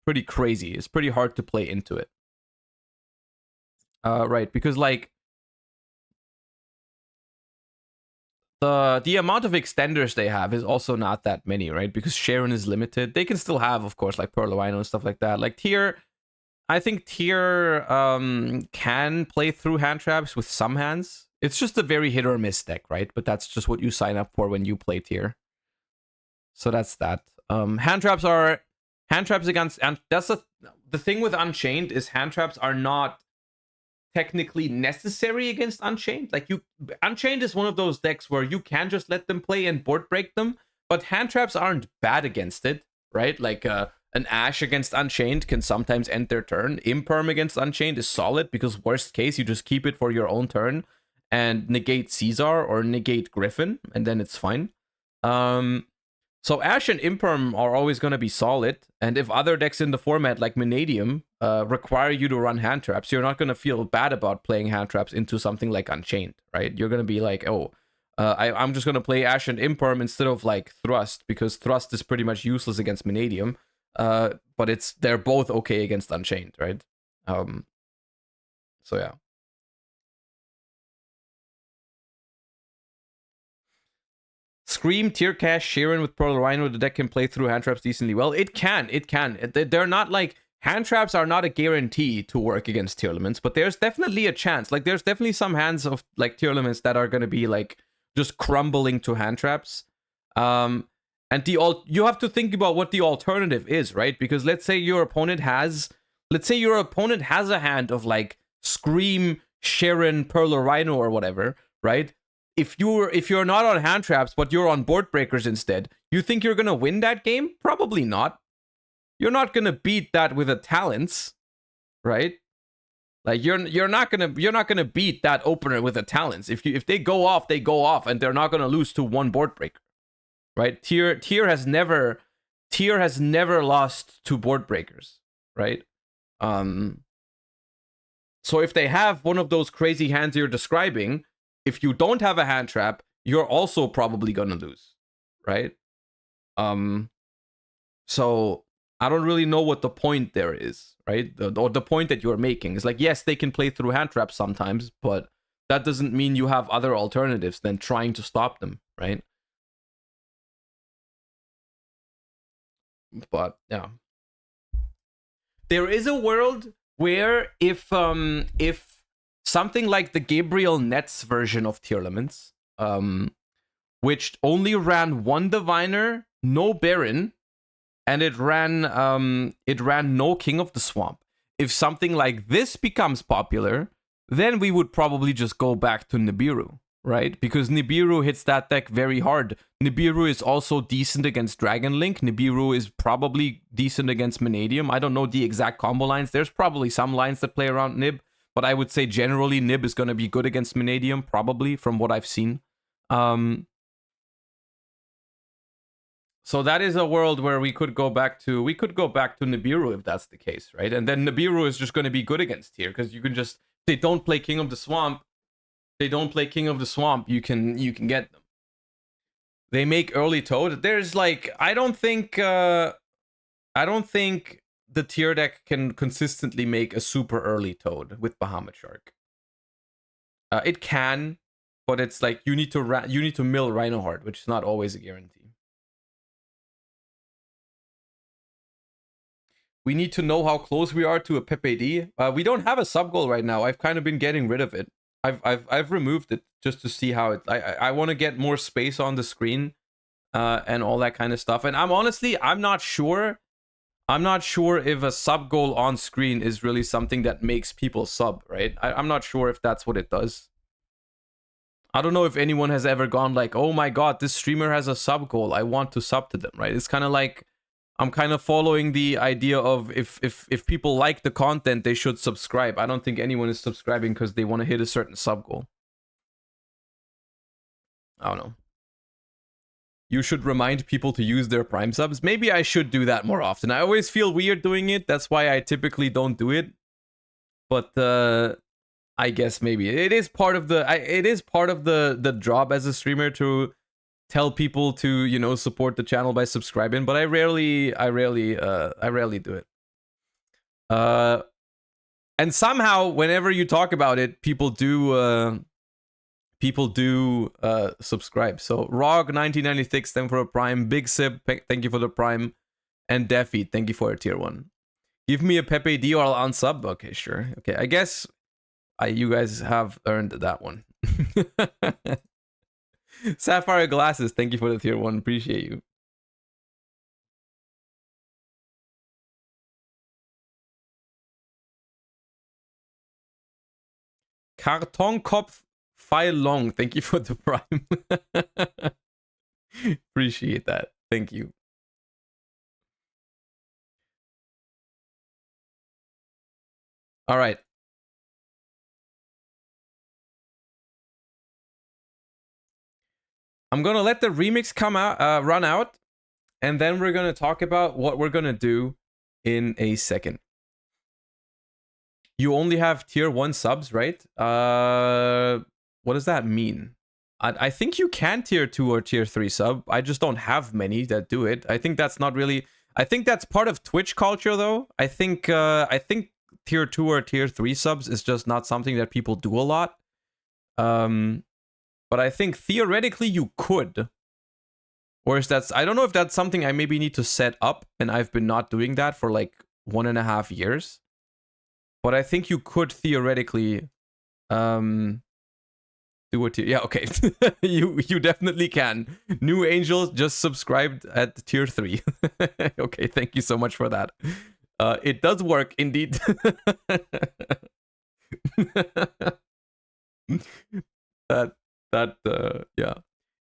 pretty crazy. It's pretty hard to play into it. Right, because like the amount of extenders they have is also not that many, right? Because Sharon is limited. They can still have, of course, like Perlawino and stuff like that. Like Tier, I think Tier can play through hand traps with some hands. It's just a very hit or miss deck, right? But that's just what you sign up for when you play Tier. So that's that. Hand traps against, and that's the thing with Unchained is hand traps are not technically necessary against Unchained. Like, Unchained is one of those decks where you can just let them play and board break them, but hand traps aren't bad against it, right? Like, an Ash against Unchained can sometimes end their turn. Imperm against Unchained is solid because worst case, you just keep it for your own turn and negate Caesar or negate Griffin, and then it's fine. So Ash and Imperm are always going to be solid, and if other decks in the format like Mannadium require you to run hand traps, you're not going to feel bad about playing hand traps into something like Unchained, right? You're going to be like, oh, I'm just going to play Ash and Imperm instead of like Thrust, because Thrust is pretty much useless against Mannadium, but they're both okay against Unchained, right? So yeah. Scream, Tear Cash, Sharon with Pearl Rhino, the deck can play through hand traps decently well. It can. They're not like, hand traps are not a guarantee to work against tier elements, but there's definitely a chance. Like, there's definitely some hands of like tier elements that are going to be like just crumbling to hand traps. And you have to think about what the alternative is, right? Because let's say your opponent has a hand of like Scream, Sharon, Pearl or Rhino or whatever, right? If you're not on hand traps, but you're on board breakers instead, you think you're gonna win that game? Probably not. You're not gonna beat that with a talents, right? Like you're not gonna beat that opener with a talents. If they go off, they go off, and they're not gonna lose to one board breaker, right? Tier has never lost to board breakers, right? So if they have one of those crazy hands you're describing, if you don't have a hand trap, you're also probably gonna lose, right? So I don't really know what the point there is, right? Or the point that you're making is like, yes, they can play through hand traps sometimes, but that doesn't mean you have other alternatives than trying to stop them, right? But yeah, there is a world where if something like the Gabriel Nets version of Tier Elements, which only ran one Diviner, no Baron, and it ran no King of the Swamp. If something like this becomes popular, then we would probably just go back to Nibiru, right? Because Nibiru hits that deck very hard. Nibiru is also decent against Dragon Link. Nibiru is probably decent against Mannadium. I don't know the exact combo lines. There's probably some lines that play around Nib, but I would say generally Nib is going to be good against Mannadium, probably, from what I've seen. So that is a world where we could go back to Nibiru if that's the case, right? And then Nibiru is just going to be good against here because you can just, they don't play King of the Swamp. You can get them. They make early Toad. There's like, I don't think the tier deck can consistently make a super early Toad with Bahamut Shark. It can, but it's like you need to mill Rhinoheart, which is not always a guarantee. We need to know how close we are to a Pepe D. We don't have a sub goal right now. I've kind of been getting rid of it. I've removed it just to see how it. I want to get more space on the screen, and all that kind of stuff. And I'm not sure. I'm not sure if a sub goal on screen is really something that makes people sub, right? I'm not sure if that's what it does. I don't know if anyone has ever gone like, oh my god, this streamer has a sub goal, I want to sub to them, right? It's kind of like, I'm kind of following the idea of if people like the content, they should subscribe. I don't think anyone is subscribing because they want to hit a certain sub goal. I don't know. You should remind people to use their Prime subs. Maybe I should do that more often. I always feel weird doing it. That's why I typically don't do it. But I guess maybe it is part of the job as a streamer to tell people to, you know, support the channel by subscribing, but I rarely do it. And somehow whenever you talk about it, people do subscribe. So Rog 1996, thank you for a Prime. Big Sip, thank you for the Prime. And Defi, thank you for a tier 1. Give me a Pepe D or I'll unsub. Okay, sure. Okay, I guess you guys have earned that one. Sapphire Glasses, thank you for the tier 1. Appreciate you. Kartonkopf File Long, thank you for the prime. Appreciate that. Thank you. All right. I'm gonna let the remix come out, run out, and then we're gonna talk about what we're gonna do in a second. You only have tier 1 subs, right? What does that mean? I think you can tier 2 or tier 3 sub. I just don't have many that do it. I think that's not really. I think that's part of Twitch culture, though. I think tier 2 or tier 3 subs is just not something that people do a lot. But I think theoretically you could. Or is that... I don't know if that's something I maybe need to set up, and I've been not doing that for like 1.5 years. But I think you could theoretically do a tier... Yeah, okay. you definitely can. New Angels just subscribed at tier 3. Okay, thank you so much for that. It does work, indeed. Yeah.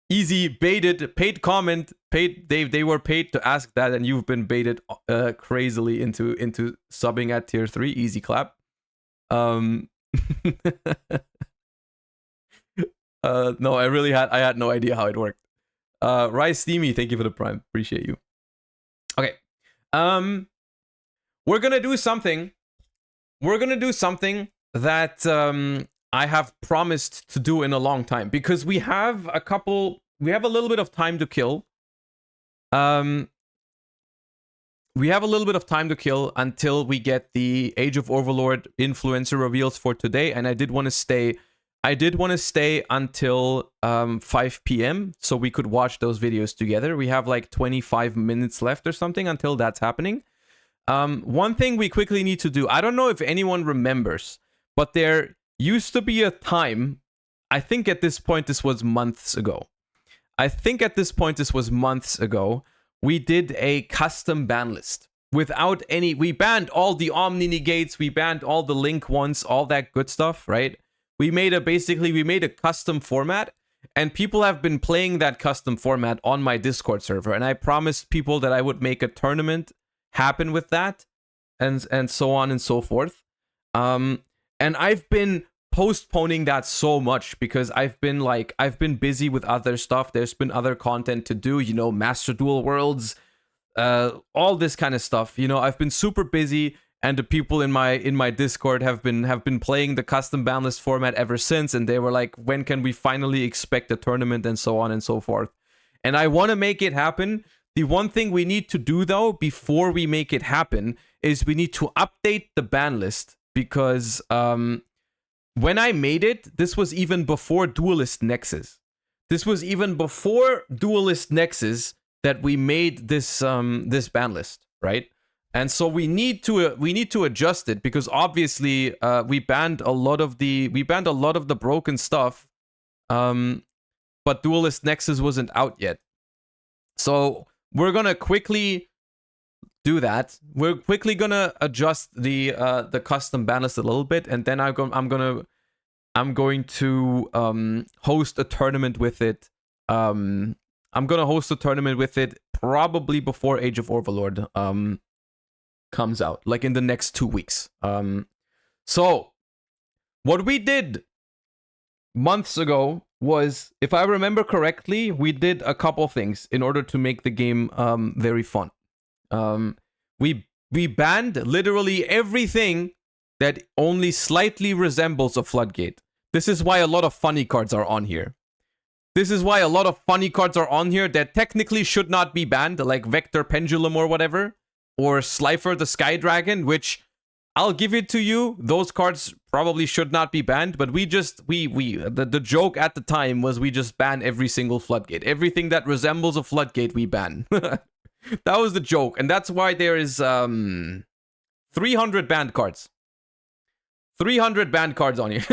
Easy baited, paid comment, paid. They were paid to ask that, and you've been baited crazily into subbing at tier 3. Easy clap. No, I had no idea how it worked. Rice Steamy, thank you for the prime. Appreciate you. Okay. We're gonna do something. We're gonna do something that I have promised to do in a long time, because we have a little bit of time to kill. We have a little bit of time to kill until we get the Age of Overlord influencer reveals for today, and I did want to stay until 5 p.m. so we could watch those videos together. We have like 25 minutes left or something until that's happening. One thing we quickly need to do, I don't know if anyone remembers, but there used to be a time, I think at this point this was months ago. We did a custom ban list without any. We banned all the Omni negates, we banned all the link ones, all that good stuff, right? We made a custom format, and people have been playing that custom format on my Discord server, and I promised people that I would make a tournament happen with that, and so on and so forth. And I've been postponing that so much because I've been busy with other stuff. There's been other content to do, you know, Master Duel Worlds, all this kind of stuff. You know, I've been super busy, and the people in my Discord have been playing the custom ban list format ever since, and they were like, when can we finally expect a tournament, and so on and so forth. And I want to make it happen. The one thing we need to do, though, before we make it happen, is we need to update the ban list, because when I made it, this was even before Duelist Nexus. This was even before Duelist Nexus that we made this this ban list, right? And so we need to adjust it, because obviously we banned a lot of the broken stuff, but Duelist Nexus wasn't out yet. So we're gonna quickly do that. We're quickly gonna adjust the custom ban list a little bit, and then I'm going to host a tournament with it. I'm gonna host a tournament with it probably before Age of Overlord comes out, like in the next 2 weeks. So what we did months ago was, if I remember correctly, we did a couple things in order to make the game very fun. We banned literally everything that only slightly resembles a floodgate. This is why a lot of funny cards are on here. That technically should not be banned, like Vector Pendulum or whatever, or Slifer the Sky Dragon, which I'll give it to you, those cards probably should not be banned, but the joke at the time was we just ban every single floodgate. Everything that resembles a floodgate, we ban. That was the joke, and that's why there is 300 banned cards. 300 banned cards on here.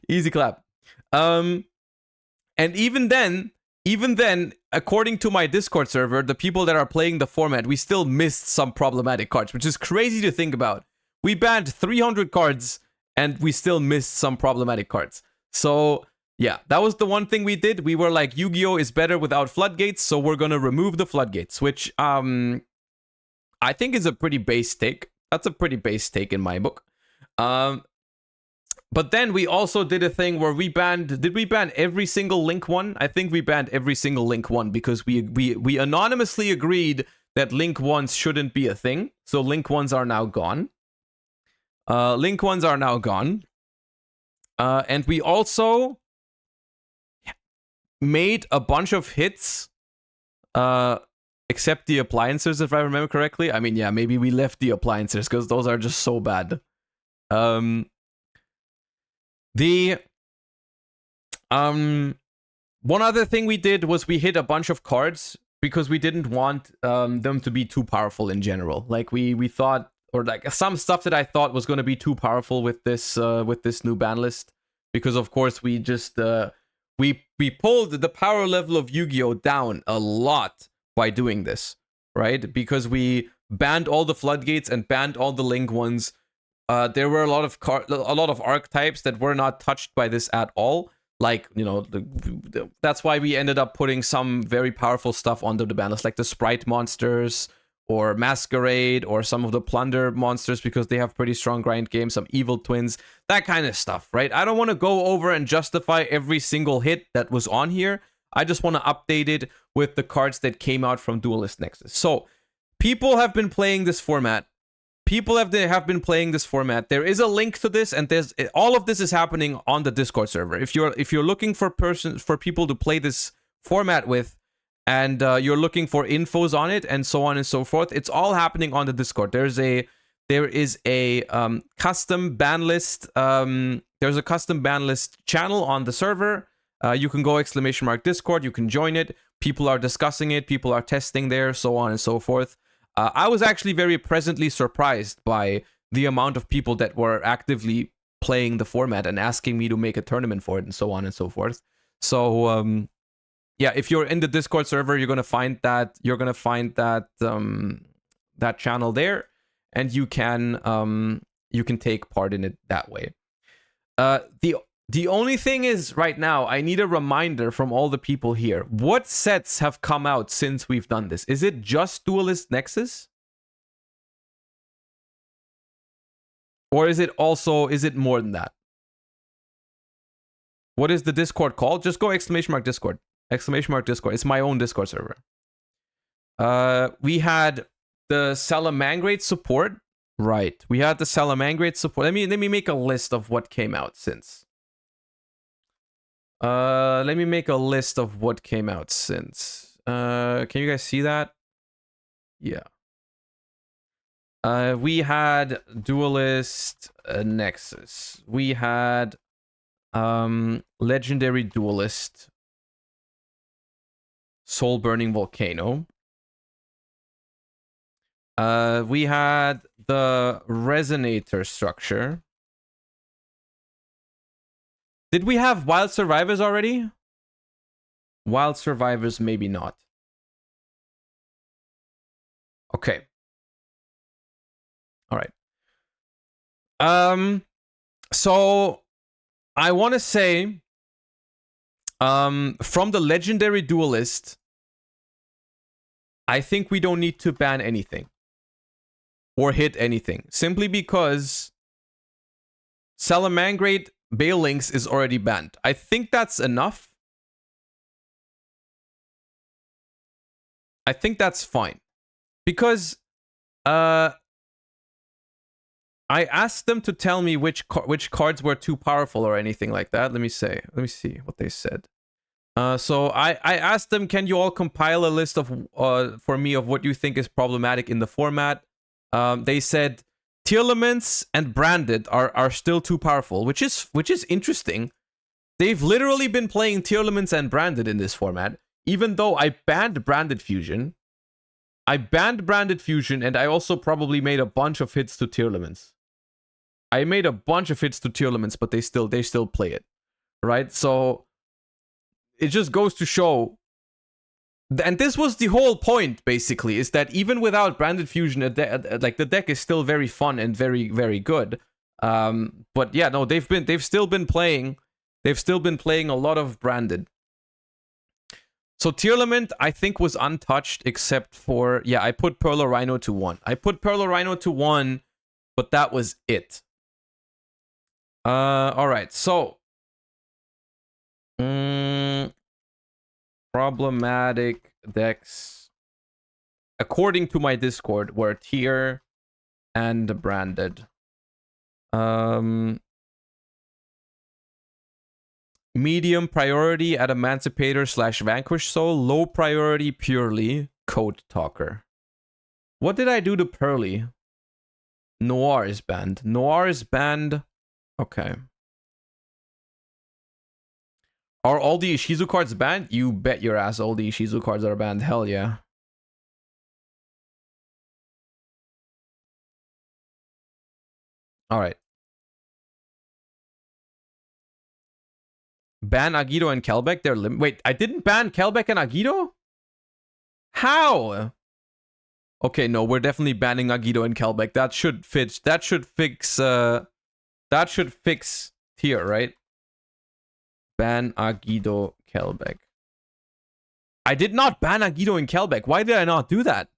Easy clap. And even then, according to my Discord server, the people that are playing the format, we still missed some problematic cards, which is crazy to think about. We banned 300 cards, and we still missed some problematic cards. So yeah, that was the one thing we did. We were like, Yu-Gi-Oh is better without floodgates, so we're gonna remove the floodgates, which I think is a pretty base take. That's a pretty base take in my book. But then we also did a thing where we banned... Did we ban every single Link 1? I think we banned every single Link 1 because we anonymously agreed that Link 1s shouldn't be a thing. So Link 1s are now gone. Link 1s are now gone. And we also made a bunch of hits, except the appliances, if I remember correctly. I mean, yeah, maybe we left the appliances because those are just so bad. One other thing we did was we hit a bunch of cards because we didn't want them to be too powerful in general. Like we thought, or like some stuff that I thought was going to be too powerful with this new ban list, because of course we just we pulled the power level of Yu-Gi-Oh down a lot by doing this, right? Because we banned all the floodgates and banned all the Link ones. There were a lot of archetypes that were not touched by this at all. Like, you know, that's why we ended up putting some very powerful stuff onto the ban list, like the Sprite monsters or Masquerade or some of the Plunder monsters, because they have pretty strong grind games, some Evil Twins, that kind of stuff, right? I don't want to go over and justify every single hit that was on here. I just want to update it with the cards that came out from Duelist Nexus. So, people have been playing this format. People have been playing this format. There is a link to this, and there's all of this is happening on the Discord server. If you're looking for people to play this format with, and you're looking for infos on it and so on and so forth, it's all happening on the Discord. There is a custom ban list. There's a custom ban list channel on the server. You can go !Discord. You can join it. People are discussing it. People are testing there, so on and so forth. I was actually very pleasantly surprised by the amount of people that were actively playing the format and asking me to make a tournament for it and so on and so forth. So, yeah, if you're in the Discord server, you're gonna find that that channel there, and you can take part in it that way. The only thing is, right now, I need a reminder from all the people here. What sets have come out since we've done this? Is it just Duelist Nexus? Or is it more than that? What is the Discord called? Just go !Discord. !Discord. It's my own Discord server. We had the Salamangrate support. Right. We had the Salamangrate support. Let me make a list of what came out since. Let me make a list of what came out since. Can you guys see that? Yeah. We had Duelist Nexus. We had Legendary Duelist Soul Burning Volcano. We had the Resonator structure. Did we have Wild Survivors already? Wild Survivors, maybe not. Okay. All right. So I want to say, from the Legendary Duelist, I think we don't need to ban anything or hit anything, simply because Salamangrate Balinx is already banned. I think that's enough. I think that's fine. Because I asked them to tell me which cards were too powerful or anything like that. Let me see what they said. So I asked them, can you all compile a list of for me of what you think is problematic in the format? They said Tearlaments and Branded are still too powerful, which is interesting. They've literally been playing Tearlaments and Branded in this format, even though I banned Branded Fusion. And I also probably made a bunch of hits to Tearlaments. I made a bunch of hits to Tearlaments, but they still play it, right? So it just goes to show And this was the whole point, basically, is that even without branded fusion, like the deck is still very fun and very, very good. But yeah, no, they've still been playing a lot of branded. So Tearlament, I think, was untouched except for, yeah, I put Perlo Rhino to 1. I put Perlo Rhino to 1, but that was it. All right, so problematic decks, according to my Discord, were Tier and branded. Medium priority at Emancipator / Vanquish Soul. Low priority purely Code Talker. What did I do to Pearly? Noir is banned. Noir is banned. Okay. Are all the Ishizu cards banned? You bet your ass all the Ishizu cards are banned. Hell yeah. Alright. Ban Agido and Kelbeck. They're wait, I didn't ban Kelbeck and Agido? How? Okay, no, we're definitely banning Agido and Kelbeck. That should fix Tier, right? Ban Agido, Kelbeck. I did not ban Agido and Kelbeck. Why did I not do that?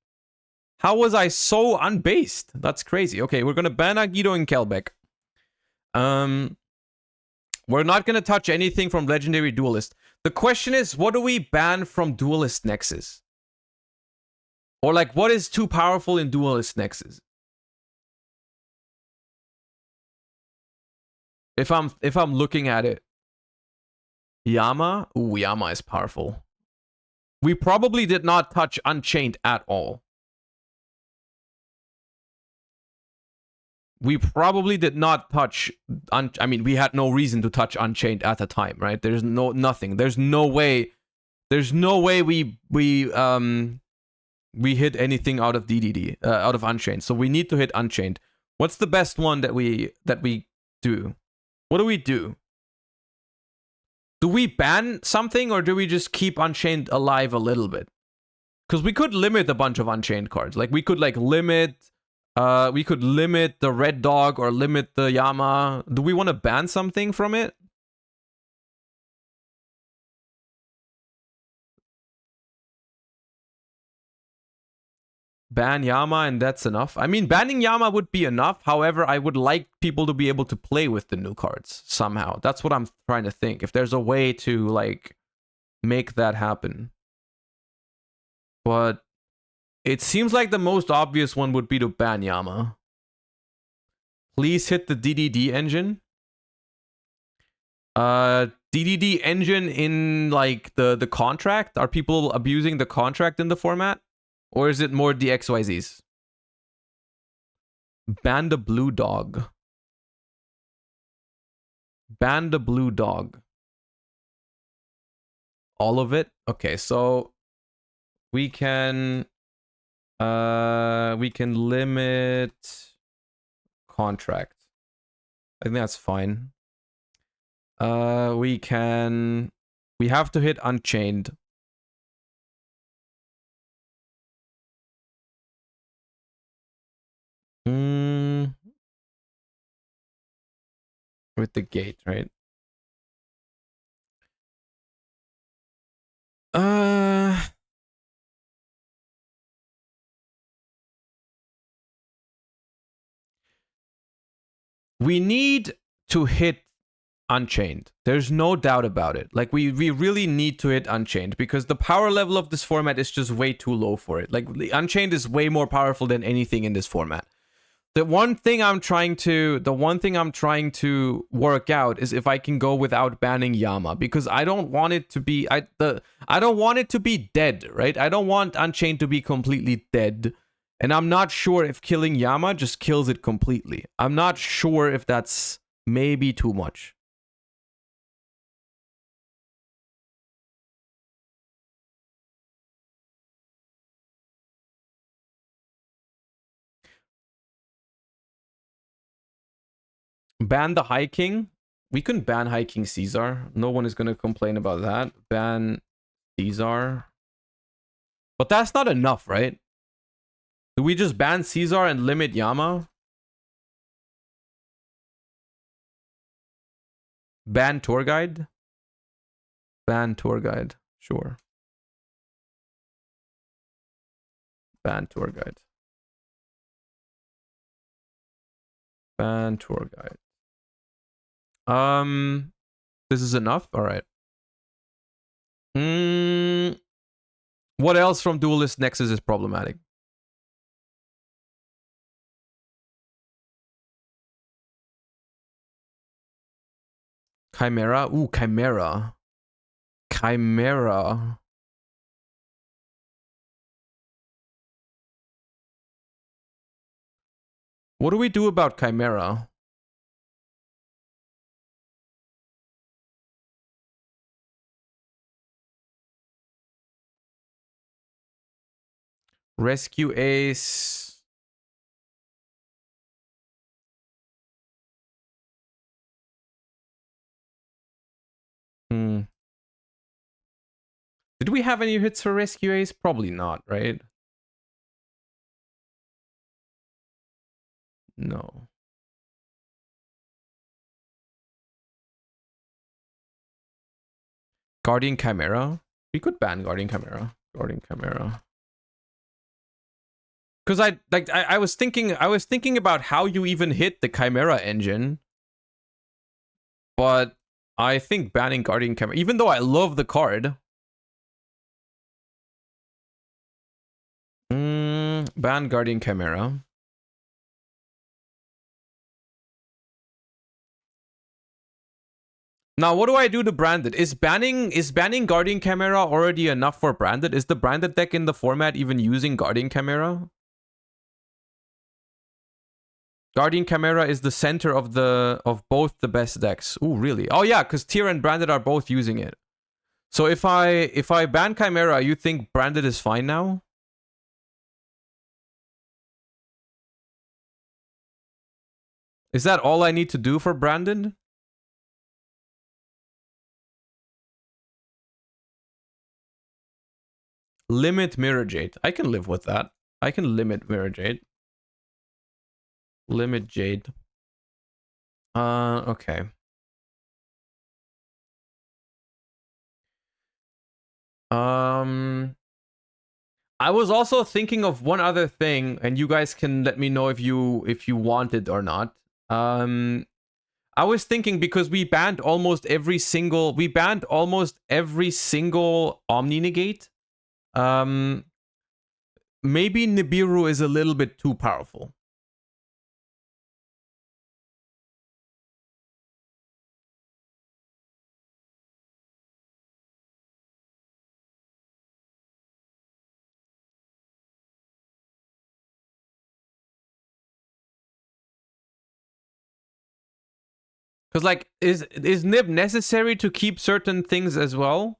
How was I so unbased? That's crazy. Okay, we're gonna ban Agido and Kelbeck. We're not gonna touch anything from Legendary Duelist. The question is, what do we ban from Duelist Nexus? Or like, what is too powerful in Duelist Nexus? If I'm looking at it. Yama? Ooh, Yama is powerful. We probably did not touch Unchained at all. We probably did not touch... I mean, we had no reason to touch Unchained at the time, right? There's nothing. There's no way... There's no way we hit anything out of DDD, out of Unchained. So we need to hit Unchained. What's the best one that we do? What do we do? Do we ban something, or do we just keep Unchained alive a little bit? Because we could limit a bunch of Unchained cards. Like, we could, like, limit the Red Dog or limit the Yama. Do we want to ban something from it? Ban Yama and that's enough. I mean, banning Yama would be enough. However, I would like people to be able to play with the new cards somehow. That's what I'm trying to think. If there's a way to, like, make that happen. But it seems like the most obvious one would be to ban Yama. Please hit the DDD engine. DDD engine in, like, the contract? Are people abusing the contract in the format? Or is it more the XYZs? Ban the blue dog. Ban the blue dog. All of it? Okay, so we can limit contract. I think that's fine. We have to hit Unchained. With the gate, right? We need to hit Unchained. There's no doubt about it. Like, we really need to hit Unchained because the power level of this format is just way too low for it. Like, Unchained is way more powerful than anything in this format. The one thing I'm trying to work out is if I can go without banning Yama, because I don't want it to be I don't want it to be dead, right? I don't want Unchained to be completely dead. And I'm not sure if killing Yama just kills it completely. I'm not sure if that's maybe too much. Ban the High King. We can ban High King Caesar. No one is going to complain about that. Ban Caesar. But that's not enough, right? Do we just ban Caesar and limit Yama? Ban tour guide? Ban tour guide. Sure. Ban tour guide. Ban tour guide. This is enough? Alright. What else from Duelist Nexus is problematic? Chimera? Ooh, Chimera. Chimera. What do we do about Chimera? Rescue Ace. Did we have any hits for Rescue Ace? Probably not, right? No. Guardian Chimera? We could ban Guardian Chimera. Guardian Chimera. Because I was thinking about how you even hit the Chimera engine. But I think banning Guardian Chimera, even though I love the card. Ban Guardian Chimera. Now, what do I do to Branded? Is banning Guardian Chimera already enough for Branded? Is the Branded deck in the format even using Guardian Chimera? Guardian Chimera is the center of both the best decks. Ooh, really? Oh yeah, because Tier and Branded are both using it. So if I ban Chimera, you think Branded is fine now? Is that all I need to do for Branded? Limit Mirror Jade. I can live with that. I can limit Mirror Jade. Limit Jade. Okay. I was also thinking of one other thing, and you guys can let me know if you want it or not. I was thinking, because we banned almost every single Omni Negate. Maybe Nibiru is a little bit too powerful. Because, like, is Nib necessary to keep certain things as well?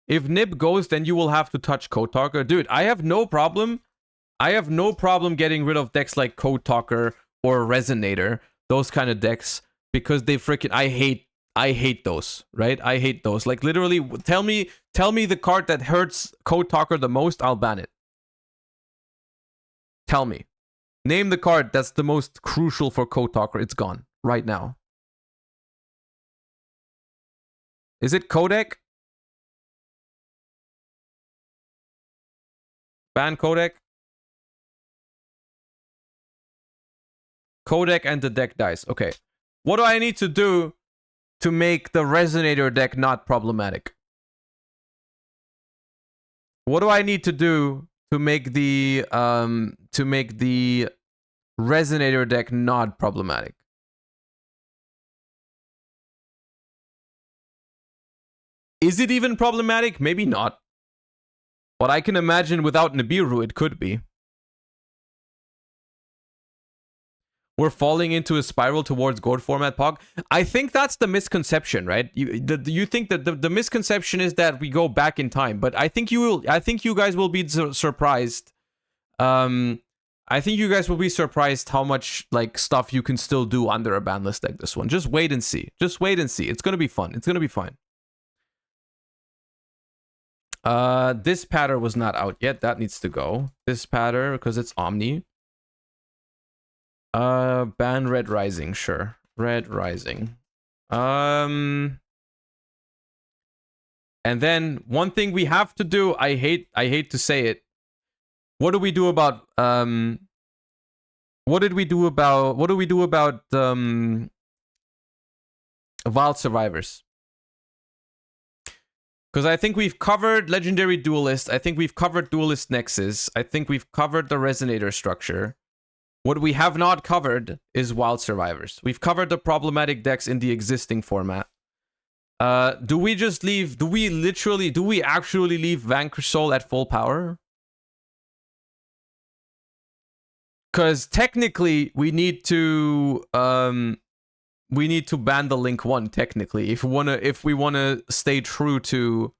If Nib goes, then you will have to touch Code Talker. Dude, I have no problem. I have no problem getting rid of decks like Code Talker or Resonator. Those kind of decks. Because they freaking... I hate those, right? I hate those. Like, literally, tell me the card that hurts Code Talker the most, I'll ban it. Tell me. Name the card that's the most crucial for Code Talker. It's gone. Right now. Is it Codec? Ban Codec? Codec and the deck dies. Okay. What do I need to do to make the Resonator deck not problematic? What do I need to do to make the Resonator deck not problematic? Is it even problematic? Maybe not. But I can imagine without Nibiru, it could be. We're falling into a spiral towards gold format, Pog. I think that's the misconception, right? You think that the misconception is that we go back in time, but I think you guys will be surprised. I think you guys will be surprised how much like stuff you can still do under a banlist deck. This one, just wait and see. Just wait and see. It's gonna be fun. It's gonna be fine. This pattern was not out yet. That needs to go. This pattern, because it's Omni. Ban Red Rising, sure. Red Rising. And then one thing we have to do, I hate to say it. What do we do about what do we do about Wild Survivors? Because I think we've covered Legendary Duelist. I think we've covered Duelist Nexus. I think we've covered the Resonator structure. What we have not covered is Wild Survivors. We've covered the problematic decks in the existing format. Do we actually leave Vanquish Soul at full power? Because technically we need to ban the Link 1 technically if we wanna stay true to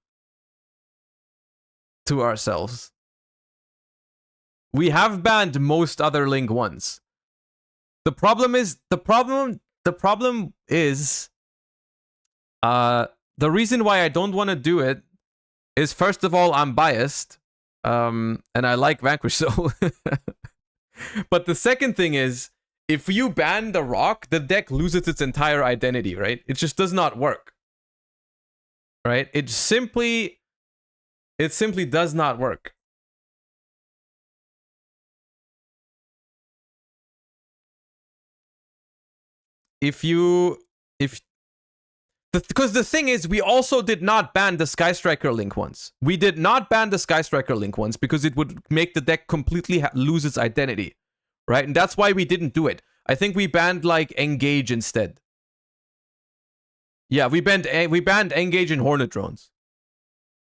ourselves. We have banned most other Link 1s. The problem is the reason why I don't want to do it is, first of all, I'm biased. And I like Vanquish Soul. But the second thing is, if you ban the rock, the deck loses its entire identity, right? It just does not work. Right? It simply does not work. Because the thing is, we also did not ban the Sky Striker Link once. We did not ban the Sky Striker Link once because it would make the deck completely lose its identity, right? And that's why we didn't do it. I think we banned like Engage instead. Yeah, we banned Engage and Hornet Drones.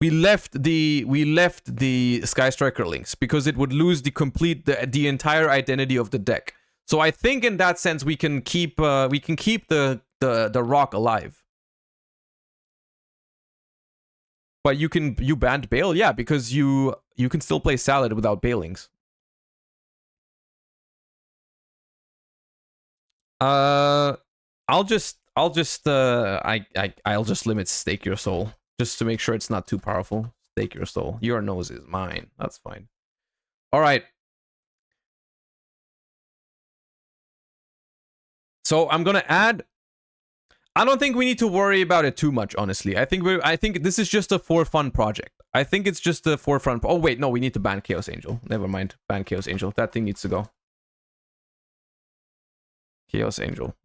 We left the Sky Striker Links because it would lose the entire identity of the deck. So I think in that sense we can keep the rock alive. But you banned Bale, yeah, because you can still play Salad without Bailings. I'll just limit Stake Your Soul just to make sure it's not too powerful. Stake Your Soul. Your nose is mine. That's fine. All right. So I'm gonna add. I don't think we need to worry about it too much, honestly. I think this is just a for fun project. I think it's just a for fun. Oh wait, no, we need to ban Chaos Angel. Never mind, ban Chaos Angel. That thing needs to go. Chaos Angel.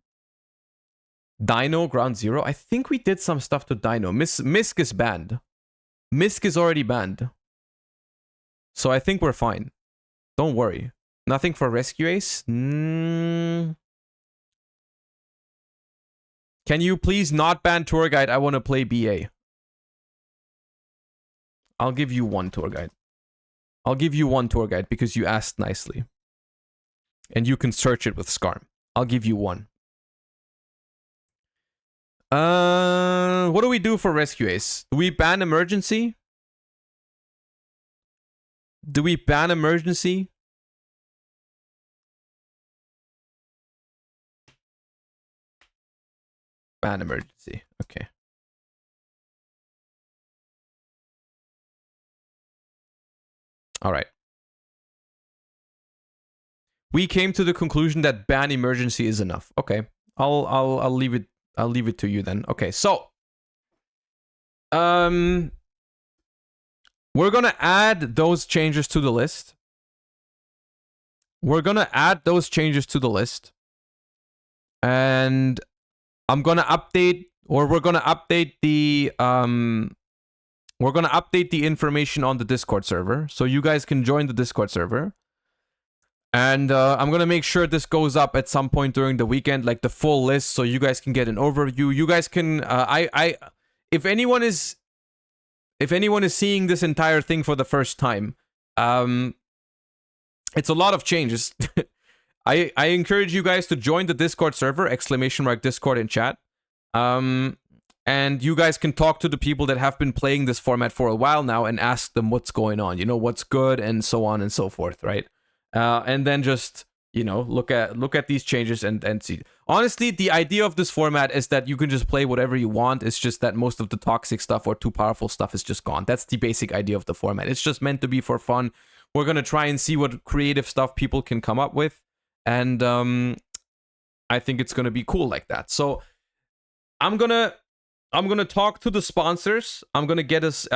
Dino Ground Zero. I think we did some stuff to Dino. Misk is banned. Misk is already banned. So I think we're fine. Don't worry. Nothing for Rescue Ace. Can you please not ban Tour Guide? I want to play BA. I'll give you one Tour Guide. I'll give you one Tour Guide because you asked nicely. And you can search it with Skarm. I'll give you one. What do we do for Rescue Ace? Do we ban Emergency? Do we ban Emergency? Ban Emergency. Okay. All right. We came to the conclusion that ban Emergency is enough. Okay. I'll leave it. I'll leave it to you then. Okay. So, we're gonna add those changes to the list. We're gonna add those changes to the list, and I'm gonna update, or we're gonna update the information on the Discord server, so you guys can join the Discord server. And I'm gonna make sure this goes up at some point during the weekend, like the full list, so you guys can get an overview. You guys can, if anyone is seeing this entire thing for the first time, it's a lot of changes. I encourage you guys to join the Discord server, !Discord in chat. And you guys can talk to the people that have been playing this format for a while now and ask them what's going on, you know, what's good and so on and so forth, right? And then just you know, look at these changes and see. Honestly, the idea of this format is that you can just play whatever you want. It's just that most of the toxic stuff or too powerful stuff is just gone. That's the basic idea of the format. It's just meant to be for fun. We're gonna try and see what creative stuff people can come up with, and I think it's gonna be cool like that. So I'm gonna talk to the sponsors. I'm gonna get us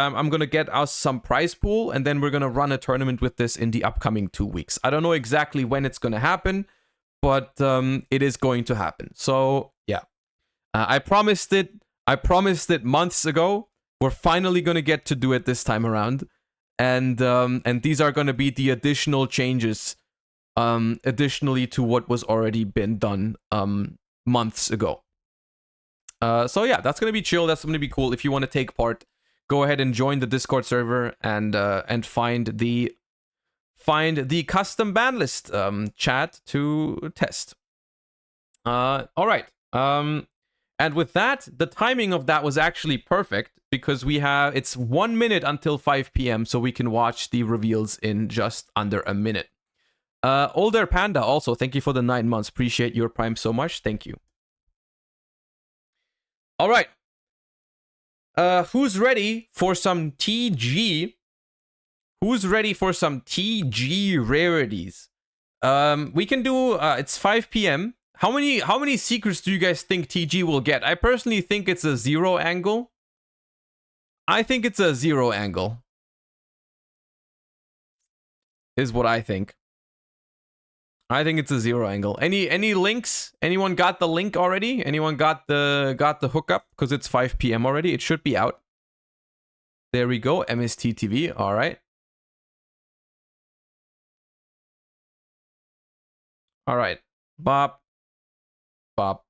some prize pool, and then we're gonna run a tournament with this in the upcoming 2 weeks. I don't know exactly when it's gonna happen, but it is going to happen. So yeah, I promised it. I promised it months ago. We're finally gonna get to do it this time around, and these are gonna be the additional changes, additionally to what was already been done months ago. So yeah, that's gonna be chill. That's gonna be cool. If you want to take part, go ahead and join the Discord server and find the custom ban list chat to test. All right. And with that, the timing of that was actually perfect because it's 1 minute until 5 p.m. so we can watch the reveals in just under a minute. Older Panda also, thank you for the 9 months. Appreciate your Prime so much. Thank you. All right. Who's ready for some TG? Who's ready for some TG rarities? We can do. It's 5 p.m. How many secrets do you guys think TG will get? I personally think it's a 0 angle. I think it's a 0 angle. Is what I think. I think it's a 0 angle. Any links? Anyone got the link already? Anyone got the hookup? Because it's 5 p.m. already. It should be out. There we go. MST TV. All right. All right. Bop. Bop.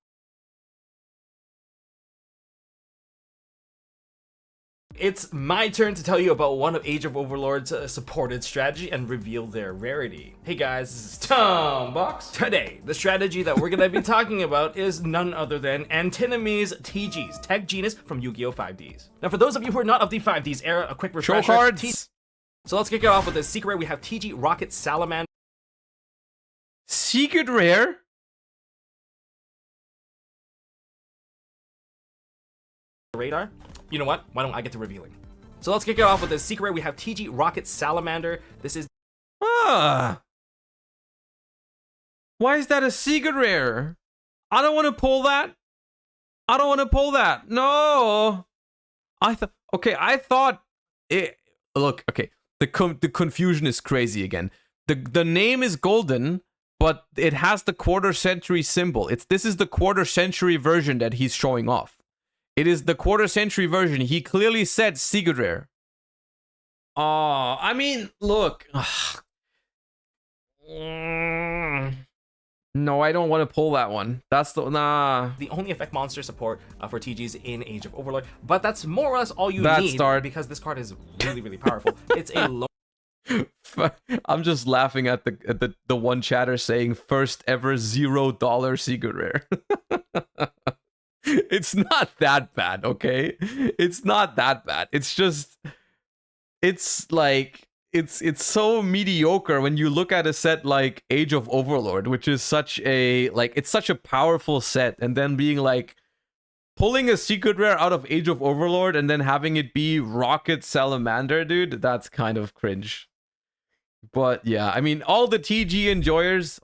It's my turn to tell you about one of Age of Overlord's supported strategy and reveal their rarity. Hey guys, this is Tombox. Today, the strategy that we're going to be talking about is none other than Antinomies TG's Tech Genus from Yu-Gi-Oh! 5Ds. Now for those of you who are not of the 5Ds era, a quick refresher. Show cards! So let's kick it off with the secret rare. We have TG Rocket Salamander. Secret rare? Radar. You know what? Why don't I get to revealing? So let's kick it off with the secret rare. We have TG Rocket Salamander. This is... Why is that a secret rare? I don't want to pull that. I don't want to pull that. No. I thought it... Look, okay. The confusion is crazy again. The name is golden, but it has the quarter century symbol. This is the quarter century version that he's showing off. It is the quarter century version. He clearly said secret rare. Oh, I mean, look. No, I don't want to pull that one. That's the the only effect monster support for TGs in Age of Overlord. But that's more or less all you need because this card is really, really powerful. It's a low. I'm just laughing at the one chatter saying first ever $0 secret rare. It's not that bad, okay? It's not that bad. It's just, it's like, it's so mediocre when you look at a set like Age of Overlord, which is such a, like, it's such a powerful set, and then being like, pulling a secret rare out of Age of Overlord and then having it be Rocket Salamander, dude, that's kind of cringe. But yeah, I mean, all the TG enjoyers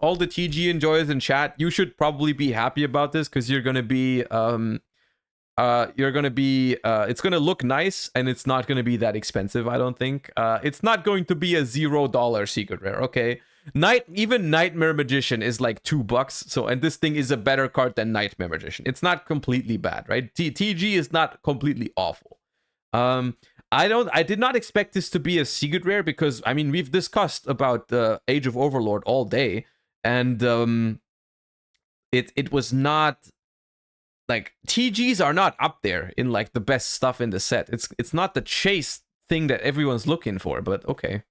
in chat, you should probably be happy about this because you're gonna be it's gonna look nice and it's not gonna be that expensive. I don't think it's not going to be a $0 secret rare. Okay, even Nightmare Magician is like $2. So, and this thing is a better card than Nightmare Magician. It's not completely bad, right? TG is not completely awful. I did not expect this to be a secret rare because, I mean, we've discussed about Age of Overlord all day, and it was not, like, TGs are not up there in, like, the best stuff in the set. It's not the chase thing that everyone's looking for, but okay.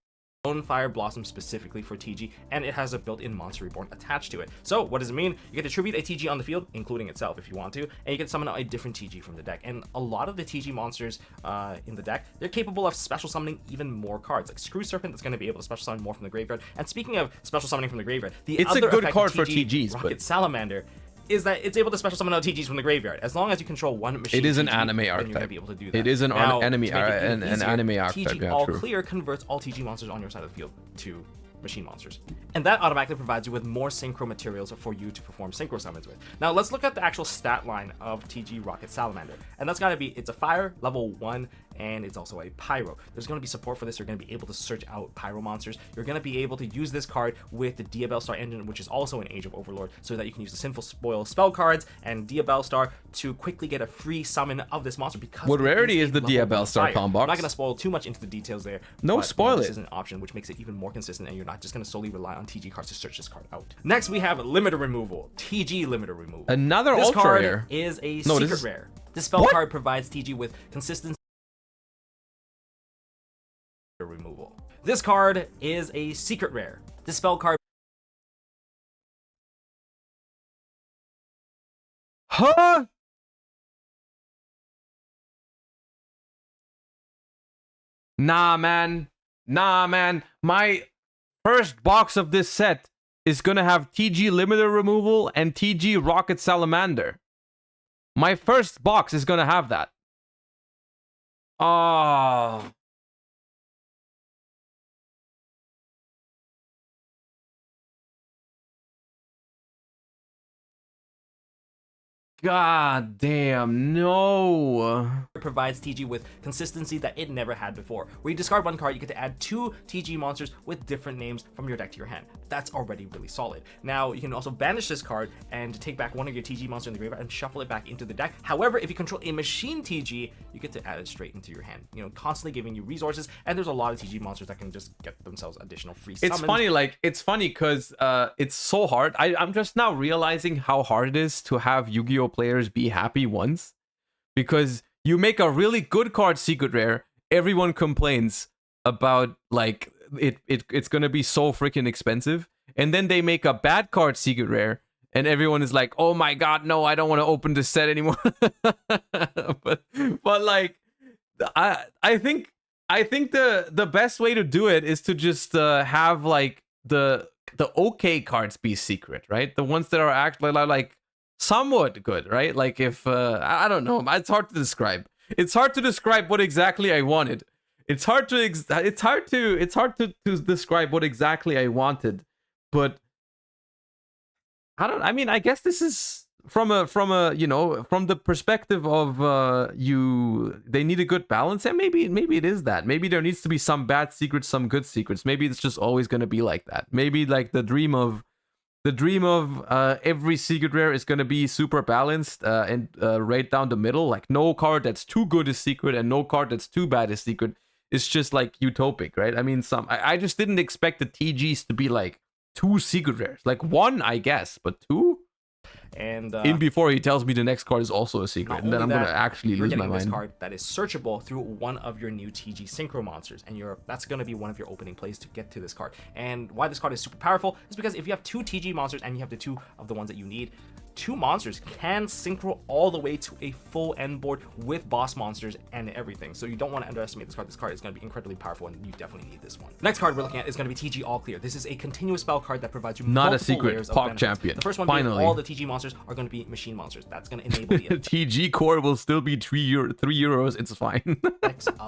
own Fire Blossom specifically for TG, and it has a built-in Monster Reborn attached to it. So what does it mean? You get to tribute a TG on the field, including itself if you want to, and you can summon out a different TG from the deck. And a lot of the TG monsters in the deck, they're capable of special summoning even more cards, like Screw Serpent that's going to be able to special summon more from the graveyard. And speaking of special summoning from the graveyard, it's a good card for TGs, Rocket Salamander is that it's able to special summon out TGs from the graveyard. As long as you control one machine, it is an TG, anime archetype. you're gonna be able to do that. It is an anime TG archetype. Yeah, all true. clear converts all TG monsters on your side of the field to machine monsters, and that automatically provides you with more synchro materials for you to perform synchro summons with. Now let's look at the actual stat line of TG Rocket Salamander, and that's gotta be, it's a fire level 1, and it's also a pyro. There's going to be support for this. You're going to be able to search out pyro monsters. You're going to be able to use this card with the Diabellstar engine, which is also an Age of Overlord, so that you can use the Sinful Spoil spell cards and Diabellstar to quickly get a free summon of this monster. Because what rarity is the Diabellstar combo? I'm not going to spoil too much into the details there. No, spoil it. This is an option which makes it even more consistent, and you're not just going to solely rely on TG cards to search this card out. Next, we have Limiter Removal. TG Limiter Removal. Another this ultra card rare. is a secret rare. This spell card provides TG with consistency removal. This card is a secret rare. This spell card. Huh? Nah, man. My first box of this set is gonna have TG Limiter Removal and TG Rocket Salamander. My first box is gonna have that. Oh. God damn, no. It provides TG with consistency that it never had before. Where you discard one card, you get to add 2 TG monsters with different names from your deck to your hand. That's already really solid. Now, you can also banish this card and take back one of your TG monsters in the graveyard and shuffle it back into the deck. However, if you control a machine TG, you get to add it straight into your hand. You know, constantly giving you resources, and there's a lot of TG monsters that can just get themselves additional free summons. It's funny because it's so hard. I'm just now realizing how hard it is to have Yu-Gi-Oh players be happy once, because you make a really good card secret rare, everyone complains about like it's gonna be so freaking expensive, and then they make a bad card secret rare and everyone is like, oh my god, no, I don't want to open this set anymore. but like I think the best way to do it is to just have like the okay cards be secret, right? The ones that are actually like somewhat good, right? Like if I don't know, it's hard to describe. It's hard to describe what exactly I wanted. It's hard to describe what exactly I wanted, but I mean, I guess this is from a you know, from the perspective of they need a good balance, and maybe it is that. Maybe there needs to be some bad secrets, some good secrets. Maybe it's just always going to be like that. Maybe like the dream of every secret rare is going to be super balanced and right down the middle. Like no card that's too good is secret and no card that's too bad is secret. It's just like utopic, right? I mean, I just didn't expect the TGs to be like 2 secret rares. Like 1, I guess, but 2? And in before he tells me the next card is also a secret, and then I'm gonna actually lose my mind. This card that is searchable through one of your new TG synchro monsters, and that's gonna be one of your opening plays to get to this card. And why this card is super powerful is because if you have 2 TG monsters and you have the 2 of the ones that you need, 2 monsters can synchro all the way to a full end board with boss monsters and everything. So you don't want to underestimate this card. This card is going to be incredibly powerful, and you definitely need this one. Next card we're looking at is going to be TG All Clear. This is a continuous spell card that provides you not a secret layers Pog of champion. The first one being all the TG monsters are going to be machine monsters. That's going to enable the TG core will still be 3 euros. It's fine.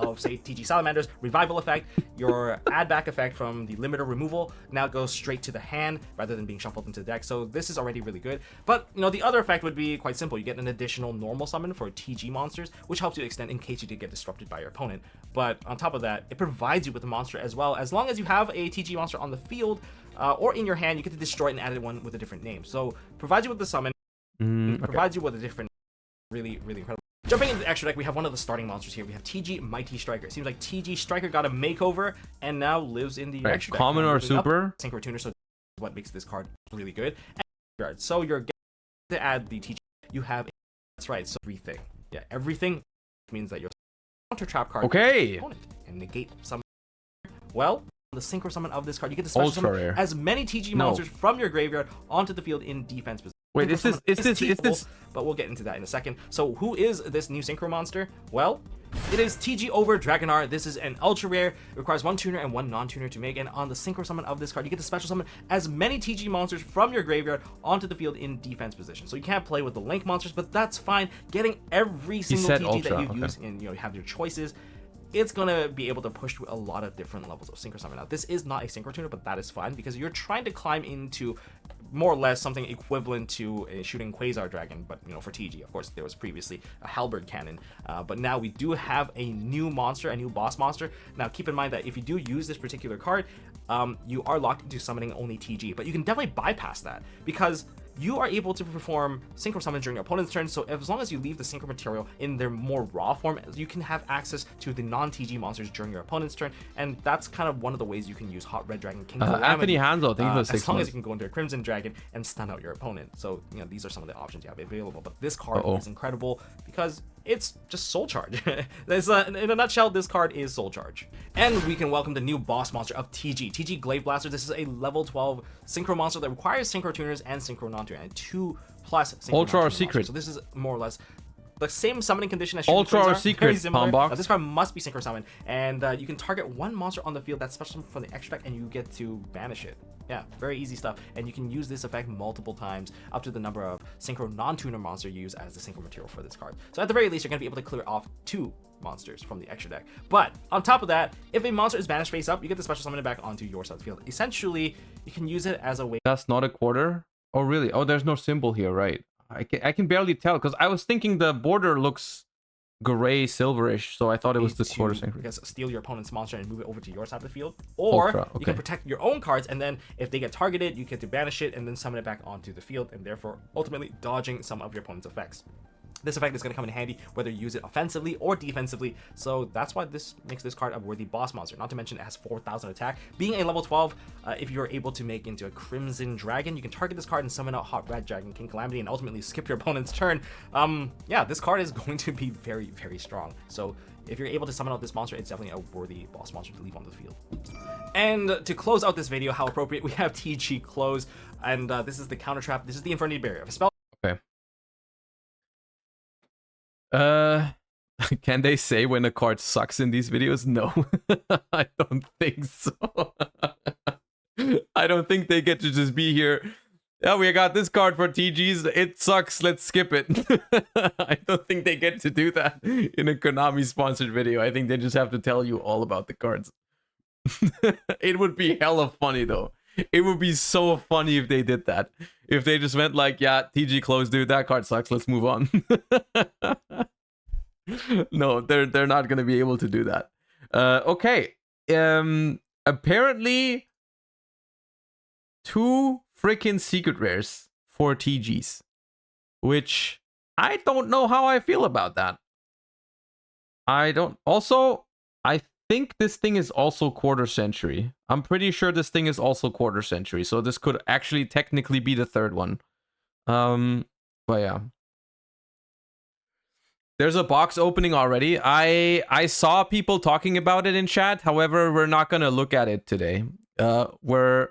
of say TG Salamander's revival effect, your add back effect from the limiter removal now goes straight to the hand rather than being shuffled into the deck. So this is already really good. But you know, the other effect would be quite simple. You get an additional normal summon for TG monsters, which helps you extend in case you did get disrupted by your opponent. But on top of that, it provides you with a monster as well. As long as you have a TG monster on the field or in your hand, you get to destroy it and add one with a different name. So provides you with the summon, provides you with a different, really incredible. Jumping into the extra deck, we have one of the starting monsters here. We have TG Mighty Striker. It seems like TG Striker got a makeover and now lives in the extra deck. Common or super? Synchro Tuner, so what makes this card really good. And so you're getting to add the TG. You have, that's right, so everything. Yeah, everything means that your counter trap card okay and negate some. Well, the synchro summon of this card, you get to special summon as many TG monsters from your graveyard onto the field in defense position. Wait, is this? But we'll get into that in a second. So who is this new synchro monster? Well, it is TG over Dragonar. This is an ultra rare. It requires 1 tuner and 1 non-tuner to make, and on the synchro summon of this card, you get to special summon as many TG monsters from your graveyard onto the field in defense position. So you can't play with the link monsters, but that's fine. Getting every single TG that you use and you have your choices, it's gonna be able to push through a lot of different levels of synchro summon. Now, this is not a synchro tuner, but that is fine because you're trying to climb into more or less something equivalent to a shooting Quasar Dragon, but for TG. Of course, there was previously a Halberd Cannon, but now we do have a new monster, a new boss monster. Now, keep in mind that if you do use this particular card, you are locked into summoning only TG, but you can definitely bypass that because you are able to perform synchro summon during your opponent's turn. So as long as you leave the synchro material in their more raw form, you can have access to the non-TG monsters during your opponent's turn, and that's kind of one of the ways you can use Hot Red Dragon King Anthony Hansel, thank you for 6 months. As long as you can go into a Crimson Dragon and stun out your opponent. So these are some of the options you have available. But this card is incredible because it's just Soul Charge. In a nutshell, this card is Soul Charge. And we can welcome the new boss monster of TG Glaive Blaster. This is a level 12 synchro monster that requires synchro tuners and synchro non-tuner, and 2+ synchro Ultra or Secret. So this is more or less the same summoning condition as Ultra or Secret, Palmbox. This card must be synchro summon, and you can target one monster on the field that's special from the extra deck, and you get to banish it. Yeah, very easy stuff, and you can use this effect multiple times, up to the number of synchro non-tuner monster you use as the synchro material for this card. So at the very least, you're going to be able to clear off 2 monsters from the extra deck. But on top of that, if a monster is banished face up, you get the special summon it back onto your side of the field. Essentially, you can use it as a way. That's not a quarter? Oh, really? Oh, there's no symbol here, right? I can barely tell because I was thinking the border looks gray silverish, so I thought it was the quarter synchro. Because steal your opponent's monster and move it over to your side of the field, or you can protect your own cards, and then if they get targeted, you get to banish it and then summon it back onto the field, and therefore ultimately dodging some of your opponent's effects. This effect is going to come in handy whether you use it offensively or defensively, so that's why this makes this card a worthy boss monster. Not to mention it has 4,000 attack. Being a level 12, if you're able to make into a Crimson Dragon, you can target this card and summon out Hot Red Dragon King Calamity and ultimately skip your opponent's turn. Yeah, this card is going to be very, very strong. So if you're able to summon out this monster, it's definitely a worthy boss monster to leave on the field. And to close out this video, how appropriate, we have TG Close, and this is the counter trap. This is the Infernity Barrier. If a spell. Okay. Can they say when a card sucks in these videos? No, I don't think so. I don't think they get to just be here. Yeah, we got this card for TGs. It sucks. Let's skip it. I don't think they get to do that in a Konami sponsored video. I think they just have to tell you all about the cards. It would be hella funny though. It would be so funny if they did that. If they just went like, yeah, TG Close, dude, that card sucks. Let's move on. No, they're not gonna be able to do that. Okay. Apparently 2 freaking secret rares for TGs, which I don't know how I feel about that. I think this thing is also quarter century. I'm pretty sure this thing is also quarter century, so this could actually technically be the 3rd one. But yeah. There's a box opening already. I saw people talking about it in chat. However, we're not gonna look at it today. We're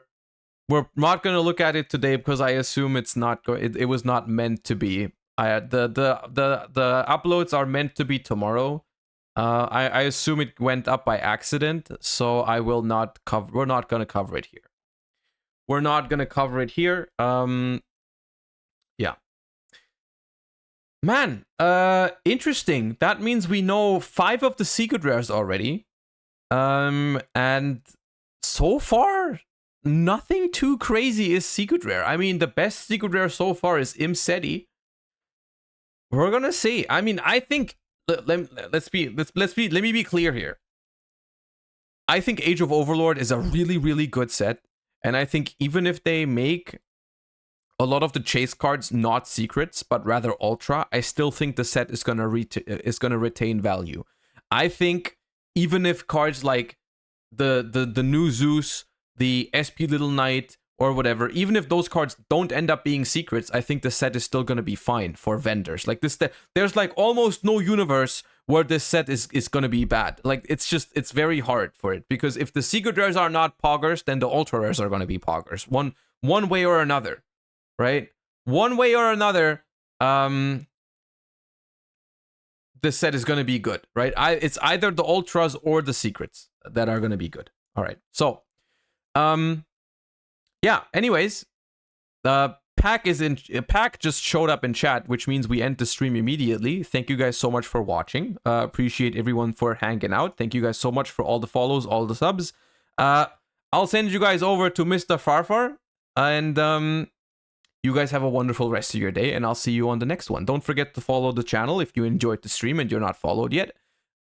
not gonna look at it today because I assume it's not it was not meant to be. The uploads are meant to be tomorrow. I assume it went up by accident, so I will not cover. We're not gonna cover it here. We're not gonna cover it here. Yeah. Man, interesting. That means we know 5 of the secret rares already. And so far, nothing too crazy is secret rare. I mean, the best secret rare so far is Imseti. We're gonna see. I mean, I think let me be clear here. I think Age of Overlord is a really, really good set, and I think even if they make a lot of the chase cards not secrets but rather ultra, I still think the set is gonna retain value. I think even if cards like the new Zeus, the SP Little Knight, or whatever, even if those cards don't end up being secrets, I think the set is still going to be fine for vendors. Like this, there's like almost no universe where this set is going to be bad. Like it's very hard for it, because if the secret rares are not poggers, then the ultra rares are going to be poggers. One way or another, right? One way or another, this set is going to be good, right? It's either the ultras or the secrets that are going to be good. All right. So, yeah, anyways, Pack just showed up in chat, which means we end the stream immediately. Thank you guys so much for watching. Appreciate everyone for hanging out. Thank you guys so much for all the follows, all the subs. I'll send you guys over to Mr. Farfar, and you guys have a wonderful rest of your day, and I'll see you on the next one. Don't forget to follow the channel if you enjoyed the stream and you're not followed yet.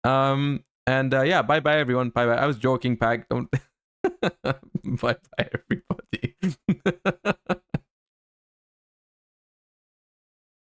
Yeah, bye-bye, everyone. Bye-bye. I was joking, Pack. Don't... Bye-bye, everybody.